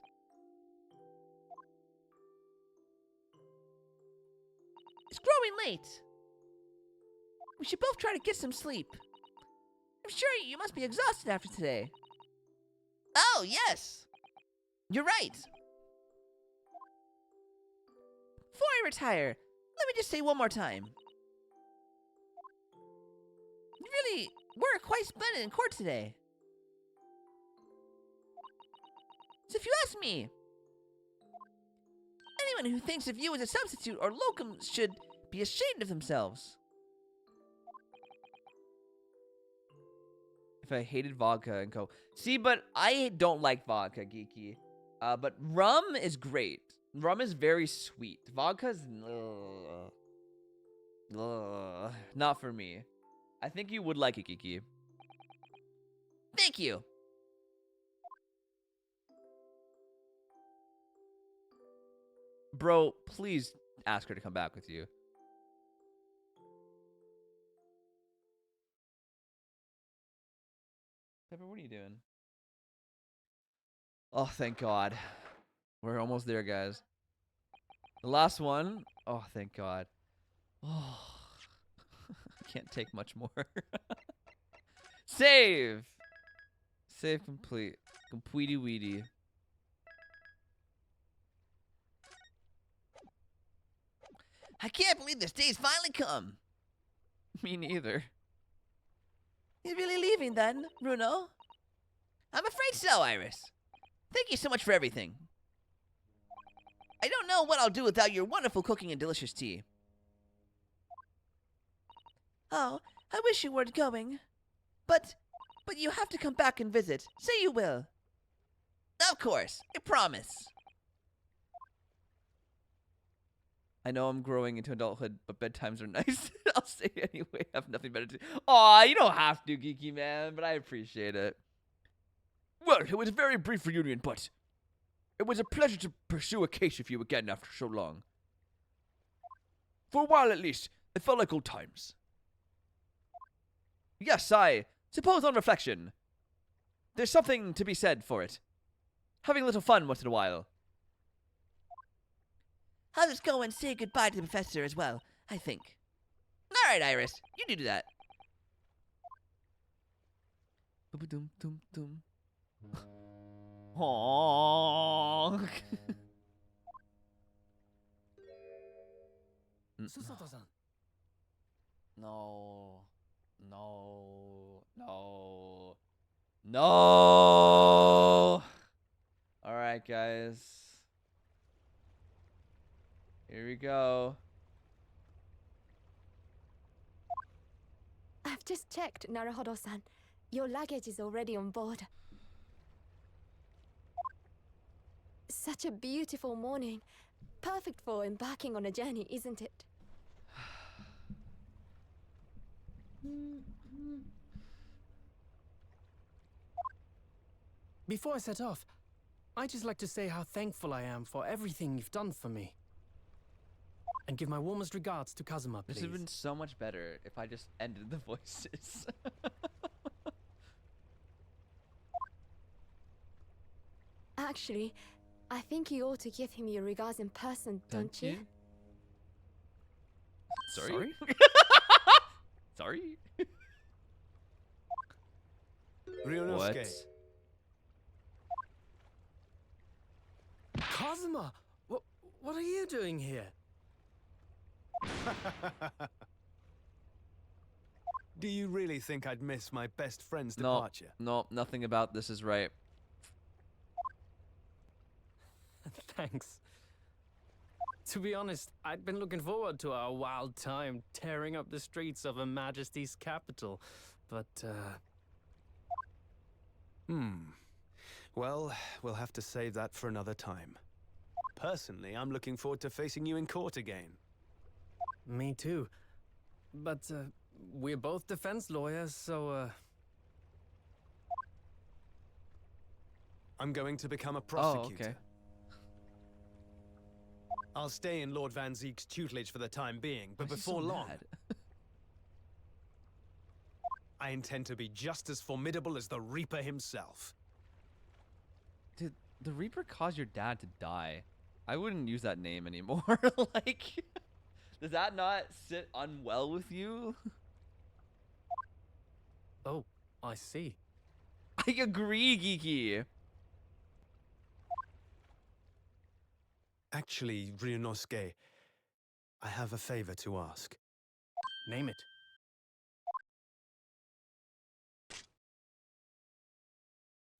It's growing late. We should both try to get some sleep. I'm sure you must be exhausted after today. Oh, yes. You're right. Before I retire, let me just say one more time. You really were quite splendid in court today. So if you ask me, anyone who thinks of you as a substitute or locum should be ashamed of themselves. If I hated vodka and coke. See, but I don't like vodka, Geeky. But rum is great. Rum is very sweet. Vodka's not for me. I think you would like it, Geeky. Thank you. Bro, please ask her to come back with you. Pepper, what are you doing? Oh, thank God. We're almost there, guys. The last one. Oh, thank God. Oh, I can't take much more. Save! Save complete. Completey weedy. I can't believe this day's finally come. Me neither. You're really leaving then, Bruno? I'm afraid so, Iris. Thank you so much for everything. I don't know what I'll do without your wonderful cooking and delicious tea. Oh, I wish you weren't going. But you have to come back and visit. Say you will. Of course, I promise. I know I'm growing into adulthood, but bedtimes are nice. I'll say it anyway. I have nothing better to do. Aw, you don't have to, Geeky Man, but I appreciate it. Well, it was a very brief reunion, but it was a pleasure to pursue a case with you again after so long. For a while at least, it felt like old times. Yes, I suppose on reflection, there's something to be said for it. Having a little fun once in a while. I'll just go and say goodbye to the professor as well, I think. All right, Iris, you do that. Boom-a-dum-dum-dum. Honk. Susato-san. No. No. No. No. All right, guys. Here we go. I've just checked, Naruhodo-san. Your luggage is already on board. Such a beautiful morning. Perfect for embarking on a journey, isn't it? Before I set off, I'd just like to say how thankful I am for everything you've done for me. And give my warmest regards to Kazuma, please. This would have been so much better if I just ended the voices. Actually, I think you ought to give him your regards in person, don't you? Sorry? Sorry? Ryunosuke. Kazuma! What are you doing here? Do you really think I'd miss my best friend's No, departure? no, nothing about this is right. Thanks. To be honest, I'd been looking forward to our wild time tearing up the streets of Her Majesty's capital, but, Well, we'll have to save that for another time. Personally, I'm looking forward to facing you in court again. Me too. But, we're both defense lawyers, so, I'm going to become a prosecutor. okay. I'll stay in Lord Van Zeek's tutelage for the time being, but Why is he before so long, mad? I intend to be just as formidable as the Reaper himself. Did the Reaper cause your dad to die? I wouldn't use that name anymore. Like, does that not sit unwell with you? oh, I see. I agree, Geeky. Actually, Ryunosuke, I have a favor to ask. Name it.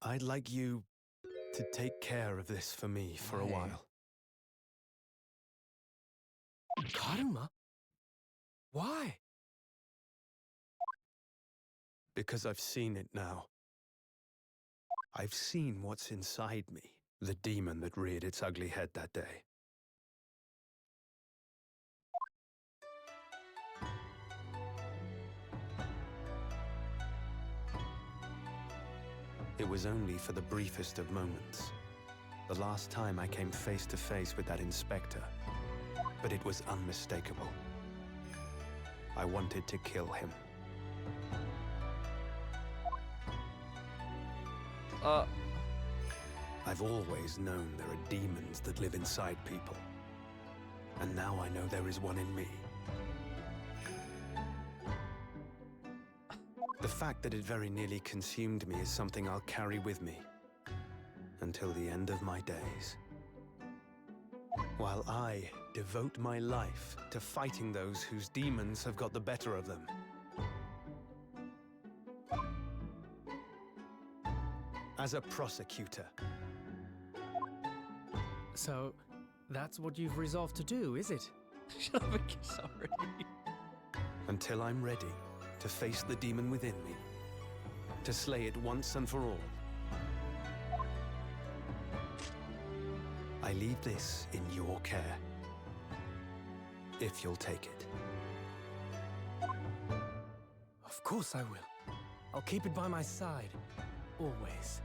I'd like you to take care of this for me for a Why? while. Karuma? Why? Because I've seen it now. I've seen what's inside me, the demon that reared its ugly head that day. It was only for the briefest of moments. The last time I came face to face with that inspector. but it was unmistakable. I wanted to kill him. I've always known there are demons that live inside people. And now I know there is one in me. The fact that it very nearly consumed me is something I'll carry with me until the end of my days. While I devote my life to fighting those whose demons have got the better of them. As a prosecutor, So, that's what you've resolved to do, is it? Shut up and kiss already. until I'm ready to face the demon within me, to slay it once and for all. I leave this in your care, if you'll take it. Of course I will. I'll keep it by my side, always.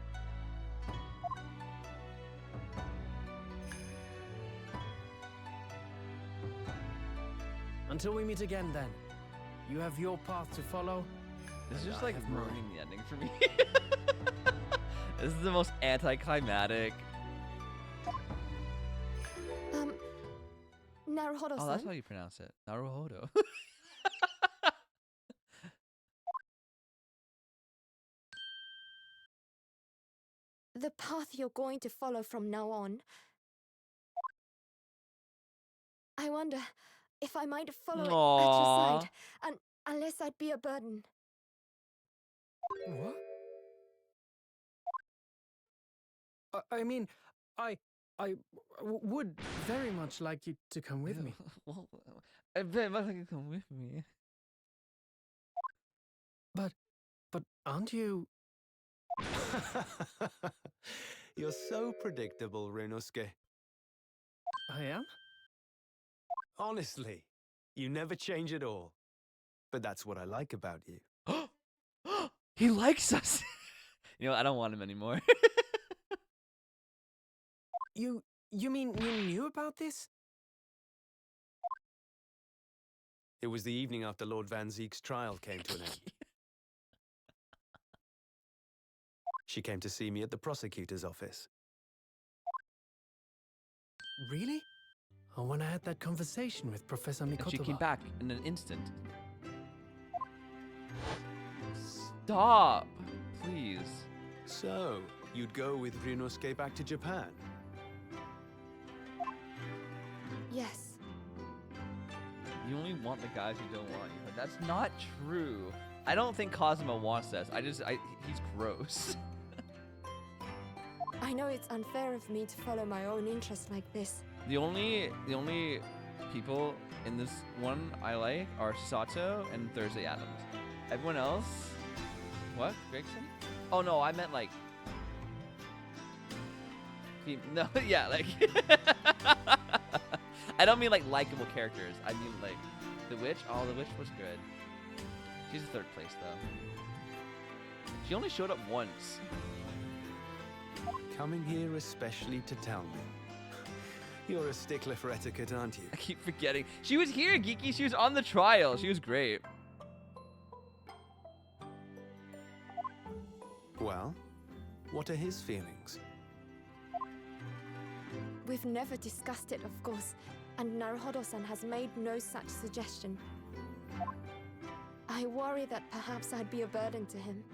Until we meet again, then. You have your path to follow. This is and just I like have mine. ruining the ending for me. This is the most anticlimactic. Naruhodo-san? Oh, that's how you pronounce it. Naruhodo. The path you're going to follow from now on. I wonder if I might follow it at your Aww. side, and unless I'd be a burden. What? I mean, I would very much like you to come with me. Well, I very much like you come with me. But aren't you? You're so predictable, Ryunosuke. I am? Honestly, you never change at all. But that's what I like about you. He likes us. You know, I don't want him anymore. You mean you knew about this? It was the evening after Lord Van Zeek's trial came to an end. She came to see me at the prosecutor's office. Really? Oh, when I had that conversation with Professor And Mikoto. she came back in an instant. Stop, please. So, you'd go with Ryunosuke back to Japan? Yes. You only want the guys who don't want you. But that's not true. I don't think Cosmo wants this. He's gross. I know it's unfair of me to follow my own interests like this. The only people in this one I like are Sato and Thursday Adams. Everyone else, what? Gregson? Oh no, I meant like. No, yeah, like. I don't mean like likable characters. I mean like the witch. Oh, the witch was good. She's in third place though. She only showed up once. Coming here especially to tell me. You're a stickler for etiquette, aren't you? I keep forgetting. She was here, Geeky. She was on the trial. She was great. Well, what are his feelings? We've never discussed it, of course, and Naruhodo-san has made no such suggestion. I worry that perhaps I'd be a burden to him.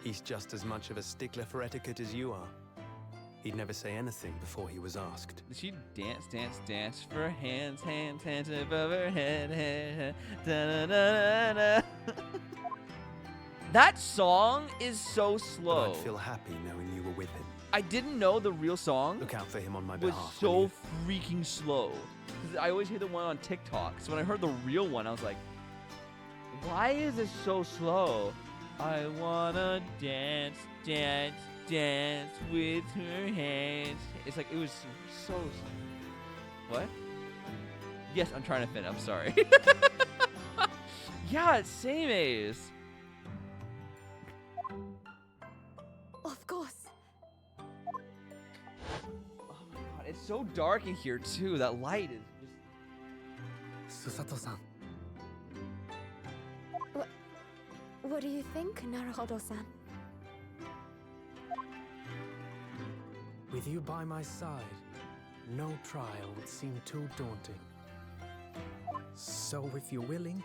He's just as much of a stickler for etiquette as you are. He'd never say anything before he was asked. Did she dance, dance, dance for her hands, hands, hands above her head, head, da, da, da, da, da. That song is so But slow. I'd feel happy knowing you were with him. I didn't know the real song Look out for him on my was behalf. will so you? freaking slow. 'Cause I always hear the one on TikTok. So when I heard the real one, I was like, why is it so slow? I wanna dance, dance, dance with her hands. It's like, it was so. What? Yes, I'm trying to fit. I'm sorry. Yeah, it's same A's. Of course. Oh my god, It's so dark in here too. That light is just. Susato-san. What do you think, Naruhodo-san? With you by my side, no trial would seem too daunting. So if you're willing,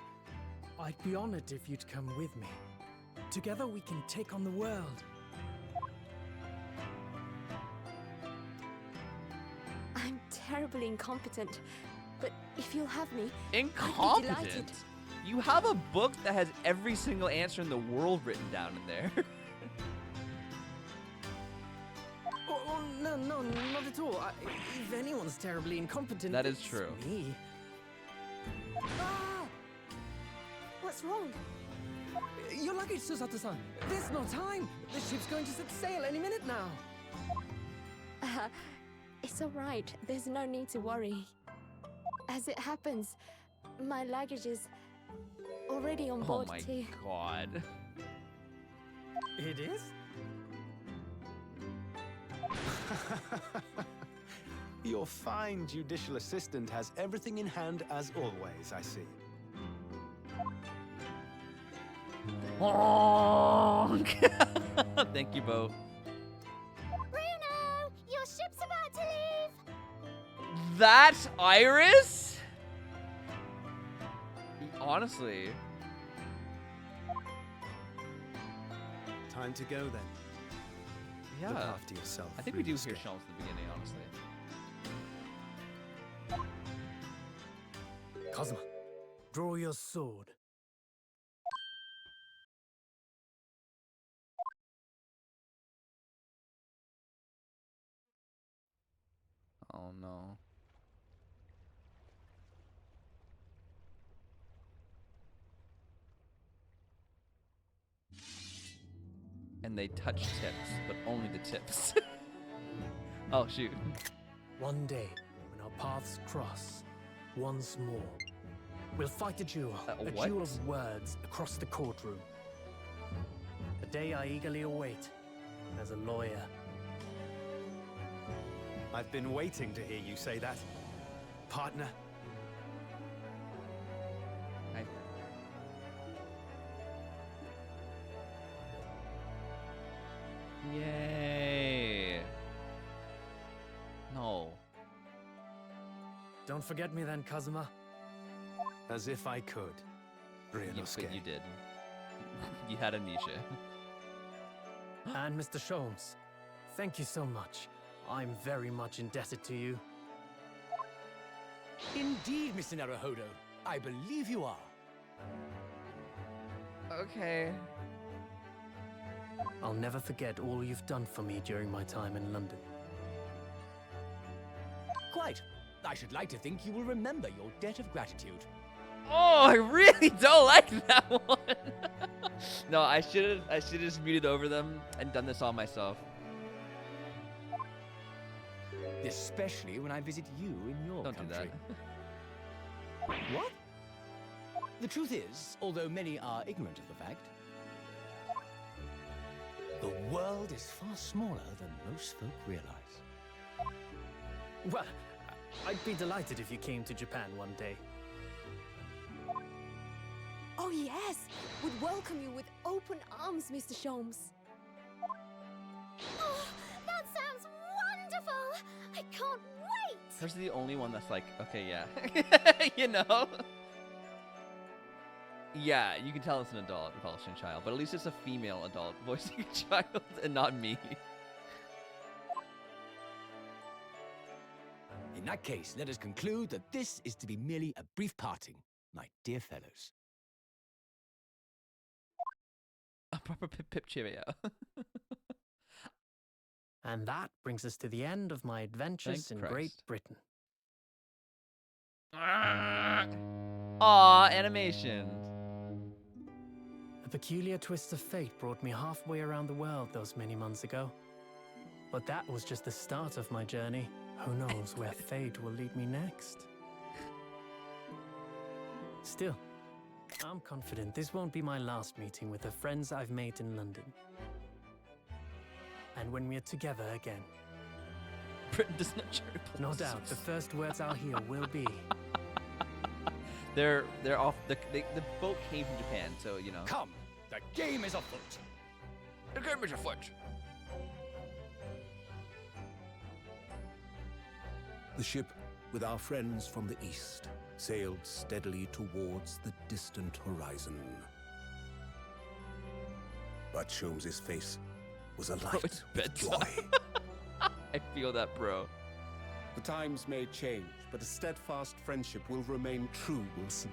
I'd be honored if you'd come with me. Together we can take on the world. I'm terribly incompetent, but if you'll have me, I'd be Incompetent? delighted. You have a book that has every single answer in the world written down in there. Oh, no, not at all. If anyone's terribly incompetent, That is it's true. me. Ah! What's wrong? Your luggage, Susato-san. There's no time. The ship's going to set sail any minute now. It's all right. There's no need to worry. As it happens, my luggage is already on Oh board my too. god. It is? Your fine judicial assistant has everything in hand as always, I see. Thank you, Bo. Bruno, your ship's about to leave. That's Iris? Honestly. Time to go then. Yeah. Look after yourself. I think we do hear Ryusuke. Shelms at the beginning, honestly. Kazuma, draw your sword. Oh no. And they touch tips, but only the tips. Oh shoot. One day, when our paths cross, once more, we'll fight a duel. A what? duel of words across the courtroom. A day I eagerly await as a lawyer. I've been waiting to hear you say that, partner. I... Yay. No. Don't forget me then, Kazuma. As if I could. Ryusuke. But you did. You had amnesia. And Mr. Sholmes, thank you so much. I'm very much indebted to you. Indeed, Mr. Naruhodo. I believe you are. Okay. I'll never forget all you've done for me during my time in London. Quite. I should like to think you will remember your debt of gratitude. Oh, I really don't like that one. No, I should have just muted over them and done this all myself. Especially when I visit you in your Don't country. do that. What? The truth is, although many are ignorant of the fact, the world is far smaller than most folk realize. Well, I'd be delighted if you came to Japan one day. Oh yes, would welcome you with open arms, Mr. Sholmes. Oh, that sounds wonderful! I can't wait! Hers is the only one that's like, okay, yeah. You know? Yeah, you can tell it's an adult voicing a child, but at least it's a female adult voicing a child and not me. In that case, let us conclude that this is to be merely a brief parting, my dear fellows. A proper pip cheerio. And that brings us to the end of my adventures Thank in Great Christ. Britain. Aw, animation. A peculiar twist of fate brought me halfway around the world those many months ago. But that was just the start of my journey. Who knows where fate will lead me next? Still, I'm confident this won't be my last meeting with the friends I've made in London. And when we're together again, Britain does not share No policies. doubt, the first words I'll hear will be, They're off. The boat came from Japan, so you know. Come, the game is afoot. The game is afoot. The ship, with our friends from the east, sailed steadily towards the distant horizon. But Sholmes' face was alight it's with bedtime. joy. I feel that, bro. The times may change, but a steadfast friendship will remain true, Wilson.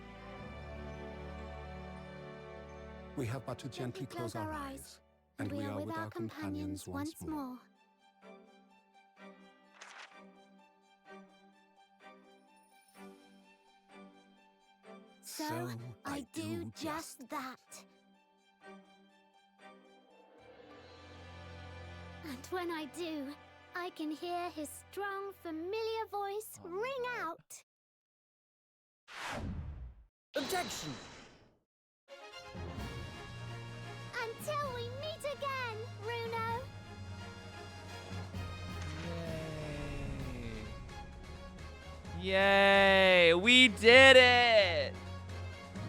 We have but to gently close our eyes, and we are with our companions once more. So I do just that. And when I do, I can hear his strong, familiar voice ring out. Objection! Until we meet again, Bruno. Yay! We did it!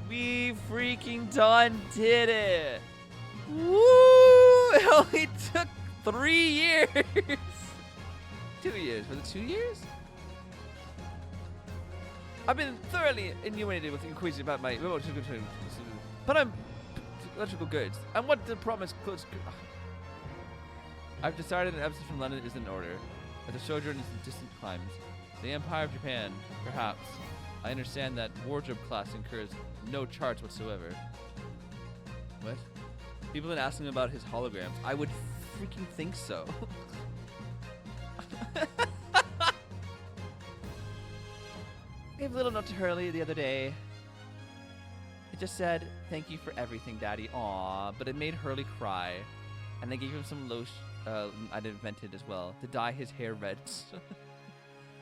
We freaking done did it! Woo! It only took 3 years! 2 years. Was it 2 years? I've been thoroughly illuminated with inquiries about my but I'm electrical goods. And what the promise close. I've decided an absence from London is in order. As a sojourn in distant climes. The Empire of Japan, perhaps. I understand that wardrobe class incurs no charge whatsoever. What? People have been asking about his holograms. I would freaking think so. I gave a little note to Hurley the other day. It just said, "Thank you for everything, Daddy." Aww, but it made Hurley cry. And I gave him some lotion I'd invented as well to dye his hair red.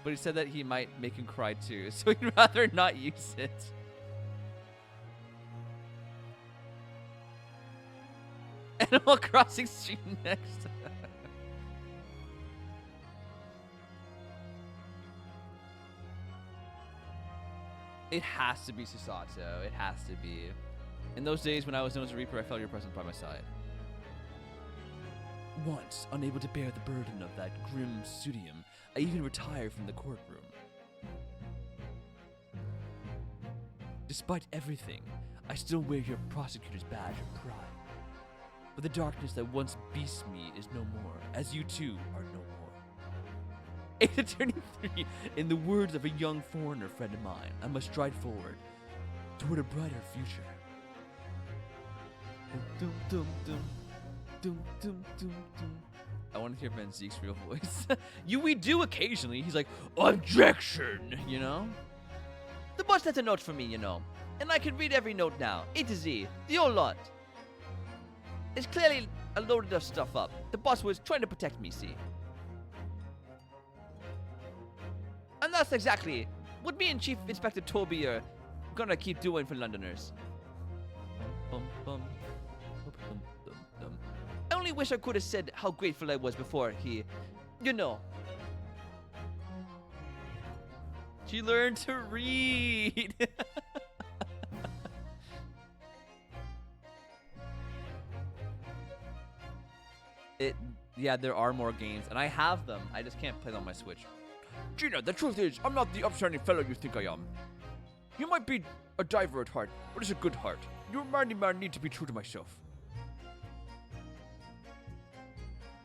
But he said that he might make him cry too, so he'd rather not use it. Animal Crossing stream next. It has to be Susato. It has to be. In those days when I was known as a Reaper, I felt your presence by my side. Once, unable to bear the burden of that grim studium, I even retired from the courtroom. Despite everything, I still wear your prosecutor's badge of pride. But the darkness that once beast me is no more, as you too are no more. Attorney 3, in the words of a young foreigner friend of mine, I must stride forward toward a brighter future. Dum, dum, dum, dum, dum, dum, dum. I want to hear Ben Zeke's real voice. We do occasionally. He's like, objection, you know? The boss left a note for me, you know. And I can read every note now, A to Z, the whole lot. It's clearly a loaded of stuff up. The boss was trying to protect me, see? And that's exactly what me and Chief Inspector Toby are gonna keep doing for Londoners. Bum, bum, bum, bum, bum, bum. I only wish I could have said how grateful I was before he, you know. She learned to read. Yeah, there are more games, and I have them. I just can't play them on my Switch. Gina, the truth is, I'm not the upstanding fellow you think I am. You might be a diver at heart, but it's a good heart. You remind me I need to be true to myself.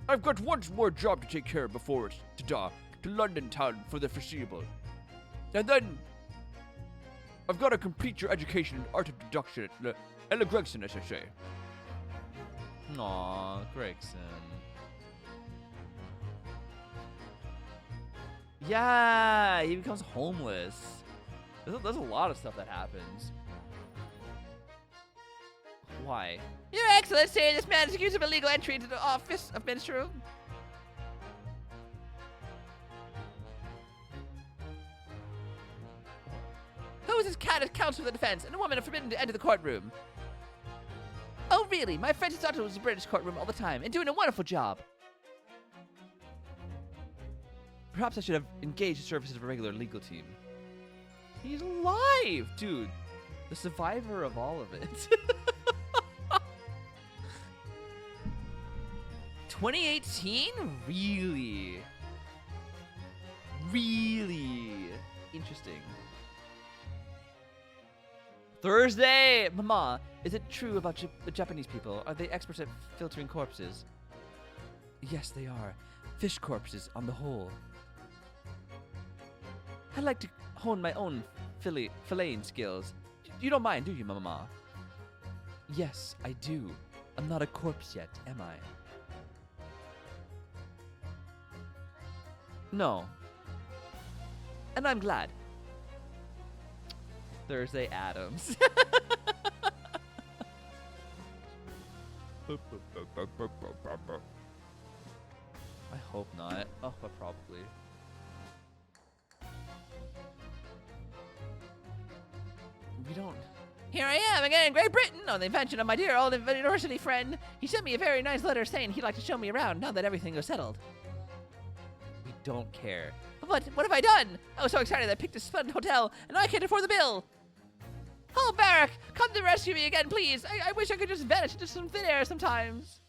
I've got one more job to take care of before it's to London town for the foreseeable. And then I've got to complete your education in art of deduction at Ella Gregson, as I say. Aw, Gregson. Yeah, he becomes homeless. There's a lot of stuff that happens. Why? Your Excellency, this man is accused of illegal entry into the office of Minister. Who is this cat as counsel for the defense, and a woman are forbidden to enter the courtroom? Oh, really? My French daughter was in the British courtroom all the time, and doing a wonderful job. Perhaps I should have engaged the services of a regular legal team. He's alive, dude. The survivor of all of it. 2018? Really? Really interesting. Thursday! Mama, is it true about the Japanese people? Are they experts at filtering corpses? Yes, they are. Fish corpses on the whole. I'd like to hone my own filleting skills. You don't mind, do you, Mama? Yes, I do. I'm not a corpse yet, am I? No. And I'm glad. Thursday Adams. I hope not. Oh, but probably. We don't. Here I am again in Great Britain on the invention of my dear old university friend. He sent me a very nice letter saying he'd like to show me around now that everything was settled. We don't care. What have I done? I was so excited I picked a splendid hotel and now I can't afford the bill. Oh, Barrack, come to rescue me again, please. I wish I could just vanish into some thin air sometimes.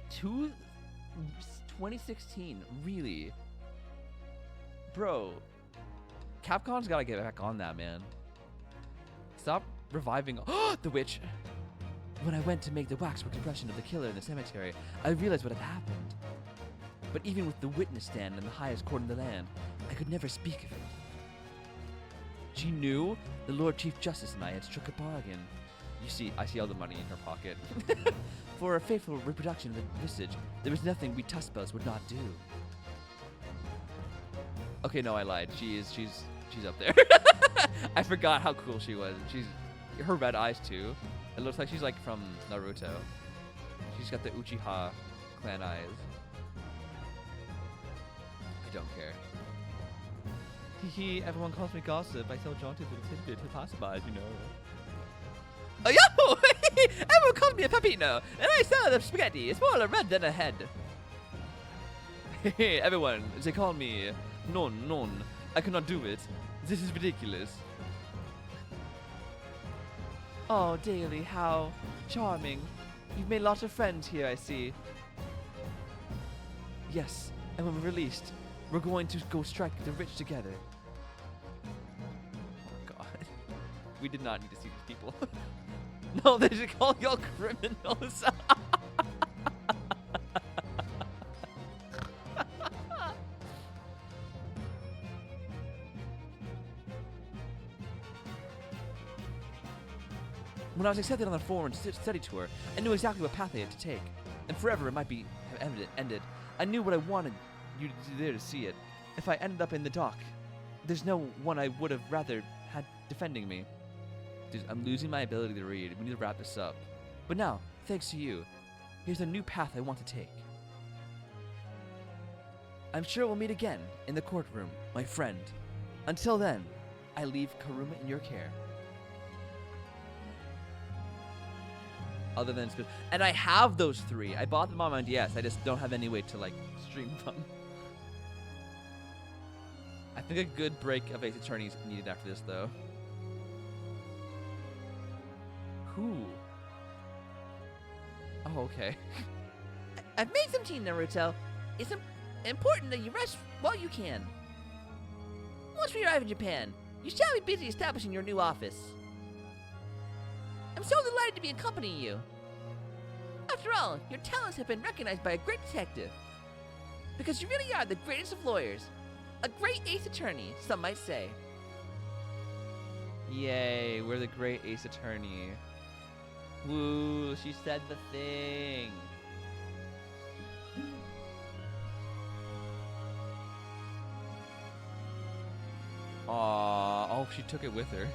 2016, really? Bro, Capcom's gotta get back on that, man. Stop reviving the witch. When I went to make the waxwork impression of the killer in the cemetery, I realized what had happened. But even with the witness stand in the highest court in the land, I could never speak of it. She knew the Lord Chief Justice and I had struck a bargain. You see, I see all the money in her pocket. For a faithful reproduction of the visage, there was nothing we Tuspels would not do. Okay, no, I lied. She's up there. I forgot how cool she was. Her red eyes too. It looks like she's like from Naruto. She's got the Uchiha clan eyes. I don't care. Hee, everyone calls me gossip. I tell jaunty little tidbit to passerbys, you know. Oh, yo! Everyone calls me a Pepino, and I sell them spaghetti. It's more a red than a head. Hey, everyone, they call me non. I cannot do it. This is ridiculous. Oh, Daily, how charming. You've made lots of friends here, I see. Yes, and when we're released, we're going to go strike the rich together. Oh, God. We did not need to see these people. No, they should call y'all criminals. When I was accepted on the foreign study tour, I knew exactly what path I had to take. And forever it might be ended. I knew what I wanted you to do there to see it. If I ended up in the dock, there's no one I would have rather had defending me. Dude, I'm losing my ability to read. We need to wrap this up. But now, thanks to you, here's a new path I want to take. I'm sure we'll meet again in the courtroom, my friend. Until then, I leave Karuma in your care. Other than and I have those 3. I bought them on my DS. I just don't have any way to like stream them. I think a good break of Ace Attorney is needed after this, though. Who? Oh, okay. I've made some tea, Naruto. It's important that you rest while you can. Once we arrive in Japan, you shall be busy establishing your new office. I'm so delighted to be accompanying you. After all, your talents have been recognized by a great detective. Because you really are the greatest of lawyers. A great ace attorney, some might say. Yay, we're the great ace attorney. Woo, she said the thing. Aww, oh, she took it with her.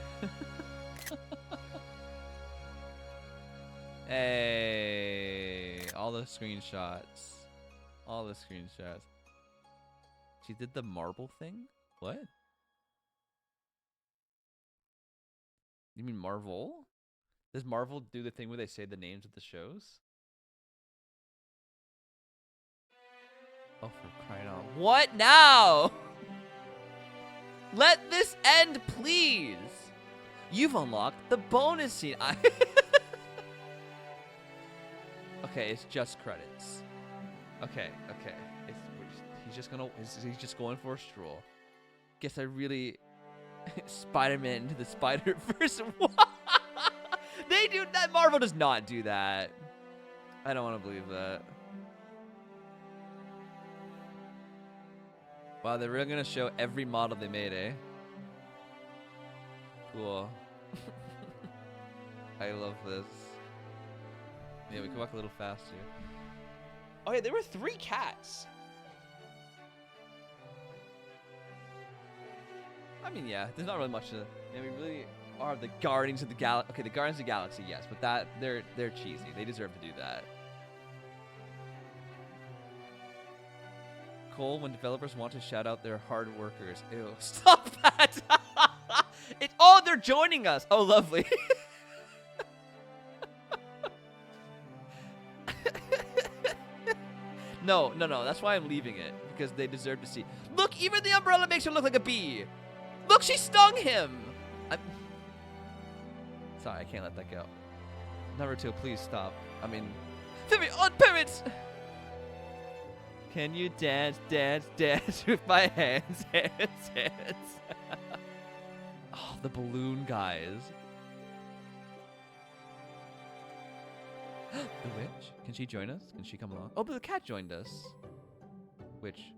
Hey, all the screenshots. All the screenshots. She did the marble thing? What? You mean Marvel? Does Marvel do the thing where they say the names of the shows? Oh, for crying out. What now? Let this end, please. You've unlocked the bonus scene. Okay, it's just credits. Okay. He's just going for a stroll. Guess I really Spider-Man into the Spider-Verse. They do that. Marvel does not do that. I don't want to believe that. Wow, they're really gonna show every model they made, eh? Cool. I love this. Yeah, we can walk a little faster. Oh yeah, there were 3 cats. I mean, yeah, there's not really much to. Yeah, we really are the Guardians of the Galaxy. Okay, the Guardians of the Galaxy, yes, but that they're cheesy. They deserve to do that. Cole, when developers want to shout out their hard workers. Ew, stop that! Oh, they're joining us. Oh, lovely. No, that's why I'm leaving it, because they deserve to see. Look, even the umbrella makes her look like a bee. Look, she stung him. Sorry, I can't let that go. Number 2, please stop. I mean, Vivi, on parents. Can you dance with my hands? Oh, the balloon guys. The witch? Can she join us? Can she come along? Oh, but the cat joined us. Witch,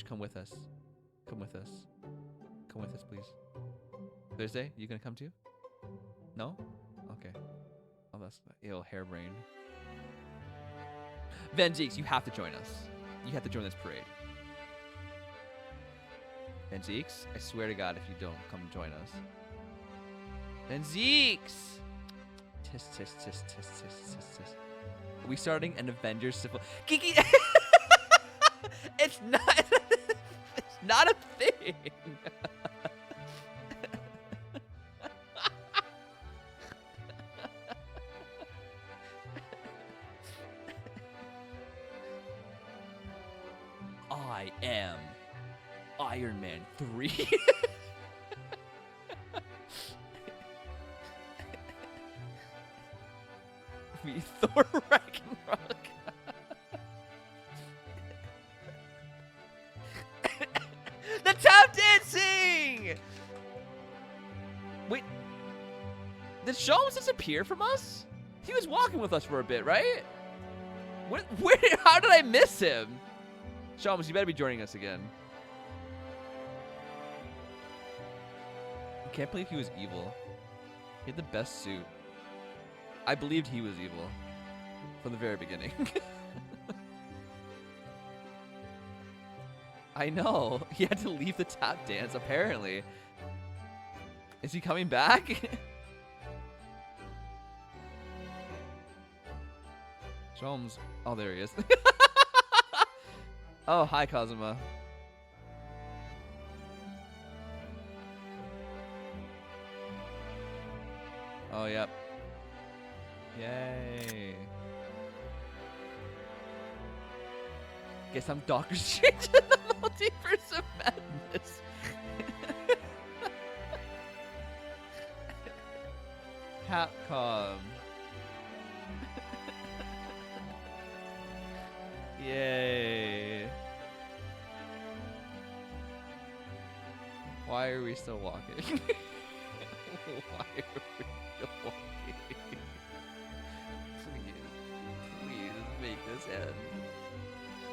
come with us. Come with us. Come with us, please. Thursday, you gonna come too? No? Okay. Oh, that's ill harebrained. Van Zeeks, you have to join us. You have to join this parade. Van Zeeks, I swear to God, if you don't, come join us. Van Zeeks! Tisk, tisk, tisk, tisk, tisk, tisk, tisk. Are we starting an Avengers civil? Kiki! It's not a thing! I am Iron Man 3. Me, Thor Ragnarok. The tap dancing! Wait. Did Sholmes disappear from us? He was walking with us for a bit, right? Where, how did I miss him? Sholmes, you better be joining us again. I can't believe he was evil. He had the best suit. I believed he was evil from the very beginning. I know. He had to leave the tap dance, apparently. Is he coming back? Sholmes. Oh, there he is. Oh, hi, Kazuma. Oh, yep. Yay. Guess I'm Doctor Strange in the Multiverse of Madness. Capcom. Yay. Why are we still walking? Why are we still walking? Please make this end.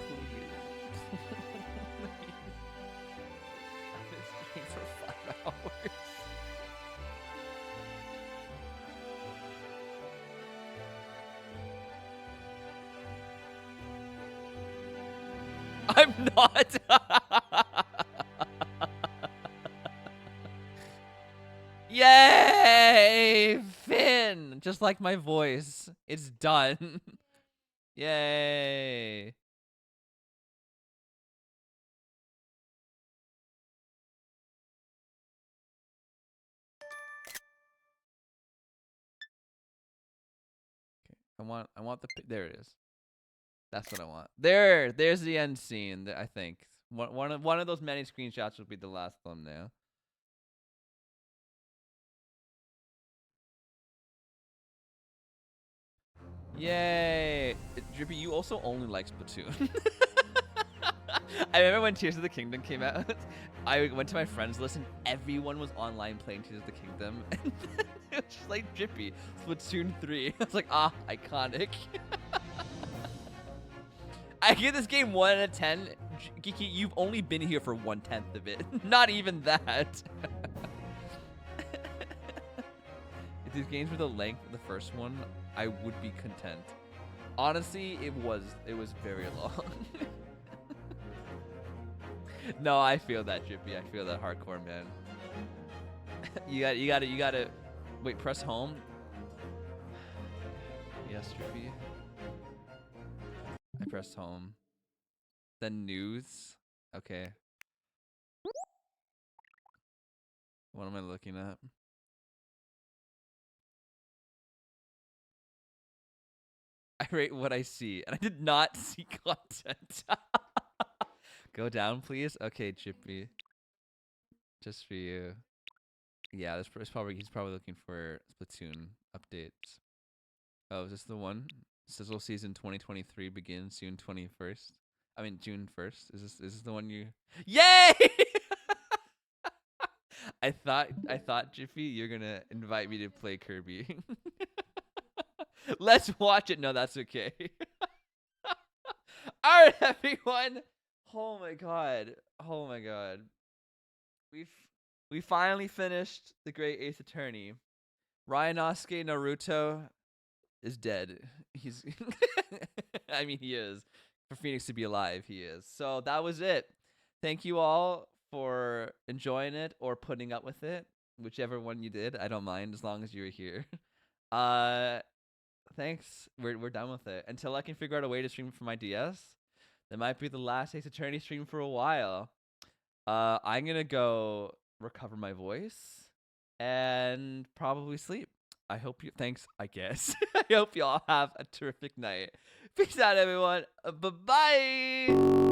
Please. I've been streaming for 5 hours. I'm not. Yay! Finn! Just like my voice. It's done. Yay. Okay. I want the there it is. That's what I want. There's the end scene. I think one of those many screenshots will be the last thumbnail. Yay! Drippy, you also only like Splatoon. I remember when Tears of the Kingdom came out, I went to my friends list and everyone was online playing Tears of the Kingdom. And it was just like, Drippy, Splatoon 3. I was like, ah, iconic. I give this game 1 out of 10. Geeky, you've only been here for 1/10 of it. Not even that. If these games were the length of the first one, I would be content. Honestly, it was very long. No, I feel that, Drippy. I feel that hardcore, man. you gotta wait, press home. Yes, Drippy. I pressed home. Then news. Okay. What am I looking at? I rate what I see, and I did not see content. Go down, please. Okay, Chippy. Just for you. Yeah, he's probably looking for Splatoon updates. Oh, is this the one? Sizzle season 2023 begins June 21st. I mean June 1st. Is this the one you? Yay! I thought Jiffy, you're gonna invite me to play Kirby. Let's watch it. No, that's okay. All right, everyone. Oh my god. Oh my god. We finally finished The Great Ace Attorney. Ryanosuke Naruto is dead. He's I mean, he is. For Phoenix to be alive, he is. So that was it. Thank you all for enjoying it or putting up with it. Whichever one you did. I don't mind as long as you were here. Thanks. We're done with it. Until I can figure out a way to stream from my DS. That might be the last Ace Attorney stream for a while. I'm gonna go recover my voice and probably sleep. I hope you. Thanks. I guess. I hope you all have a terrific night. Peace out, everyone. Bye bye.